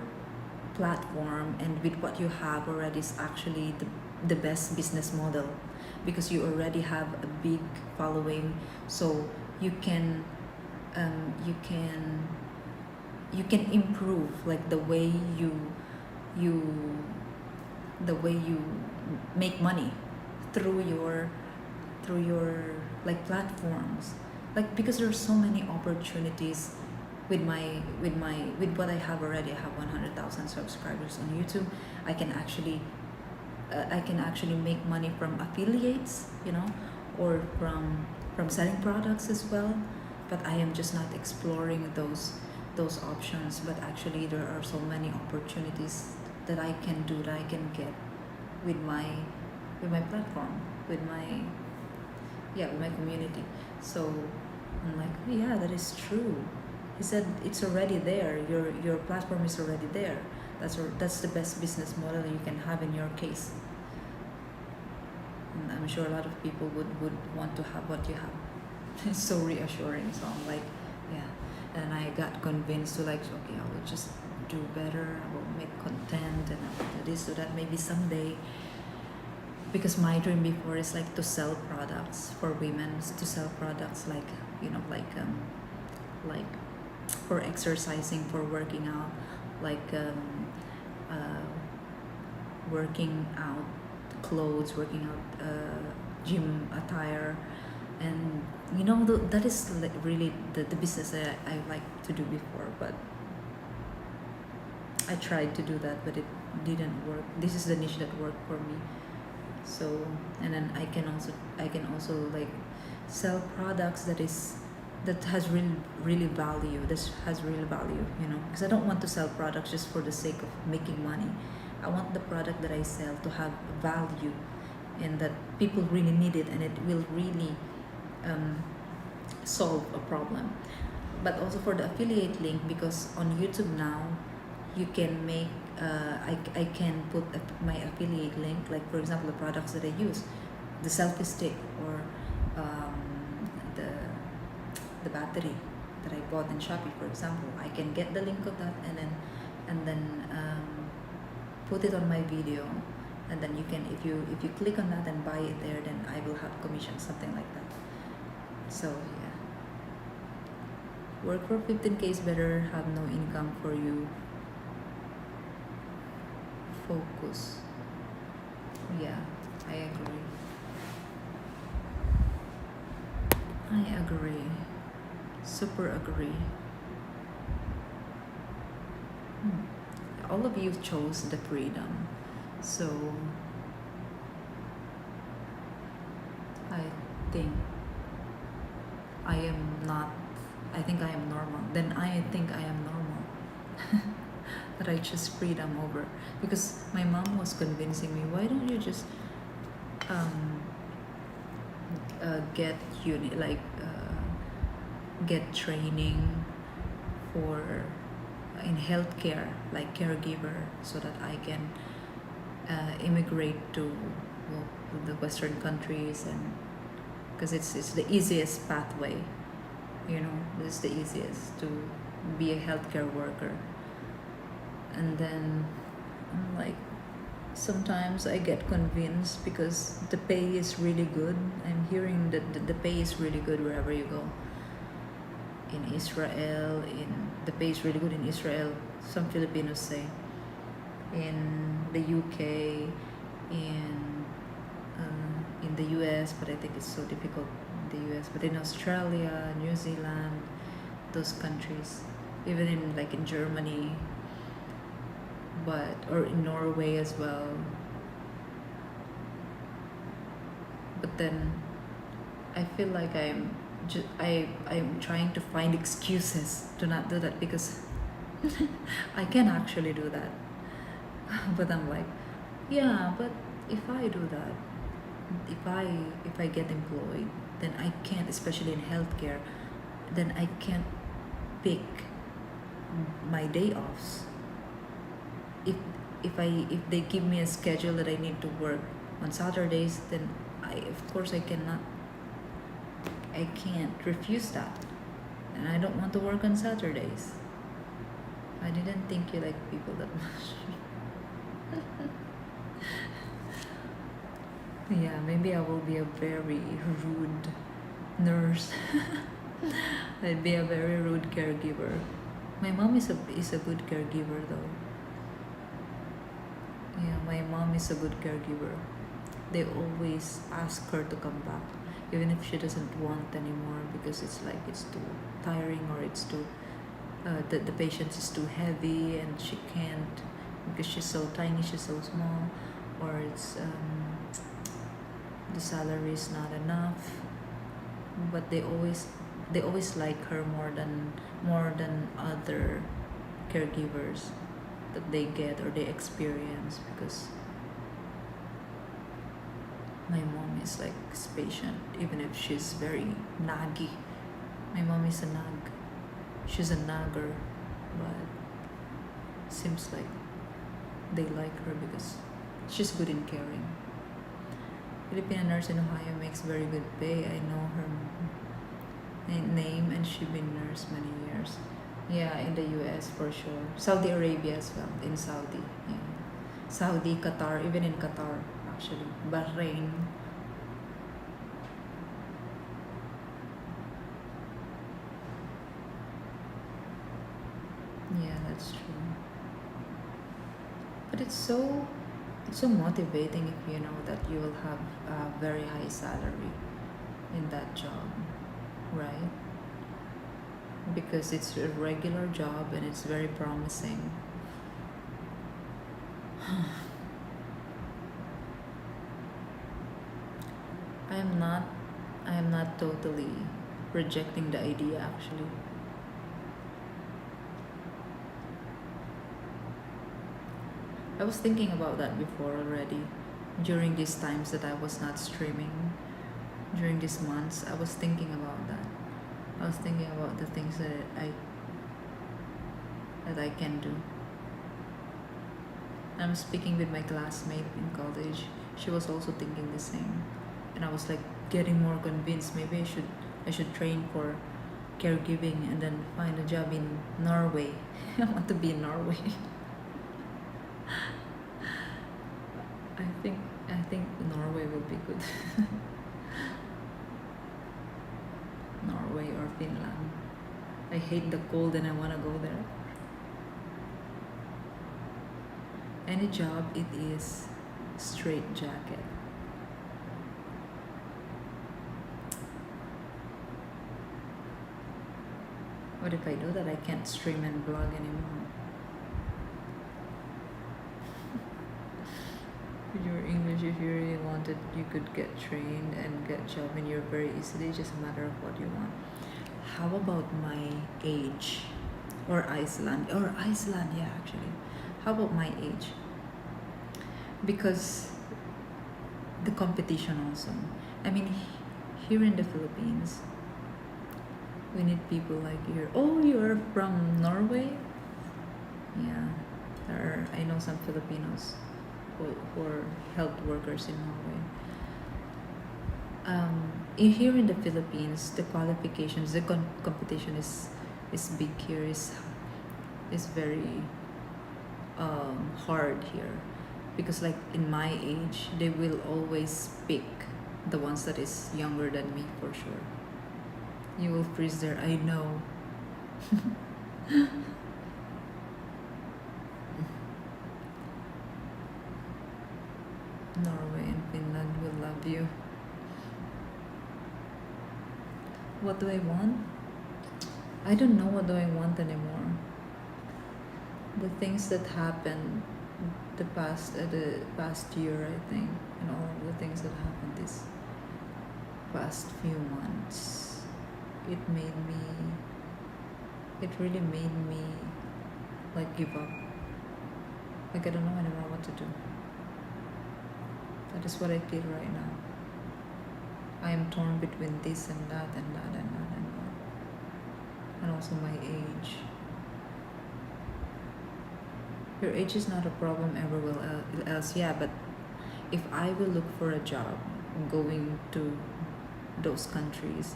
platform and with what you have already is actually the best business model, because you already have a big following, so you can improve, like the way you make money through your like platforms, like, because there's so many opportunities with what I have already. I have 100,000 subscribers on YouTube. I can actually make money from affiliates, or from selling products as well. But I am just not exploring those options. But actually there are so many opportunities that I can do, that I can get with my platform, with my community. So I'm like, yeah, that is true. He said, it's already there. Your platform is already there. That's the best business model you can have in your case. And I'm sure a lot of people would want to have what you have. It's so reassuring. So I'm like, yeah. And I got convinced to like, okay, I will just do better. I will make content and I will do this, do that. Maybe someday, because my dream before is like to sell products for women, to sell products like, like for exercising, for working out, like uh, working out clothes, working out gym attire, and that is like really the business that I like to do before. But I tried to do that, but it didn't work. This is the niche that worked for me. So, and then I can also like sell products that has really value. This has real value, because I don't want to sell products just for the sake of making money. I want the product that I sell to have value, and that people really need it, and it will really solve a problem. But also for the affiliate link, because on YouTube now you can make I can put my affiliate link, like for example the products that I use, the selfie stick, or the battery that I bought in Shopee, for example. I can get the link of that and then put it on my video, and then you can, if you click on that and buy it there, then I will have commission, something like that. So yeah, work for 15K is better, have no income for you, focus. Yeah, I agree, super agree. All of you chose the freedom, so I think I am not, I think I am normal, then I think I am normal. That I choose freedom over, because my mom was convincing me, why don't you just get get training for in healthcare, like caregiver, so that I can immigrate to the Western countries, and because it's the easiest pathway, it's the easiest to be a healthcare worker. And then I'm like, sometimes I get convinced because the pay is really good. I'm hearing that the pay is really good wherever you go. In Israel, the pay is really good in Israel, some Filipinos say. In the UK, in the US, but I think it's so difficult in the US. But in Australia, New Zealand, those countries, even in Germany, or in Norway as well. But then I feel like I'm trying to find excuses to not do that, because I can actually do that. But I'm like, yeah, but if I do that, if I get employed, then I can't, especially in healthcare, then I can't pick my day offs. If they give me a schedule that I need to work on Saturdays, then of course I can't refuse that, and I don't want to work on Saturdays. I didn't think you like people that much. Yeah, maybe I will be a very rude nurse. I'd be a very rude caregiver. My mom is a good caregiver though. Yeah, my mom is a good caregiver. They always ask her to come back, even if she doesn't want anymore, because it's too tiring, or it's too the patient is too heavy and she can't, because she's so tiny, she's so small, or it's the salary is not enough. But they always like her more than other caregivers that they get or they experience, because my mom is like patient, even if she's very naggy. My mom is a nag. She's a nagger, but seems like they like her because she's good in caring. Filipino nurse in Ohio makes very good pay. I know her name and she been nurse many years. Yeah, in the US for sure. Saudi Arabia as well. In Saudi. Yeah. Saudi, Qatar, even in Qatar actually. Bahrain. Yeah, that's true. But it's so motivating if you know that you will have a very high salary in that job, right? Because it's a regular job and it's very promising. I am not I am not totally rejecting the idea actually. I was thinking about that before already. During these times that I was not streaming, during these months, I was thinking about that. I was thinking about the things that I can do. I'm speaking with my classmate in college. She was also thinking the same, and I was like getting more convinced. Maybe I should train for caregiving and then find a job in Norway. I want to be in Norway. I think Norway will be good. Norway or Finland. I hate the cold and I want to go there. Any job it is straight jacket. What if I do that? I can't stream and blog anymore. With your English, if you really wanted, you could get trained and get job in Europe very easily. Just a matter of what you want. How about my age? Or Iceland? Or Iceland, yeah, actually. How about my age? Because the competition also. I mean, here in the Philippines, we need people like you. Oh, you're from Norway? Yeah, I know some Filipinos who are health workers in Norway. Here in the Philippines, the qualifications, the competition is big here. Is very hard here, because like in my age, they will always pick the ones that is younger than me for sure. You will freeze there. I know. Norway and Finland will love you. What do I want? I don't know what do I want anymore. The things that happened the past year, I think, and all of the things that happened this past few months, it really made me like give up. Like I don't know anymore what to do. That is what I feel right now. I am torn between this and that and that and that and that. And also my age. Your age is not a problem everywhere else, yeah, but if I will look for a job going to those countries,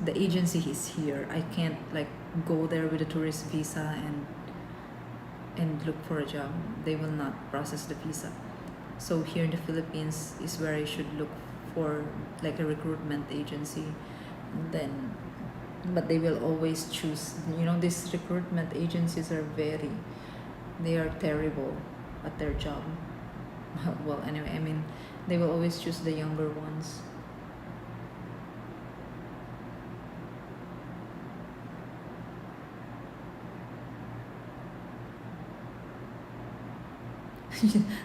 the agency is here. I can't like go there with a tourist visa and look for a job. They will not process the visa. So here in the Philippines is where I should look for like a recruitment agency. Then, but they will always choose. These recruitment agencies they are terrible at their job. Well, anyway, I mean, they will always choose the younger ones.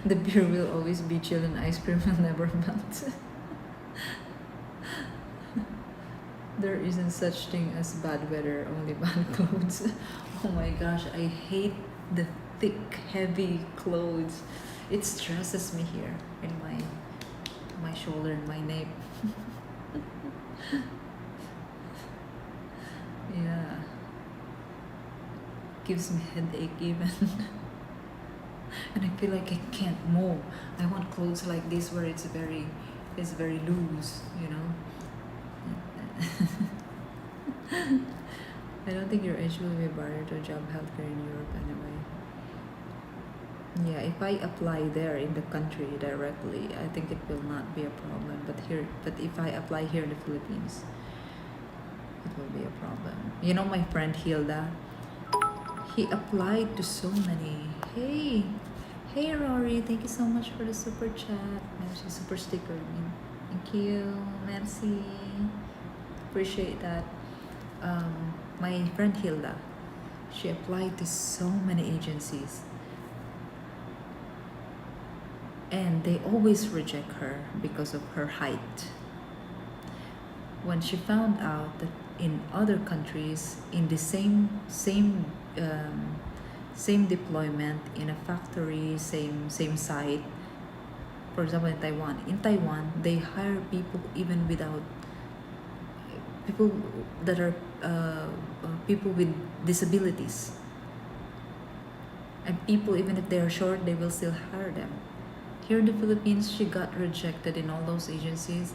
The beer will always be chill and ice cream will never melt. There isn't such thing as bad weather, only bad clothes. Oh my gosh, I hate the thick, heavy clothes. It stresses me here in my shoulder and my nape. Yeah. Gives me headache even. and I feel like I can't move. I want clothes like this where it's very loose, you know. I don't think your age will be a barrier to job healthcare in Europe anyway. Yeah, if I apply there in the country directly, I think it will not be a problem. But if I apply here in the Philippines, it will be a problem. You know, my friend Hilda, he applied to so many. Hey Rory, thank you so much for the super chat. Merci, super sticker. I mean, thank you, merci. Appreciate that. My friend Hilda, she applied to so many agencies, and they always reject her because of her height. When she found out that in other countries, in the same deployment in a factory, same site, for example in Taiwan they hire people even without people that are people with disabilities, and people even if they are short they will still hire them. Here in the Philippines, she got rejected in all those agencies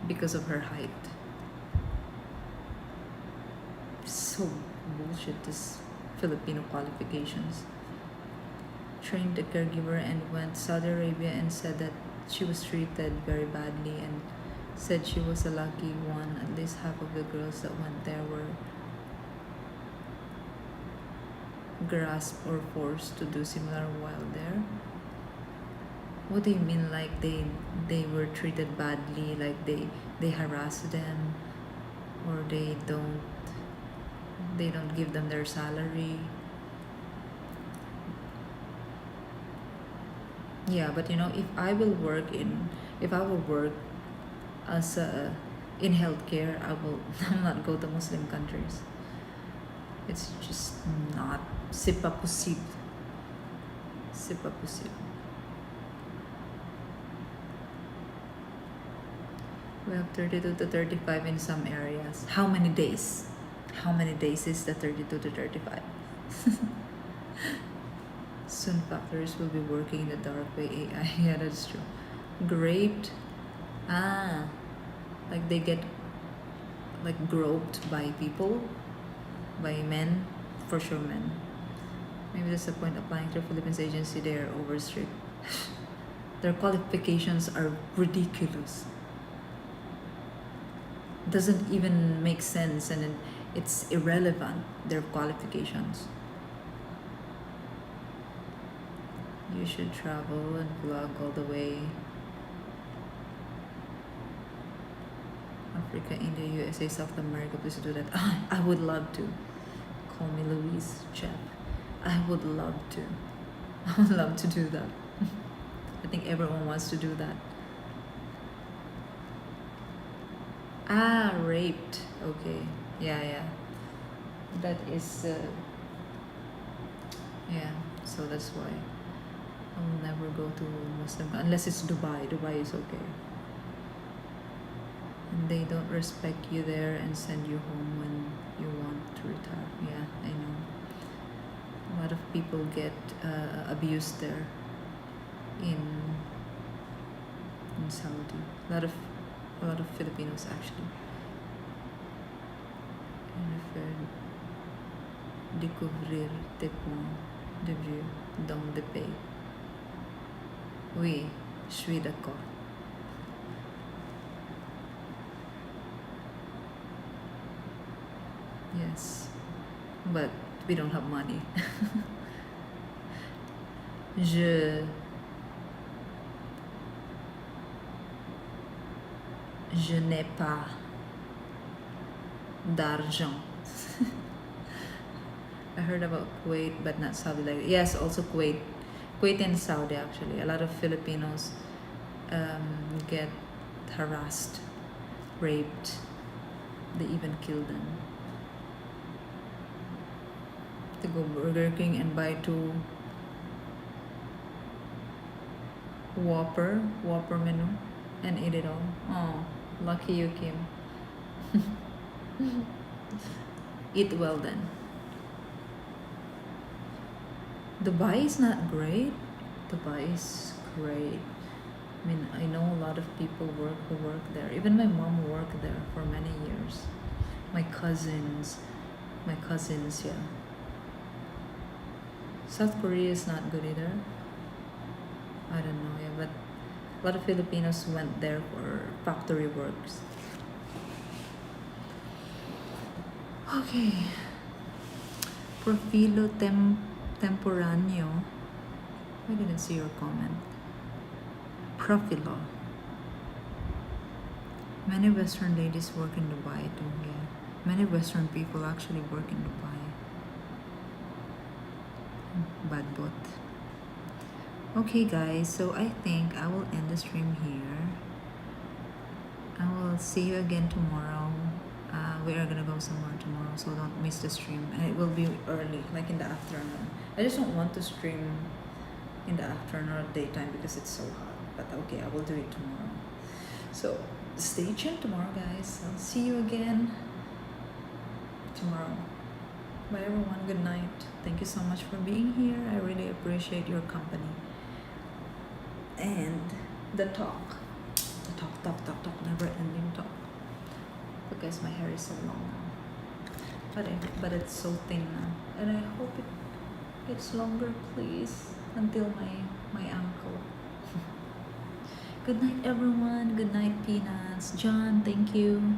because of her height. So bullshit, this Filipino qualifications. Trained a caregiver and went to Saudi Arabia and said that she was treated very badly, and said she was a lucky one. At least half of the girls that went there were grasped or forced to do similar while there. What do you mean, like they were treated badly, like they harass them, or they don't give them their salary? Yeah, but you know, if I will work as in healthcare, I'll not go to Muslim countries. It's just not c'est pas possible. C'est pas possible. We have 32 to 35 in some areas. How many days? How many days is the 32 to 35? Soon factories will be working in the dark by AI. Yeah, that's true. Raped? Ah, like they get like groped by people, by men, for sure men. Maybe that's the point applying to a Philippines agency. They are over strict. Their qualifications are ridiculous. Doesn't even make sense, and it's irrelevant, their qualifications. You should travel and vlog all the way. Africa, India, USA, South America, please do that. I would love to. Call me Louise, Chef. I would love to. I would love to do that. I think everyone wants to do that. Ah, raped. Okay. Yeah. That is, yeah. So that's why I will never go to Muslim unless it's Dubai. Dubai is okay. And they don't respect you there and send you home when you want to retire. Yeah, I know. A lot of people get abused there in Saudi. A lot of Filipinos actually. En effet, découvrir tes points de vue dans le pays. Oui, je suis d'accord. Yes, but we don't have money. Je n'ai pas d'argent. I heard about Kuwait, but not Saudi. Like yes, also Kuwait and Saudi actually. A lot of Filipinos get harassed, raped. They even kill them. To go Burger King and buy 2 Whopper menu and eat it all. Oh, lucky you, Kim. Eat well then. Dubai is not great. Dubai is great. I mean, I know a lot of people who work there. Even my mom worked there for many years. My cousins, yeah. South Korea is not good either. I don't know, yeah, but a lot of Filipinos went there for factory works. Okay. Profilo temporaneo. I didn't see your comment. Profilo. Many Western ladies work in Dubai too, yeah. Many Western people actually work in Dubai. Bad bot. Okay guys, so I think I will end the stream here. I will see you again tomorrow. We are gonna go somewhere tomorrow, so don't miss the stream. And it will be early, like in the afternoon. I just don't want to stream in the afternoon or daytime because it's so hot. But okay, I will do it tomorrow. So stay tuned tomorrow, guys. I'll see you again tomorrow. Bye everyone. Good night. Thank you so much for being here. I really appreciate your company. And the talk, never ending talk. Because my hair is so long now, but it's so thin now, and I hope it gets longer, please, until my ankle. Good night everyone. Good night Peanuts. John, thank you.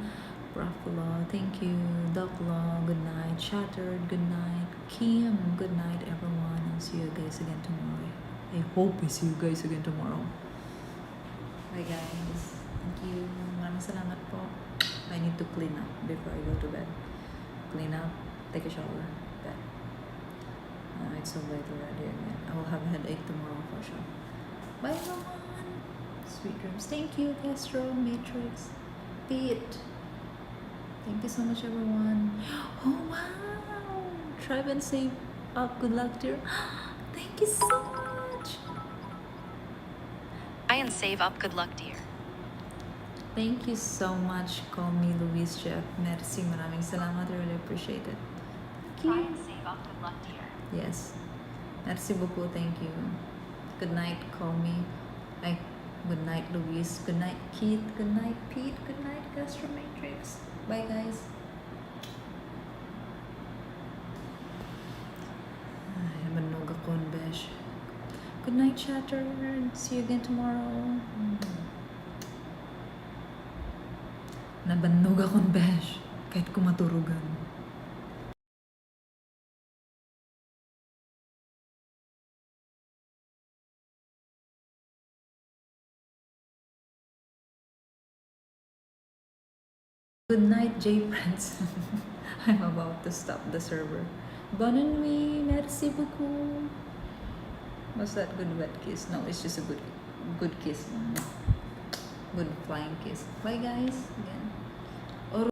Ruffalo, thank you. Doc Law, good night. Shattered, good night. Kim, good night everyone. I'll see you guys again tomorrow. I hope I see you guys again tomorrow. Bye guys. Thank you. Maraming salamat po. I need to clean up before I go to bed. Clean up, take a shower, bed. It's so late already again. I will have a headache tomorrow for sure. Bye everyone. Sweet dreams. Thank you, Castro, Matrix, Pete. Thank you so much, everyone. Oh wow! Tribe and save up. Good luck, dear. Thank you so much. Try and save up. Good luck, dear. Thank you so much. Call me Luis Jeff. Merci. Maraming salamat. I really appreciate it. Thank Try you. and save up. Good luck, dear. Yes. Merci beaucoup. Thank you. Good night. Call me. Good night, Luis. Good night, Keith. Good night, Pete. Good night, Castro Matrix. Bye, guys. Ay, manog ako, besh. Good night, Chatter. See you again tomorrow. Nabanog akong besh. Kahit kumaturugan. Good night, J Prince. I'm about to stop the server. Bonne nuit. Merci beaucoup. Was that good wet kiss? No, it's just a good kiss. Good flying kiss. Bye guys.